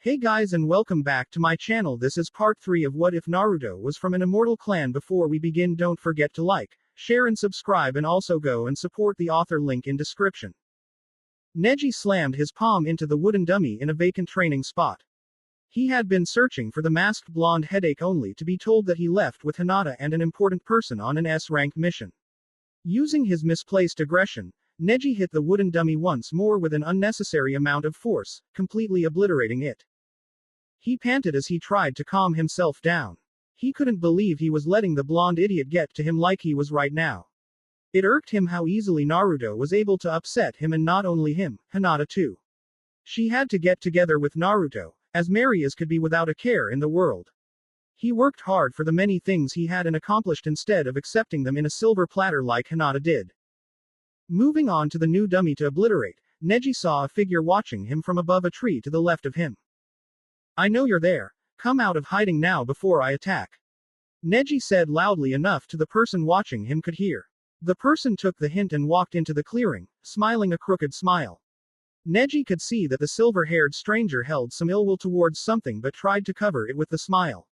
Hey guys and welcome back to my channel. This is part 3 of What If Naruto Was from an Immortal Clan. Before we begin, don't forget to like, share and subscribe, and also go and support the author, link in description. Neji slammed his palm into the wooden dummy in a vacant training spot. He had been searching for the masked blonde headache only to be told that he left with Hinata and an important person on an S-rank mission. Using his misplaced aggression, Neji hit the wooden dummy once more with an unnecessary amount of force, completely obliterating it. He panted as he tried to calm himself down. He couldn't believe he was letting the blonde idiot get to him like he was right now. It irked him how easily Naruto was able to upset him, and not only him, Hinata too. She had to get together with Naruto, as merry as could be without a care in the world. He worked hard for the many things he hadn't accomplished instead of accepting them in a silver platter like Hinata did. Moving on to the new dummy to obliterate, Neji saw a figure watching him from above a tree to the left of him. "I know you're there. Come out of hiding now before I attack," Neji said loudly enough to the person watching him could hear. The person took the hint and walked into the clearing, smiling a crooked smile. Neji could see that the silver-haired stranger held some ill will towards something but tried to cover it with the smile.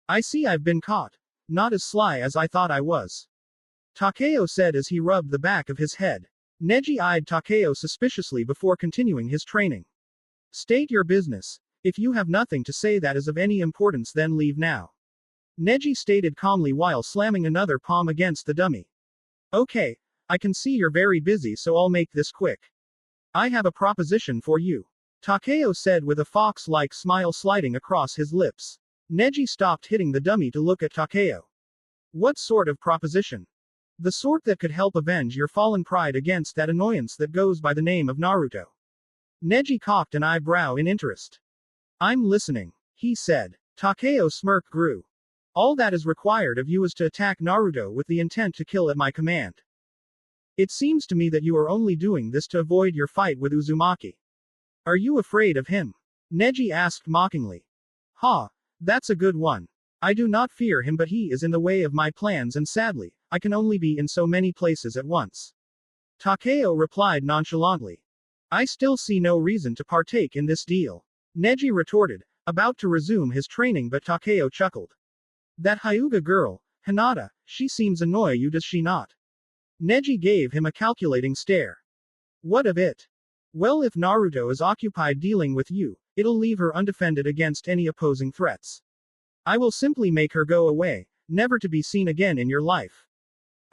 "I see I've been caught. Not as sly as I thought I was," Takeo said as he rubbed the back of his head. Neji eyed Takeo suspiciously before continuing his training. "State your business. If you have nothing to say that is of any importance, then leave now," Neji stated calmly while slamming another palm against the dummy. "Okay, I can see you're very busy, so I'll make this quick. I have a proposition for you," Takeo said with a fox-like smile sliding across his lips. Neji stopped hitting the dummy to look at Takeo. "What sort of proposition?" "The sort that could help avenge your fallen pride against that annoyance that goes by the name of Naruto." Neji cocked an eyebrow in interest. "I'm listening," he said. Takeo's smirk grew. "All that is required of you is to attack Naruto with the intent to kill at my command. It seems to me that you are only doing this to avoid your fight with Uzumaki. Are you afraid of him?" Neji asked mockingly. "Ha, that's a good one. I do not fear him, but he is in the way of my plans, and sadly, I can only be in so many places at once," Takeo replied nonchalantly. "I still see no reason to partake in this deal," Neji retorted, about to resume his training, but Takeo chuckled. "That Hyuga girl, Hinata, she seems annoy you, does she not?" Neji gave him a calculating stare. "What of it? Well, if Naruto is occupied dealing with you, it'll leave her undefended against any opposing threats. I will simply make her go away, never to be seen again in your life.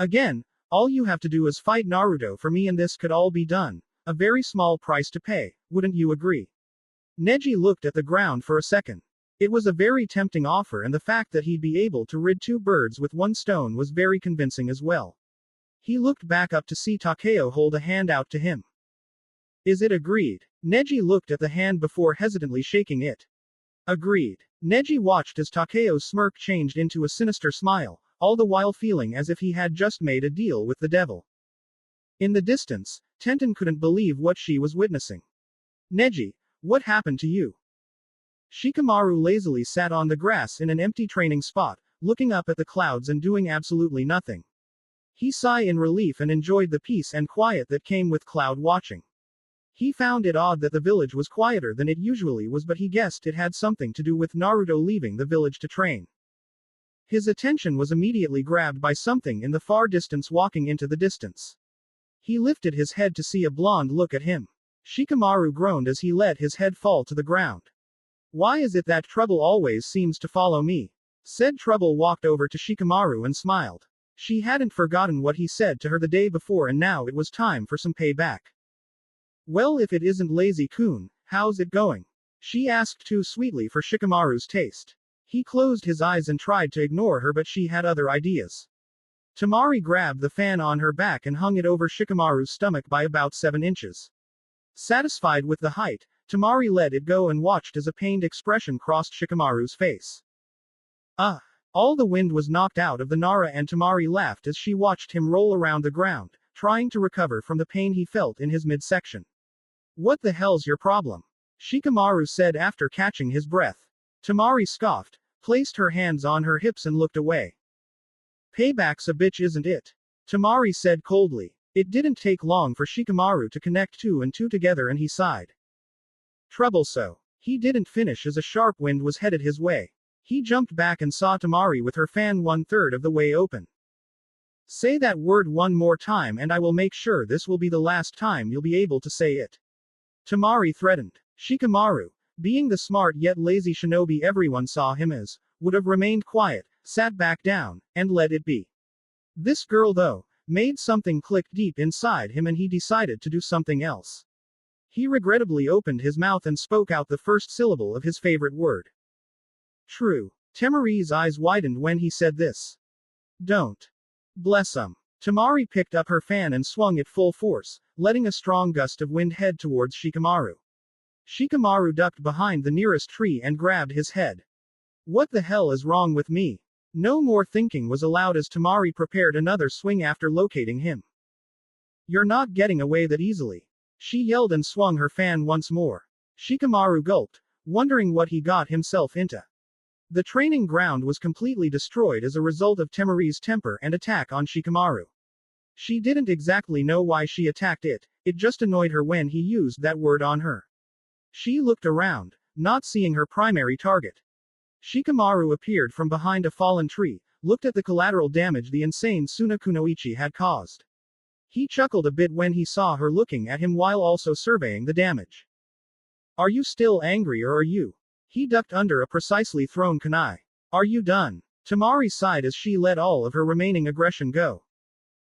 Again, all you have to do is fight Naruto for me, and this could all be done. A very small price to pay, wouldn't you agree?" Neji looked at the ground for a second. It was a very tempting offer, and the fact that he'd be able to rid two birds with one stone was very convincing as well. He looked back up to see Takeo hold a hand out to him. "Is it agreed?" Neji looked at the hand before hesitantly shaking it. "Agreed." Neji watched as Takeo's smirk changed into a sinister smile, all the while feeling as if he had just made a deal with the devil. In the distance, Tenten couldn't believe what she was witnessing. "Neji, what happened to you?" Shikamaru lazily sat on the grass in an empty training spot, looking up at the clouds and doing absolutely nothing. He sighed in relief and enjoyed the peace and quiet that came with cloud watching. He found it odd that the village was quieter than it usually was, but he guessed it had something to do with Naruto leaving the village to train. His attention was immediately grabbed by something in the far distance walking into the distance. He lifted his head to see a blonde look at him. Shikamaru groaned as he let his head fall to the ground. "Why is it that trouble always seems to follow me?" Said Trouble walked over to Shikamaru and smiled. She hadn't forgotten what he said to her the day before, and now it was time for some payback. "Well, if it isn't Lazy-kun, how's it going?" she asked too sweetly for Shikamaru's taste. He closed his eyes and tried to ignore her, but she had other ideas. Tamari grabbed the fan on her back and hung it over Shikamaru's stomach by about 7 inches. Satisfied with the height, Tamari let it go and watched as a pained expression crossed Shikamaru's face. All the wind was knocked out of the Nara, and Tamari laughed as she watched him roll around the ground, trying to recover from the pain he felt in his midsection. "What the hell's your problem?" Shikamaru said after catching his breath. Tamari scoffed, placed her hands on her hips and looked away. "Payback's a bitch, isn't it?" Tamari said coldly. It didn't take long for Shikamaru to connect 2 and 2 together, and he sighed. "Trouble, so," He didn't finish as a sharp wind was headed his way. He jumped back and saw Tamari with her fan 1/3 of the way open. Say that word one more time and I will make sure this will be the last time you'll be able to say it. Tamari threatened. Shikamaru, being the smart yet lazy shinobi everyone saw him as, would have remained quiet, sat back down, and let it be. This girl though, made something click deep inside him and he decided to do something else. He regrettably opened his mouth and spoke out the first syllable of his favorite word. True. Tamari's eyes widened when he said this. Don't. Bless 'em. Tamari picked up her fan and swung it full force, letting a strong gust of wind head towards Shikamaru. Shikamaru ducked behind the nearest tree and grabbed his head. What the hell is wrong with me? No more thinking was allowed as Tamari prepared another swing after locating him. You're not getting away that easily. She yelled and swung her fan once more. Shikamaru gulped, wondering what he got himself into. The training ground was completely destroyed as a result of Tamari's temper and attack on Shikamaru. She didn't exactly know why she attacked it just annoyed her when he used that word on her. She looked around, not seeing her primary target. Shikamaru appeared from behind a fallen tree, looked at the collateral damage the insane Sunakunoichi had caused. He chuckled a bit when he saw her looking at him while also surveying the damage. Are you still angry or are you? He ducked under a precisely thrown kunai. Are you done? Tamari sighed as she let all of her remaining aggression go.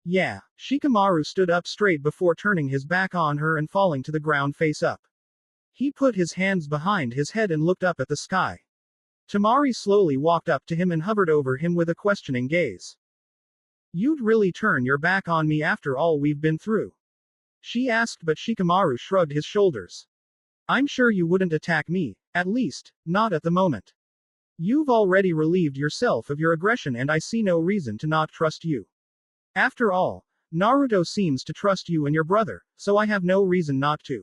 Yeah. Shikamaru stood up straight before turning his back on her and falling to the ground face up. He put his hands behind his head and looked up at the sky. Tamari slowly walked up to him and hovered over him with a questioning gaze. You'd really turn your back on me after all we've been through? She asked, but Shikamaru shrugged his shoulders. I'm sure you wouldn't attack me, at least, not at the moment. You've already relieved yourself of your aggression and I see no reason to not trust you. After all, Naruto seems to trust you and your brother, so I have no reason not to.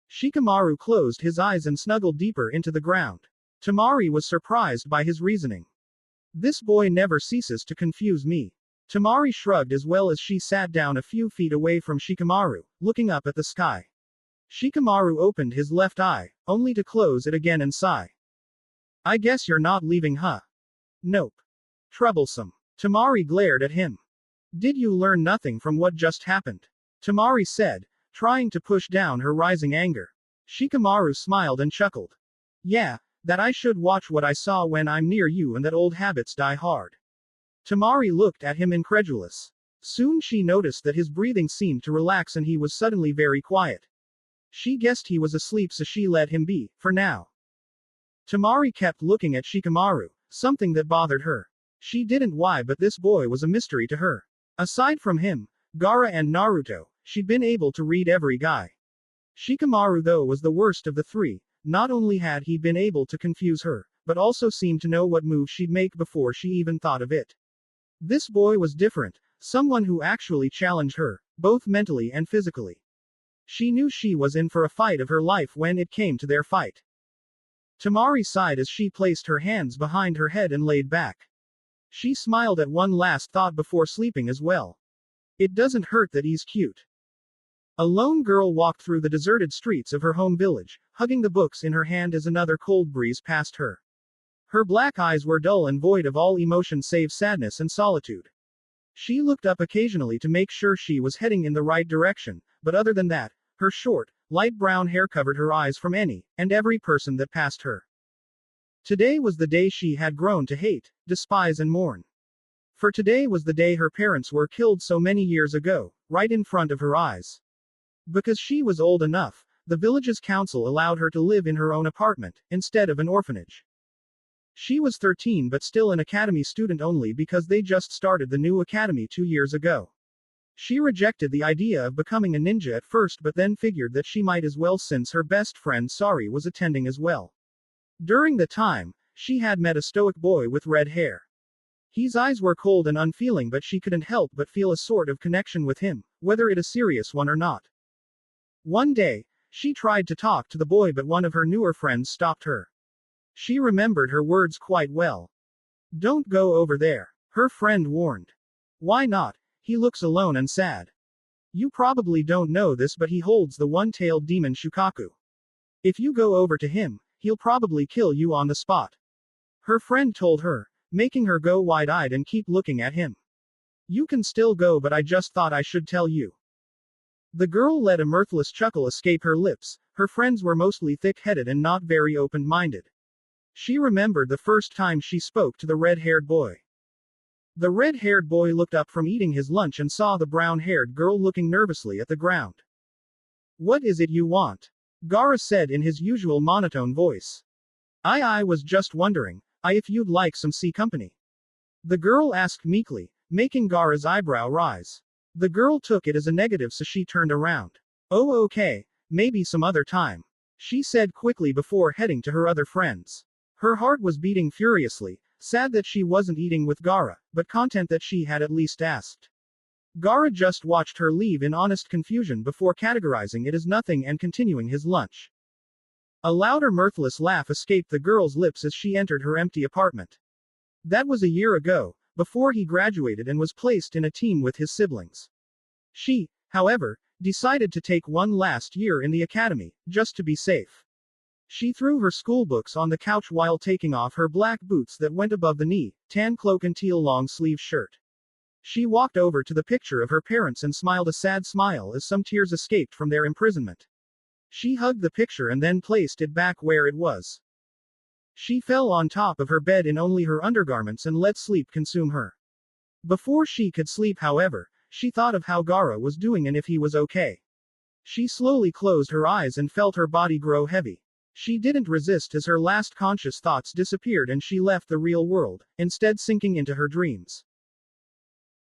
Shikamaru closed his eyes and snuggled deeper into the ground. Tamari was surprised by his reasoning. This boy never ceases to confuse me. Tamari shrugged as well as she sat down a few feet away from Shikamaru, looking up at the sky. Shikamaru opened his left eye, only to close it again and sigh. I guess you're not leaving, huh? Nope. Troublesome. Tamari glared at him. Did you learn nothing from what just happened? Tamari said, trying to push down her rising anger. Shikamaru smiled and chuckled. Yeah, that I should watch what I saw when I'm near you and that old habits die hard. Tamari looked at him incredulous. Soon she noticed that his breathing seemed to relax and he was suddenly very quiet. She guessed he was asleep so she let him be, for now. Tamari kept looking at Shikamaru, something that bothered her. She didn't why but this boy was a mystery to her. Aside from him, Gaara and Naruto, she'd been able to read every guy. Shikamaru though was the worst of the three, not only had he been able to confuse her, but also seemed to know what move she'd make before she even thought of it. This boy was different, someone who actually challenged her, both mentally and physically. She knew she was in for a fight of her life when it came to their fight. Tamari sighed as she placed her hands behind her head and laid back. She smiled at one last thought before sleeping as well. It doesn't hurt that he's cute. A lone girl walked through the deserted streets of her home village, hugging the books in her hand as another cold breeze passed her. Her black eyes were dull and void of all emotion save sadness and solitude. She looked up occasionally to make sure she was heading in the right direction, but other than that, her short, light brown hair covered her eyes from any and every person that passed her. Today was the day she had grown to hate, despise and mourn. For today was the day her parents were killed so many years ago, right in front of her eyes. Because she was old enough, the village's council allowed her to live in her own apartment, instead of an orphanage. She was 13 but still an academy student only because they just started the new academy 2 years ago. She rejected the idea of becoming a ninja at first but then figured that she might as well since her best friend Sari was attending as well. During the time, she had met a stoic boy with red hair. His eyes were cold and unfeeling but she couldn't help but feel a sort of connection with him, whether it a serious one or not. One day, she tried to talk to the boy but one of her newer friends stopped her. She remembered her words quite well. Don't go over there, her friend warned. Why not? He looks alone and sad. You probably don't know this but he holds the one-tailed demon Shukaku. If you go over to him, he'll probably kill you on the spot. Her friend told her, making her go wide-eyed and keep looking at him. You can still go, but I just thought I should tell you. The girl let a mirthless chuckle escape her lips. Her friends were mostly thick-headed and not very open-minded. She remembered the first time she spoke to the red-haired boy. The red-haired boy looked up from eating his lunch and saw the brown-haired girl looking nervously at the ground. What is it you want? Gaara said in his usual monotone voice. I was just wondering, if you'd like some sea company. The girl asked meekly, making Gaara's eyebrow rise. The girl took it as a negative, so she turned around. Oh, okay, maybe some other time, she said quickly before heading to her other friends. Her heart was beating furiously, sad that she wasn't eating with Gaara, but content that she had at least asked. Gaara just watched her leave in honest confusion before categorizing it as nothing and continuing his lunch. A louder mirthless laugh escaped the girl's lips as she entered her empty apartment. That was a year ago, before he graduated and was placed in a team with his siblings. She, however, decided to take one last year in the academy, just to be safe. She threw her schoolbooks on the couch while taking off her black boots that went above the knee, tan cloak and teal long-sleeve shirt. She walked over to the picture of her parents and smiled a sad smile as some tears escaped from their imprisonment. She hugged the picture and then placed it back where it was. She fell on top of her bed in only her undergarments and let sleep consume her. Before she could sleep, however, she thought of how Gaara was doing and if he was okay. She slowly closed her eyes and felt her body grow heavy. She didn't resist as her last conscious thoughts disappeared and she left the real world, instead sinking into her dreams.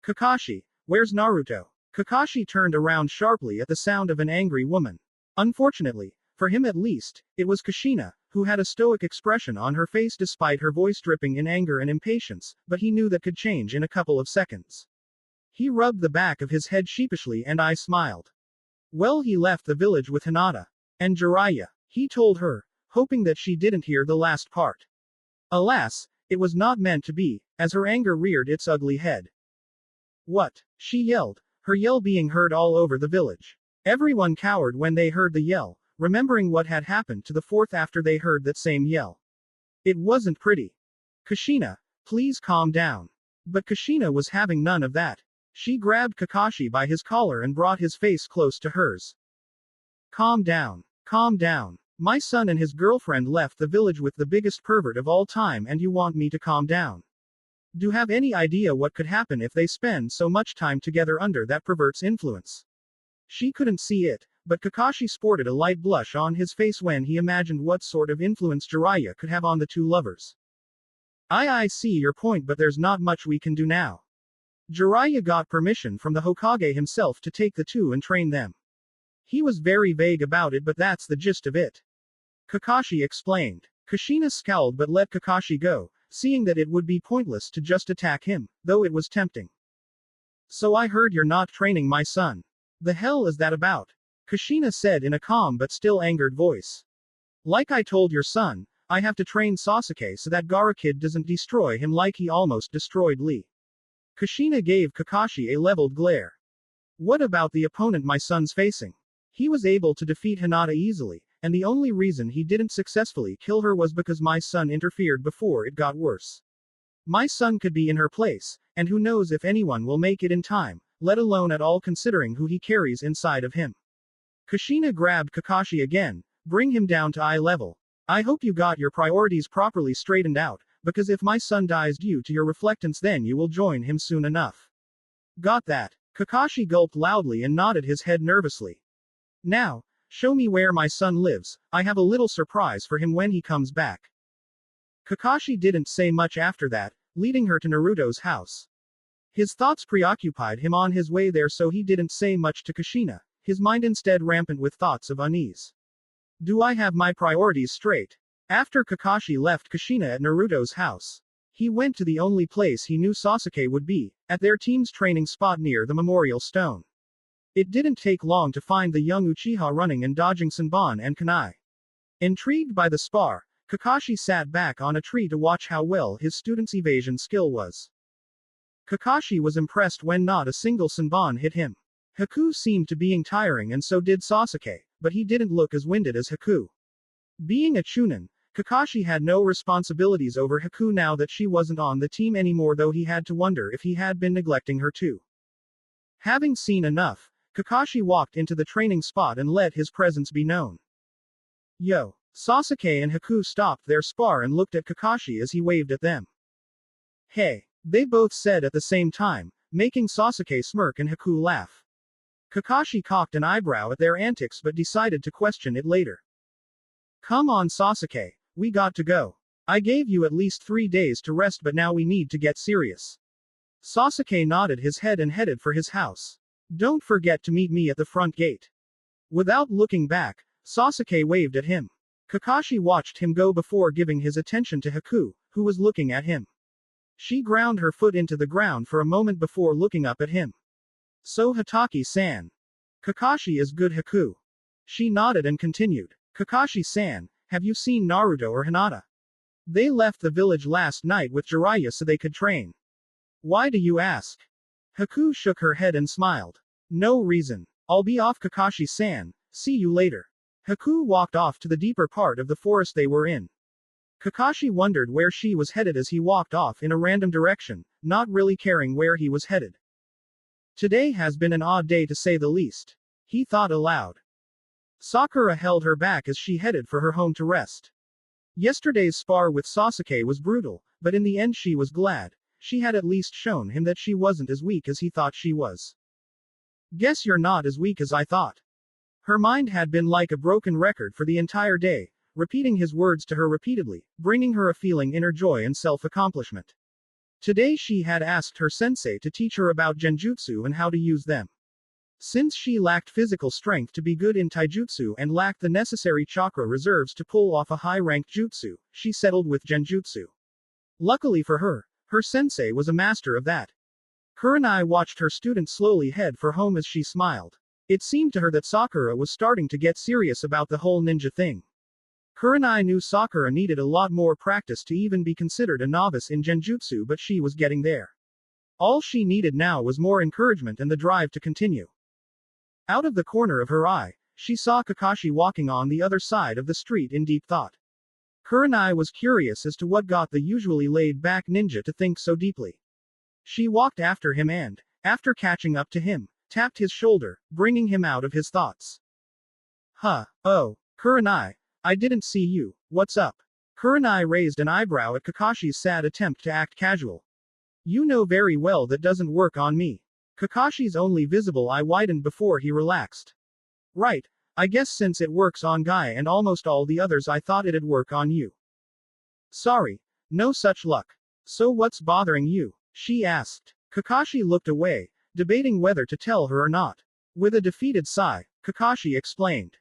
Kakashi, where's Naruto? Kakashi turned around sharply at the sound of an angry woman. Unfortunately, for him at least, it was Kushina, who had a stoic expression on her face despite her voice dripping in anger and impatience, but he knew that could change in a couple of seconds. He rubbed the back of his head sheepishly and I smiled. Well, he left the village with Hinata and Jiraiya, he told her, hoping that she didn't hear the last part. Alas, it was not meant to be, as her anger reared its ugly head. What? She yelled, her yell being heard all over the village. Everyone cowered when they heard the yell, remembering what had happened to the fourth after they heard that same yell. It wasn't pretty. Kushina, please calm down. But Kushina was having none of that. She grabbed Kakashi by his collar and brought his face close to hers. Calm down. Calm down. My son and his girlfriend left the village with the biggest pervert of all time and you want me to calm down? Do you have any idea what could happen if they spend so much time together under that pervert's influence? She couldn't see it, but Kakashi sported a light blush on his face when he imagined what sort of influence Jiraiya could have on the two lovers. I see your point, but there's not much we can do now. Jiraiya got permission from the Hokage himself to take the two and train them. He was very vague about it, but that's the gist of it. Kakashi explained. Kushina scowled but let Kakashi go, seeing that it would be pointless to just attack him, though it was tempting. So I heard you're not training my son. The hell is that about? Kushina said in a calm but still angered voice. Like I told your son, I have to train Sasuke so that Gaara kid doesn't destroy him like he almost destroyed Lee. Kushina gave Kakashi a leveled glare. What about the opponent my son's facing? He was able to defeat Hinata easily, and the only reason he didn't successfully kill her was because my son interfered before it got worse. My son could be in her place, and who knows if anyone will make it in time, let alone at all considering who he carries inside of him. Kushina grabbed Kakashi again, bring him down to eye level. I hope you got your priorities properly straightened out, because if my son dies due to your reflectance then you will join him soon enough. Got that? Kakashi gulped loudly and nodded his head nervously. Now, show me where my son lives, I have a little surprise for him when he comes back. Kakashi didn't say much after that, leading her to Naruto's house. His thoughts preoccupied him on his way there, so he didn't say much to Kushina, his mind instead rampant with thoughts of unease. Do I have my priorities straight? After Kakashi left Kushina at Naruto's house, he went to the only place he knew Sasuke would be, at their team's training spot near the Memorial Stone. It didn't take long to find the young Uchiha running and dodging Senbon and Kunai. Intrigued by the spar, Kakashi sat back on a tree to watch how well his student's evasion skill was. Kakashi was impressed when not a single Senbon hit him. Haku seemed to being tiring and so did Sasuke, but he didn't look as winded as Haku. Being a Chunin, Kakashi had no responsibilities over Haku now that she wasn't on the team anymore, though he had to wonder if he had been neglecting her too. Having seen enough, Kakashi walked into the training spot and let his presence be known. Yo! Sasuke and Haku stopped their spar and looked at Kakashi as he waved at them. Hey! They both said at the same time, making Sasuke smirk and Haku laugh. Kakashi cocked an eyebrow at their antics but decided to question it later. Come on Sasuke, we got to go. I gave you at least 3 days to rest, but now we need to get serious. Sasuke nodded his head and headed for his house. Don't forget to meet me at the front gate. Without looking back, Sasuke waved at him. Kakashi watched him go before giving his attention to Haku, who was looking at him. She ground her foot into the ground for a moment before looking up at him. So Hatake-san. Kakashi is good Haku. She nodded and continued. Kakashi-san, have you seen Naruto or Hinata? They left the village last night with Jiraiya so they could train. Why do you ask? Haku shook her head and smiled. No reason. I'll be off Kakashi-san, see you later. Haku walked off to the deeper part of the forest they were in. Kakashi wondered where she was headed as he walked off in a random direction, not really caring where he was headed. Today has been an odd day to say the least. He thought aloud. Sakura held her back as she headed for her home to rest. Yesterday's spar with Sasuke was brutal, but in the end she was glad. She had at least shown him that she wasn't as weak as he thought she was. Guess you're not as weak as I thought. Her mind had been like a broken record for the entire day, repeating his words to her repeatedly, bringing her a feeling inner joy and self-accomplishment. Today she had asked her sensei to teach her about genjutsu and how to use them. Since she lacked physical strength to be good in taijutsu and lacked the necessary chakra reserves to pull off a high-ranked jutsu, she settled with genjutsu. Luckily for her, her sensei was a master of that. Kurenai watched her student slowly head for home as she smiled. It seemed to her that Sakura was starting to get serious about the whole ninja thing. Kurenai knew Sakura needed a lot more practice to even be considered a novice in genjutsu, but she was getting there. All she needed now was more encouragement and the drive to continue. Out of the corner of her eye, she saw Kakashi walking on the other side of the street in deep thought. Kurenai was curious as to what got the usually laid-back ninja to think so deeply. She walked after him and, after catching up to him, tapped his shoulder, bringing him out of his thoughts. Oh, Kurenai, I didn't see you, what's up? Kurenai raised an eyebrow at Kakashi's sad attempt to act casual. You know very well that doesn't work on me. Kakashi's only visible eye widened before he relaxed. Right, I guess since it works on Guy and almost all the others, I thought it'd work on you. Sorry, no such luck. So what's bothering you? She asked. Kakashi looked away, debating whether to tell her or not. With a defeated sigh, Kakashi explained.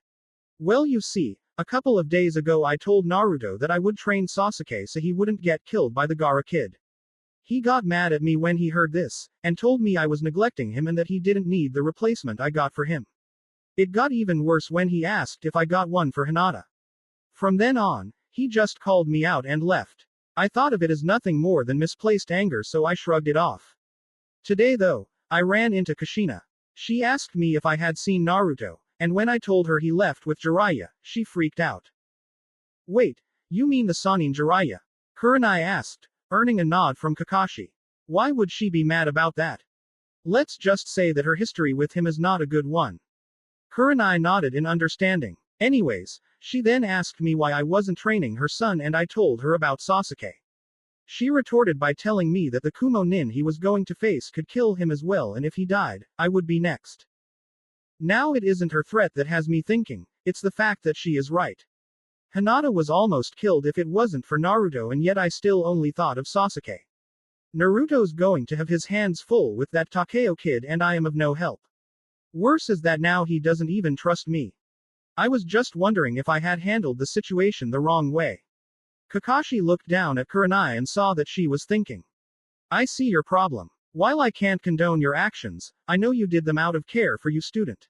Well, you see, a couple of days ago I told Naruto that I would train Sasuke so he wouldn't get killed by the Gaara kid. He got mad at me when he heard this, and told me I was neglecting him and that he didn't need the replacement I got for him. It got even worse when he asked if I got one for Hinata. From then on, he just called me out and left. I thought of it as nothing more than misplaced anger, so I shrugged it off. Today though, I ran into Kushina. She asked me if I had seen Naruto, and when I told her he left with Jiraiya, she freaked out. Wait, you mean the Sannin Jiraiya? Kurenai asked, earning a nod from Kakashi. Why would she be mad about that? Let's just say that her history with him is not a good one. Kurenai nodded in understanding. Anyways, she then asked me why I wasn't training her son, and I told her about Sasuke. She retorted by telling me that the Kumo nin he was going to face could kill him as well, and if he died, I would be next. Now it isn't her threat that has me thinking, it's the fact that she is right. Hinata was almost killed if it wasn't for Naruto, and yet I still only thought of Sasuke. Naruto's going to have his hands full with that Takeo kid and I am of no help. Worse is that now he doesn't even trust me. I was just wondering if I had handled the situation the wrong way. Kakashi looked down at Kurenai and saw that she was thinking. I see your problem. While I can't condone your actions, I know you did them out of care for you student.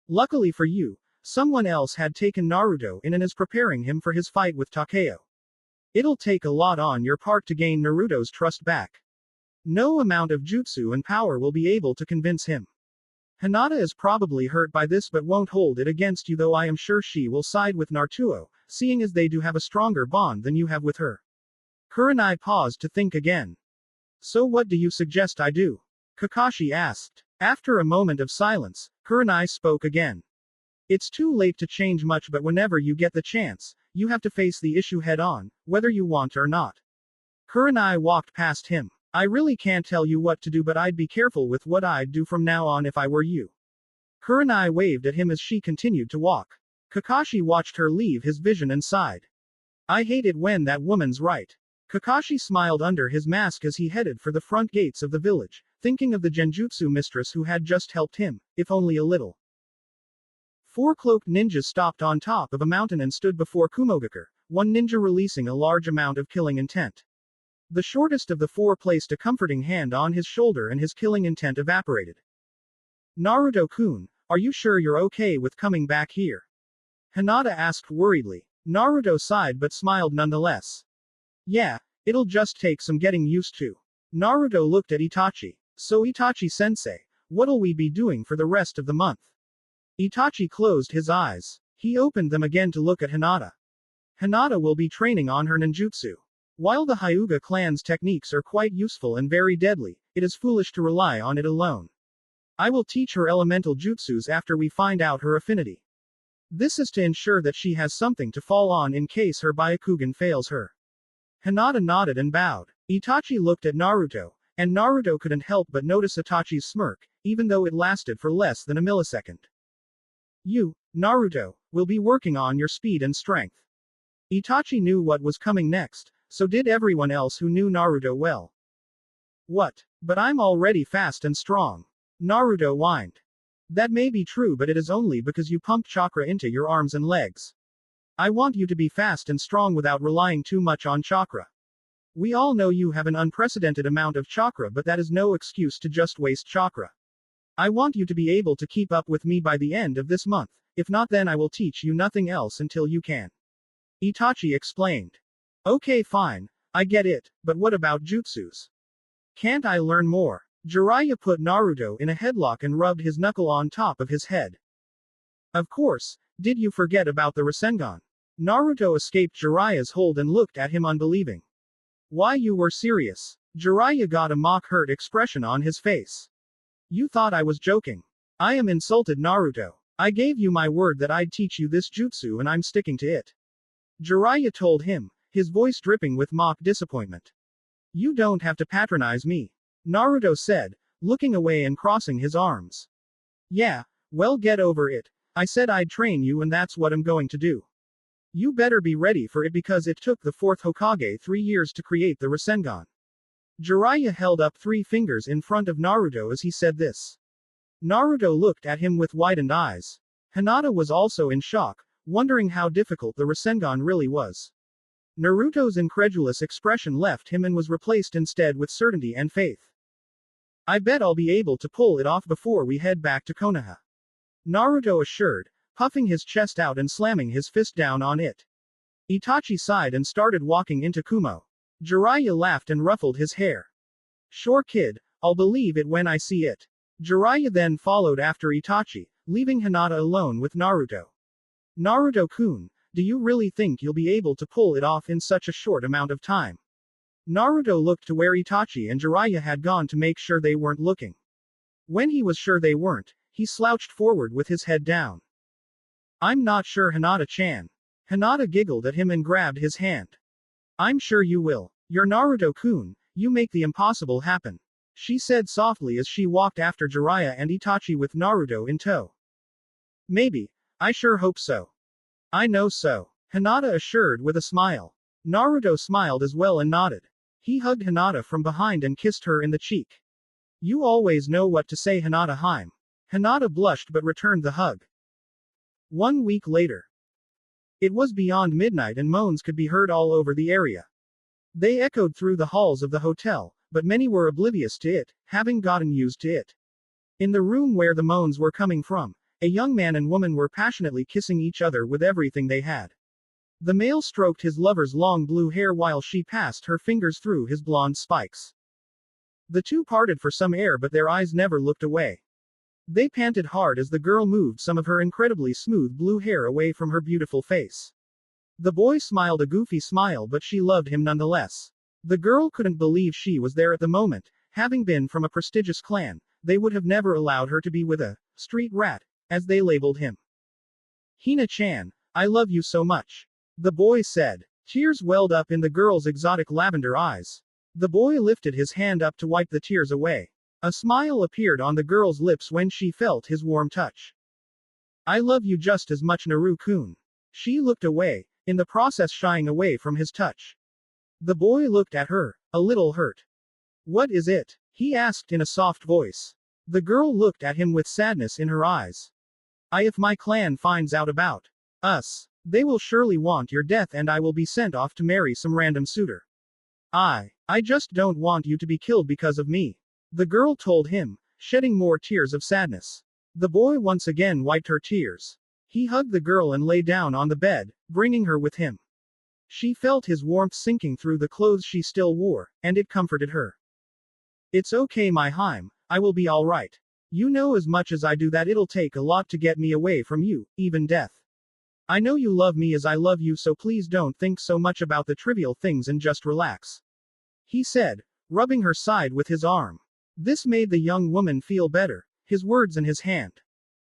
Luckily for you, someone else had taken Naruto in and is preparing him for his fight with Takeo. It'll take a lot on your part to gain Naruto's trust back. No amount of jutsu and power will be able to convince him. Hinata is probably hurt by this but won't hold it against you, though I am sure she will side with Naruto, seeing as they do have a stronger bond than you have with her. Kurenai paused to think again. So what do you suggest I do? Kakashi asked. After a moment of silence, Kurenai spoke again. It's too late to change much, but whenever you get the chance, you have to face the issue head on, whether you want or not. Kurenai walked past him. I really can't tell you what to do, but I'd be careful with what I'd do from now on if I were you. Kurenai waved at him as she continued to walk. Kakashi watched her leave his vision and sighed. I hate it when that woman's right. Kakashi smiled under his mask as he headed for the front gates of the village, thinking of the genjutsu mistress who had just helped him, if only a little. Four cloaked ninjas stopped on top of a mountain and stood before Kumogakure, one ninja releasing a large amount of killing intent. The shortest of the four placed a comforting hand on his shoulder and his killing intent evaporated. Naruto-kun, are you sure you're okay with coming back here? Hinata asked worriedly. Naruto sighed but smiled nonetheless. Yeah, it'll just take some getting used to. Naruto looked at Itachi. So Itachi-sensei, what'll we be doing for the rest of the month? Itachi closed his eyes. He opened them again to look at Hinata. Hinata will be training on her ninjutsu. While the Hyuga clan's techniques are quite useful and very deadly, it is foolish to rely on it alone. I will teach her elemental jutsus after we find out her affinity. This is to ensure that she has something to fall on in case her Byakugan fails her. Hinata nodded and bowed. Itachi looked at Naruto, and Naruto couldn't help but notice Itachi's smirk, even though it lasted for less than a millisecond. You, Naruto, will be working on your speed and strength. Itachi knew what was coming next, so did everyone else who knew Naruto well. What? But I'm already fast and strong. Naruto whined. That may be true, but it is only because you pumped chakra into your arms and legs. I want you to be fast and strong without relying too much on chakra. We all know you have an unprecedented amount of chakra, but that is no excuse to just waste chakra. I want you to be able to keep up with me by the end of this month, if not then I will teach you nothing else until you can. Itachi explained. Okay, fine, I get it, but what about jutsus? Can't I learn more? Jiraiya put Naruto in a headlock and rubbed his knuckle on top of his head. Of course, did you forget about the Rasengan? Naruto escaped Jiraiya's hold and looked at him unbelieving. Why, you were serious? Jiraiya got a mock-hurt expression on his face. You thought I was joking. I am insulted, Naruto. I gave you my word that I'd teach you this jutsu and I'm sticking to it. Jiraiya told him, his voice dripping with mock disappointment. You don't have to patronize me. Naruto said, looking away and crossing his arms. Yeah, well, get over it. I said I'd train you and that's what I'm going to do. You better be ready for it because it took the fourth Hokage 3 years to create the Rasengan. Jiraiya held up 3 fingers in front of Naruto as he said this. Naruto looked at him with widened eyes. Hinata was also in shock, wondering how difficult the Rasengan really was. Naruto's incredulous expression left him and was replaced instead with certainty and faith. I bet I'll be able to pull it off before we head back to Konoha. Naruto assured, puffing his chest out and slamming his fist down on it. Itachi sighed and started walking into Kumo. Jiraiya laughed and ruffled his hair. Sure kid, I'll believe it when I see it. Jiraiya then followed after Itachi, leaving Hinata alone with Naruto. Naruto-kun, do you really think you'll be able to pull it off in such a short amount of time? Naruto looked to where Itachi and Jiraiya had gone to make sure they weren't looking. When he was sure they weren't, he slouched forward with his head down. I'm not sure, Hinata-chan. Hinata giggled at him and grabbed his hand. I'm sure you will. You're Naruto-kun, you make the impossible happen. She said softly as she walked after Jiraiya and Itachi with Naruto in tow. Maybe. I sure hope so. I know so. Hinata assured with a smile. Naruto smiled as well and nodded. He hugged Hinata from behind and kissed her in the cheek. You always know what to say, Hinata-heim. Hinata blushed but returned the hug. 1 week later. It was beyond midnight and moans could be heard all over the area. They echoed through the halls of the hotel, but many were oblivious to it, having gotten used to it. In the room where the moans were coming from, a young man and woman were passionately kissing each other with everything they had. The male stroked his lover's long blue hair while she passed her fingers through his blonde spikes. The two parted for some air, but their eyes never looked away. They panted hard as the girl moved some of her incredibly smooth blue hair away from her beautiful face. The boy smiled a goofy smile, but she loved him nonetheless. The girl couldn't believe she was there at the moment. Having been from a prestigious clan, they would have never allowed her to be with a street rat, as they labeled him. Hina-chan, I love you so much. The boy said. Tears welled up in the girl's exotic lavender eyes. The boy lifted his hand up to wipe the tears away. A smile appeared on the girl's lips when she felt his warm touch. I love you just as much, Naru-kun. She looked away, in the process shying away from his touch. The boy looked at her, a little hurt. What is it? He asked in a soft voice. The girl looked at him with sadness in her eyes. If my clan finds out about us, they will surely want your death and I will be sent off to marry some random suitor. I just don't want you to be killed because of me. The girl told him, shedding more tears of sadness. The boy once again wiped her tears. He hugged the girl and lay down on the bed, bringing her with him. She felt his warmth sinking through the clothes she still wore, and it comforted her. It's okay, my Heim, I will be alright. You know as much as I do that it'll take a lot to get me away from you, even death. I know you love me as I love you, so please don't think so much about the trivial things and just relax. He said, rubbing her side with his arm. This made the young woman feel better, his words in his hand.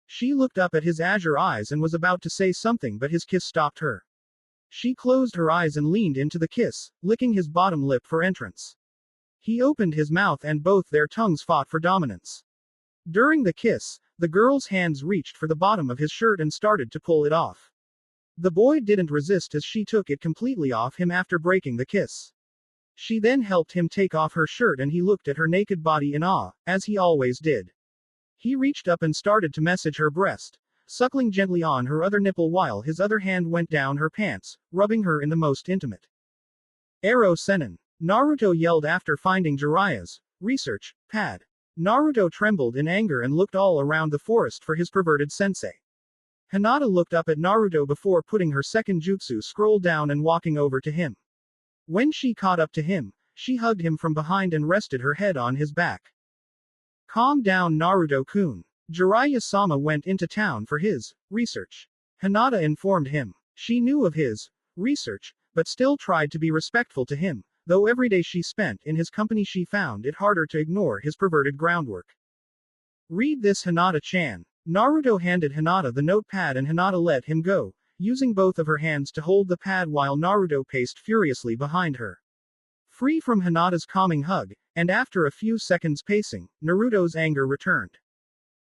She looked up at his azure eyes and was about to say something, but his kiss stopped her. She closed her eyes and leaned into the kiss, licking his bottom lip for entrance. He opened his mouth and both their tongues fought for dominance. During the kiss, the girl's hands reached for the bottom of his shirt and started to pull it off. The boy didn't resist as she took it completely off him after breaking the kiss. She then helped him take off her shirt and he looked at her naked body in awe, as he always did. He reached up and started to massage her breast, suckling gently on her other nipple while his other hand went down her pants, rubbing her in the most intimate. Ero Senin. Naruto yelled after finding Jiraiya's research pad. Naruto trembled in anger and looked all around the forest for his perverted sensei. Hinata looked up at Naruto before putting her second jutsu scroll down and walking over to him. When she caught up to him, she hugged him from behind and rested her head on his back. Calm down, Naruto-kun. Jiraiya-sama went into town for his research. Hinata informed him. She knew of his research, but still tried to be respectful to him, though every day she spent in his company she found it harder to ignore his perverted groundwork. Read this, Hinata-chan. Naruto handed Hinata the notepad and Hinata let him go, using both of her hands to hold the pad while Naruto paced furiously behind her. Free from Hinata's calming hug, and after a few seconds pacing, Naruto's anger returned.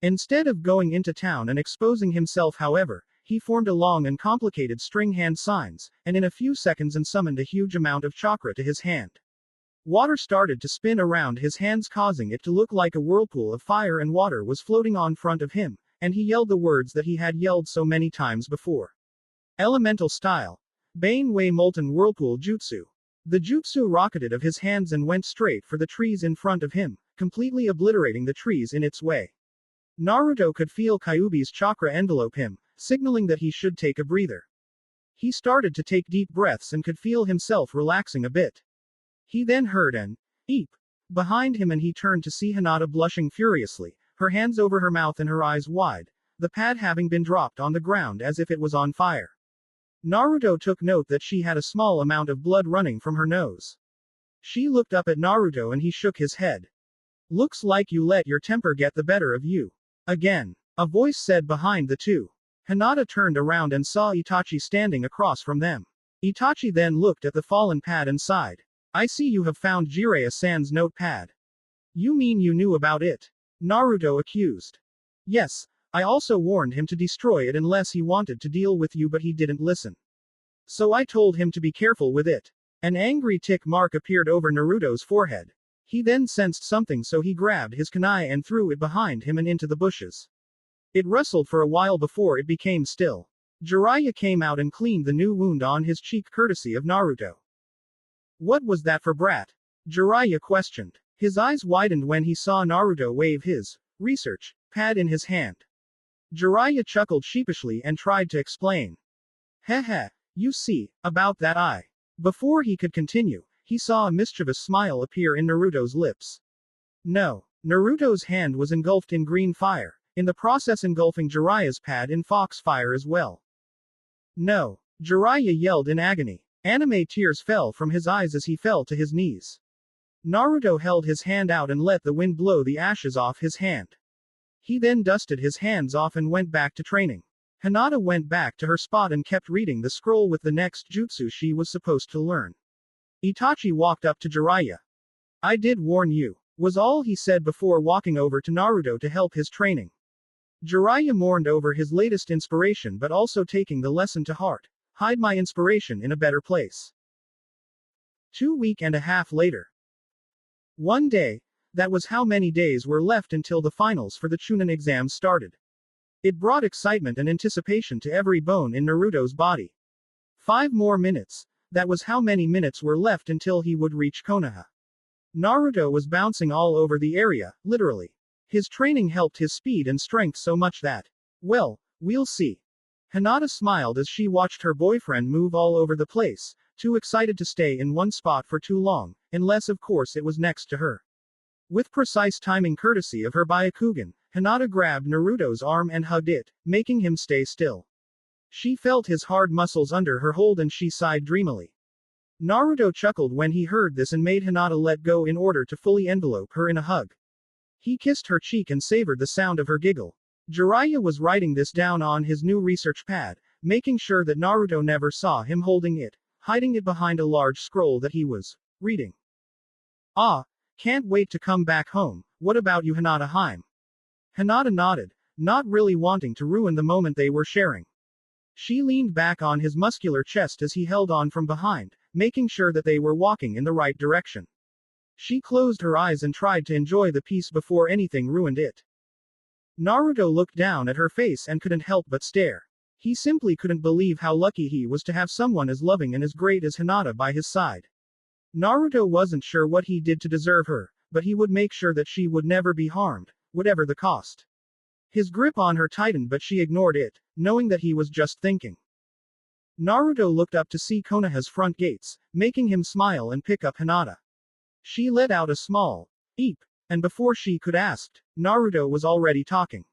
Instead of going into town and exposing himself, however, he formed a long and complicated string hand signs, and in a few seconds and summoned a huge amount of chakra to his hand. Water started to spin around his hands, causing it to look like a whirlpool of fire, and water was floating on front of him, and he yelled the words that he had yelled so many times before. Elemental style. Bane Wei Molten Whirlpool Jutsu. The jutsu rocketed of his hands and went straight for the trees in front of him, completely obliterating the trees in its way. Naruto could feel Kyuubi's chakra envelope him, signaling that he should take a breather. He started to take deep breaths and could feel himself relaxing a bit. He then heard an eep behind him and he turned to see Hinata blushing furiously, her hands over her mouth and her eyes wide, the pad having been dropped on the ground as if it was on fire. Naruto took note that she had a small amount of blood running from her nose. She looked up at Naruto and he shook his head. Looks like you let your temper get the better of you. Again. A voice said behind the two. Hinata turned around and saw Itachi standing across from them. Itachi then looked at the fallen pad and sighed. I see you have found Jiraiya-san's notepad. You mean you knew about it? Naruto accused. Yes. I also warned him to destroy it unless he wanted to deal with you, but he didn't listen. So I told him to be careful with it. An angry tick mark appeared over Naruto's forehead. He then sensed something, so he grabbed his kunai and threw it behind him and into the bushes. It rustled for a while before it became still. Jiraiya came out and cleaned the new wound on his cheek courtesy of Naruto. What was that for, brat? Jiraiya questioned. His eyes widened when he saw Naruto wave his research pad in his hand. Jiraiya chuckled sheepishly and tried to explain. Heh, you see, about that eye. Before he could continue, he saw a mischievous smile appear in Naruto's lips. No. Naruto's hand was engulfed in green fire, in the process engulfing Jiraiya's pad in foxfire as well. No! Jiraiya yelled in agony. Anime tears fell from his eyes as he fell to his knees. Naruto held his hand out and let the wind blow the ashes off his hand. He then dusted his hands off and went back to training. Hinata went back to her spot and kept reading the scroll with the next jutsu she was supposed to learn. Itachi walked up to Jiraiya. "I did warn you," was all he said before walking over to Naruto to help his training. Jiraiya mourned over his latest inspiration but also taking the lesson to heart. Hide my inspiration in a better place. 2.5 weeks later. One day, that was how many days were left until the finals for the Chunin exams started. It brought excitement and anticipation to every bone in Naruto's body. 5 more minutes, that was how many minutes were left until he would reach Konoha. Naruto was bouncing all over the area, literally. His training helped his speed and strength so much that, well, we'll see. Hinata smiled as she watched her boyfriend move all over the place, too excited to stay in one spot for too long, unless of course it was next to her. With precise timing courtesy of her Byakugan, Hinata grabbed Naruto's arm and hugged it, making him stay still. She felt his hard muscles under her hold and she sighed dreamily. Naruto chuckled when he heard this and made Hinata let go in order to fully envelope her in a hug. He kissed her cheek and savored the sound of her giggle. Jiraiya was writing this down on his new research pad, making sure that Naruto never saw him holding it, hiding it behind a large scroll that he was reading. "Ah, can't wait to come back home. What about you, Hinata Haim?" Hinata nodded, not really wanting to ruin the moment they were sharing. She leaned back on his muscular chest as he held on from behind, making sure that they were walking in the right direction. She closed her eyes and tried to enjoy the peace before anything ruined it. Naruto looked down at her face and couldn't help but stare. He simply couldn't believe how lucky he was to have someone as loving and as great as Hinata by his side. Naruto wasn't sure what he did to deserve her, but he would make sure that she would never be harmed, whatever the cost. His grip on her tightened but she ignored it, knowing that he was just thinking. Naruto looked up to see Konoha's front gates, making him smile and pick up Hinata. She let out a small eep, and before she could ask, Naruto was already talking.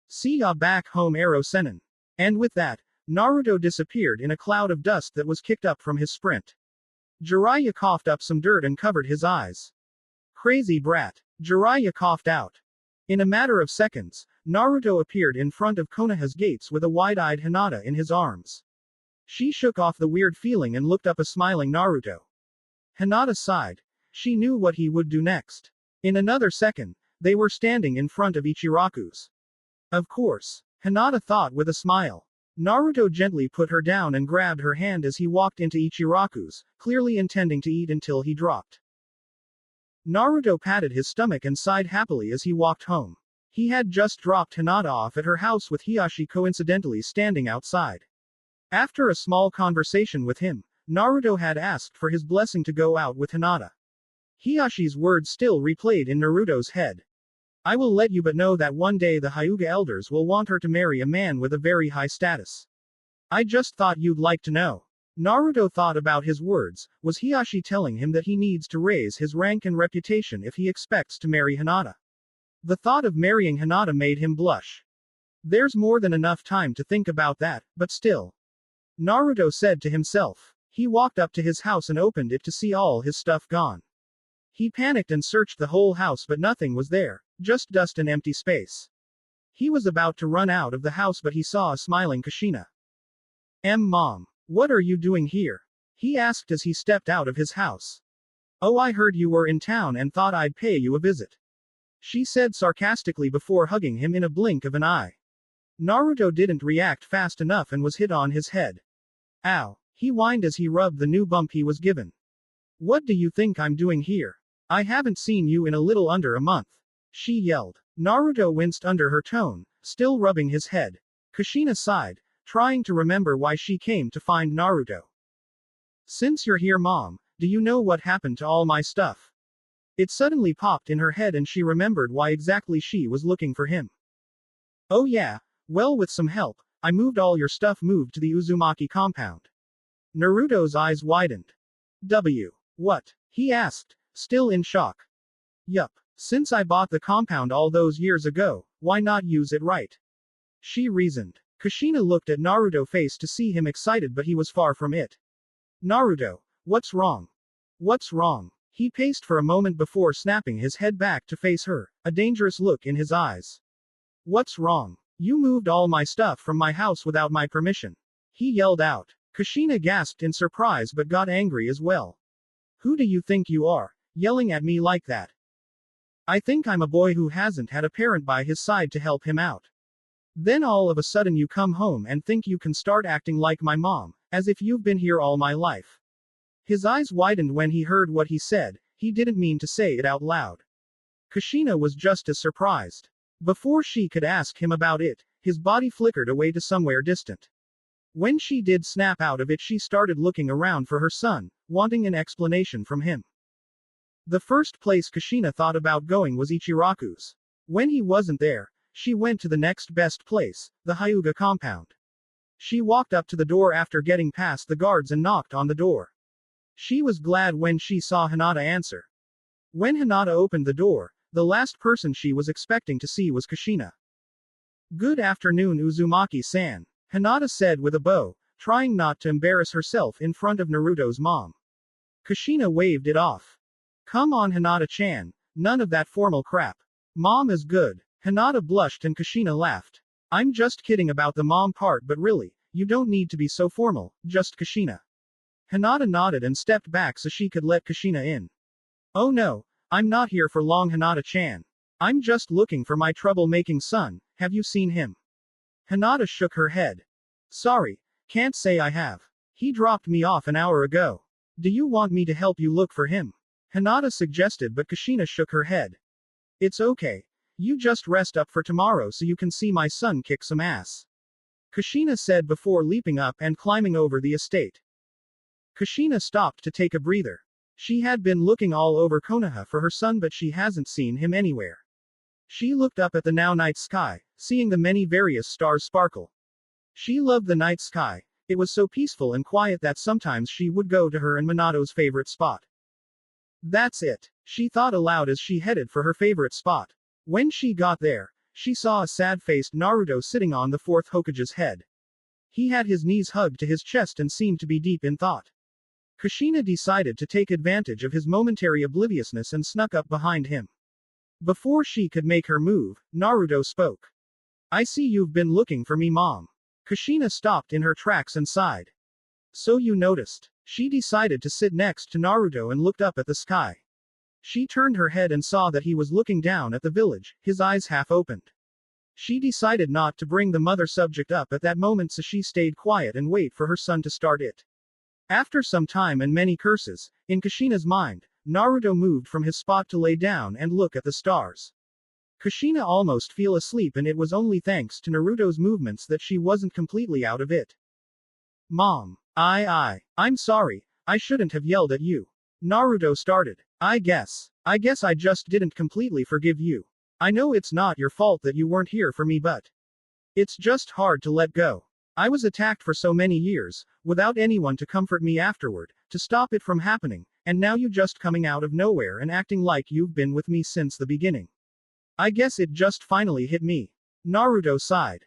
"See ya back home, Ero Sennin." And with that, Naruto disappeared in a cloud of dust that was kicked up from his sprint. Jiraiya coughed up some dirt and covered his eyes. "Crazy brat." Jiraiya coughed out. In a matter of seconds, Naruto appeared in front of Konoha's gates with a wide-eyed Hinata in his arms. She shook off the weird feeling and looked up a smiling Naruto. Hinata sighed. She knew what he would do next. In another second, they were standing in front of Ichiraku's. Of course, Hinata thought with a smile. Naruto gently put her down and grabbed her hand as he walked into Ichiraku's, clearly intending to eat until he dropped. Naruto patted his stomach and sighed happily as he walked home. He had just dropped Hinata off at her house with Hiashi coincidentally standing outside. After a small conversation with him, Naruto had asked for his blessing to go out with Hinata. Hiyashi's words still replayed in Naruto's head. "I will let you but know that one day the Hyuga elders will want her to marry a man with a very high status. I just thought you'd like to know." Naruto thought about his words. Was Hiyashi telling him that he needs to raise his rank and reputation if he expects to marry Hinata? The thought of marrying Hinata made him blush. There's more than enough time to think about that, but still. Naruto said to himself. He walked up to his house and opened it to see all his stuff gone. He panicked and searched the whole house but nothing was there, just dust and empty space. He was about to run out of the house but he saw a smiling Kushina. Mom. What are you doing here? He asked as he stepped out of his house. Oh, I heard you were in town and thought I'd pay you a visit. She said sarcastically before hugging him in a blink of an eye. Naruto didn't react fast enough and was hit on his head. Ow. He whined as he rubbed the new bump he was given. What do you think I'm doing here? I haven't seen you in a little under a month. She yelled. Naruto winced under her tone, still rubbing his head. Kushina sighed, trying to remember why she came to find Naruto. Since you're here, Mom, do you know what happened to all my stuff? It suddenly popped in her head and she remembered why exactly she was looking for him. Oh yeah, well with some help, I moved all your stuff moved to the Uzumaki compound. Naruto's eyes widened. What? He asked, still in shock. Yup. Since I bought the compound all those years ago, Why not use it right? She reasoned. Kushina looked at Naruto's face to see him excited, but he was far from it. Naruto, what's wrong? What's wrong? He paced for a moment before snapping his head back to face her, a dangerous look in his eyes. What's wrong? You moved all my stuff from my house without my permission. He yelled out. Kushina gasped in surprise but got angry as well. Who do you think you are, yelling at me like that? I think I'm a boy who hasn't had a parent by his side to help him out. Then all of a sudden you come home and think you can start acting like my mom, as if you've been here all my life. His eyes widened when he heard what he said. He didn't mean to say it out loud. Kushina was just as surprised. Before she could ask him about it, his body flickered away to somewhere distant. When she did snap out of it, she started looking around for her son, wanting an explanation from him. The first place Kushina thought about going was Ichiraku's. When he wasn't there, she went to the next best place, the Hyuga compound. She walked up to the door after getting past the guards and knocked on the door. She was glad when she saw Hinata answer. When Hinata opened the door, the last person she was expecting to see was Kushina. Good afternoon, Uzumaki-san, Hinata said with a bow, trying not to embarrass herself in front of Naruto's mom. Kushina waved it off. Come on, Hinata-chan, none of that formal crap. Mom is good. Hinata blushed and Kushina laughed. I'm just kidding about the mom part, but really, you don't need to be so formal, just Kushina. Hinata nodded and stepped back so she could let Kushina in. Oh no, I'm not here for long, Hinata-chan. I'm just looking for my troublemaking son, have you seen him? Hinata shook her head. Sorry, can't say I have. He dropped me off an hour ago. Do you want me to help you look for him? Hinata suggested, but Kushina shook her head. It's okay. You just rest up for tomorrow so you can see my son kick some ass. Kushina said before leaping up and climbing over the estate. Kushina stopped to take a breather. She had been looking all over Konoha for her son, but she hasn't seen him anywhere. She looked up at the now night sky, seeing the many various stars sparkle. She loved the night sky. It was so peaceful and quiet that sometimes she would go to her and Minato's favorite spot. That's it, she thought aloud as she headed for her favorite spot. When she got there, she saw a sad-faced Naruto sitting on the fourth Hokage's head. He had his knees hugged to his chest and seemed to be deep in thought. Kushina decided to take advantage of his momentary obliviousness and snuck up behind him. Before she could make her move, Naruto spoke. I see you've been looking for me, Mom. Kushina stopped in her tracks and sighed. So you noticed. She decided to sit next to Naruto and looked up at the sky. She turned her head and saw that he was looking down at the village, his eyes half opened. She decided not to bring the mother subject up at that moment, so she stayed quiet and wait for her son to start it. After some time and many curses, in Kushina's mind, Naruto moved from his spot to lay down and look at the stars. Kushina almost fell asleep, and it was only thanks to Naruto's movements that she wasn't completely out of it. Mom. I'm sorry, I shouldn't have yelled at you. Naruto started. I guess I just didn't completely forgive you. I know it's not your fault that you weren't here for me, but it's just hard to let go. I was attacked for so many years, without anyone to comfort me afterward, to stop it from happening, and now you just coming out of nowhere and acting like you've been with me since the beginning. I guess it just finally hit me. Naruto sighed.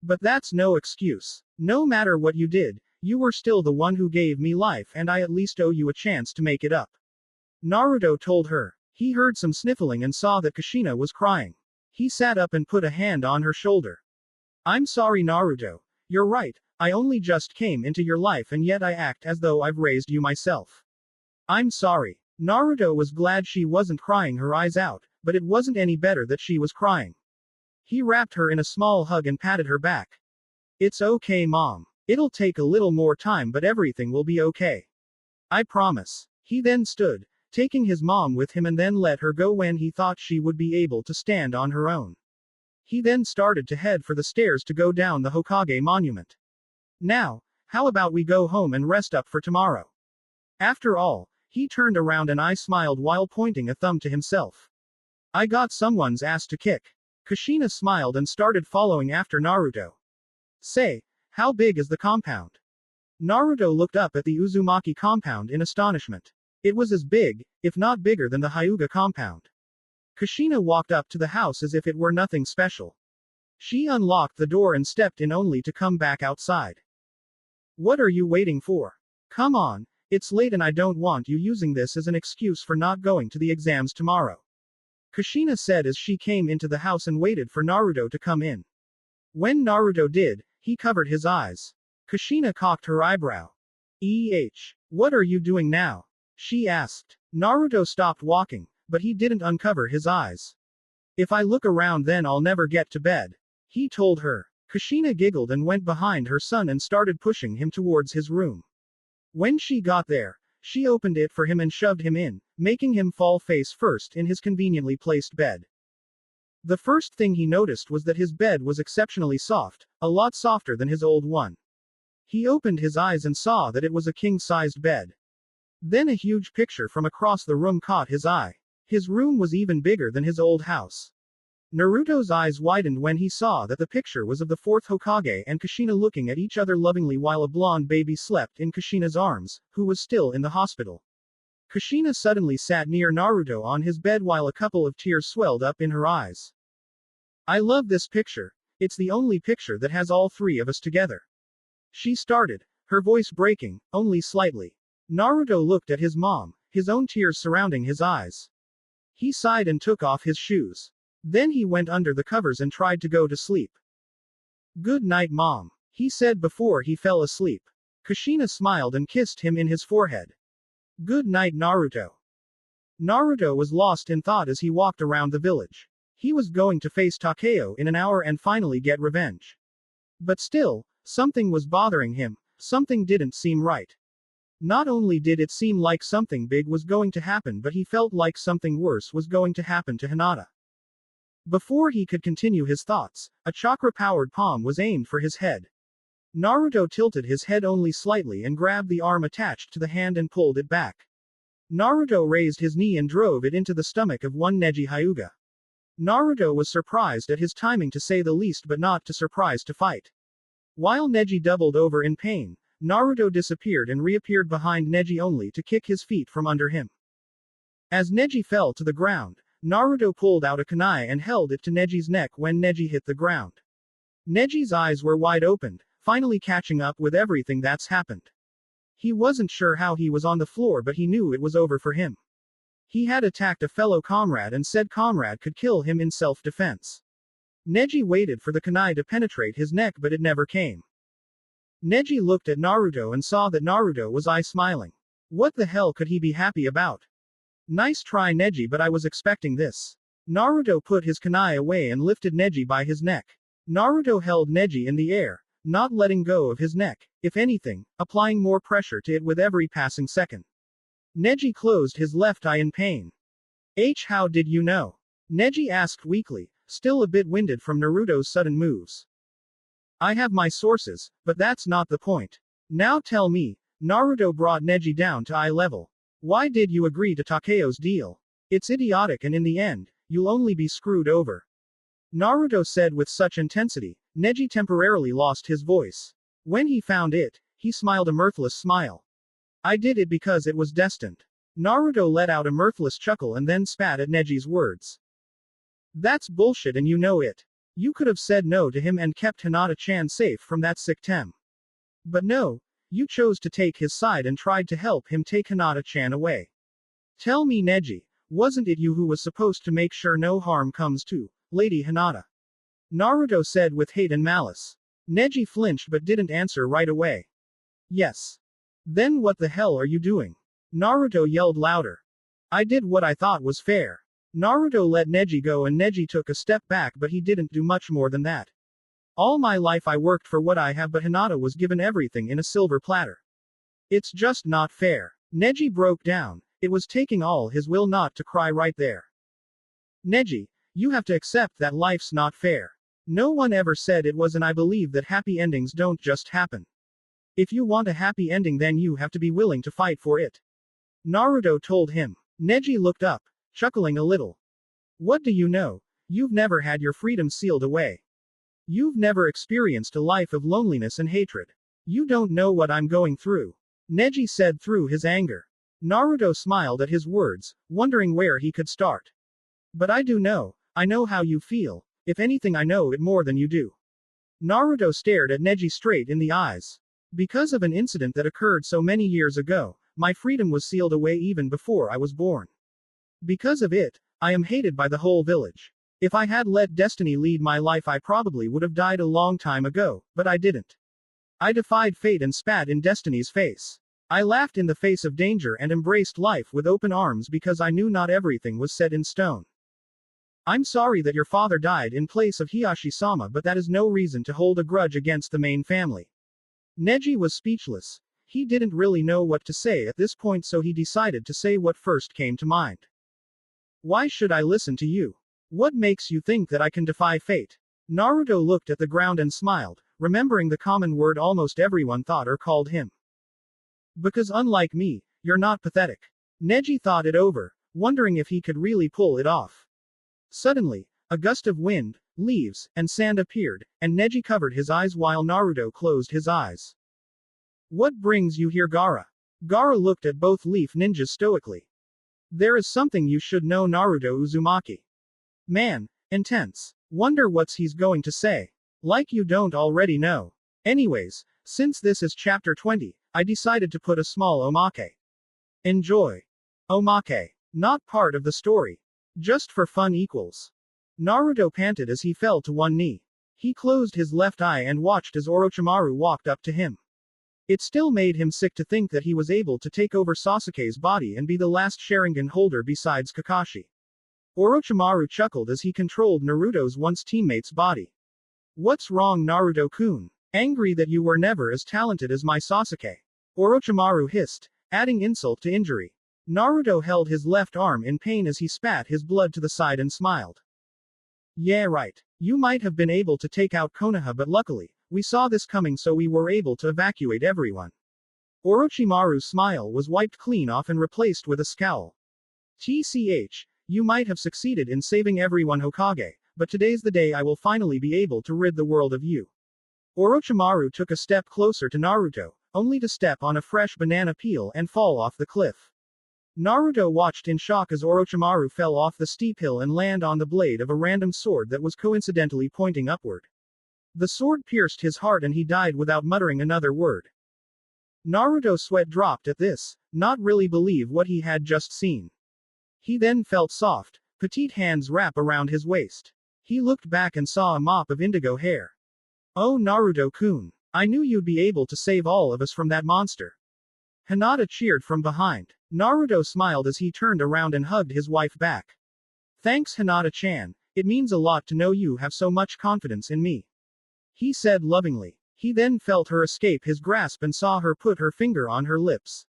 But that's no excuse. No matter what you did, you were still the one who gave me life, and I at least owe you a chance to make it up. Naruto told her. He heard some sniffling and saw that Kushina was crying. He sat up and put a hand on her shoulder. I'm sorry, Naruto. You're right, I only just came into your life and yet I act as though I've raised you myself. I'm sorry. Naruto was glad she wasn't crying her eyes out, but it wasn't any better that she was crying. He wrapped her in a small hug and patted her back. It's okay, Mom. It'll take a little more time, but everything will be okay. I promise. He then stood, taking his mom with him, and then let her go when he thought she would be able to stand on her own. He then started to head for the stairs to go down the Hokage monument. Now, how about we go home and rest up for tomorrow? After all, he turned around and I smiled while pointing a thumb to himself. I got someone's ass to kick. Kushina smiled and started following after Naruto. Say, how big is the compound? Naruto looked up at the Uzumaki compound in astonishment. It was as big, if not bigger than the Hyuga compound. Kushina walked up to the house as if it were nothing special. She unlocked the door and stepped in only to come back outside. What are you waiting for? Come on, it's late and I don't want you using this as an excuse for not going to the exams tomorrow. Kushina said as she came into the house and waited for Naruto to come in. When Naruto did, he covered his eyes. Kushina cocked her eyebrow. What are you doing now? She asked. Naruto stopped walking, but he didn't uncover his eyes. If I look around then I'll never get to bed, he told her. Kushina giggled and went behind her son and started pushing him towards his room. When she got there, she opened it for him and shoved him in, making him fall face first in his conveniently placed bed. The first thing he noticed was that his bed was exceptionally soft, a lot softer than his old one. He opened his eyes and saw that it was a king-sized bed. Then a huge picture from across the room caught his eye. His room was even bigger than his old house. Naruto's eyes widened when he saw that the picture was of the fourth Hokage and Kushina looking at each other lovingly while a blonde baby slept in Kushina's arms, who was still in the hospital. Kushina suddenly sat near Naruto on his bed while a couple of tears swelled up in her eyes. I love this picture. It's the only picture that has all three of us together. She started, her voice breaking, only slightly. Naruto looked at his mom, his own tears surrounding his eyes. He sighed and took off his shoes. Then he went under the covers and tried to go to sleep. Good night, Mom, he said before he fell asleep. Kushina smiled and kissed him in his forehead. Good night, Naruto. Naruto was lost in thought as he walked around the village. He was going to face Takeo in an hour and finally get revenge. But still, something was bothering him, something didn't seem right. Not only did it seem like something big was going to happen, but he felt like something worse was going to happen to Hinata. Before he could continue his thoughts, a chakra-powered palm was aimed for his head. Naruto tilted his head only slightly and grabbed the arm attached to the hand and pulled it back. Naruto raised his knee and drove it into the stomach of one Neji Hyuga. Naruto was surprised at his timing to say the least, but not too surprised to fight. While Neji doubled over in pain, Naruto disappeared and reappeared behind Neji only to kick his feet from under him. As Neji fell to the ground, Naruto pulled out a kunai and held it to Neji's neck when Neji hit the ground. Neji's eyes were wide opened, finally catching up with everything that's happened. He wasn't sure how he was on the floor, but he knew it was over for him. He had attacked a fellow comrade and said comrade could kill him in self-defense. Neji waited for the kunai to penetrate his neck, but it never came. Neji looked at Naruto and saw that Naruto was smiling. What the hell could he be happy about? Nice try, Neji, but I was expecting this. Naruto put his kunai away and lifted Neji by his neck. Naruto held Neji in the air, not letting go of his neck, if anything, applying more pressure to it with every passing second. Neji closed his left eye in pain. How did you know? Neji asked weakly, still a bit winded from Naruto's sudden moves. I have my sources, but that's not the point. Now tell me, Naruto brought Neji down to eye level. Why did you agree to Takeo's deal? It's idiotic and in the end, you'll only be screwed over. Naruto said with such intensity, Neji temporarily lost his voice. When he found it, he smiled a mirthless smile. I did it because it was destined. Naruto let out a mirthless chuckle and then spat at Neji's words. That's bullshit and you know it. You could have said no to him and kept Hinata-chan safe from that sick tem. But no, you chose to take his side and tried to help him take Hinata-chan away. Tell me, Neji, wasn't it you who was supposed to make sure no harm comes to Lady Hinata? Naruto said with hate and malice. Neji flinched but didn't answer right away. Yes. Then what the hell are you doing? Naruto yelled louder. I did what I thought was fair. Naruto let Neji go and Neji took a step back, but he didn't do much more than that. All my life I worked for what I have, but Hinata was given everything in a silver platter. It's just not fair. Neji broke down. It was taking all his will not to cry right there. Neji, you have to accept that life's not fair. No one ever said it was, and I believe that happy endings don't just happen. If you want a happy ending, then you have to be willing to fight for it. Naruto told him. Neji looked up, chuckling a little. What do you know? You've never had your freedom sealed away. You've never experienced a life of loneliness and hatred. You don't know what I'm going through. Neji said through his anger. Naruto smiled at his words, wondering where he could start. But I do know. I know how you feel. If anything, I know it more than you do. Naruto stared at Neji straight in the eyes. Because of an incident that occurred so many years ago, my freedom was sealed away even before I was born. Because of it, I am hated by the whole village. If I had let destiny lead my life, I probably would have died a long time ago, but I didn't. I defied fate and spat in destiny's face. I laughed in the face of danger and embraced life with open arms because I knew not everything was set in stone. I'm sorry that your father died in place of Hiyashi-sama, but that is no reason to hold a grudge against the main family. Neji was speechless. He didn't really know what to say at this point, so he decided to say what first came to mind. Why should I listen to you? What makes you think that I can defy fate? Naruto looked at the ground and smiled, remembering the common word almost everyone thought or called him. Because unlike me, you're not pathetic. Neji thought it over, wondering if he could really pull it off. Suddenly, a gust of wind, leaves, and sand appeared, and Neji covered his eyes while Naruto closed his eyes. What brings you here, Gaara? Gaara looked at both leaf ninjas stoically. There is something you should know, Naruto Uzumaki. Man, intense. Wonder what's he's going to say. Like you don't already know. Anyways, since this is chapter 20, I decided to put a small omake. Enjoy. Omake. Not part of the story. Just for fun equals. Naruto panted as he fell to one knee. He closed his left eye and watched as Orochimaru walked up to him. It still made him sick to think that he was able to take over Sasuke's body and be the last Sharingan holder besides Kakashi. Orochimaru chuckled as he controlled Naruto's once teammate's body. What's wrong, Naruto-kun? Angry that you were never as talented as my Sasuke? Orochimaru hissed, adding insult to injury. Naruto held his left arm in pain as he spat his blood to the side and smiled. Yeah, right. You might have been able to take out Konoha, but luckily, we saw this coming, so we were able to evacuate everyone. Orochimaru's smile was wiped clean off and replaced with a scowl. TCH, you might have succeeded in saving everyone, Hokage, but today's the day I will finally be able to rid the world of you. Orochimaru took a step closer to Naruto, only to step on a fresh banana peel and fall off the cliff. Naruto watched in shock as Orochimaru fell off the steep hill and land on the blade of a random sword that was coincidentally pointing upward. The sword pierced his heart and he died without muttering another word. Naruto's sweat dropped at this, not really believe what he had just seen. He then felt soft, petite hands wrap around his waist. He looked back and saw a mop of indigo hair. Oh, Naruto-kun. I knew you'd be able to save all of us from that monster. Hinata cheered from behind. Naruto smiled as he turned around and hugged his wife back. Thanks, Hinata-chan, it means a lot to know you have so much confidence in me. He said lovingly. He then felt her escape his grasp and saw her put her finger on her lips.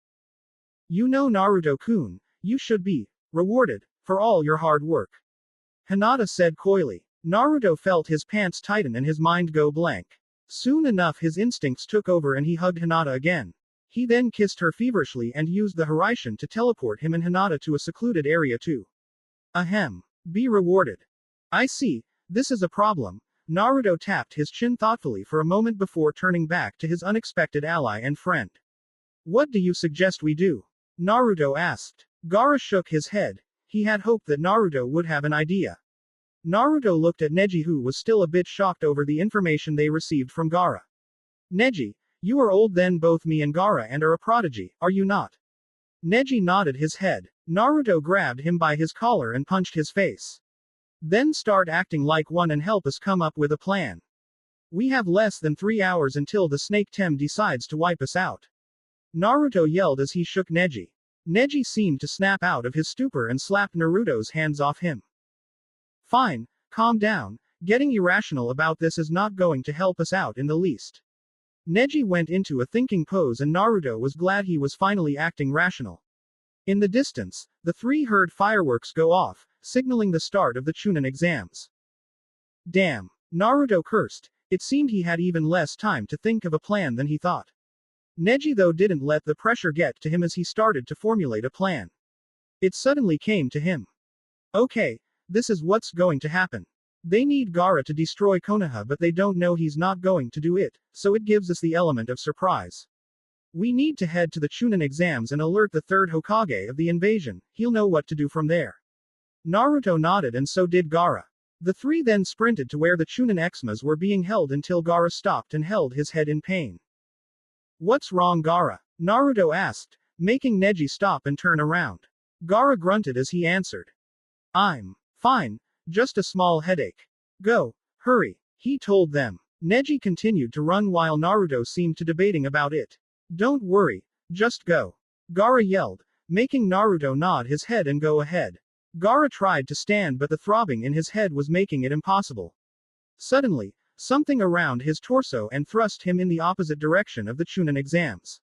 You know, Naruto-kun, you should be rewarded for all your hard work. Hinata said coyly. Naruto felt his pants tighten and his mind go blank. Soon enough his instincts took over and he hugged Hinata again. He then kissed her feverishly and used the Hiraishin to teleport him and Hinata to a secluded area too. Ahem. Be rewarded. I see, this is a problem. Naruto tapped his chin thoughtfully for a moment before turning back to his unexpected ally and friend. What do you suggest we do? Naruto asked. Gaara shook his head. He had hoped that Naruto would have an idea. Naruto looked at Neji, who was still a bit shocked over the information they received from Gaara. Neji, you are old then, both me and Gaara, and are a prodigy, are you not? Neji nodded his head. Naruto grabbed him by his collar and punched his face. Then start acting like one and help us come up with a plan. We have less than 3 hours until the Snake Tem decides to wipe us out. Naruto yelled as he shook Neji. Neji seemed to snap out of his stupor and slapped Naruto's hands off him. Fine, calm down, getting irrational about this is not going to help us out in the least. Neji went into a thinking pose and Naruto was glad he was finally acting rational. In the distance, the three heard fireworks go off, signaling the start of the Chunin exams. Damn. Naruto cursed. It seemed he had even less time to think of a plan than he thought. Neji though didn't let the pressure get to him as he started to formulate a plan. It suddenly came to him. Okay, this is what's going to happen. They need Gaara to destroy Konoha, but they don't know he's not going to do it, so it gives us the element of surprise. We need to head to the Chunin exams and alert the third Hokage of the invasion. He'll know what to do from there. Naruto nodded and so did Gaara. The three then sprinted to where the Chunin Xmas were being held until Gaara stopped and held his head in pain. What's wrong, Gaara? Naruto asked, making Neji stop and turn around. Gaara grunted as he answered. I'm fine, just a small headache. Go, hurry, he told them. Neji continued to run while Naruto seemed to debating about it. Don't worry, just go. Gaara yelled, making Naruto nod his head and go ahead. Gaara tried to stand but the throbbing in his head was making it impossible. Suddenly, something around his torso and thrust him in the opposite direction of the Chunin exams.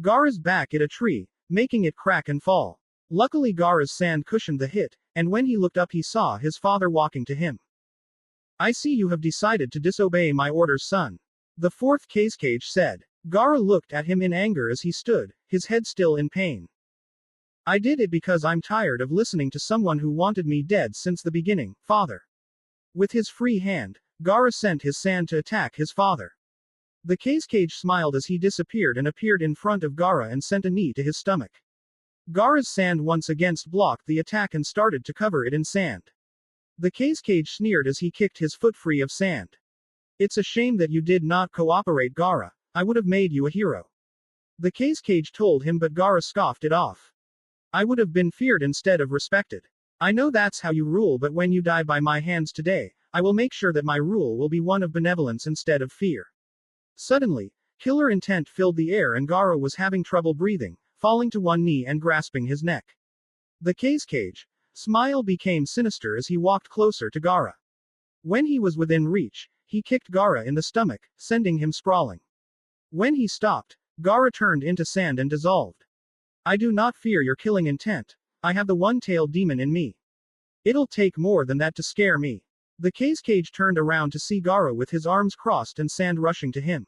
Gaara's back hit a tree, making it crack and fall. Luckily Gaara's sand cushioned the hit, and when he looked up he saw his father walking to him. I see you have decided to disobey my orders, son. The fourth Kazekage said. Gaara looked at him in anger as he stood, his head still in pain. I did it because I'm tired of listening to someone who wanted me dead since the beginning, father. With his free hand, Gaara sent his sand to attack his father. The Kazekage smiled as he disappeared and appeared in front of Gaara and sent a knee to his stomach. Gaara's sand once again blocked the attack and started to cover it in sand. The Kazekage sneered as he kicked his foot free of sand. It's a shame that you did not cooperate, Gaara. I would have made you a hero. The Kazekage told him, but Gaara scoffed it off. I would have been feared instead of respected. I know that's how you rule, but when you die by my hands today, I will make sure that my rule will be one of benevolence instead of fear. Suddenly, killer intent filled the air and Gaara was having trouble breathing, falling to one knee and grasping his neck. The Kazekage smile became sinister as he walked closer to Gaara. When he was within reach, he kicked Gaara in the stomach, sending him sprawling. When he stopped, Gaara turned into sand and dissolved. I do not fear your killing intent. I have the one-tailed demon in me. It'll take more than that to scare me. The Kazekage turned around to see Gaara with his arms crossed and sand rushing to him.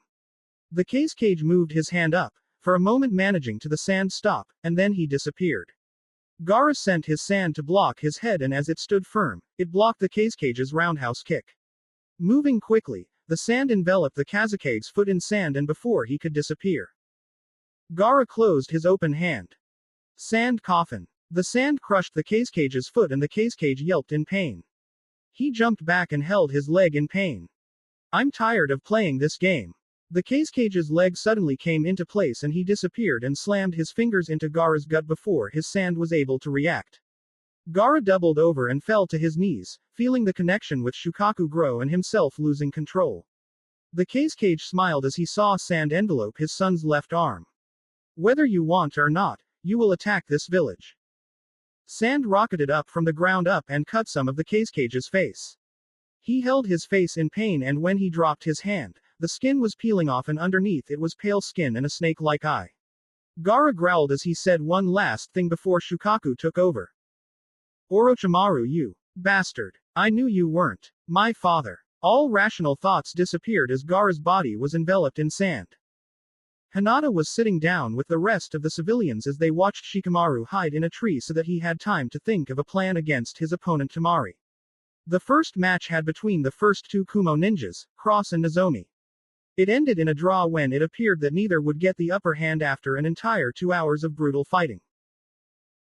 The Kazekage moved his hand up, for a moment managing to the sand stop, and then he disappeared. Gaara sent his sand to block his head and as it stood firm, it blocked the Kazekage's roundhouse kick. Moving quickly, the sand enveloped the Kazekage's foot in sand and before he could disappear. Gaara closed his open hand. Sand coffin. The sand crushed the Kazekage's foot and the Kazekage yelped in pain. He jumped back and held his leg in pain. I'm tired of playing this game. The Kazekage's leg suddenly came into place and he disappeared and slammed his fingers into Gaara's gut before his sand was able to react. Gaara doubled over and fell to his knees, feeling the connection with Shukaku grow and himself losing control. The Kazekage smiled as he saw sand envelope his son's left arm. Whether you want or not, you will attack this village. Sand rocketed up from the ground up and cut some of the Kazekage's face. He held his face in pain and when he dropped his hand, the skin was peeling off and underneath it was pale skin and a snake-like eye. Gaara growled as he said one last thing before Shukaku took over. Orochimaru, you bastard. I knew you weren't my father. All rational thoughts disappeared as Gaara's body was enveloped in sand. Hinata was sitting down with the rest of the civilians as they watched Shikamaru hide in a tree so that he had time to think of a plan against his opponent Temari. The first match had between the first two Kumo ninjas, Cross and Nozomi. It ended in a draw when it appeared that neither would get the upper hand after an entire 2 hours of brutal fighting.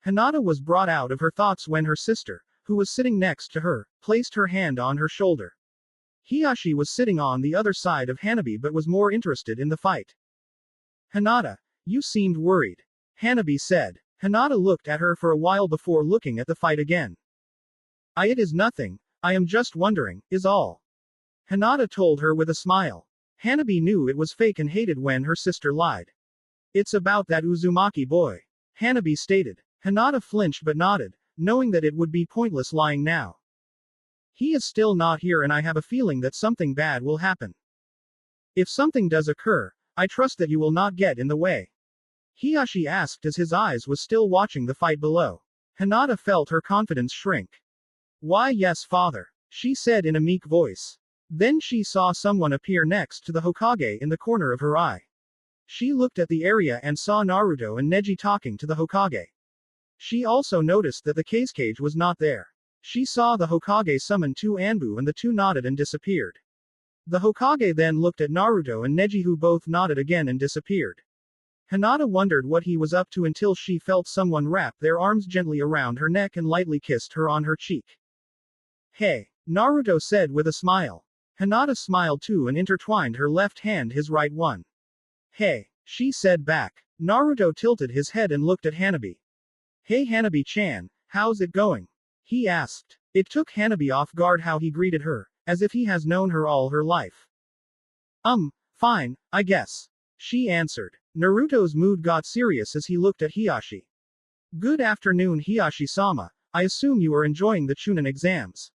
Hinata was brought out of her thoughts when her sister, who was sitting next to her, placed her hand on her shoulder. Hiyashi was sitting on the other side of Hanabi but was more interested in the fight. Hinata, you seemed worried. Hanabi said. Hinata looked at her for a while before looking at the fight again. It is nothing, I am just wondering, is all. Hinata told her with a smile. Hanabi knew it was fake and hated when her sister lied. It's about that Uzumaki boy. Hanabi stated. Hinata flinched but nodded, knowing that it would be pointless lying now. He is still not here and I have a feeling that something bad will happen. If something does occur, I trust that you will not get in the way. Hiyashi asked as his eyes was still watching the fight below. Hinata felt her confidence shrink. Why yes, father, she said in a meek voice. Then she saw someone appear next to the Hokage in the corner of her eye. She looked at the area and saw Naruto and Neji talking to the Hokage. She also noticed that the Kazekage was not there. She saw the Hokage summon two Anbu and the two nodded and disappeared. The Hokage then looked at Naruto and Neji who both nodded again and disappeared. Hinata wondered what he was up to until she felt someone wrap their arms gently around her neck and lightly kissed her on her cheek. Hey. Naruto said with a smile. Hinata smiled too and intertwined her left hand his right one. Hey, she said back. Naruto tilted his head and looked at Hanabi. Hey Hanabi-chan, how's it going? He asked. It took Hanabi off guard how he greeted her, as if he has known her all her life. Fine, I guess. She answered. Naruto's mood got serious as he looked at Hiyashi. Good afternoon Hiyashi-sama, I assume you are enjoying the Chunin exams.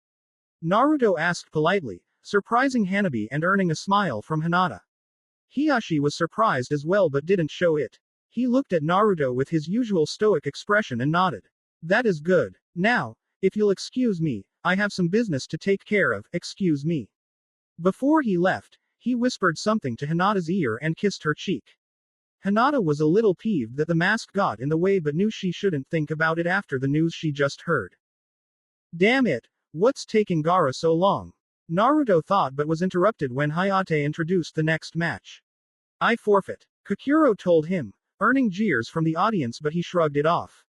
Naruto asked politely, surprising Hanabi and earning a smile from Hinata. Hiyashi was surprised as well but didn't show it. He looked at Naruto with his usual stoic expression and nodded. That is good. Now, if you'll excuse me, I have some business to take care of, excuse me. Before he left, he whispered something to Hinata's ear and kissed her cheek. Hinata was a little peeved that the mask got in the way but knew she shouldn't think about it after the news she just heard. Damn it, what's taking Gaara so long? Naruto thought but was interrupted when Hayate introduced the next match. I forfeit. Kakuro told him, earning jeers from the audience but he shrugged it off.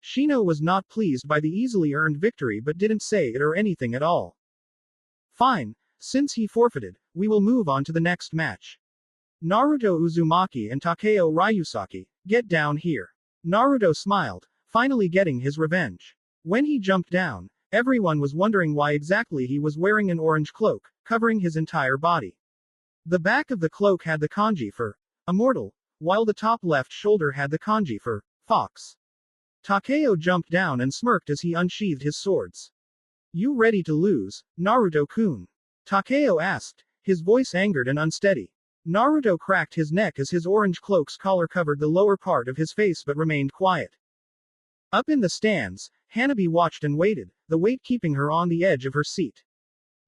Shino was not pleased by the easily earned victory but didn't say it or anything at all. Fine, since he forfeited, we will move on to the next match. Naruto Uzumaki and Takeo Ryusaki, get down here. Naruto smiled, finally getting his revenge. When he jumped down, everyone was wondering why exactly he was wearing an orange cloak, covering his entire body. The back of the cloak had the kanji for immortal, while the top left shoulder had the kanji for fox. Takeo jumped down and smirked as he unsheathed his swords. You ready to lose, Naruto-kun? Takeo asked, his voice angered and unsteady. Naruto cracked his neck as his orange cloak's collar covered the lower part of his face but remained quiet. Up in the stands, Hanabi watched and waited, the weight keeping her on the edge of her seat.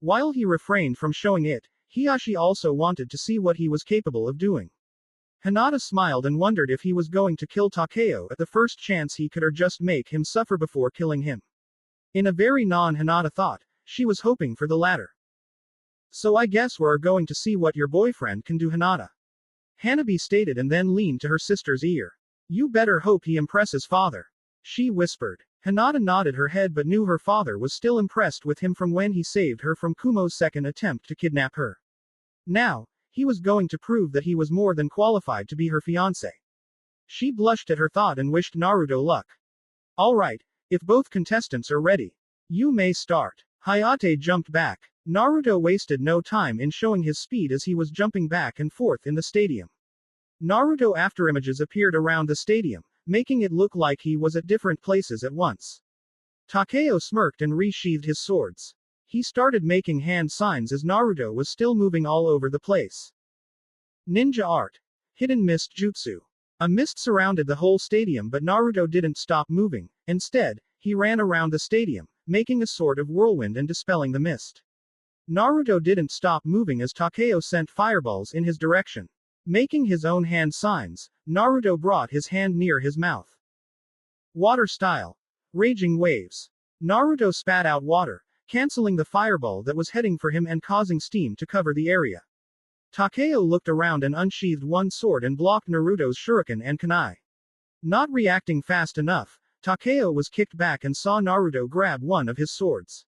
While he refrained from showing it, Hiyashi also wanted to see what he was capable of doing. Hinata smiled and wondered if he was going to kill Takeo at the first chance he could or just make him suffer before killing him. In a very non-Hinata thought, she was hoping for the latter. So I guess we're going to see what your boyfriend can do, Hinata. Hanabi stated and then leaned to her sister's ear. You better hope he impresses father. She whispered. Hinata nodded her head but knew her father was still impressed with him from when he saved her from Kumo's second attempt to kidnap her. Now, he was going to prove that he was more than qualified to be her fiancé. She blushed at her thought and wished Naruto luck. Alright, if both contestants are ready, you may start. Hayate jumped back. Naruto wasted no time in showing his speed as he was jumping back and forth in the stadium. Naruto afterimages appeared around the stadium, making it look like he was at different places at once. Takeo smirked and resheathed his swords. He started making hand signs as Naruto was still moving all over the place. Ninja art. Hidden mist jutsu. A mist surrounded the whole stadium but Naruto didn't stop moving. Instead, he ran around the stadium, making a sort of whirlwind and dispelling the mist. Naruto didn't stop moving as Takeo sent fireballs in his direction. Making his own hand signs, Naruto brought his hand near his mouth. Water style. Raging waves. Naruto spat out water, canceling the fireball that was heading for him and causing steam to cover the area. Takeo looked around and unsheathed one sword and blocked Naruto's shuriken and kunai. Not reacting fast enough, Takeo was kicked back and saw Naruto grab one of his swords.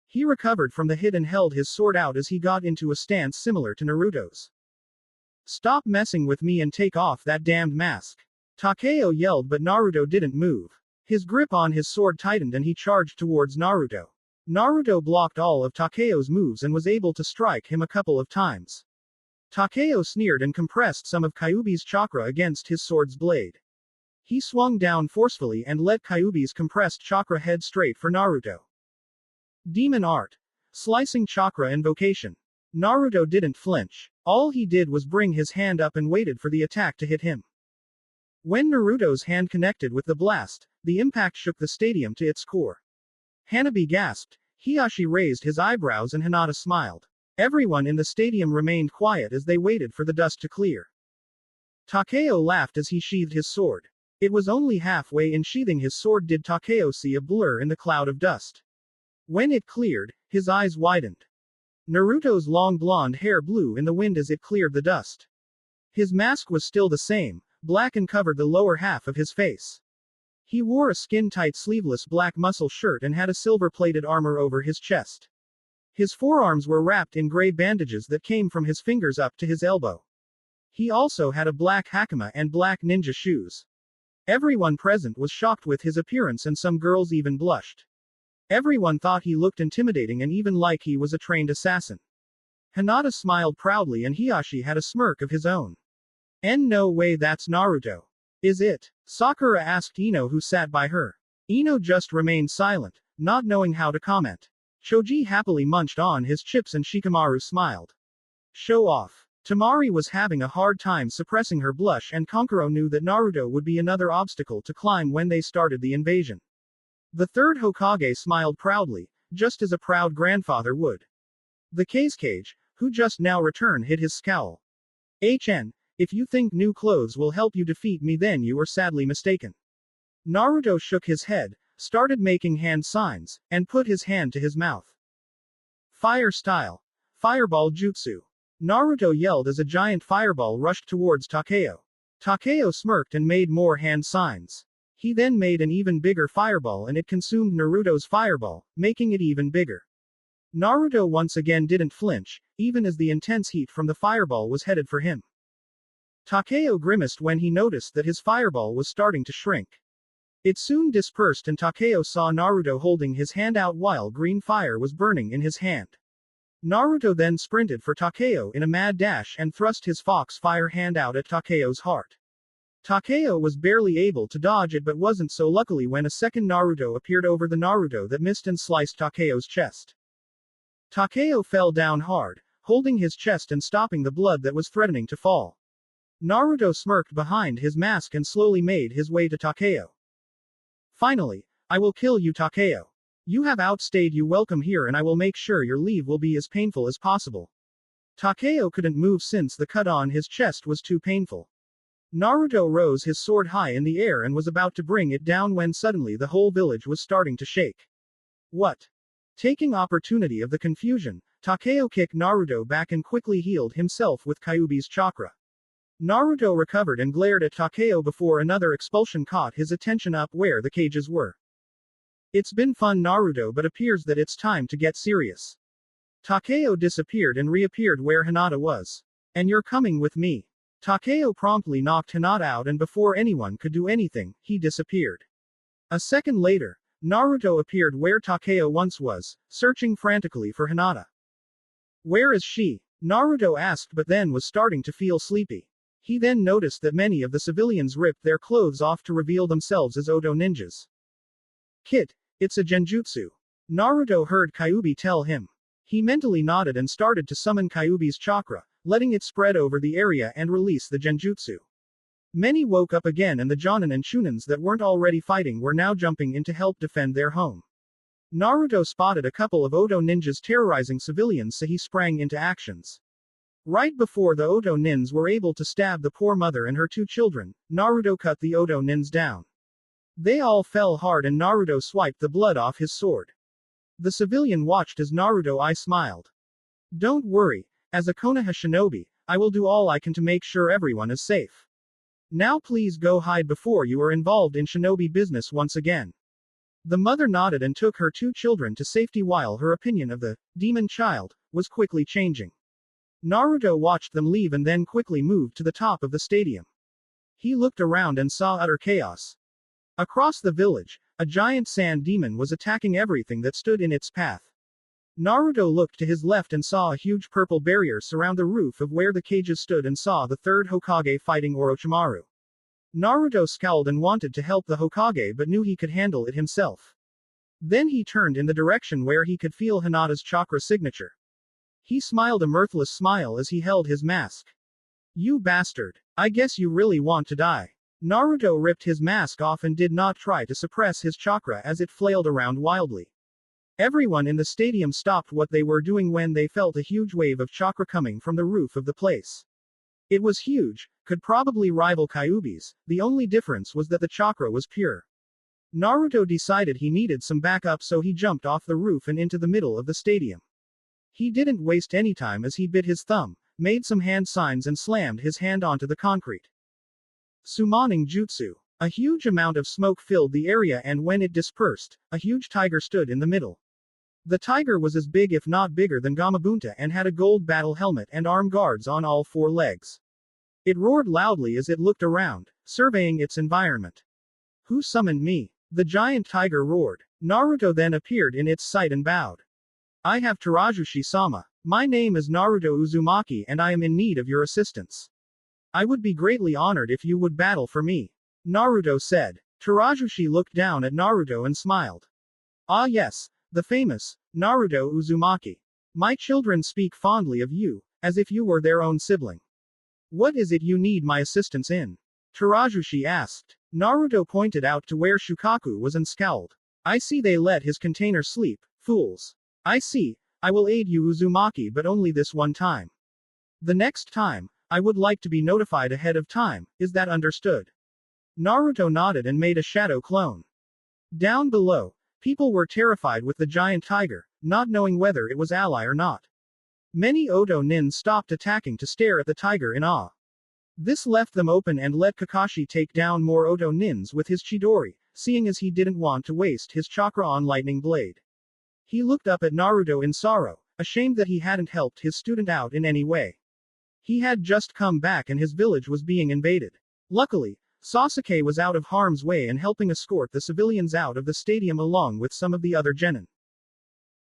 He recovered from the hit and held his sword out as he got into a stance similar to Naruto's. Stop messing with me and take off that damned mask. Takeo yelled but Naruto didn't move. His grip on his sword tightened and he charged towards Naruto. Naruto blocked all of Takeo's moves and was able to strike him a couple of times. Takeo sneered and compressed some of Kyuubi's chakra against his sword's blade. He swung down forcefully and let Kyuubi's compressed chakra head straight for Naruto. Demon art. Slicing chakra invocation. Naruto didn't flinch. All he did was bring his hand up and waited for the attack to hit him. When Naruto's hand connected with the blast, the impact shook the stadium to its core. Hanabi gasped, Hiyashi raised his eyebrows and Hinata smiled. Everyone in the stadium remained quiet as they waited for the dust to clear. Takeo laughed as he sheathed his sword. It was only halfway in sheathing his sword did Takeo see a blur in the cloud of dust. When it cleared, his eyes widened. Naruto's long blonde hair blew in the wind as it cleared the dust. His mask was still the same, black and covered the lower half of his face. He wore a skin-tight sleeveless black muscle shirt and had a silver-plated armor over his chest. His forearms were wrapped in gray bandages that came from his fingers up to his elbow. He also had a black hakama and black ninja shoes. Everyone present was shocked with his appearance and some girls even blushed. Everyone thought he looked intimidating and even like he was a trained assassin. Hinata smiled proudly and Hiyashi had a smirk of his own. No way, that's Naruto. Is it? Sakura asked Ino, who sat by her. Ino just remained silent, not knowing how to comment. Choji happily munched on his chips and Shikamaru smiled. Show off. Tamari was having a hard time suppressing her blush and Kankuro knew that Naruto would be another obstacle to climb when they started the invasion. The third Hokage smiled proudly, just as a proud grandfather would. The Kazekage, who just now returned, hid his scowl. If you think new clothes will help you defeat me, then you are sadly mistaken. Naruto shook his head, started making hand signs, and put his hand to his mouth. Fire style. Fireball jutsu. Naruto yelled as a giant fireball rushed towards Takeo. Takeo smirked and made more hand signs. He then made an even bigger fireball and it consumed Naruto's fireball, making it even bigger. Naruto once again didn't flinch, even as the intense heat from the fireball was headed for him. Takeo grimaced when he noticed that his fireball was starting to shrink. It soon dispersed and Takeo saw Naruto holding his hand out while green fire was burning in his hand. Naruto then sprinted for Takeo in a mad dash and thrust his fox fire hand out at Takeo's heart. Takeo was barely able to dodge it but wasn't so luckily when a second Naruto appeared over the Naruto that missed and sliced Takeo's chest. Takeo fell down hard, holding his chest and stopping the blood that was threatening to fall. Naruto smirked behind his mask and slowly made his way to Takeo. Finally, I will kill you, Takeo. You have outstayed your welcome here and I will make sure your leave will be as painful as possible. Takeo couldn't move since the cut on his chest was too painful. Naruto rose his sword high in the air and was about to bring it down when suddenly the whole village was starting to shake. What? Taking opportunity of the confusion, Takeo kicked Naruto back and quickly healed himself with Kyuubi's chakra. Naruto recovered and glared at Takeo before another expulsion caught his attention up where the cages were. It's been fun, Naruto, but appears that it's time to get serious. Takeo disappeared and reappeared where Hinata was. And you're coming with me. Takeo promptly knocked Hinata out and before anyone could do anything, he disappeared. A second later, Naruto appeared where Takeo once was, searching frantically for Hinata. Where is she? Naruto asked but then was starting to feel sleepy. He then noticed that many of the civilians ripped their clothes off to reveal themselves as Oto ninjas. Kid, it's a genjutsu. Naruto heard Kyuubi tell him. He mentally nodded and started to summon Kyuubi's chakra, letting it spread over the area and release the genjutsu. Many woke up again and the Jonin and Chunins that weren't already fighting were now jumping in to help defend their home. Naruto spotted a couple of Oto ninjas terrorizing civilians so he sprang into actions. Right before the Oto nins were able to stab the poor mother and her two children, Naruto cut the Oto nins down. They all fell hard and Naruto swiped the blood off his sword. The civilian watched as Naruto smiled. Don't worry, as a Konoha shinobi, I will do all I can to make sure everyone is safe. Now please go hide before you are involved in shinobi business once again. The mother nodded and took her two children to safety while her opinion of the demon child was quickly changing. Naruto watched them leave and then quickly moved to the top of the stadium. He looked around and saw utter chaos. Across the village, a giant sand demon was attacking everything that stood in its path. Naruto looked to his left and saw a huge purple barrier surround the roof of where the cages stood and saw the third Hokage fighting Orochimaru. Naruto scowled and wanted to help the Hokage but knew he could handle it himself. Then he turned in the direction where he could feel Hinata's chakra signature. He smiled a mirthless smile as he held his mask. You bastard. I guess you really want to die. Naruto ripped his mask off and did not try to suppress his chakra as it flailed around wildly. Everyone in the stadium stopped what they were doing when they felt a huge wave of chakra coming from the roof of the place. It was huge, could probably rival Kyuubi's, the only difference was that the chakra was pure. Naruto decided he needed some backup so he jumped off the roof and into the middle of the stadium. He didn't waste any time as he bit his thumb, made some hand signs and slammed his hand onto the concrete. Summoning Jutsu. A huge amount of smoke filled the area and when it dispersed, a huge tiger stood in the middle. The tiger was as big if not bigger than Gamabunta and had a gold battle helmet and arm guards on all four legs. It roared loudly as it looked around, surveying its environment. Who summoned me? The giant tiger roared. Naruto then appeared in its sight and bowed. I have Terajushi-sama. My name is Naruto Uzumaki and I am in need of your assistance. I would be greatly honored if you would battle for me. Naruto said. Terajushi looked down at Naruto and smiled. Ah yes, the famous Naruto Uzumaki. My children speak fondly of you, as if you were their own sibling. What is it you need my assistance in? Terajushi asked. Naruto pointed out to where Shukaku was and scowled. I see they let his container sleep, fools. I see, I will aid you Uzumaki but only this one time. The next time, I would like to be notified ahead of time, is that understood? Naruto nodded and made a shadow clone. Down below, people were terrified with the giant tiger, not knowing whether it was ally or not. Many Oto nin stopped attacking to stare at the tiger in awe. This left them open and let Kakashi take down more Oto nins with his Chidori, seeing as he didn't want to waste his chakra on lightning blade. He looked up at Naruto in sorrow, ashamed that he hadn't helped his student out in any way. He had just come back and his village was being invaded. Luckily, Sasuke was out of harm's way and helping escort the civilians out of the stadium along with some of the other genin.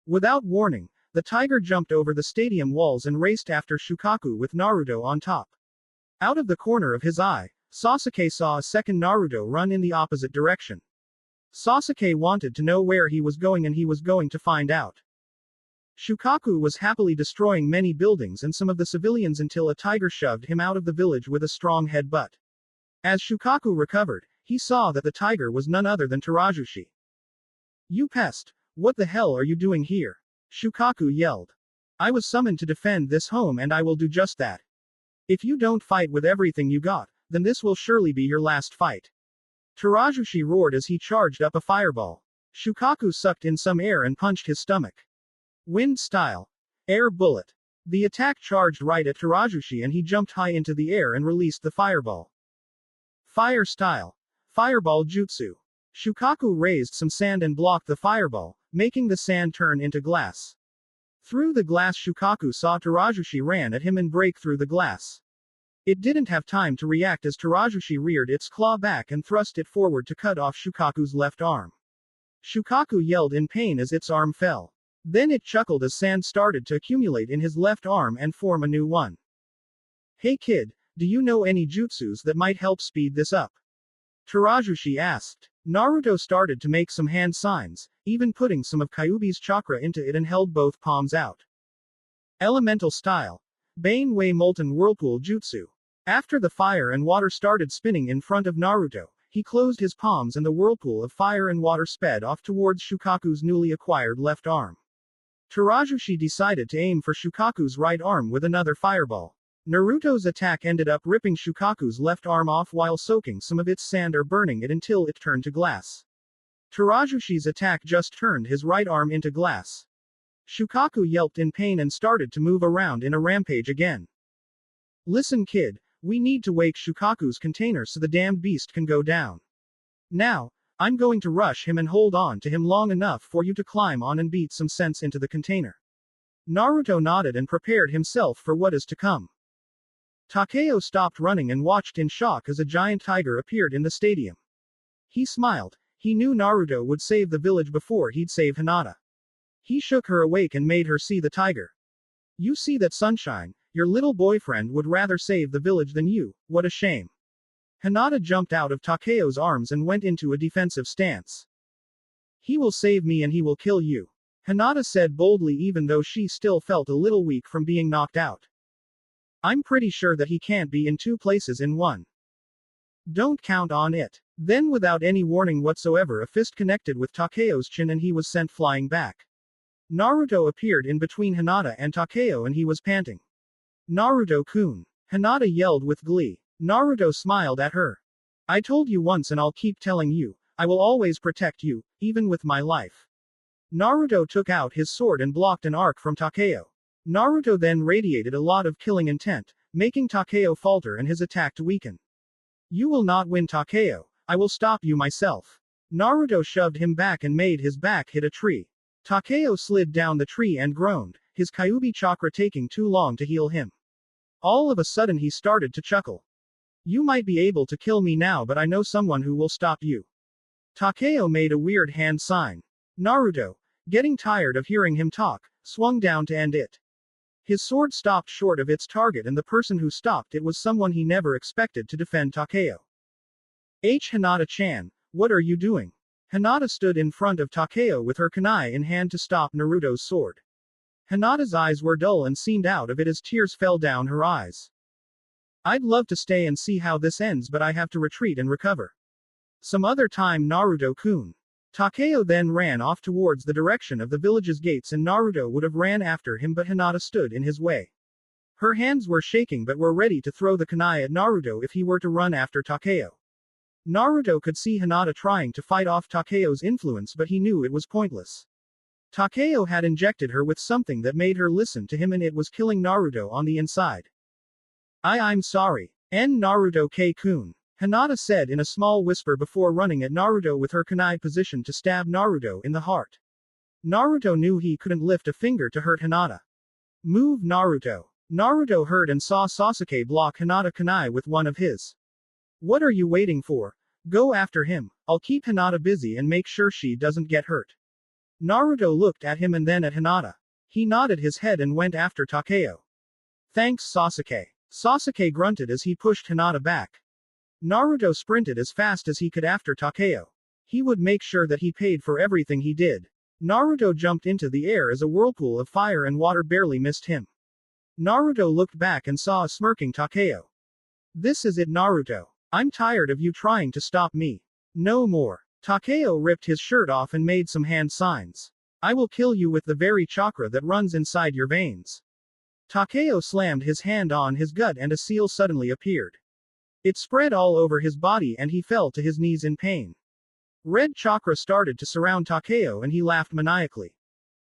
Without warning, the tiger jumped over the stadium walls and raced after Shukaku with Naruto on top. Out of the corner of his eye, Sasuke saw a second Naruto run in the opposite direction. Sasuke wanted to know where he was going and he was going to find out. Shukaku was happily destroying many buildings and some of the civilians until a tiger shoved him out of the village with a strong headbutt. As Shukaku recovered, he saw that the tiger was none other than Terajushi. You pest! What the hell are you doing here? Shukaku yelled. I was summoned to defend this home and I will do just that. If you don't fight with everything you got, then this will surely be your last fight. Terajushi roared as he charged up a fireball. Shukaku sucked in some air and punched his stomach. Wind style. Air bullet. The attack charged right at Terajushi and he jumped high into the air and released the fireball. Fire style. Fireball jutsu. Shukaku raised some sand and blocked the fireball, making the sand turn into glass. Through the glass Shukaku saw Terajushi ran at him and break through the glass. It didn't have time to react as Terajushi reared its claw back and thrust it forward to cut off Shukaku's left arm. Shukaku yelled in pain as its arm fell. Then it chuckled as sand started to accumulate in his left arm and form a new one. Hey kid, do you know any jutsus that might help speed this up? Terajushi asked. Naruto started to make some hand signs, even putting some of Kyuubi's chakra into it and held both palms out. Elemental style. Bane Wei Molten Whirlpool Jutsu. After the fire and water started spinning in front of Naruto, he closed his palms and the whirlpool of fire and water sped off towards Shukaku's newly acquired left arm. Terajushi decided to aim for Shukaku's right arm with another fireball. Naruto's attack ended up ripping Shukaku's left arm off while soaking some of its sand or burning it until it turned to glass. Terajushi's attack just turned his right arm into glass. Shukaku yelped in pain and started to move around in a rampage again. Listen kid, we need to wake Shukaku's container so the damned beast can go down. Now, I'm going to rush him and hold on to him long enough for you to climb on and beat some sense into the container. Naruto nodded and prepared himself for what is to come. Takeo stopped running and watched in shock as a giant tiger appeared in the stadium. He smiled. He knew Naruto would save the village before he'd save Hinata. He shook her awake and made her see the tiger. You see that sunshine, your little boyfriend would rather save the village than you, what a shame. Hinata jumped out of Takeo's arms and went into a defensive stance. He will save me and he will kill you. Hinata said boldly even though she still felt a little weak from being knocked out. I'm pretty sure that he can't be in two places in one. Don't count on it. Then without any warning whatsoever a fist connected with Takeo's chin and he was sent flying back. Naruto appeared in between Hinata and Takeo and he was panting. Naruto-kun. Hinata yelled with glee. Naruto smiled at her. I told you once and I'll keep telling you, I will always protect you, even with my life. Naruto took out his sword and blocked an arc from Takeo. Naruto then radiated a lot of killing intent, making Takeo falter and his attack to weaken. You will not win Takeo, I will stop you myself. Naruto shoved him back and made his back hit a tree. Takeo slid down the tree and groaned, his Kyuubi chakra taking too long to heal him. All of a sudden he started to chuckle. You might be able to kill me now, but I know someone who will stop you. Takeo made a weird hand sign. Naruto, getting tired of hearing him talk, swung down to end it. His sword stopped short of its target, and the person who stopped it was someone he never expected to defend Takeo. Hinata-chan, what are you doing? Hinata stood in front of Takeo with her kunai in hand to stop Naruto's sword. Hinata's eyes were dull and seemed out of it as tears fell down her eyes. I'd love to stay and see how this ends, but I have to retreat and recover. Some other time, Naruto-kun. Takeo then ran off towards the direction of the village's gates, and Naruto would have ran after him, but Hinata stood in his way. Her hands were shaking but were ready to throw the kunai at Naruto if he were to run after Takeo. Naruto could see Hinata trying to fight off Takeo's influence, but he knew it was pointless. Takeo had injected her with something that made her listen to him, and it was killing Naruto on the inside. I'm sorry. Naruto-kun. Hinata said in a small whisper before running at Naruto with her kunai positioned to stab Naruto in the heart. Naruto knew he couldn't lift a finger to hurt Hinata. Move, Naruto. Naruto heard and saw Sasuke block Hinata kunai with one of his. What are you waiting for? Go after him. I'll keep Hinata busy and make sure she doesn't get hurt. Naruto looked at him and then at Hinata. He nodded his head and went after Takeo. Thanks, Sasuke. Sasuke grunted as he pushed Hinata back. Naruto sprinted as fast as he could after Takeo. He would make sure that he paid for everything he did. Naruto jumped into the air as a whirlpool of fire and water barely missed him. Naruto looked back and saw a smirking Takeo. This is it, Naruto. I'm tired of you trying to stop me. No more. Takeo ripped his shirt off and made some hand signs. I will kill you with the very chakra that runs inside your veins. Takeo slammed his hand on his gut and a seal suddenly appeared. It spread all over his body and he fell to his knees in pain. Red chakra started to surround Takeo and he laughed maniacally.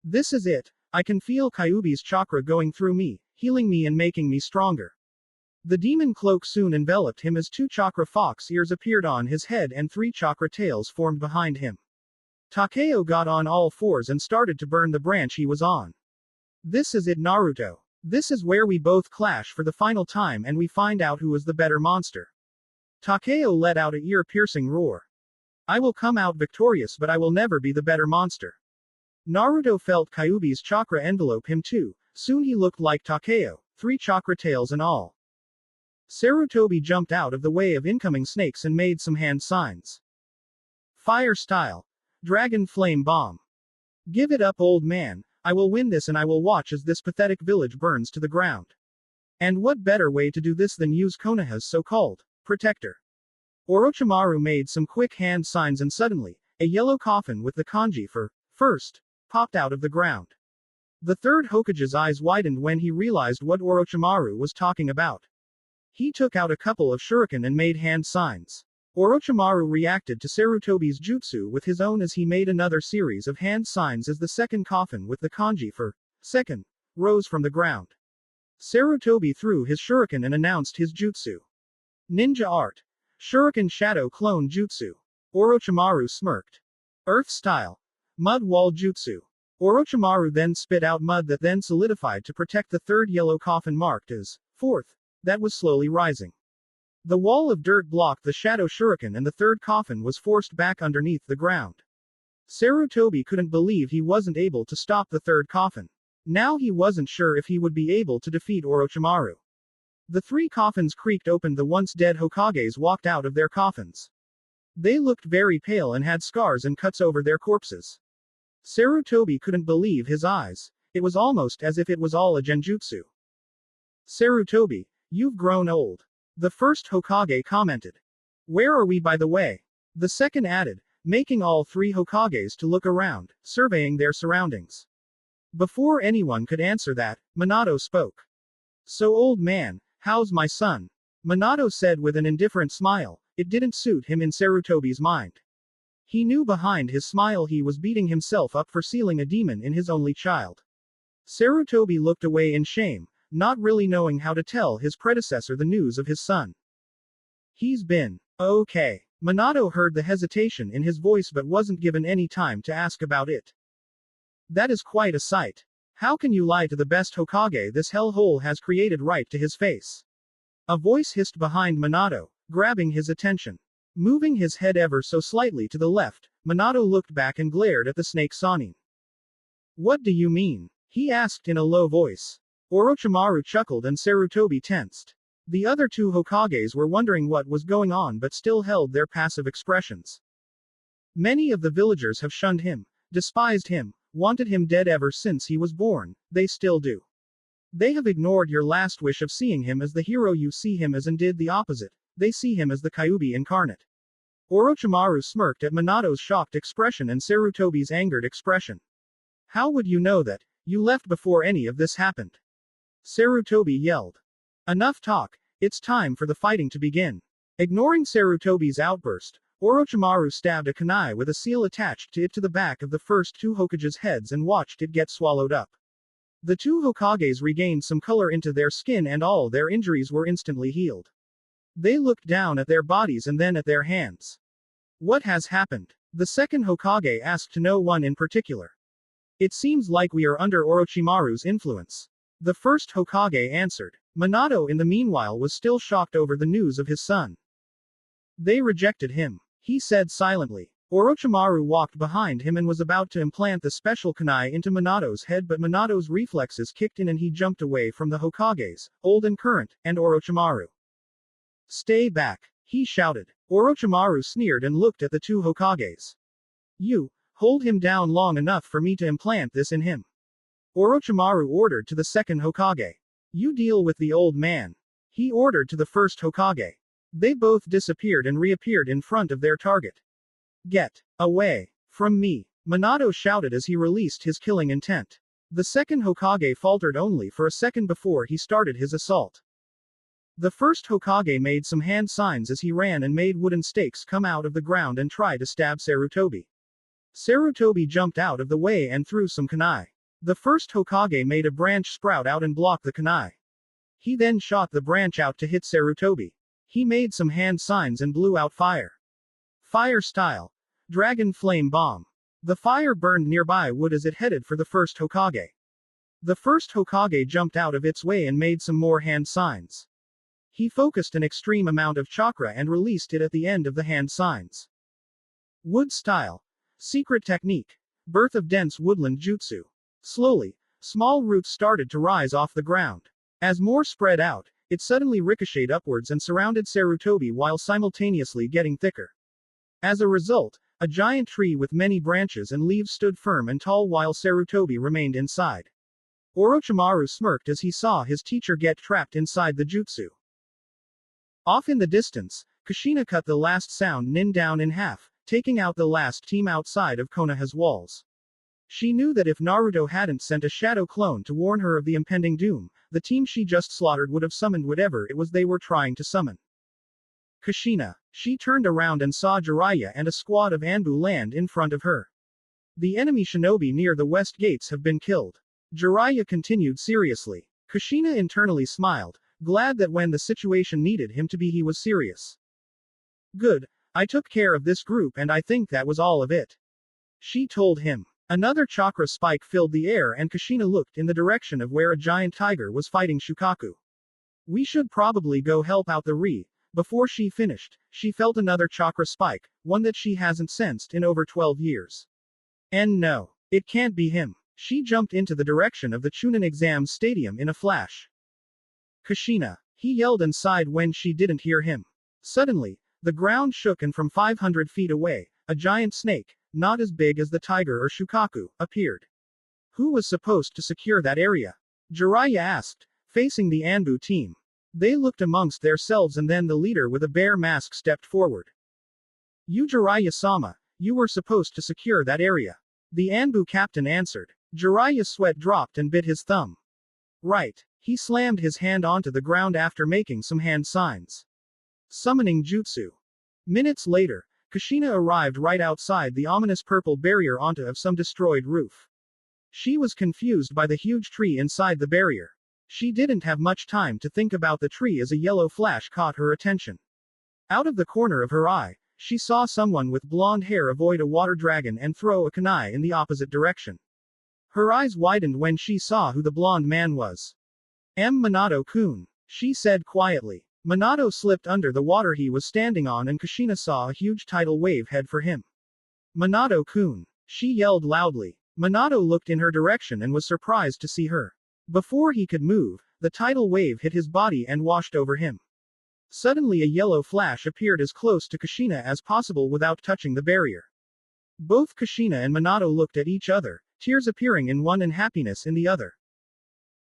This is it. I can feel Kyuubi's chakra going through me, healing me and making me stronger. The demon cloak soon enveloped him as 2 chakra fox ears appeared on his head and 3 chakra tails formed behind him. Takeo got on all fours and started to burn the branch he was on. This is it, Naruto. This is where we both clash for the final time and we find out who is the better monster. Takeo let out a ear-piercing roar. I will come out victorious, but I will never be the better monster. Naruto felt Kyuubi's chakra envelope him too. Soon he looked like Takeo, 3 chakra tails and all. Sarutobi jumped out of the way of incoming snakes and made some hand signs. Fire style. Dragon flame bomb. Give it up, old man. I will win this and I will watch as this pathetic village burns to the ground. And what better way to do this than use Konoha's so-called protector? Orochimaru made some quick hand signs and suddenly, a yellow coffin with the kanji for first popped out of the ground. The third Hokage's eyes widened when he realized what Orochimaru was talking about. He took out a couple of shuriken and made hand signs. Orochimaru reacted to Sarutobi's jutsu with his own as he made another series of hand signs as the second coffin with the kanji for second rose from the ground. Sarutobi threw his shuriken and announced his jutsu. Ninja art. Shuriken shadow clone jutsu. Orochimaru smirked. Earth style. Mud wall jutsu. Orochimaru then spit out mud that then solidified to protect the third yellow coffin marked as fourth. That was slowly rising. The wall of dirt blocked the shadow shuriken and the third coffin was forced back underneath the ground. Sarutobi couldn't believe he wasn't able to stop the third coffin. Now he wasn't sure if he would be able to defeat Orochimaru. The 3 coffins creaked open. The once dead Hokages walked out of their coffins. They looked very pale and had scars and cuts over their corpses. Sarutobi couldn't believe his eyes. It was almost as if it was all a genjutsu. Sarutobi, you've grown old. The first Hokage commented. Where are we, by the way? The second added, making all 3 Hokages to look around, surveying their surroundings. Before anyone could answer that, Minato spoke. So, old man, how's my son? Minato said with an indifferent smile. It didn't suit him in Sarutobi's mind. He knew behind his smile he was beating himself up for sealing a demon in his only child. Sarutobi looked away in shame, not really knowing how to tell his predecessor the news of his son. He's been okay. Minato heard the hesitation in his voice but wasn't given any time to ask about it. That is quite a sight. How can you lie to the best Hokage this hellhole has created right to his face? A voice hissed behind Minato, grabbing his attention. Moving his head ever so slightly to the left, Minato looked back and glared at the snake Sanin. What do you mean? He asked in a low voice. Orochimaru chuckled and Sarutobi tensed. The other two Hokages were wondering what was going on but still held their passive expressions. Many of the villagers have shunned him, despised him, wanted him dead ever since he was born, they still do. They have ignored your last wish of seeing him as the hero you see him as and did the opposite, they see him as the Kyuubi incarnate. Orochimaru smirked at Minato's shocked expression and Sarutobi's angered expression. How would you know that? You left before any of this happened. Sarutobi yelled. Enough talk, it's time for the fighting to begin. Ignoring Sarutobi's outburst, Orochimaru stabbed a kunai with a seal attached to it to the back of the first two Hokages' heads and watched it get swallowed up. The two Hokages regained some color into their skin and all their injuries were instantly healed. They looked down at their bodies and then at their hands. What has happened? The second Hokage asked to no one in particular. It seems like we are under Orochimaru's influence. The first Hokage answered. Minato in the meanwhile was still shocked over the news of his son. They rejected him, he said silently. Orochimaru walked behind him and was about to implant the special kunai into Minato's head but Minato's reflexes kicked in and he jumped away from the Hokages, old and current, and Orochimaru. Stay back, he shouted. Orochimaru sneered and looked at the two Hokages. You, hold him down long enough for me to implant this in him. Orochimaru ordered to the second Hokage. You deal with the old man. He ordered to the first Hokage. They both disappeared and reappeared in front of their target. Get away from me, Minato shouted as he released his killing intent. The second Hokage faltered only for a second before he started his assault. The first Hokage made some hand signs as he ran and made wooden stakes come out of the ground and tried to stab Sarutobi. Sarutobi jumped out of the way and threw some kunai. The first Hokage made a branch sprout out and block the kunai. He then shot the branch out to hit Sarutobi. He made some hand signs and blew out fire. Fire style. Dragon flame bomb. The fire burned nearby wood as it headed for the first Hokage. The first Hokage jumped out of its way and made some more hand signs. He focused an extreme amount of chakra and released it at the end of the hand signs. Wood style. Secret technique. Birth of dense woodland jutsu. Slowly, small roots started to rise off the ground. As more spread out, it suddenly ricocheted upwards and surrounded Sarutobi while simultaneously getting thicker. As a result, a giant tree with many branches and leaves stood firm and tall while Sarutobi remained inside. Orochimaru smirked as he saw his teacher get trapped inside the jutsu. Off in the distance, Kushina cut the last sound nin down in half, taking out the last team outside of Konoha's walls. She knew that if Naruto hadn't sent a shadow clone to warn her of the impending doom, the team she just slaughtered would have summoned whatever it was they were trying to summon. Kushina. She turned around and saw Jiraiya and a squad of Anbu land in front of her. The enemy shinobi near the west gates have been killed. Jiraiya continued seriously. Kushina internally smiled, glad that when the situation needed him to be he was serious. Good. I took care of this group and I think that was all of it. She told him. Another chakra spike filled the air and Kushina looked in the direction of where a giant tiger was fighting Shukaku. We should probably go help out the Ri. Before she finished, she felt another chakra spike, one that she hasn't sensed in over 12 years. And no, it can't be him. She jumped into the direction of the Chunin exam stadium in a flash. Kushina, he yelled and sighed when she didn't hear him. Suddenly, the ground shook and from 500 feet away, a giant snake, not as big as the tiger or Shukaku, appeared. Who was supposed to secure that area? Jiraiya asked, facing the Anbu team. They looked amongst themselves and then the leader with a bear mask stepped forward. You Jiraiya-sama, you were supposed to secure that area. The Anbu captain answered. Jiraiya's sweat dropped and bit his thumb. Right. He slammed his hand onto the ground after making some hand signs. Summoning jutsu. Minutes later, Kushina arrived right outside the ominous purple barrier onto of some destroyed roof. She was confused by the huge tree inside the barrier. She didn't have much time to think about the tree as a yellow flash caught her attention. Out of the corner of her eye, she saw someone with blonde hair avoid a water dragon and throw a kunai in the opposite direction. Her eyes widened when she saw who the blonde man was. Minato-kun, she said quietly. Minato slipped under the water he was standing on and Kushina saw a huge tidal wave head for him. Minato-kun, she yelled loudly. Minato looked in her direction and was surprised to see her. Before he could move, the tidal wave hit his body and washed over him. Suddenly a yellow flash appeared as close to Kushina as possible without touching the barrier. Both Kushina and Minato looked at each other, tears appearing in one and happiness in the other.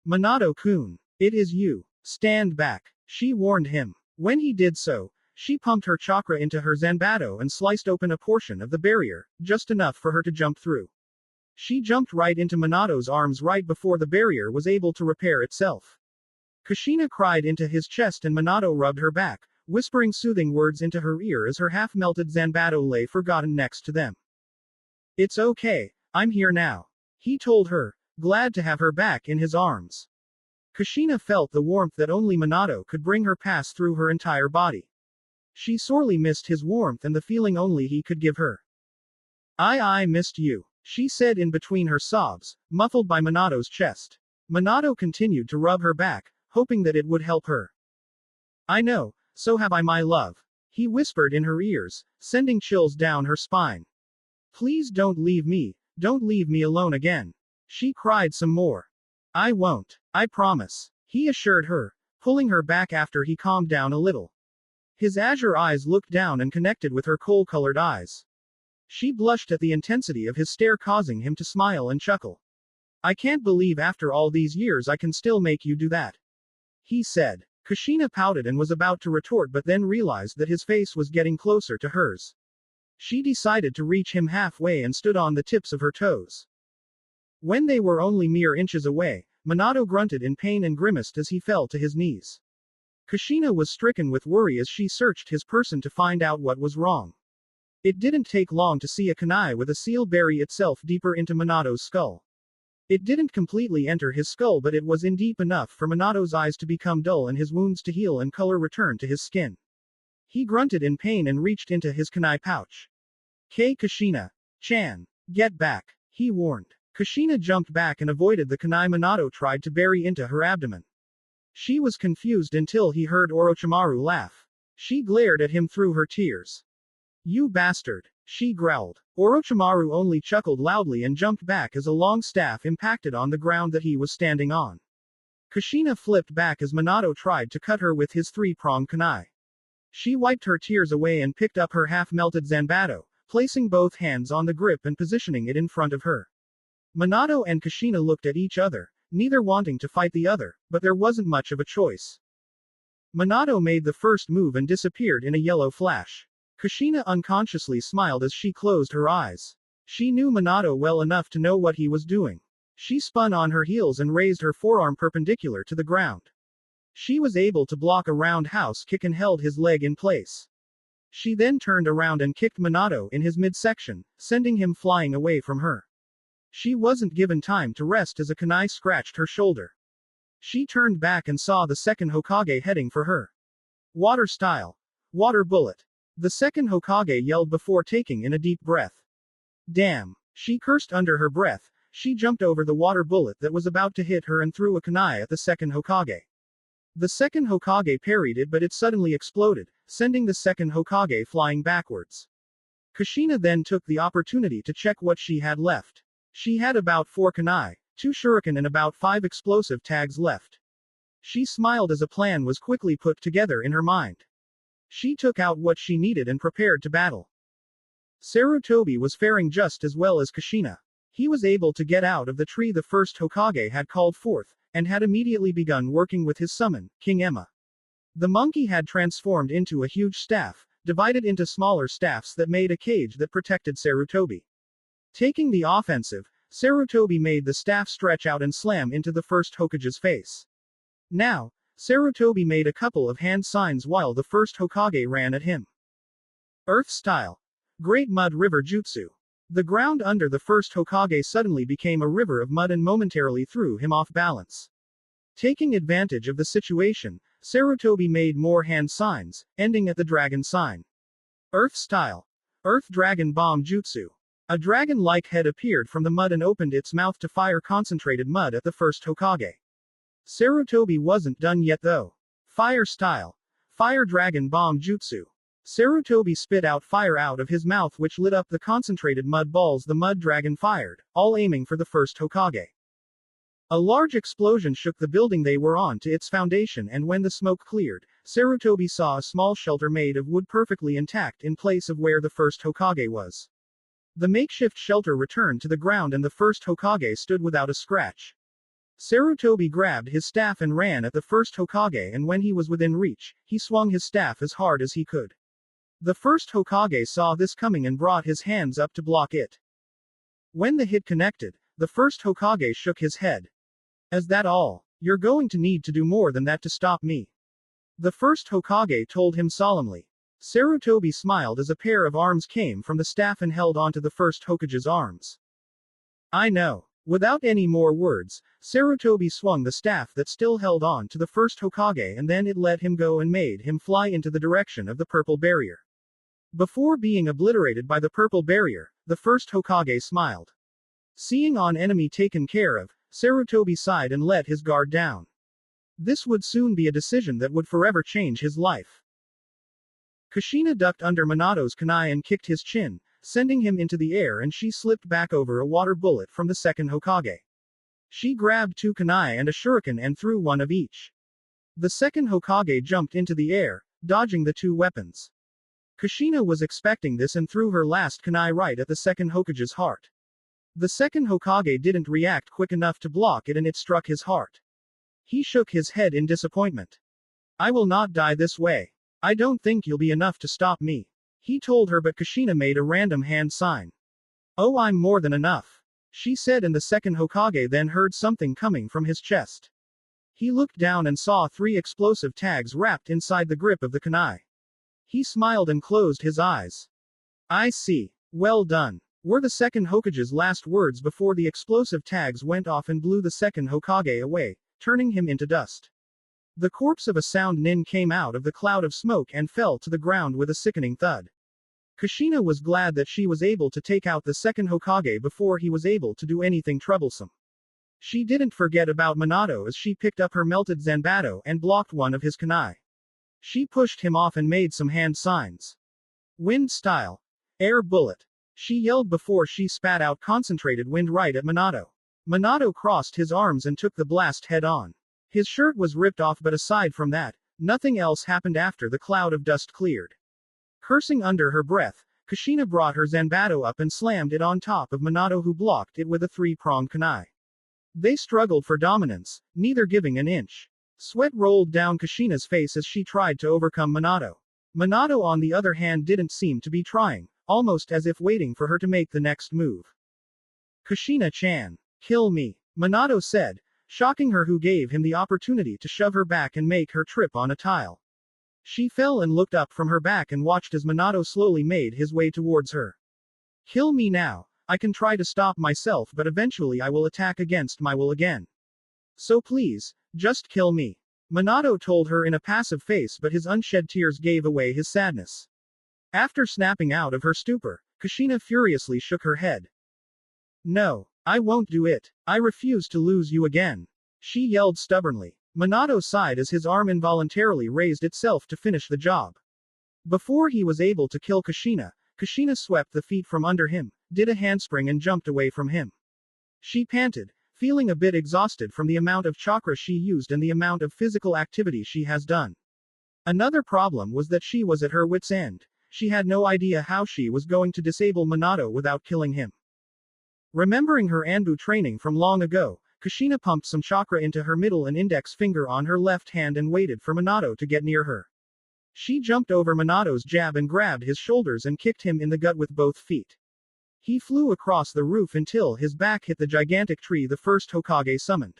Minato-kun, it is you. Stand back, she warned him. When he did so, she pumped her chakra into her Zanbato and sliced open a portion of the barrier, just enough for her to jump through. She jumped right into Minato's arms right before the barrier was able to repair itself. Kushina cried into his chest and Minato rubbed her back, whispering soothing words into her ear as her half-melted Zanbato lay forgotten next to them. It's okay, I'm here now. He told her, glad to have her back in his arms. Kushina felt the warmth that only Minato could bring her pass through her entire body. She sorely missed his warmth and the feeling only he could give her. I missed you, she said in between her sobs, muffled by Minato's chest. Minato continued to rub her back, hoping that it would help her. I know, so have I, my love. He whispered in her ears, sending chills down her spine. Please don't leave me alone again. She cried some more. I won't, I promise, he assured her, pulling her back after he calmed down a little. His azure eyes looked down and connected with her coal-colored eyes. She blushed at the intensity of his stare, causing him to smile and chuckle. I can't believe after all these years I can still make you do that, he said. Kushina pouted and was about to retort but then realized that his face was getting closer to hers. She decided to reach him halfway and stood on the tips of her toes. When they were only mere inches away, Minato grunted in pain and grimaced as he fell to his knees. Kushina was stricken with worry as she searched his person to find out what was wrong. It didn't take long to see a kunai with a seal bury itself deeper into Minato's skull. It didn't completely enter his skull but it was in deep enough for Minato's eyes to become dull and his wounds to heal and color return to his skin. He grunted in pain and reached into his kunai pouch. Kushina-chan, get back, he warned. Kushina jumped back and avoided the kunai Minato tried to bury into her abdomen. She was confused until he heard Orochimaru laugh. She glared at him through her tears. You bastard, she growled. Orochimaru only chuckled loudly and jumped back as a long staff impacted on the ground that he was standing on. Kushina flipped back as Minato tried to cut her with his three-pronged kunai. She wiped her tears away and picked up her half-melted Zanbato, placing both hands on the grip and positioning it in front of her. Minato and Kushina looked at each other, neither wanting to fight the other, but there wasn't much of a choice. Minato made the first move and disappeared in a yellow flash. Kushina unconsciously smiled as she closed her eyes. She knew Minato well enough to know what he was doing. She spun on her heels and raised her forearm perpendicular to the ground. She was able to block a roundhouse kick and held his leg in place. She then turned around and kicked Minato in his midsection, sending him flying away from her. She wasn't given time to rest as a kunai scratched her shoulder. She turned back and saw the second Hokage heading for her. Water style. Water bullet. The second Hokage yelled before taking in a deep breath. Damn. She cursed under her breath. She jumped over the water bullet that was about to hit her and threw a kunai at the second Hokage. The second Hokage parried it but it suddenly exploded, sending the second Hokage flying backwards. Kushina then took the opportunity to check what she had left. She had about 4 kunai, 2 shuriken and about 5 explosive tags left. She smiled as a plan was quickly put together in her mind. She took out what she needed and prepared to battle. Sarutobi was faring just as well as Kushina. He was able to get out of the tree the first Hokage had called forth, and had immediately begun working with his summon, King Emma. The monkey had transformed into a huge staff, divided into smaller staffs that made a cage that protected Sarutobi. Taking the offensive, Sarutobi made the staff stretch out and slam into the first Hokage's face. Now, Sarutobi made a couple of hand signs while the first Hokage ran at him. Earth style. Great Mud River Jutsu. The ground under the first Hokage suddenly became a river of mud and momentarily threw him off balance. Taking advantage of the situation, Sarutobi made more hand signs, ending at the dragon sign. Earth style. Earth Dragon Bomb Jutsu. A dragon-like head appeared from the mud and opened its mouth to fire concentrated mud at the first Hokage. Sarutobi wasn't done yet though. Fire style. Fire dragon bomb jutsu. Sarutobi spit out fire out of his mouth which lit up the concentrated mud balls the mud dragon fired, all aiming for the first Hokage. A large explosion shook the building they were on to its foundation, and when the smoke cleared, Sarutobi saw a small shelter made of wood perfectly intact in place of where the first Hokage was. The makeshift shelter returned to the ground and the first Hokage stood without a scratch. Sarutobi grabbed his staff and ran at the first Hokage, and when he was within reach, he swung his staff as hard as he could. The first Hokage saw this coming and brought his hands up to block it. When the hit connected, the first Hokage shook his head. Is that all? You're going to need to do more than that to stop me. The first Hokage told him solemnly. Sarutobi smiled as a pair of arms came from the staff and held onto the first Hokage's arms. I know. Without any more words, Sarutobi swung the staff that still held on to the first Hokage, and then it let him go and made him fly into the direction of the purple barrier. Before being obliterated by the purple barrier, the first Hokage smiled. Seeing an enemy taken care of, Sarutobi sighed and let his guard down. This would soon be a decision that would forever change his life. Kushina ducked under Minato's kunai and kicked his chin, sending him into the air, and she slipped back over a water bullet from the second Hokage. She grabbed 2 kunai and a shuriken and threw one of each. The second Hokage jumped into the air, dodging the 2 weapons. Kushina was expecting this and threw her last kunai right at the second Hokage's heart. The second Hokage didn't react quick enough to block it, and it struck his heart. He shook his head in disappointment. I will not die this way. I don't think you'll be enough to stop me. He told her, but Kushina made a random hand sign. Oh, I'm more than enough, she said, and the second Hokage then heard something coming from his chest. He looked down and saw 3 explosive tags wrapped inside the grip of the kunai. He smiled and closed his eyes. I see. Well done, were the second Hokage's last words before the explosive tags went off and blew the second Hokage away, turning him into dust. The corpse of a sound nin came out of the cloud of smoke and fell to the ground with a sickening thud. Kushina was glad that she was able to take out the second Hokage before he was able to do anything troublesome. She didn't forget about Minato as she picked up her melted Zanbato and blocked one of his kunai. She pushed him off and made some hand signs. Wind style. Air bullet. She yelled before she spat out concentrated wind right at Minato. Minato crossed his arms and took the blast head on. His shirt was ripped off, but aside from that, nothing else happened after the cloud of dust cleared. Cursing under her breath, Kushina brought her Zanbato up and slammed it on top of Minato, who blocked it with a 3-pronged kunai. They struggled for dominance, neither giving an inch. Sweat rolled down Kushina's face as she tried to overcome Minato. Minato, on the other hand, didn't seem to be trying, almost as if waiting for her to make the next move. Kushina-chan. Kill me, Minato said, shocking her, who gave him the opportunity to shove her back and make her trip on a tile. She fell and looked up from her back and watched as Minato slowly made his way towards her. Kill me now. I can try to stop myself, but eventually I will attack against my will again. So please, just kill me, Minato told her in a passive face, but his unshed tears gave away his sadness. After snapping out of her stupor, Kushina furiously shook her head. No, I won't do it. I refuse to lose you again, she yelled stubbornly. Minato sighed as his arm involuntarily raised itself to finish the job. Before he was able to kill Kushina, Kushina swept the feet from under him, did a handspring and jumped away from him. She panted, feeling a bit exhausted from the amount of chakra she used and the amount of physical activity she has done. Another problem was that she was at her wit's end. She had no idea how she was going to disable Minato without killing him. Remembering her Anbu training from long ago, Kushina pumped some chakra into her middle and index finger on her left hand and waited for Minato to get near her. She jumped over Minato's jab and grabbed his shoulders and kicked him in the gut with both feet. He flew across the roof until his back hit the gigantic tree the first Hokage summoned.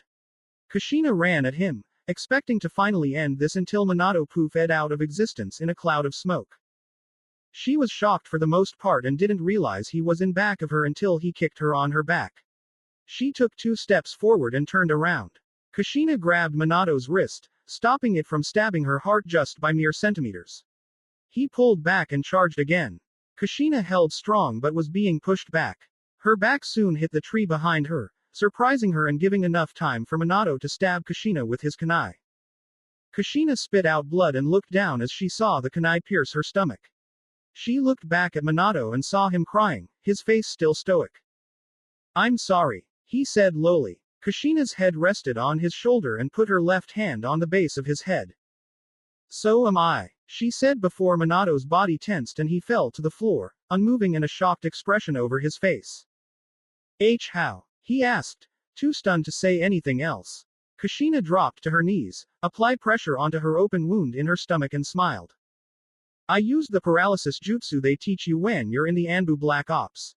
Kushina ran at him, expecting to finally end this, until Minato poofed out of existence in a cloud of smoke. She was shocked for the most part and didn't realize he was in back of her until he kicked her on her back. She took 2 steps forward and turned around. Kushina grabbed Minato's wrist, stopping it from stabbing her heart just by mere centimeters. He pulled back and charged again. Kushina held strong but was being pushed back. Her back soon hit the tree behind her, surprising her and giving enough time for Minato to stab Kushina with his kunai. Kushina spit out blood and looked down as she saw the kunai pierce her stomach. She looked back at Minato and saw him crying, his face still stoic. "I'm sorry," he said lowly. Kushina's head rested on his shoulder and put her left hand on the base of his head. "So am I," she said before Minato's body tensed and he fell to the floor, unmoving and a shocked expression over his face. How?" he asked, too stunned to say anything else. Kushina dropped to her knees, applied pressure onto her open wound in her stomach and smiled. "I used the paralysis jutsu they teach you when you're in the Anbu Black Ops.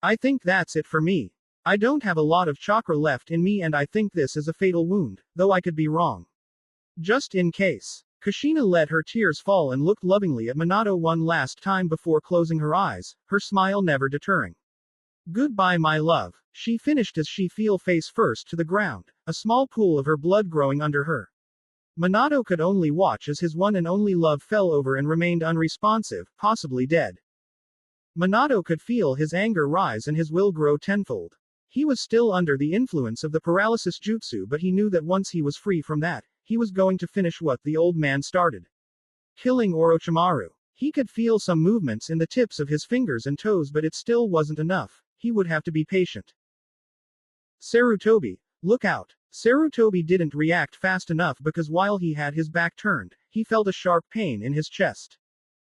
I think that's it for me. I don't have a lot of chakra left in me and I think this is a fatal wound, though I could be wrong. Just in case." Kushina let her tears fall and looked lovingly at Minato one last time before closing her eyes, her smile never deterring. "Goodbye my love," she finished as she fell face first to the ground, a small pool of her blood growing under her. Minato could only watch as his one and only love fell over and remained unresponsive, possibly dead. Minato could feel his anger rise and his will grow tenfold. He was still under the influence of the paralysis jutsu, but he knew that once he was free from that, he was going to finish what the old man started. Killing Orochimaru. He could feel some movements in the tips of his fingers and toes, but it still wasn't enough. He would have to be patient. "Sarutobi, look out." Sarutobi didn't react fast enough because while he had his back turned, he felt a sharp pain in his chest.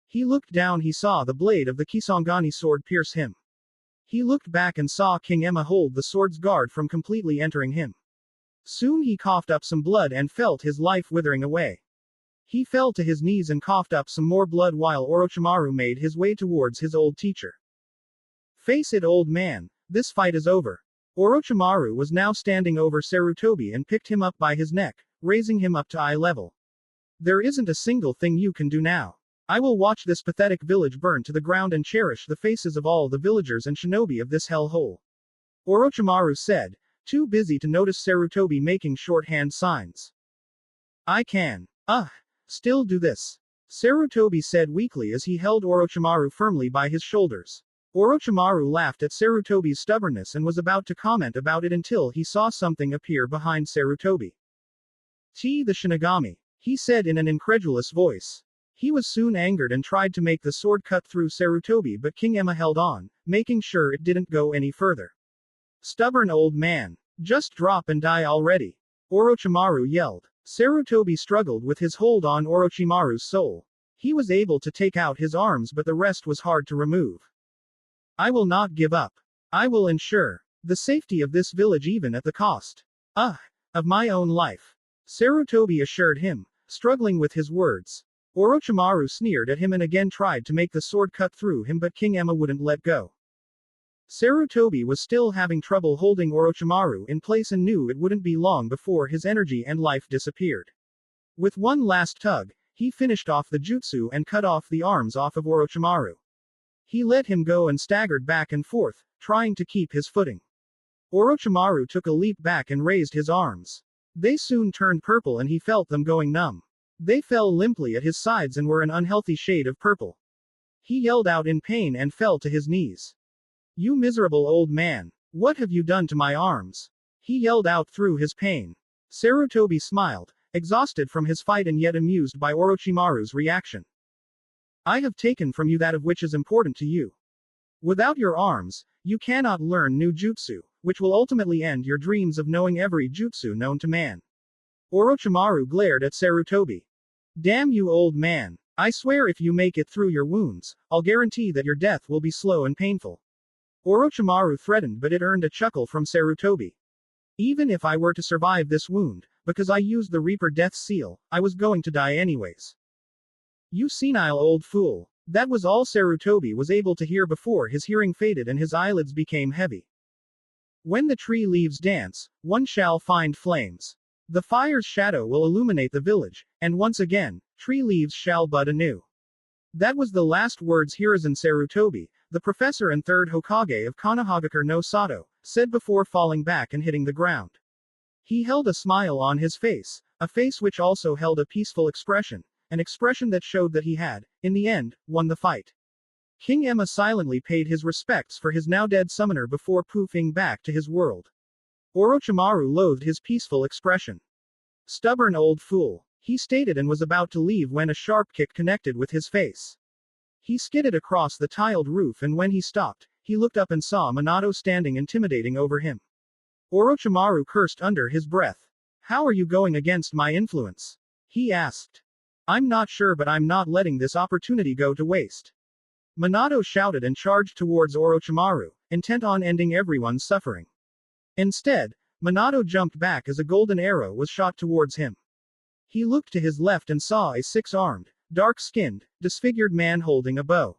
He looked down, he saw the blade of the Kisangani sword pierce him. He looked back and saw King Emma hold the sword's guard from completely entering him. Soon he coughed up some blood and felt his life withering away. He fell to his knees and coughed up some more blood while Orochimaru made his way towards his old teacher. "Face it, old man, this fight is over." Orochimaru was now standing over Sarutobi and picked him up by his neck, raising him up to eye level. "There isn't a single thing you can do now. I will watch this pathetic village burn to the ground and cherish the faces of all the villagers and shinobi of this hellhole," Orochimaru said, too busy to notice Sarutobi making shorthand signs. "I can. Still do this," Sarutobi said weakly as he held Orochimaru firmly by his shoulders. Orochimaru laughed at Sarutobi's stubbornness and was about to comment about it until he saw something appear behind Sarutobi. The Shinigami," he said in an incredulous voice. He was soon angered and tried to make the sword cut through Sarutobi, but King Emma held on, making sure it didn't go any further. "Stubborn old man. Just drop and die already," Orochimaru yelled. Sarutobi struggled with his hold on Orochimaru's soul. He was able to take out his arms, but the rest was hard to remove. "I will not give up. I will ensure the safety of this village even at the cost of my own life," Sarutobi assured him, struggling with his words. Orochimaru sneered at him and again tried to make the sword cut through him, but King Emma wouldn't let go. Sarutobi was still having trouble holding Orochimaru in place and knew it wouldn't be long before his energy and life disappeared. With one last tug, he finished off the jutsu and cut off the arms off of Orochimaru. He let him go and staggered back and forth, trying to keep his footing. Orochimaru took a leap back and raised his arms. They soon turned purple and he felt them going numb. They fell limply at his sides and were an unhealthy shade of purple. He yelled out in pain and fell to his knees. "You miserable old man. What have you done to my arms?" he yelled out through his pain. Sarutobi smiled, exhausted from his fight and yet amused by Orochimaru's reaction. "I have taken from you that of which is important to you. Without your arms, you cannot learn new jutsu, which will ultimately end your dreams of knowing every jutsu known to man." Orochimaru glared at Sarutobi. "Damn you, old man. I swear if you make it through your wounds, I'll guarantee that your death will be slow and painful." Orochimaru threatened, but it earned a chuckle from Sarutobi. "Even if I were to survive this wound, because I used the Reaper Death Seal, I was going to die anyways." "You senile old fool." That was all Sarutobi was able to hear before his hearing faded and his eyelids became heavy. "When the tree leaves dance, one shall find flames. The fire's shadow will illuminate the village, and once again, tree leaves shall bud anew." That was the last words Hiruzen Sarutobi, the professor and third Hokage of Konohagakure no Sato, said before falling back and hitting the ground. He held a smile on his face, a face which also held a peaceful expression, an expression that showed that he had, in the end, won the fight. King Emma silently paid his respects for his now-dead summoner before poofing back to his world. Orochimaru loathed his peaceful expression. Stubborn old fool, he stated and was about to leave when a sharp kick connected with his face. He skidded across the tiled roof, and when he stopped, he looked up and saw Minato standing intimidating over him. Orochimaru cursed under his breath. How are you going against my influence? He asked. I'm not sure, but I'm not letting this opportunity go to waste. Minato shouted and charged towards Orochimaru, intent on ending everyone's suffering. Instead, Minato jumped back as a golden arrow was shot towards him. He looked to his left and saw a six-armed, dark-skinned, disfigured man holding a bow.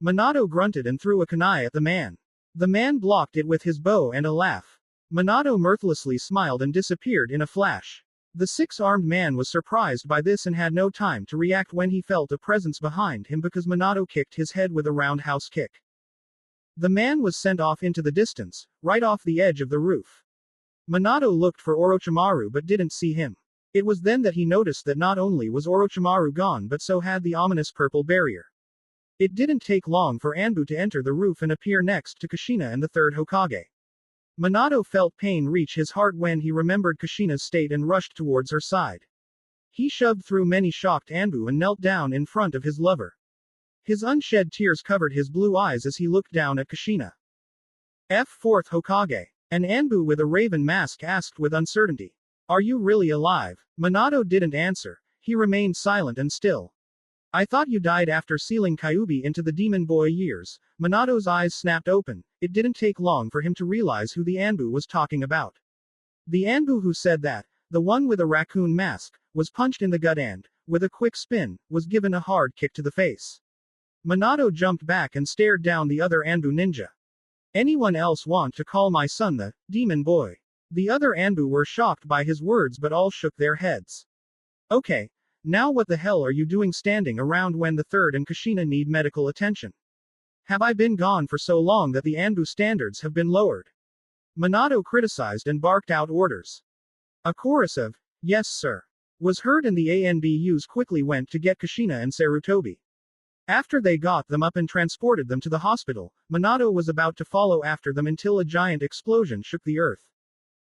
Minato grunted and threw a kunai at the man. The man blocked it with his bow and a laugh. Minato mirthlessly smiled and disappeared in a flash. The six-armed man was surprised by this and had no time to react when he felt a presence behind him because Minato kicked his head with a roundhouse kick. The man was sent off into the distance, right off the edge of the roof. Minato looked for Orochimaru but didn't see him. It was then that he noticed that not only was Orochimaru gone but so had the ominous purple barrier. It didn't take long for Anbu to enter the roof and appear next to Kushina and the third Hokage. Minato felt pain reach his heart when he remembered Kushina's state and rushed towards her side. He shoved through many shocked Anbu and knelt down in front of his lover. His unshed tears covered his blue eyes as he looked down at Kushina. Fourth Hokage. An Anbu with a raven mask asked with uncertainty. Are you really alive? Minato didn't answer. He remained silent and still. I thought you died after sealing Kyuubi into the demon boy years. Minato's eyes snapped open. It didn't take long for him to realize who the Anbu was talking about. The Anbu who said that, the one with a raccoon mask, was punched in the gut and, with a quick spin, was given a hard kick to the face. Minato jumped back and stared down the other Anbu ninja. Anyone else want to call my son the demon boy? The other Anbu were shocked by his words but all shook their heads. Okay, now what the hell are you doing standing around when the third and Kushina need medical attention? Have I been gone for so long that the Anbu standards have been lowered? Minato criticized and barked out orders. A chorus of, yes sir, was heard and the ANBUs quickly went to get Kushina and Sarutobi. After they got them up and transported them to the hospital, Minato was about to follow after them until a giant explosion shook the earth.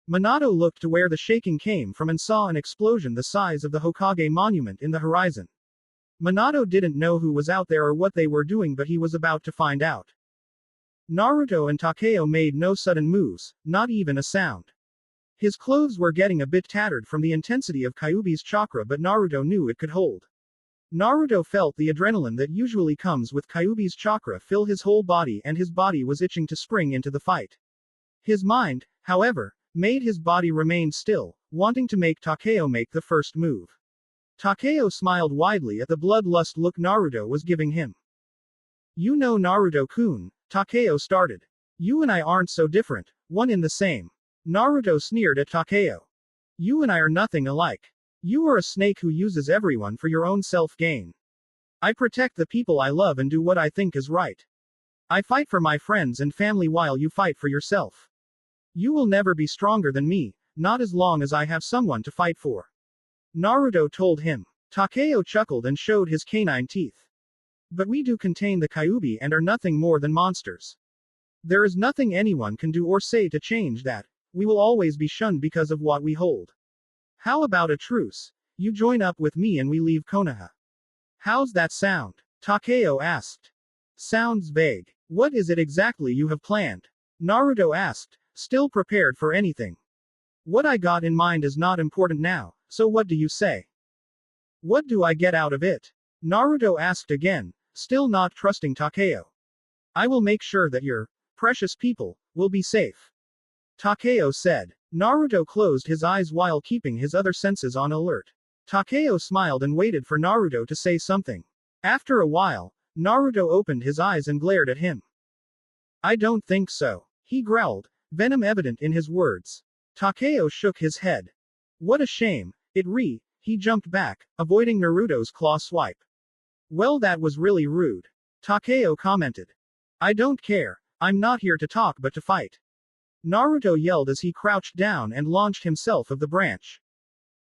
Minato looked to where the shaking came from and saw an explosion the size of the Hokage monument in the horizon. Minato didn't know who was out there or what they were doing, but he was about to find out. Naruto and Takeo made no sudden moves, not even a sound. His clothes were getting a bit tattered from the intensity of Kyuubi's chakra, but Naruto knew it could hold. Naruto felt the adrenaline that usually comes with Kyuubi's chakra fill his whole body, and his body was itching to spring into the fight. His mind, however, made his body remain still, wanting to make Takeo make the first move. Takeo smiled widely at the bloodlust look Naruto was giving him. You know Naruto-kun, Takeo started. You and I aren't so different, one in the same. Naruto sneered at Takeo. You and I are nothing alike. You are a snake who uses everyone for your own self-gain. I protect the people I love and do what I think is right. I fight for my friends and family while you fight for yourself. You will never be stronger than me, not as long as I have someone to fight for. Naruto told him. Takeo chuckled and showed his canine teeth. But we do contain the Kyuubi and are nothing more than monsters. There is nothing anyone can do or say to change that. We will always be shunned because of what we hold. How about a truce? You join up with me and we leave Konoha. How's that sound? Takeo asked. Sounds vague. What is it exactly you have planned? Naruto asked, still prepared for anything. What I got in mind is not important now, so what do you say? What do I get out of it? Naruto asked again, still not trusting Takeo. I will make sure that your precious people will be safe. Takeo said. Naruto closed his eyes while keeping his other senses on alert. Takeo smiled and waited for Naruto to say something. After a while, Naruto opened his eyes and glared at him. I don't think so. He growled, venom evident in his words. Takeo shook his head. What a shame. He jumped back, avoiding Naruto's claw swipe. Well, that was really rude. Takeo commented. I don't care. I'm not here to talk but to fight. Naruto yelled as he crouched down and launched himself of the branch.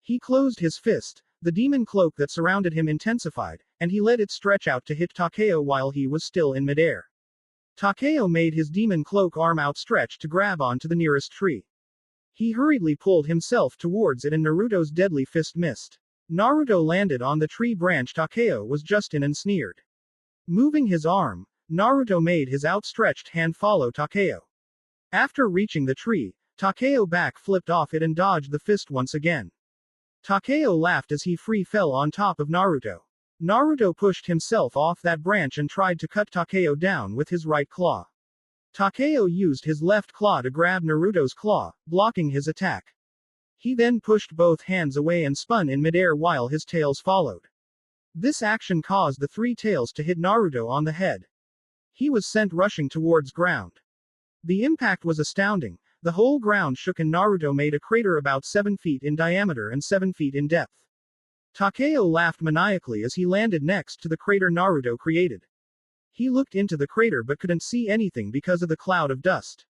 He closed his fist, the demon cloak that surrounded him intensified, and he let it stretch out to hit Takeo while he was still in midair. Takeo made his demon cloak arm outstretched to grab onto the nearest tree. He hurriedly pulled himself towards it and Naruto's deadly fist missed. Naruto landed on the tree branch Takeo was just in and sneered. Moving his arm, Naruto made his outstretched hand follow Takeo. After reaching the tree, Takeo back flipped off it and dodged the fist once again. Takeo laughed as he free fell on top of Naruto. Naruto pushed himself off that branch and tried to cut Takeo down with his right claw. Takeo used his left claw to grab Naruto's claw, blocking his attack. He then pushed both hands away and spun in midair while his tails followed. This action caused the three tails to hit Naruto on the head. He was sent rushing towards ground. The impact was astounding. The whole ground shook and Naruto made a crater about 7 feet in diameter and 7 feet in depth. Takeo laughed maniacally as he landed next to the crater Naruto created. He looked into the crater but couldn't see anything because of the cloud of dust.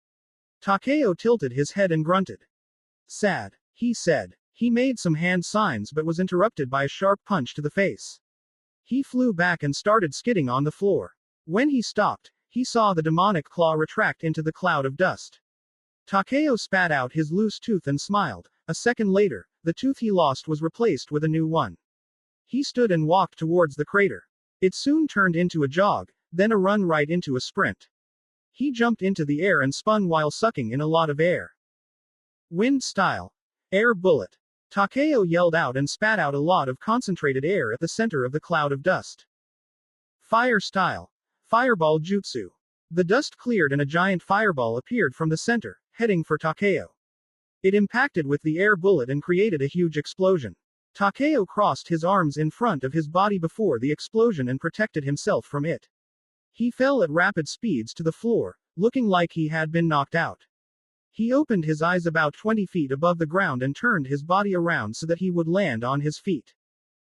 Takeo tilted his head and grunted. Sad, he said. He made some hand signs but was interrupted by a sharp punch to the face. He flew back and started skidding on the floor. When he stopped, he saw the demonic claw retract into the cloud of dust. Takeo spat out his loose tooth and smiled. A second later, the tooth he lost was replaced with a new one. He stood and walked towards the crater. It soon turned into a jog, then a run right into a sprint. He jumped into the air and spun while sucking in a lot of air. Wind style. Air bullet. Takeo yelled out and spat out a lot of concentrated air at the center of the cloud of dust. Fire style. Fireball jutsu. The dust cleared and a giant fireball appeared from the center, heading for Takeo. It impacted with the air bullet and created a huge explosion. Takeo crossed his arms in front of his body before the explosion and protected himself from it. He fell at rapid speeds to the floor, looking like he had been knocked out. He opened his eyes about 20 feet above the ground and turned his body around so that he would land on his feet.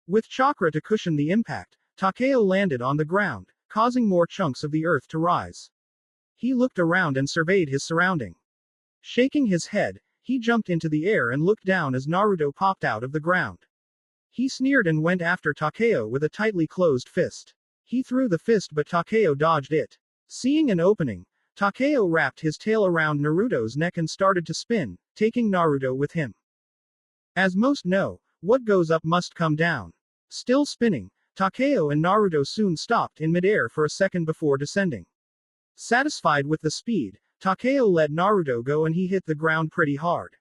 With chakra to cushion the impact, Takeo landed on the ground, causing more chunks of the earth to rise. He looked around and surveyed his surrounding. Shaking his head, he jumped into the air and looked down as Naruto popped out of the ground. He sneered and went after Takeo with a tightly closed fist. He threw the fist but Takeo dodged it. Seeing an opening, Takeo wrapped his tail around Naruto's neck and started to spin, taking Naruto with him. As most know, what goes up must come down. Still spinning, Takeo and Naruto soon stopped in midair for a second before descending. Satisfied with the speed, Takeo let Naruto go and he hit the ground pretty hard.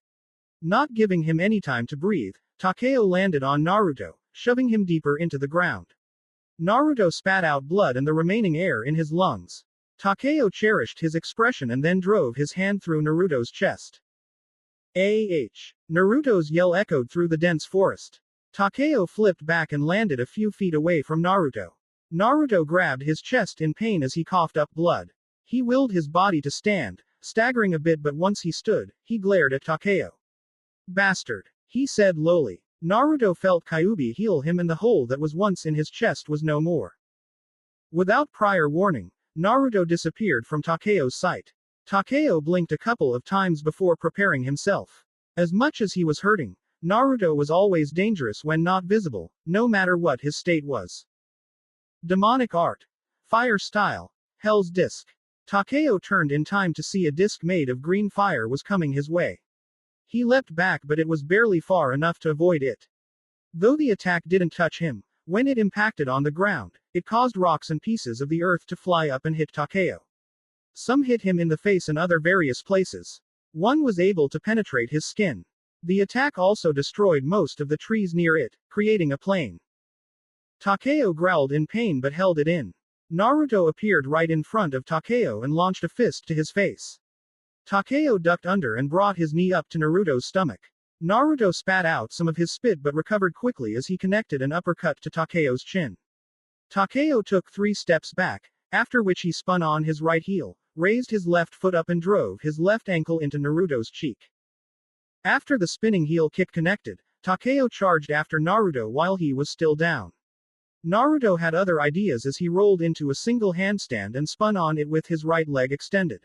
Not giving him any time to breathe, Takeo landed on Naruto, shoving him deeper into the ground. Naruto spat out blood and the remaining air in his lungs. Takeo cherished his expression and then drove his hand through Naruto's chest. Naruto's yell echoed through the dense forest. Takeo flipped back and landed a few feet away from Naruto. Naruto grabbed his chest in pain as he coughed up blood. He willed his body to stand, staggering a bit but once he stood, he glared at Takeo. Bastard, he said lowly. Naruto felt Kyuubi heal him and the hole that was once in his chest was no more. Without prior warning, Naruto disappeared from Takeo's sight. Takeo blinked a couple of times before preparing himself. As much as he was hurting, Naruto was always dangerous when not visible, no matter what his state was. Demonic art. Fire style. Hell's disc. Takeo turned in time to see a disc made of green fire was coming his way. He leapt back but it was barely far enough to avoid it. Though the attack didn't touch him, when it impacted on the ground, it caused rocks and pieces of the earth to fly up and hit Takeo. Some hit him in the face and other various places. One was able to penetrate his skin. The attack also destroyed most of the trees near it, creating a plain. Takeo growled in pain but held it in. Naruto appeared right in front of Takeo and launched a fist to his face. Takeo ducked under and brought his knee up to Naruto's stomach. Naruto spat out some of his spit but recovered quickly as he connected an uppercut to Takeo's chin. Takeo took 3 steps back, after which he spun on his right heel, raised his left foot up and drove his left ankle into Naruto's cheek. After the spinning heel kick connected, Takeo charged after Naruto while he was still down. Naruto had other ideas as he rolled into a single handstand and spun on it with his right leg extended.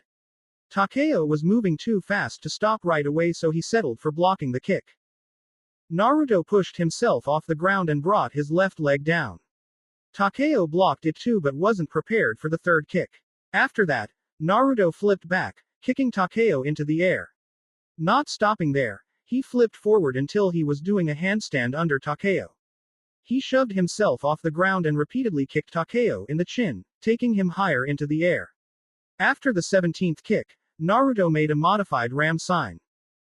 Takeo was moving too fast to stop right away so he settled for blocking the kick. Naruto pushed himself off the ground and brought his left leg down. Takeo blocked it too but wasn't prepared for the third kick. After that, Naruto flipped back, kicking Takeo into the air. Not stopping there, he flipped forward until he was doing a handstand under Takeo. He shoved himself off the ground and repeatedly kicked Takeo in the chin, taking him higher into the air. After the 17th kick, Naruto made a modified ram sign.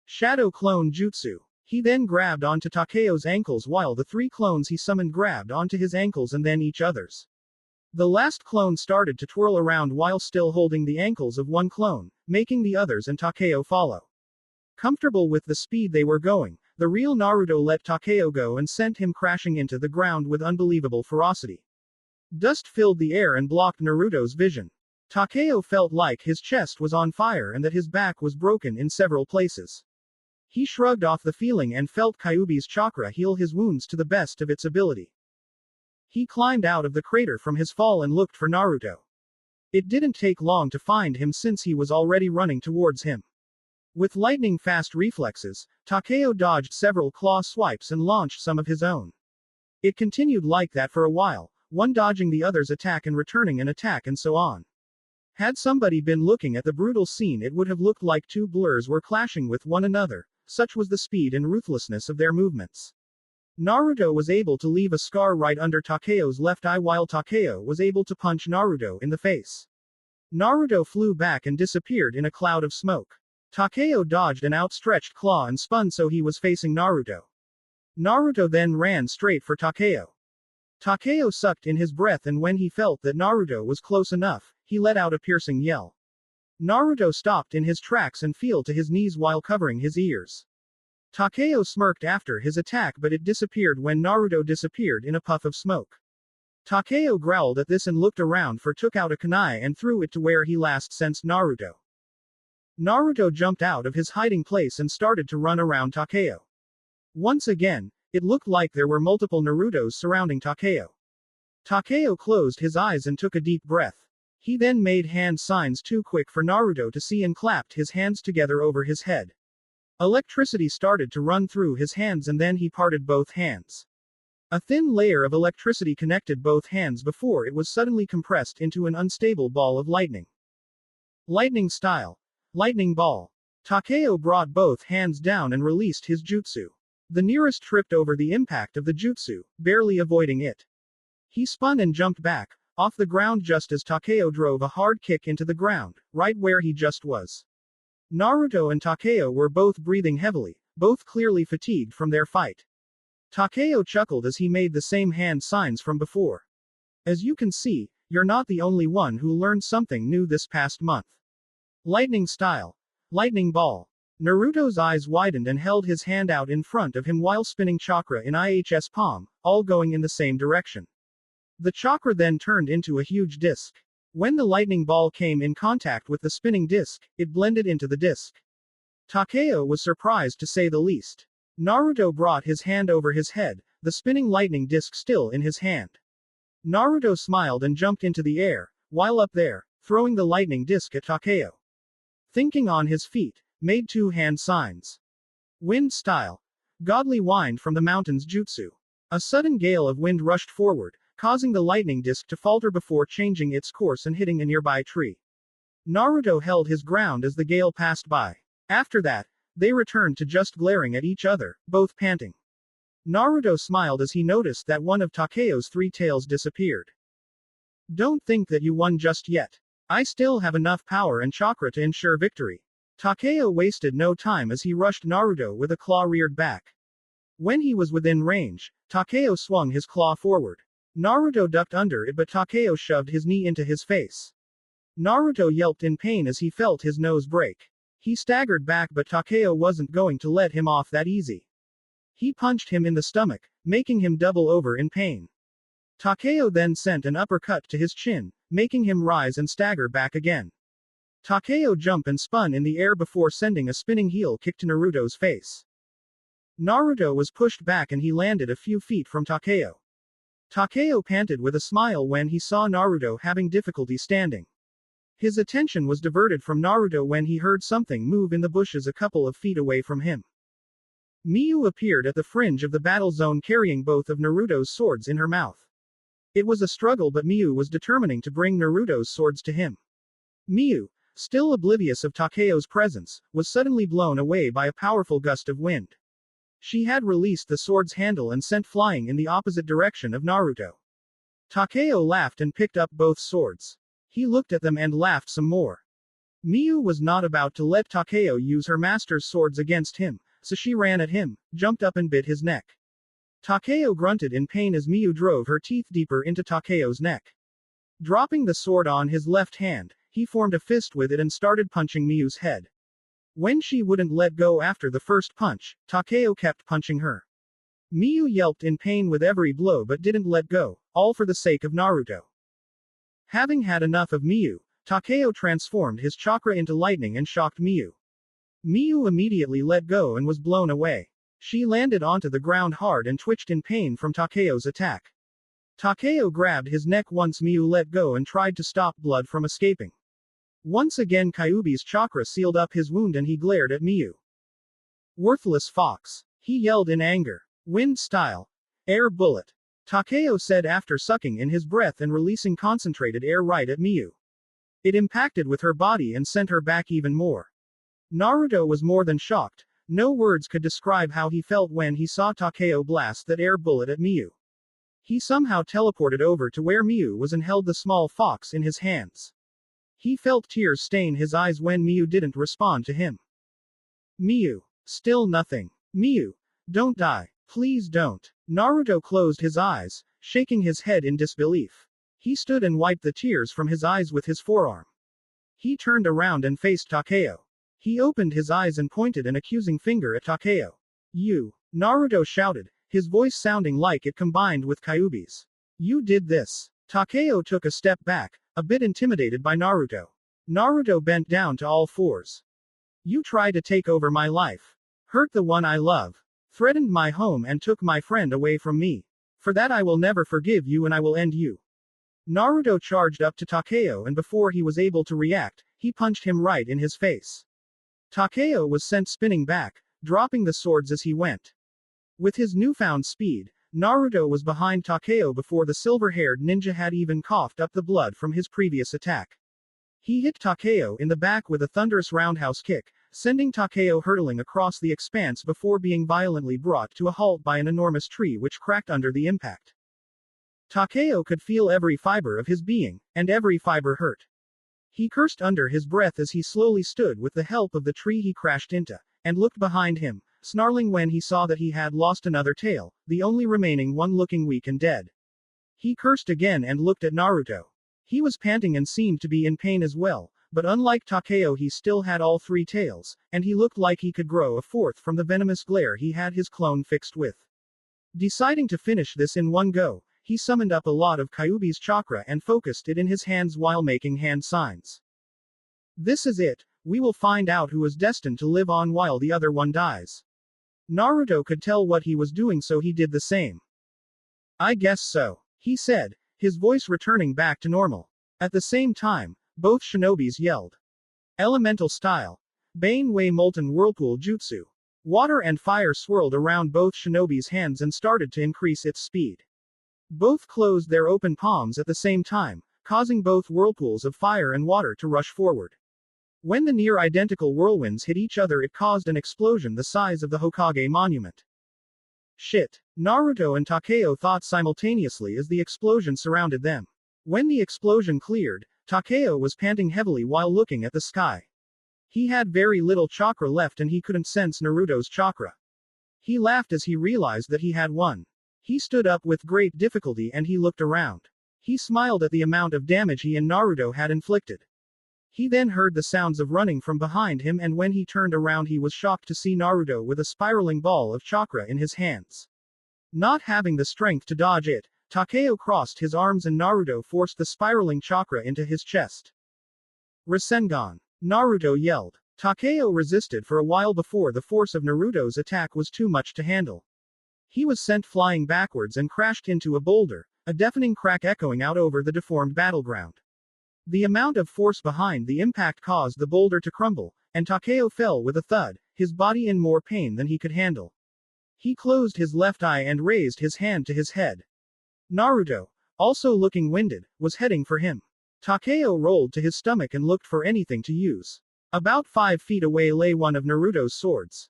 Shadow Clone Jutsu. He then grabbed onto Takeo's ankles while the 3 clones he summoned grabbed onto his ankles and then each other's. The last clone started to twirl around while still holding the ankles of one clone, making the others and Takeo follow. Comfortable with the speed they were going, the real Naruto let Takeo go and sent him crashing into the ground with unbelievable ferocity. Dust filled the air and blocked Naruto's vision. Takeo felt like his chest was on fire and that his back was broken in several places. He shrugged off the feeling and felt Kyuubi's chakra heal his wounds to the best of its ability. He climbed out of the crater from his fall and looked for Naruto. It didn't take long to find him since he was already running towards him. With lightning-fast reflexes, Takeo dodged several claw swipes and launched some of his own. It continued like that for a while, one dodging the other's attack and returning an attack and so on. Had somebody been looking at the brutal scene, it would have looked like 2 blurs were clashing with one another, such was the speed and ruthlessness of their movements. Naruto was able to leave a scar right under Takeo's left eye while Takeo was able to punch Naruto in the face. Naruto flew back and disappeared in a cloud of smoke. Takeo dodged an outstretched claw and spun so he was facing Naruto. Naruto then ran straight for Takeo. Takeo sucked in his breath and when he felt that Naruto was close enough, he let out a piercing yell. Naruto stopped in his tracks and fell to his knees while covering his ears. Takeo smirked after his attack but it disappeared when Naruto disappeared in a puff of smoke. Takeo growled at this and looked around took out a kunai and threw it to where he last sensed Naruto. Naruto jumped out of his hiding place and started to run around Takeo. Once again, it looked like there were multiple Narutos surrounding Takeo. Takeo closed his eyes and took a deep breath. He then made hand signs too quick for Naruto to see and clapped his hands together over his head. Electricity started to run through his hands and then he parted both hands. A thin layer of electricity connected both hands before it was suddenly compressed into an unstable ball of lightning. Lightning style. Lightning ball. Takeo brought both hands down and released his jutsu. The nearest tripped over the impact of the jutsu, barely avoiding it. He spun and jumped back, off the ground just as Takeo drove a hard kick into the ground, right where he just was. Naruto and Takeo were both breathing heavily, both clearly fatigued from their fight. Takeo chuckled as he made the same hand signs from before. As you can see, you're not the only one who learned something new this past month. Lightning style. Lightning ball. Naruto's eyes widened and held his hand out in front of him while spinning chakra in IH's palm, all going in the same direction. The chakra then turned into a huge disc. When the lightning ball came in contact with the spinning disc, it blended into the disc. Takeo was surprised to say the least. Naruto brought his hand over his head, the spinning lightning disc still in his hand. Naruto smiled and jumped into the air, while up there, throwing the lightning disc at Takeo. Thinking on his feet, made 2 hand signs. Wind style. Godly wind from the mountains jutsu. A sudden gale of wind rushed forward, causing the lightning disc to falter before changing its course and hitting a nearby tree. Naruto held his ground as the gale passed by. After that, they returned to just glaring at each other, both panting. Naruto smiled as he noticed that one of Takeo's 3 tails disappeared. Don't think that you won just yet. I still have enough power and chakra to ensure victory. Takeo wasted no time as he rushed Naruto with a claw reared back. When he was within range, Takeo swung his claw forward. Naruto ducked under it but Takeo shoved his knee into his face. Naruto yelped in pain as he felt his nose break. He staggered back but Takeo wasn't going to let him off that easy. He punched him in the stomach, making him double over in pain. Takeo then sent an uppercut to his chin, making him rise and stagger back again. Takeo jumped and spun in the air before sending a spinning heel kick to Naruto's face. Naruto was pushed back and he landed a few feet from Takeo. Takeo panted with a smile when he saw Naruto having difficulty standing. His attention was diverted from Naruto when he heard something move in the bushes a couple of feet away from him. Miyu appeared at the fringe of the battle zone carrying both of Naruto's swords in her mouth. It was a struggle, but Miu was determining to bring Naruto's swords to him. Miu, still oblivious of Takeo's presence, was suddenly blown away by a powerful gust of wind. She had released the sword's handle and sent flying in the opposite direction of Naruto. Takeo laughed and picked up both swords. He looked at them and laughed some more. Miu was not about to let Takeo use her master's swords against him, so she ran at him, jumped up and bit his neck. Takeo grunted in pain as Miu drove her teeth deeper into Takeo's neck. Dropping the sword on his left hand, he formed a fist with it and started punching Miu's head. When she wouldn't let go after the first punch, Takeo kept punching her. Miu yelped in pain with every blow but didn't let go, all for the sake of Naruto. Having had enough of Miu, Takeo transformed his chakra into lightning and shocked Miu. Miu immediately let go and was blown away. She landed onto the ground hard and twitched in pain from Takeo's attack. Takeo grabbed his neck once Miu let go and tried to stop blood from escaping. Once again Kyuubi's chakra sealed up his wound and he glared at Miu. Worthless fox, he yelled in anger. Wind style. Air bullet. Takeo said after sucking in his breath and releasing concentrated air right at Miu. It impacted with her body and sent her back even more. Naruto was more than shocked. No words could describe how he felt when he saw Takeo blast that air bullet at Miu. He somehow teleported over to where Miu was and held the small fox in his hands. He felt tears stain his eyes when Miu didn't respond to him. Miu. Still nothing. Miu. Don't die. Please don't. Naruto closed his eyes, shaking his head in disbelief. He stood and wiped the tears from his eyes with his forearm. He turned around and faced Takeo. He opened his eyes and pointed an accusing finger at Takeo. You. Naruto shouted, his voice sounding like it combined with Kyuubi's. You did this. Takeo took a step back, a bit intimidated by Naruto. Naruto bent down to all fours. You tried to take over my life. Hurt the one I love. Threatened my home and took my friend away from me. For that I will never forgive you and I will end you. Naruto charged up to Takeo and before he was able to react, he punched him right in his face. Takeo was sent spinning back, dropping the swords as he went. With his newfound speed, Naruto was behind Takeo before the silver-haired ninja had even coughed up the blood from his previous attack. He hit Takeo in the back with a thunderous roundhouse kick, sending Takeo hurtling across the expanse before being violently brought to a halt by an enormous tree which cracked under the impact. Takeo could feel every fiber of his being, and every fiber hurt. He cursed under his breath as he slowly stood with the help of the tree he crashed into, and looked behind him, snarling when he saw that he had lost another tail, the only remaining one looking weak and dead. He cursed again and looked at Naruto. He was panting and seemed to be in pain as well, but unlike Takeo he still had all three tails, and he looked like he could grow a fourth from the venomous glare he had his clone fixed with. Deciding to finish this in one go, he summoned up a lot of Kyuubi's chakra and focused it in his hands while making hand signs. This is it, we will find out who is destined to live on while the other one dies. Naruto could tell what he was doing so he did the same. I guess so, he said, his voice returning back to normal. At the same time, both shinobis yelled. Elemental style. Bane Wei Molten Whirlpool Jutsu. Water and fire swirled around both shinobis' hands and started to increase its speed. Both closed their open palms at the same time, causing both whirlpools of fire and water to rush forward. When the near-identical whirlwinds hit each other it caused an explosion the size of the Hokage monument. Shit. Naruto and Takeo thought simultaneously as the explosion surrounded them. When the explosion cleared, Takeo was panting heavily while looking at the sky. He had very little chakra left and he couldn't sense Naruto's chakra. He laughed as he realized that he had won. He stood up with great difficulty and he looked around. He smiled at the amount of damage he and Naruto had inflicted. He then heard the sounds of running from behind him and when he turned around he was shocked to see Naruto with a spiraling ball of chakra in his hands. Not having the strength to dodge it, Takeo crossed his arms and Naruto forced the spiraling chakra into his chest. Rasengan. Naruto yelled. Takeo resisted for a while before the force of Naruto's attack was too much to handle. He was sent flying backwards and crashed into a boulder, a deafening crack echoing out over the deformed battleground. The amount of force behind the impact caused the boulder to crumble, and Takeo fell with a thud, his body in more pain than he could handle. He closed his left eye and raised his hand to his head. Naruto, also looking winded, was heading for him. Takeo rolled to his stomach and looked for anything to use. About 5 feet away lay one of Naruto's swords.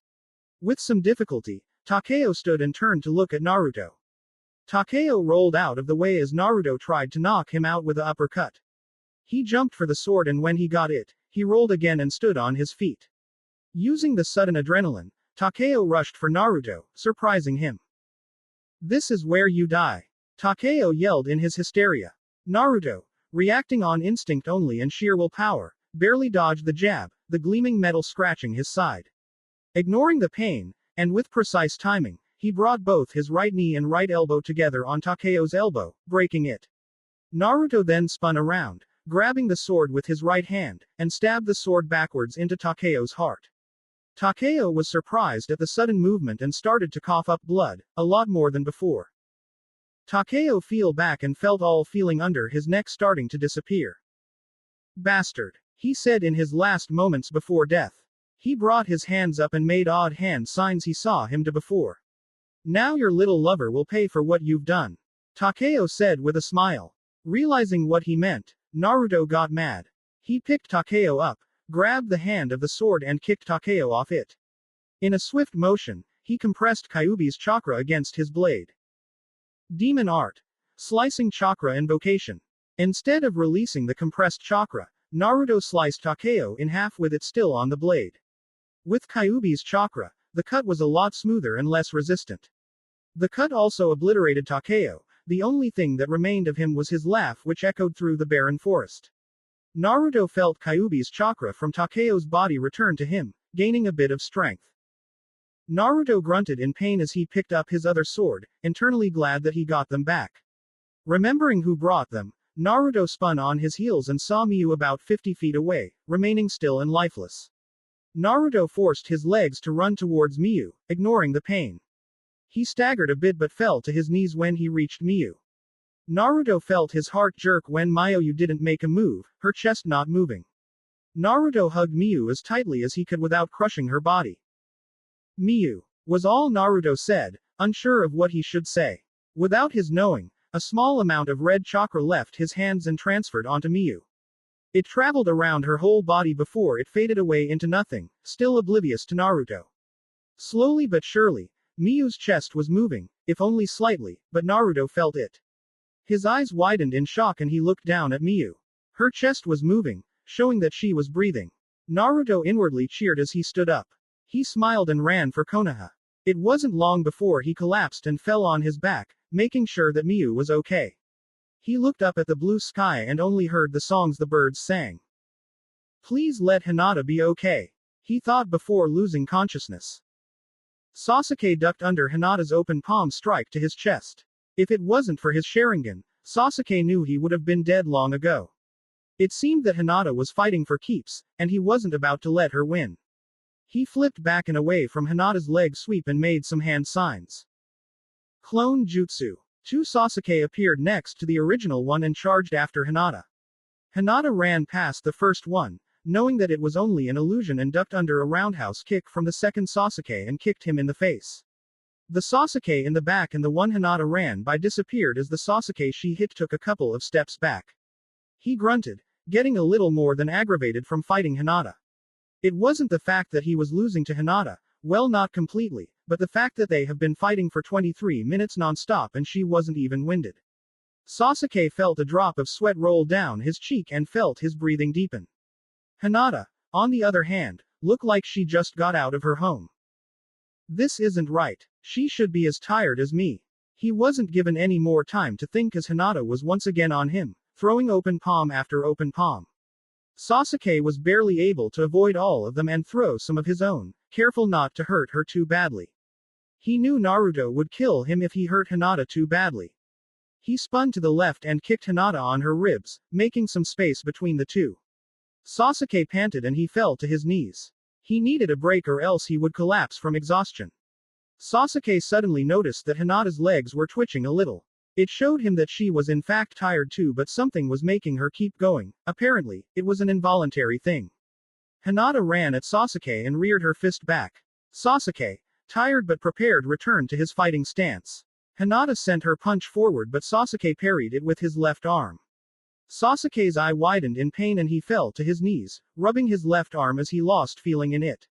With some difficulty, Takeo stood and turned to look at Naruto. Takeo rolled out of the way as Naruto tried to knock him out with an uppercut. He jumped for the sword and when he got it, he rolled again and stood on his feet. Using the sudden adrenaline, Takeo rushed for Naruto, surprising him. "This is where you die," Takeo yelled in his hysteria. Naruto, reacting on instinct only and sheer willpower, barely dodged the jab, the gleaming metal scratching his side. Ignoring the pain, and with precise timing, he brought both his right knee and right elbow together on Takeo's elbow, breaking it. Naruto then spun around, grabbing the sword with his right hand, and stabbed the sword backwards into Takeo's heart. Takeo was surprised at the sudden movement and started to cough up blood, a lot more than before. Takeo fell back and felt all feeling under his neck starting to disappear. "Bastard," he said in his last moments before death. He brought his hands up and made odd hand signs he saw him do before. "Now your little lover will pay for what you've done," Takeo said with a smile. Realizing what he meant, Naruto got mad. He picked Takeo up, grabbed the hand of the sword and kicked Takeo off it. In a swift motion, he compressed Kyuubi's chakra against his blade. Demon Art. Slicing Chakra Invocation. Instead of releasing the compressed chakra, Naruto sliced Takeo in half with it still on the blade. With Kyuubi's chakra, the cut was a lot smoother and less resistant. The cut also obliterated Takeo, the only thing that remained of him was his laugh which echoed through the barren forest. Naruto felt Kyuubi's chakra from Takeo's body return to him, gaining a bit of strength. Naruto grunted in pain as he picked up his other sword, internally glad that he got them back. Remembering who brought them, Naruto spun on his heels and saw Miyu about 50 feet away, remaining still and lifeless. Naruto forced his legs to run towards Miyu, ignoring the pain. He staggered a bit but fell to his knees when he reached Miyu. Naruto felt his heart jerk when Miyu didn't make a move, her chest not moving. Naruto hugged Miyu as tightly as he could without crushing her body. "Miyu," was all Naruto said, unsure of what he should say. Without his knowing, a small amount of red chakra left his hands and transferred onto Miyu. It traveled around her whole body before it faded away into nothing, still oblivious to Naruto. Slowly but surely, Miyu's chest was moving, if only slightly, but Naruto felt it. His eyes widened in shock and he looked down at Miyu. Her chest was moving, showing that she was breathing. Naruto inwardly cheered as he stood up. He smiled and ran for Konoha. It wasn't long before he collapsed and fell on his back, making sure that Miyu was okay. He looked up at the blue sky and only heard the songs the birds sang. Please let Hinata be okay, he thought before losing consciousness. Sasuke ducked under Hinata's open palm strike to his chest. If it wasn't for his Sharingan, Sasuke knew he would have been dead long ago. It seemed that Hinata was fighting for keeps, and he wasn't about to let her win. He flipped back and away from Hinata's leg sweep and made some hand signs. Clone Jutsu. 2 Sasuke appeared next to the original one and charged after Hinata. Hinata ran past the first one, knowing that it was only an illusion and ducked under a roundhouse kick from the second Sasuke and kicked him in the face. The Sasuke in the back and the one Hinata ran by disappeared as the Sasuke she hit took a couple of steps back. He grunted, getting a little more than aggravated from fighting Hinata. It wasn't the fact that he was losing to Hinata, well not completely, but the fact that they have been fighting for 23 minutes non-stop and she wasn't even winded. Sasuke felt a drop of sweat roll down his cheek and felt his breathing deepen. Hinata, on the other hand, looked like she just got out of her home. This isn't right. She should be as tired as me. He wasn't given any more time to think as Hinata was once again on him, throwing open palm after open palm. Sasuke was barely able to avoid all of them and throw some of his own, careful not to hurt her too badly. He knew Naruto would kill him if he hurt Hinata too badly. He spun to the left and kicked Hinata on her ribs, making some space between the two. Sasuke panted and he fell to his knees. He needed a break or else he would collapse from exhaustion. Sasuke suddenly noticed that Hinata's legs were twitching a little. It showed him that she was in fact tired too, but something was making her keep going. Apparently, it was an involuntary thing. Hinata ran at Sasuke and reared her fist back. Sasuke, tired but prepared, returned to his fighting stance. Hinata sent her punch forward but Sasuke parried it with his left arm. Sasuke's eye widened in pain and he fell to his knees, rubbing his left arm as he lost feeling in it.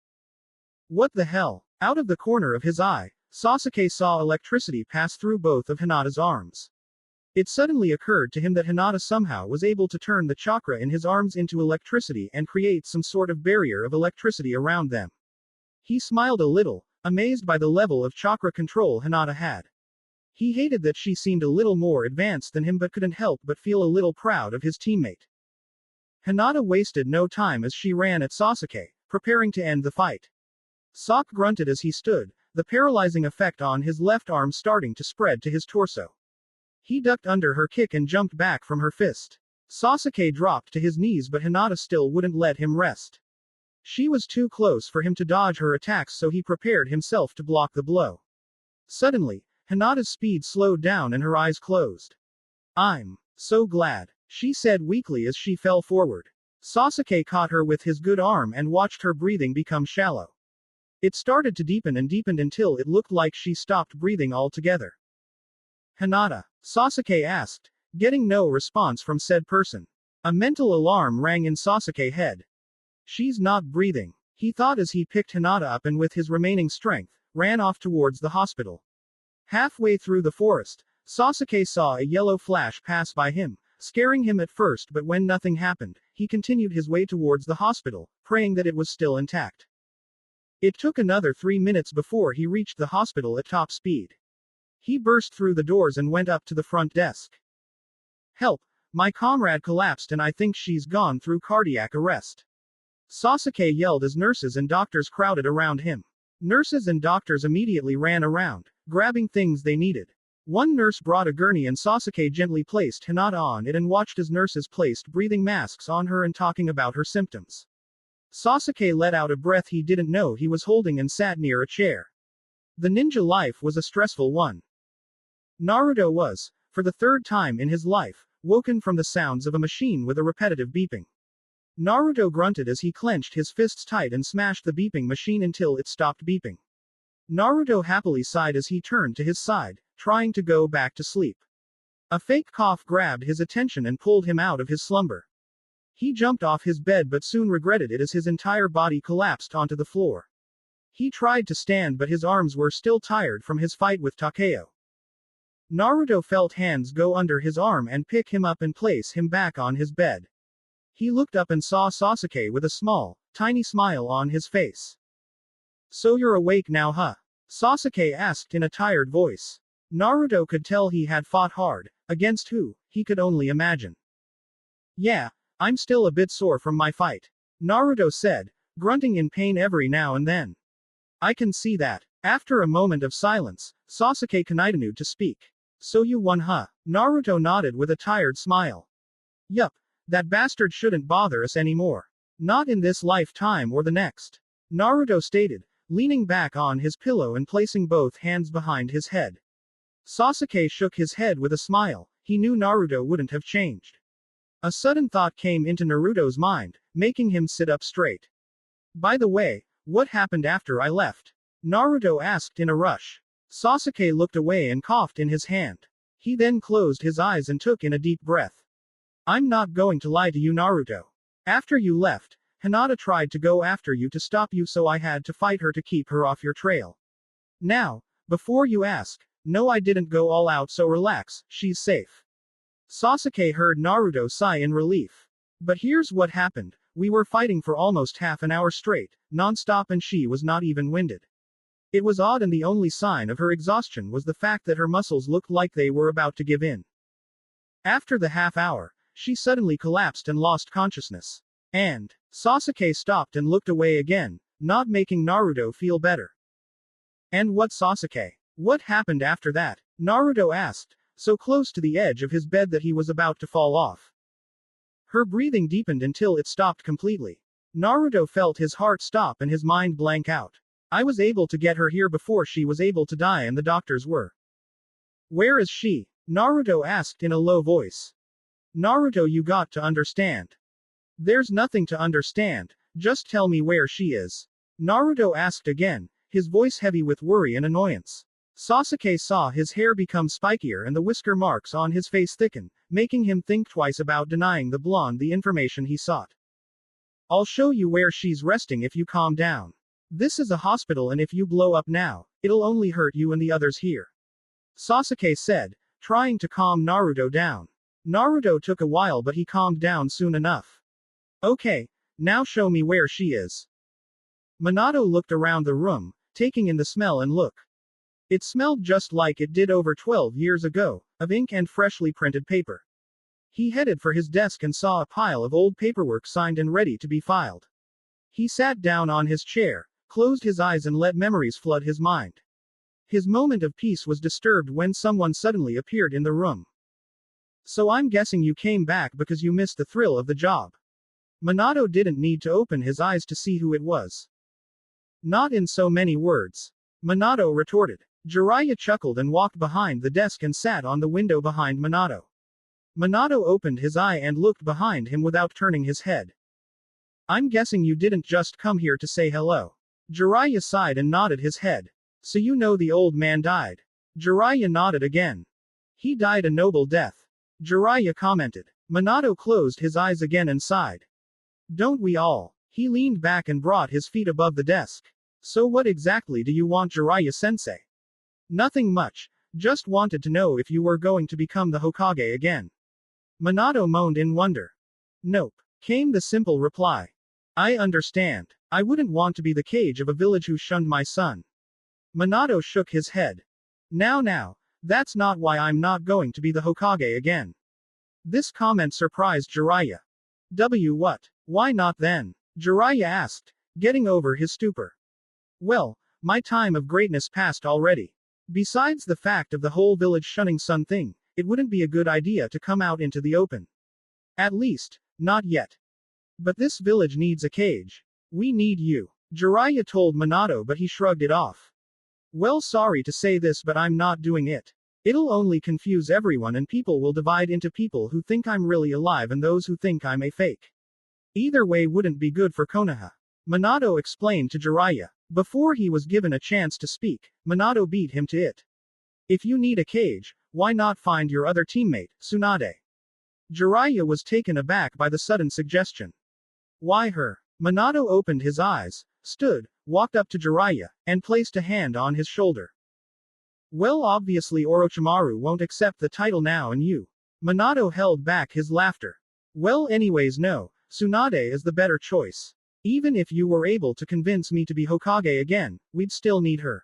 What the hell? Out of the corner of his eye, Sasuke saw electricity pass through both of Hinata's arms. It suddenly occurred to him that Hinata somehow was able to turn the chakra in his arms into electricity and create some sort of barrier of electricity around them. He smiled a little, amazed by the level of chakra control Hinata had. He hated that she seemed a little more advanced than him but couldn't help but feel a little proud of his teammate. Hinata wasted no time as she ran at Sasuke, preparing to end the fight. Sok grunted as he stood, the paralyzing effect on his left arm starting to spread to his torso. He ducked under her kick and jumped back from her fist. Sasuke dropped to his knees but Hinata still wouldn't let him rest. She was too close for him to dodge her attacks so he prepared himself to block the blow. Suddenly, Hinata's speed slowed down and her eyes closed. I'm so glad, she said weakly as she fell forward. Sasuke caught her with his good arm and watched her breathing become shallow. It started to deepen and deepened until it looked like she stopped breathing altogether. Hinata? Sasuke asked, getting no response from said person. A mental alarm rang in Sasuke's head. She's not breathing, he thought as he picked Hinata up and with his remaining strength, ran off towards the hospital. Halfway through the forest, Sasuke saw a yellow flash pass by him, scaring him at first but when nothing happened, he continued his way towards the hospital, praying that it was still intact. It took another 3 minutes before he reached the hospital at top speed. He burst through the doors and went up to the front desk. Help! My comrade collapsed and I think she's gone through cardiac arrest. Sasuke yelled as nurses and doctors crowded around him. Nurses and doctors immediately ran around, grabbing things they needed. One nurse brought a gurney and Sasuke gently placed Hinata on it and watched as nurses placed breathing masks on her and talking about her symptoms. Sasuke let out a breath he didn't know he was holding and sat near a chair. The ninja life was a stressful one. Naruto was, for the third time in his life, woken from the sounds of a machine with a repetitive beeping. Naruto grunted as he clenched his fists tight and smashed the beeping machine until it stopped beeping. Naruto happily sighed as he turned to his side, trying to go back to sleep. A fake cough grabbed his attention and pulled him out of his slumber. He jumped off his bed but soon regretted it as his entire body collapsed onto the floor. He tried to stand but his arms were still tired from his fight with Takeo. Naruto felt hands go under his arm and pick him up and place him back on his bed. He looked up and saw Sasuke with a small, tiny smile on his face. So you're awake now, huh? Sasuke asked in a tired voice. Naruto could tell he had fought hard, against who, he could only imagine. Yeah, I'm still a bit sore from my fight, Naruto said, grunting in pain every now and then. I can see that. After a moment of silence, Sasuke continued to speak. So you won, huh? Naruto nodded with a tired smile. Yup, that bastard shouldn't bother us anymore. Not in this lifetime or the next, Naruto stated, leaning back on his pillow and placing both hands behind his head. Sasuke shook his head with a smile, he knew Naruto wouldn't have changed. A sudden thought came into Naruto's mind, making him sit up straight. By the way, what happened after I left? Naruto asked in a rush. Sasuke looked away and coughed in his hand. He then closed his eyes and took in a deep breath. I'm not going to lie to you, Naruto. After you left, Hinata tried to go after you to stop you, so I had to fight her to keep her off your trail. Now, before you ask, no, I didn't go all out, so relax, she's safe. Sasuke heard Naruto sigh in relief. But here's what happened. We were fighting for almost half an hour straight, non-stop, and she was not even winded. It was odd, and the only sign of her exhaustion was the fact that her muscles looked like they were about to give in. After the half hour, she suddenly collapsed and lost consciousness. And Sasuke stopped and looked away again, not making Naruto feel better. And what, Sasuke? What happened after that? Naruto asked, so close to the edge of his bed that he was about to fall off. Her breathing deepened until it stopped completely. Naruto felt his heart stop and his mind blank out. I was able to get her here before she was able to die, and the doctors were. Where is she? Naruto asked in a low voice. Naruto, you got to understand. There's nothing to understand, just tell me where she is. Naruto asked again, his voice heavy with worry and annoyance. Sasuke saw his hair become spikier and the whisker marks on his face thicken, making him think twice about denying the blonde the information he sought. I'll show you where she's resting if you calm down. This is a hospital and if you blow up now, it'll only hurt you and the others here. Sasuke said, trying to calm Naruto down. Naruto took a while but he calmed down soon enough. Okay, now show me where she is. Minato looked around the room, taking in the smell and look. It smelled just like it did over 12 years ago, of ink and freshly printed paper. He headed for his desk and saw a pile of old paperwork signed and ready to be filed. He sat down on his chair, closed his eyes and let memories flood his mind. His moment of peace was disturbed when someone suddenly appeared in the room. So I'm guessing you came back because you missed the thrill of the job. Minato didn't need to open his eyes to see who it was. Not in so many words. Minato retorted. Jiraiya chuckled and walked behind the desk and sat on the window behind Minato. Minato opened his eye and looked behind him without turning his head. I'm guessing you didn't just come here to say hello. Jiraiya sighed and nodded his head. So you know the old man died. Jiraiya nodded again. He died a noble death. Jiraiya commented. Minato closed his eyes again and sighed. Don't we all? He leaned back and brought his feet above the desk. So what exactly do you want, Jiraiya-sensei? Nothing much, just wanted to know if you were going to become the Hokage again. Minato moaned in wonder. Nope, came the simple reply. I understand. I wouldn't want to be the cage of a village who shunned my son. Minato shook his head. Now, that's not why I'm not going to be the Hokage again. This comment surprised Jiraiya. What? Why not then? Jiraiya asked, getting over his stupor. Well, my time of greatness passed already. Besides the fact of the whole village shunning Sun thing, it wouldn't be a good idea to come out into the open. At least, not yet. But this village needs a cage. We need you. Jiraiya told Minato, but he shrugged it off. Well, sorry to say this, but I'm not doing it. It'll only confuse everyone and people will divide into people who think I'm really alive and those who think I'm a fake. Either way wouldn't be good for Konoha. Minato explained to Jiraiya. Before he was given a chance to speak, Minato beat him to it. If you need a cage, why not find your other teammate, Tsunade? Jiraiya was taken aback by the sudden suggestion. Why her? Minato opened his eyes, stood, walked up to Jiraiya, and placed a hand on his shoulder. Well, obviously Orochimaru won't accept the title now and you. Minato held back his laughter. Well, anyways, no, Tsunade is the better choice. Even if you were able to convince me to be Hokage again, we'd still need her.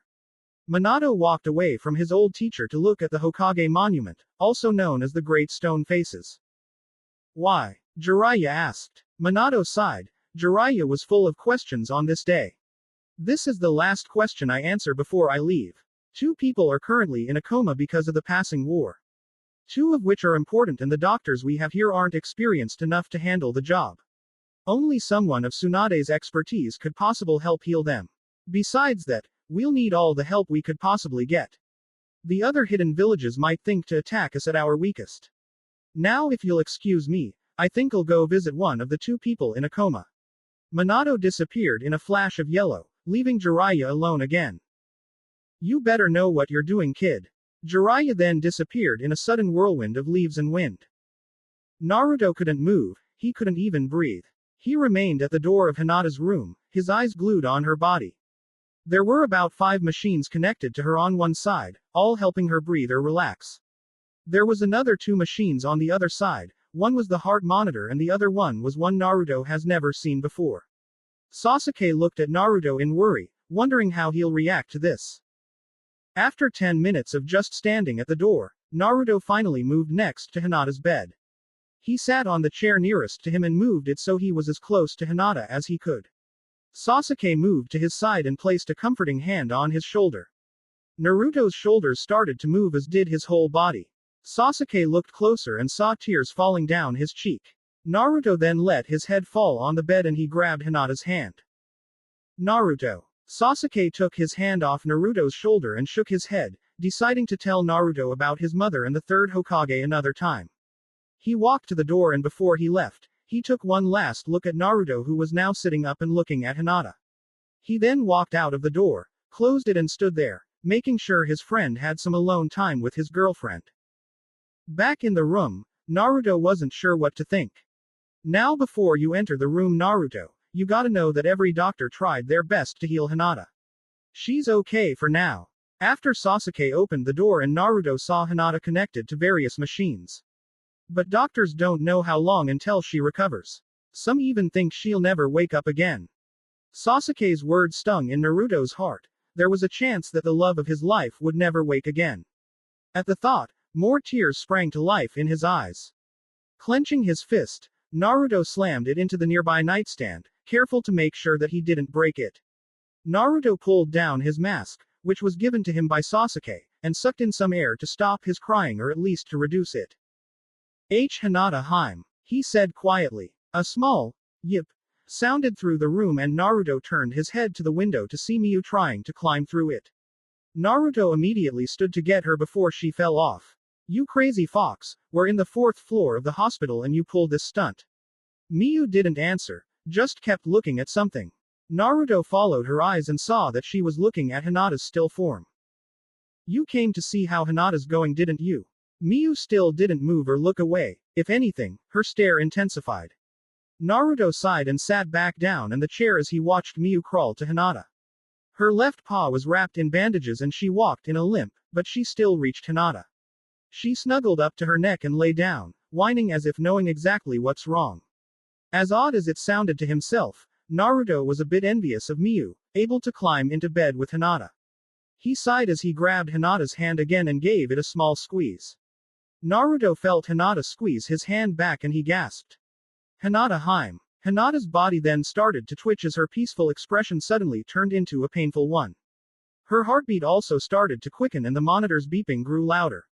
Minato walked away from his old teacher to look at the Hokage monument, also known as the Great Stone Faces. Why? Jiraiya asked. Minato sighed. Jiraiya was full of questions on this day. This is the last question I answer before I leave. 2 people are currently in a coma because of the passing war. 2 of which are important and the doctors we have here aren't experienced enough to handle the job. Only someone of Tsunade's expertise could possibly help heal them. Besides that, we'll need all the help we could possibly get. The other hidden villages might think to attack us at our weakest. Now if you'll excuse me, I think I'll go visit one of the 2 people in a coma. Minato disappeared in a flash of yellow, leaving Jiraiya alone again. You better know what you're doing, kid. Jiraiya then disappeared in a sudden whirlwind of leaves and wind. Naruto couldn't move, he couldn't even breathe. He remained at the door of Hinata's room, his eyes glued on her body. There were about 5 machines connected to her on one side, all helping her breathe or relax. There was another 2 machines on the other side, one was the heart monitor and the other one was one Naruto has never seen before. Sasuke looked at Naruto in worry, wondering how he'll react to this. After 10 minutes of just standing at the door, Naruto finally moved next to Hinata's bed. He sat on the chair nearest to him and moved it so he was as close to Hinata as he could. Sasuke moved to his side and placed a comforting hand on his shoulder. Naruto's shoulders started to move as did his whole body. Sasuke looked closer and saw tears falling down his cheek. Naruto then let his head fall on the bed and he grabbed Hinata's hand. Naruto. Sasuke took his hand off Naruto's shoulder and shook his head, deciding to tell Naruto about his mother and the 3rd Hokage another time. He walked to the door and before he left, he took one last look at Naruto who was now sitting up and looking at Hinata. He then walked out of the door, closed it and stood there, making sure his friend had some alone time with his girlfriend. Back in the room, Naruto wasn't sure what to think. Now before you enter the room Naruto, you gotta know that every doctor tried their best to heal Hinata. She's okay for now. After Sasuke opened the door and Naruto saw Hinata connected to various machines. But doctors don't know how long until she recovers. Some even think she'll never wake up again. Sasuke's words stung in Naruto's heart. There was a chance that the love of his life would never wake again. At the thought, more tears sprang to life in his eyes. Clenching his fist, Naruto slammed it into the nearby nightstand, careful to make sure that he didn't break it. Naruto pulled down his mask, which was given to him by Sasuke, and sucked in some air to stop his crying or at least to reduce it. Hinata Heim, he said quietly. A small, yip, sounded through the room and Naruto turned his head to the window to see Miyu trying to climb through it. Naruto immediately stood to get her before she fell off. You crazy fox, we're in the 4th floor of the hospital and you pulled this stunt. Miyu didn't answer, just kept looking at something. Naruto followed her eyes and saw that she was looking at Hinata's still form. You came to see how Hinata's going, didn't you? Miyu still didn't move or look away. If anything, her stare intensified. Naruto sighed and sat back down in the chair as he watched Miyu crawl to Hinata. Her left paw was wrapped in bandages and she walked in a limp, but she still reached Hinata. She snuggled up to her neck and lay down, whining as if knowing exactly what's wrong. As odd as it sounded to himself, Naruto was a bit envious of Miyu, able to climb into bed with Hinata. He sighed as he grabbed Hinata's hand again and gave it a small squeeze. Naruto felt Hinata squeeze his hand back and he gasped. Hinata Heim. Hinata's body then started to twitch as her peaceful expression suddenly turned into a painful one. Her heartbeat also started to quicken and the monitor's beeping grew louder.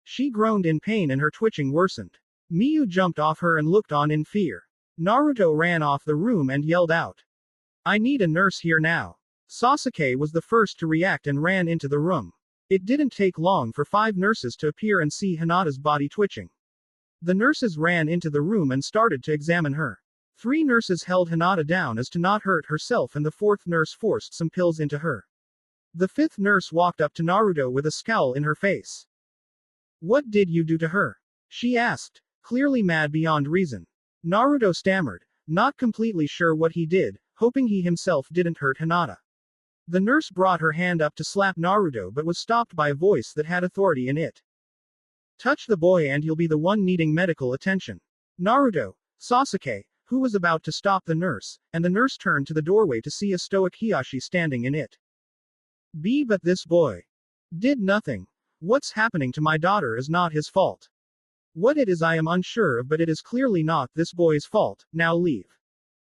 She groaned in pain and her twitching worsened. Miyu jumped off her and looked on in fear. Naruto ran off the room and yelled out. I need a nurse here now. Sasuke was the first to react and ran into the room. It didn't take long for 5 nurses to appear and see Hinata's body twitching. The nurses ran into the room and started to examine her. 3 nurses held Hinata down as to not hurt herself and the 4th nurse forced some pills into her. The 5th nurse walked up to Naruto with a scowl in her face. What did you do to her? She asked, clearly mad beyond reason. Naruto stammered, not completely sure what he did, hoping he himself didn't hurt Hinata. The nurse brought her hand up to slap Naruto but was stopped by a voice that had authority in it. Touch the boy and you'll be the one needing medical attention. Naruto, Sasuke, who was about to stop the nurse, and the nurse turned to the doorway to see a stoic Hiashi standing in it. But this boy did nothing. What's happening to my daughter is not his fault. What it is I am unsure of, but it is clearly not this boy's fault. Now leave.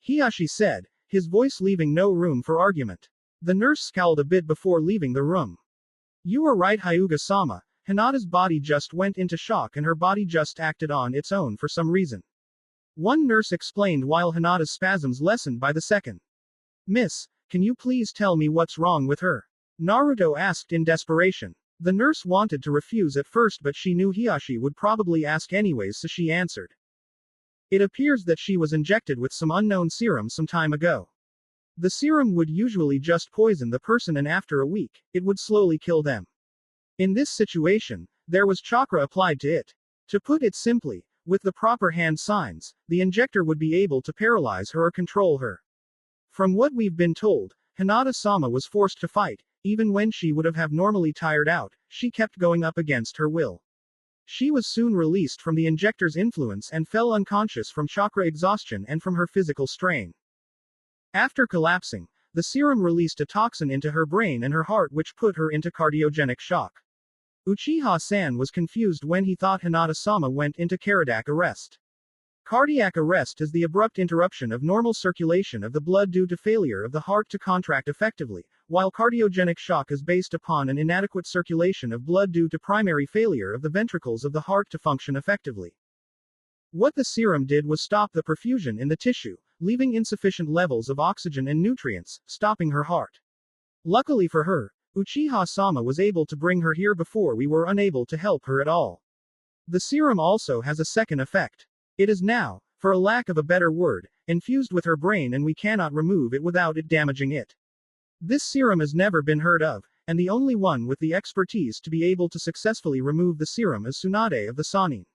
Hiashi said, his voice leaving no room for argument. The nurse scowled a bit before leaving the room. You are right, Hyuga-sama. Hinata's body just went into shock and her body just acted on its own for some reason. One nurse explained while Hinata's spasms lessened by the second. Miss, can you please tell me what's wrong with her? Naruto asked in desperation. The nurse wanted to refuse at first but she knew Hiashi would probably ask anyways so she answered. It appears that she was injected with some unknown serum some time ago. The serum would usually just poison the person and after a week, it would slowly kill them. In this situation, there was chakra applied to it. To put it simply, with the proper hand signs, the injector would be able to paralyze her or control her. From what we've been told, Hinata-sama was forced to fight, even when she would have normally tired out, she kept going up against her will. She was soon released from the injector's influence and fell unconscious from chakra exhaustion and from her physical strain. After collapsing, the serum released a toxin into her brain and her heart which put her into cardiogenic shock. Uchiha-san was confused when he thought Hinata-sama went into cardiac arrest. Cardiac arrest is the abrupt interruption of normal circulation of the blood due to failure of the heart to contract effectively, while cardiogenic shock is based upon an inadequate circulation of blood due to primary failure of the ventricles of the heart to function effectively. What the serum did was stop the perfusion in the tissue, leaving insufficient levels of oxygen and nutrients, stopping her heart. Luckily for her, Uchiha-sama was able to bring her here before we were unable to help her at all. The serum also has a second effect. It is now, for a lack of a better word, infused with her brain and we cannot remove it without it damaging it. This serum has never been heard of, and the only one with the expertise to be able to successfully remove the serum is Tsunade of the Sannin.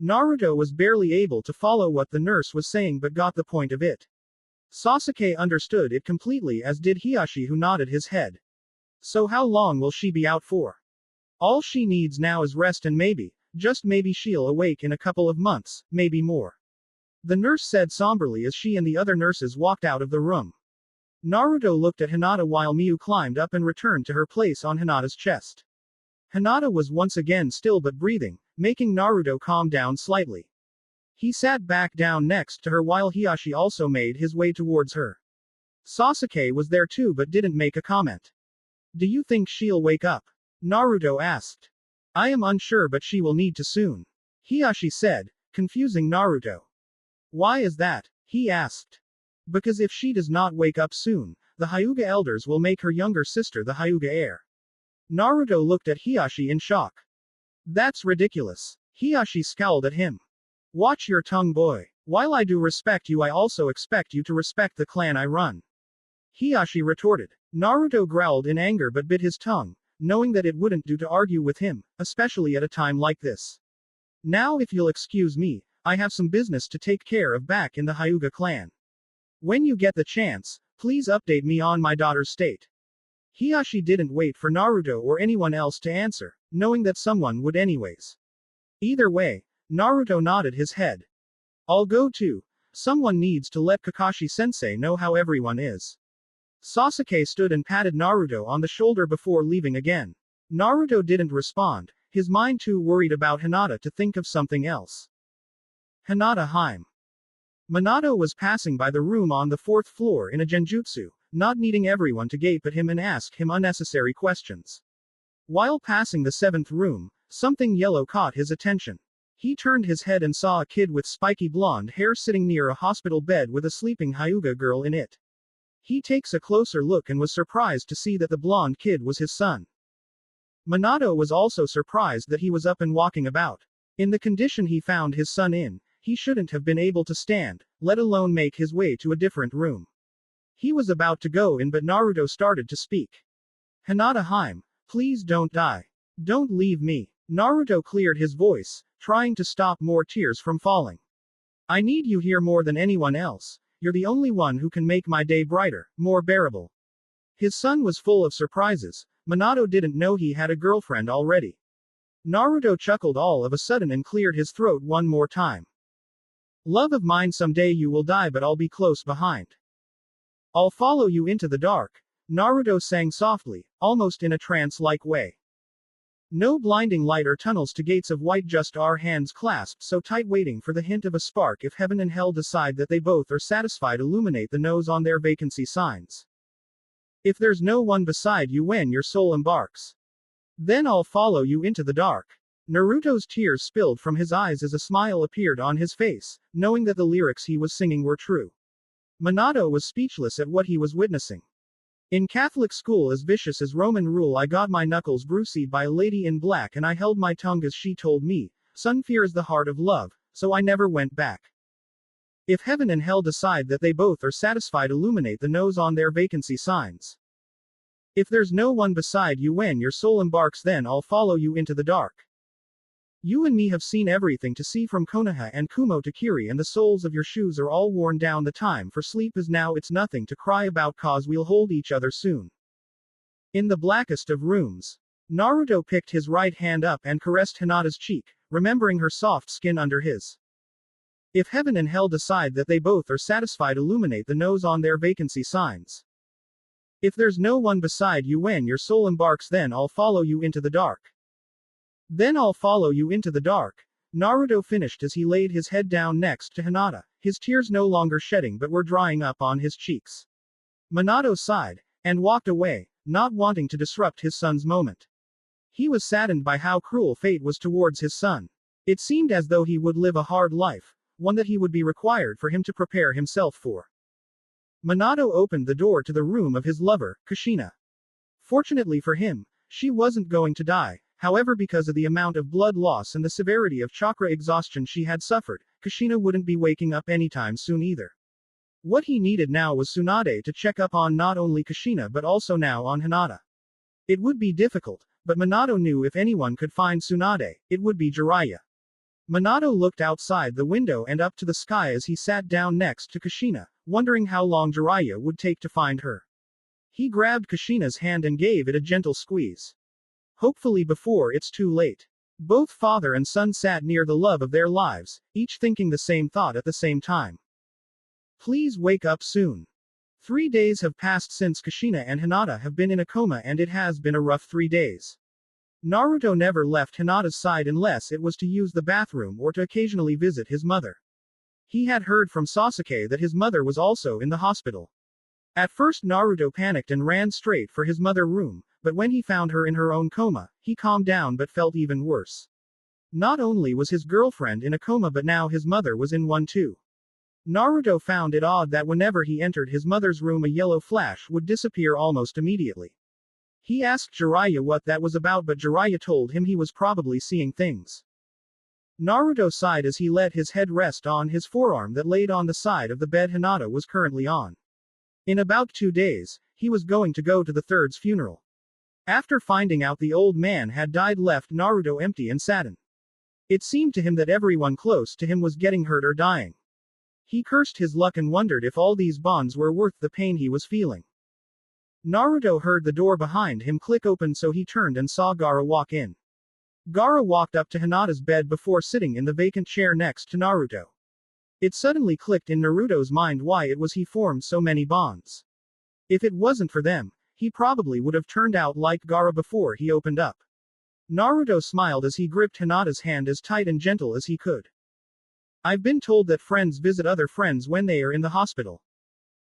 Naruto was barely able to follow what the nurse was saying but got the point of it. Sasuke understood it completely, as did Hiashi, who nodded his head. So how long will she be out for? All she needs now is rest, and maybe, just maybe, she'll awake in a couple of months, maybe more. The nurse said somberly as she and the other nurses walked out of the room. Naruto looked at Hinata while Miu climbed up and returned to her place on Hinata's chest. Hinata was once again still but breathing, making Naruto calm down slightly. He sat back down next to her while Hiashi also made his way towards her. Sasuke was there too but didn't make a comment. Do you think she'll wake up? Naruto asked. I am unsure, but she will need to soon. Hiashi said, confusing Naruto. Why is that? He asked. Because if she does not wake up soon, the Hyuga elders will make her younger sister the Hyuga heir. Naruto looked at Hiashi in shock. That's ridiculous. Hiashi scowled at him. Watch your tongue, boy. While I do respect you, I also expect you to respect the clan I run. Hiashi retorted. Naruto growled in anger but bit his tongue, knowing that it wouldn't do to argue with him, especially at a time like this. Now if you'll excuse me, I have some business to take care of back in the Hyuga clan. When you get the chance, please update me on my daughter's state. Hiashi didn't wait for Naruto or anyone else to answer, knowing that someone would anyways. Either way, Naruto nodded his head. I'll go too. Someone needs to let Kakashi-sensei know how everyone is. Sasuke stood and patted Naruto on the shoulder before leaving again. Naruto didn't respond, his mind too worried about Hinata to think of something else. Hinata Heim. Minato was passing by the room on the 4th floor in a genjutsu, not needing everyone to gape at him and ask him unnecessary questions. While passing the 7th room, something yellow caught his attention. He turned his head and saw a kid with spiky blonde hair sitting near a hospital bed with a sleeping Hyuga girl in it. He takes a closer look and was surprised to see that the blonde kid was his son. Minato was also surprised that he was up and walking about. In the condition he found his son in, he shouldn't have been able to stand, let alone make his way to a different room. He was about to go in but Naruto started to speak. Hinata Heim, please don't die. Don't leave me. Naruto cleared his voice, trying to stop more tears from falling. I need you here more than anyone else. You're the only one who can make my day brighter, more bearable. His son was full of surprises. Minato didn't know he had a girlfriend already. Naruto chuckled all of a sudden and cleared his throat one more time. Love of mine, someday you will die but I'll be close behind. I'll follow you into the dark. Naruto sang softly, almost in a trance-like way. No blinding light or tunnels to gates of white, just our hands clasped so tight waiting for the hint of a spark if heaven and hell decide that they both are satisfied, illuminate the nose on their vacancy signs. If there's no one beside you when your soul embarks, then I'll follow you into the dark. Naruto's tears spilled from his eyes as a smile appeared on his face, knowing that the lyrics he was singing were true. Minato was speechless at what he was witnessing. In Catholic school, as vicious as Roman rule, I got my knuckles bruised by a lady in black and I held my tongue as she told me, son, fear is the heart of love, so I never went back. If heaven and hell decide that they both are satisfied, illuminate the nose on their vacancy signs. If there's no one beside you when your soul embarks, then I'll follow you into the dark. You and me have seen everything to see, from Konoha and Kumo to Kiri, and the soles of your shoes are all worn down. The time for sleep is now, it's nothing to cry about, cause we'll hold each other soon. In the blackest of rooms, Naruto picked his right hand up and caressed Hinata's cheek, remembering her soft skin under his. If heaven and hell decide that they both are satisfied, illuminate the nose on their vacancy signs. If there's no one beside you when your soul embarks, then I'll follow you into the dark. Then I'll follow you into the dark. Naruto finished as he laid his head down next to Hinata, his tears no longer shedding but were drying up on his cheeks. Minato sighed, and walked away, not wanting to disrupt his son's moment. He was saddened by how cruel fate was towards his son. It seemed as though he would live a hard life, one that he would be required for him to prepare himself for. Minato opened the door to the room of his lover, Kushina. Fortunately for him, she wasn't going to die. However, because of the amount of blood loss and the severity of chakra exhaustion she had suffered, Kushina wouldn't be waking up anytime soon either. What he needed now was Tsunade to check up on not only Kushina but also now on Hinata. It would be difficult, but Minato knew if anyone could find Tsunade, it would be Jiraiya. Minato looked outside the window and up to the sky as he sat down next to Kushina, wondering how long Jiraiya would take to find her. He grabbed Kushina's hand and gave it a gentle squeeze. Hopefully before it's too late. Both father and son sat near the love of their lives, each thinking the same thought at the same time. Please wake up soon. 3 days have passed since Kushina and Hinata have been in a coma, and it has been a rough 3 days. Naruto never left Hinata's side unless it was to use the bathroom or to occasionally visit his mother. He had heard from Sasuke that his mother was also in the hospital. At first Naruto panicked and ran straight for his mother's room, but when he found her in her own coma, he calmed down but felt even worse. Not only was his girlfriend in a coma, but now his mother was in one too. Naruto found it odd that whenever he entered his mother's room a yellow flash would disappear almost immediately. He asked Jiraiya what that was about, but Jiraiya told him he was probably seeing things. Naruto sighed as he let his head rest on his forearm that laid on the side of the bed Hinata was currently on. In about 2 days, he was going to go to the third's funeral. After finding out the old man had died, left Naruto empty and saddened. It seemed to him that everyone close to him was getting hurt or dying. He cursed his luck and wondered if all these bonds were worth the pain he was feeling. Naruto heard the door behind him click open, so he turned and saw Gaara walk in. Gaara walked up to Hinata's bed before sitting in the vacant chair next to Naruto. It suddenly clicked in Naruto's mind why it was he formed so many bonds. If it wasn't for them, he probably would have turned out like Gaara before he opened up. Naruto smiled as he gripped Hinata's hand as tight and gentle as he could. I've been told that friends visit other friends when they are in the hospital.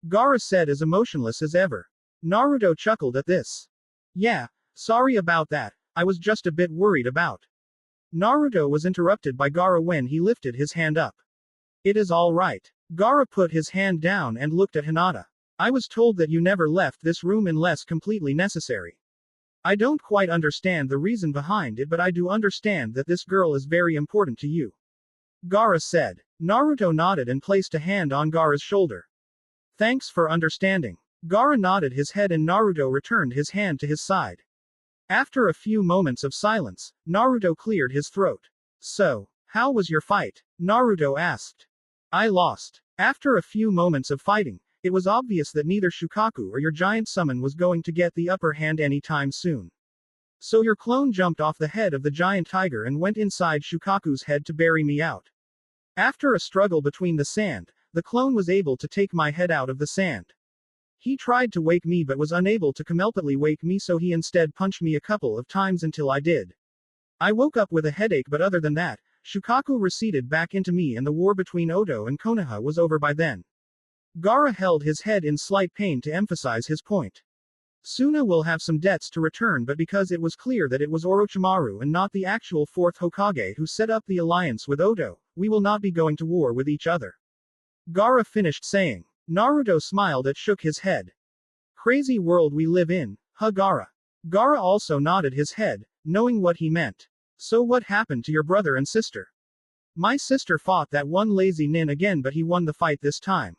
Gaara said as emotionless as ever. Naruto chuckled at this. Yeah, sorry about that, I was just a bit worried about. Naruto was interrupted by Gaara when he lifted his hand up. It is all right. Gaara put his hand down and looked at Hinata. I was told that you never left this room unless completely necessary. I don't quite understand the reason behind it, but I do understand that this girl is very important to you. Gaara said. Naruto nodded and placed a hand on Gaara's shoulder. Thanks for understanding. Gaara nodded his head and Naruto returned his hand to his side. After a few moments of silence, Naruto cleared his throat. So, how was your fight? Naruto asked. I lost. After a few moments of fighting, it was obvious that neither Shukaku or your giant summon was going to get the upper hand anytime soon. So your clone jumped off the head of the giant tiger and went inside Shukaku's head to bury me out. After a struggle between the sand, the clone was able to take my head out of the sand. He tried to wake me but was unable to completely wake me, so he instead punched me a couple of times until I did. I woke up with a headache, but other than that, Shukaku receded back into me and the war between Oto and Konoha was over by then. Gaara held his head in slight pain to emphasize his point. Suna will have some debts to return, but because it was clear that it was Orochimaru and not the actual fourth Hokage who set up the alliance with Oto, we will not be going to war with each other. Gaara finished saying. Naruto smiled and shook his head. Crazy world we live in, huh Gaara? Gaara also nodded his head, knowing what he meant. So what happened to your brother and sister? My sister fought that one lazy nin again, but he won the fight this time.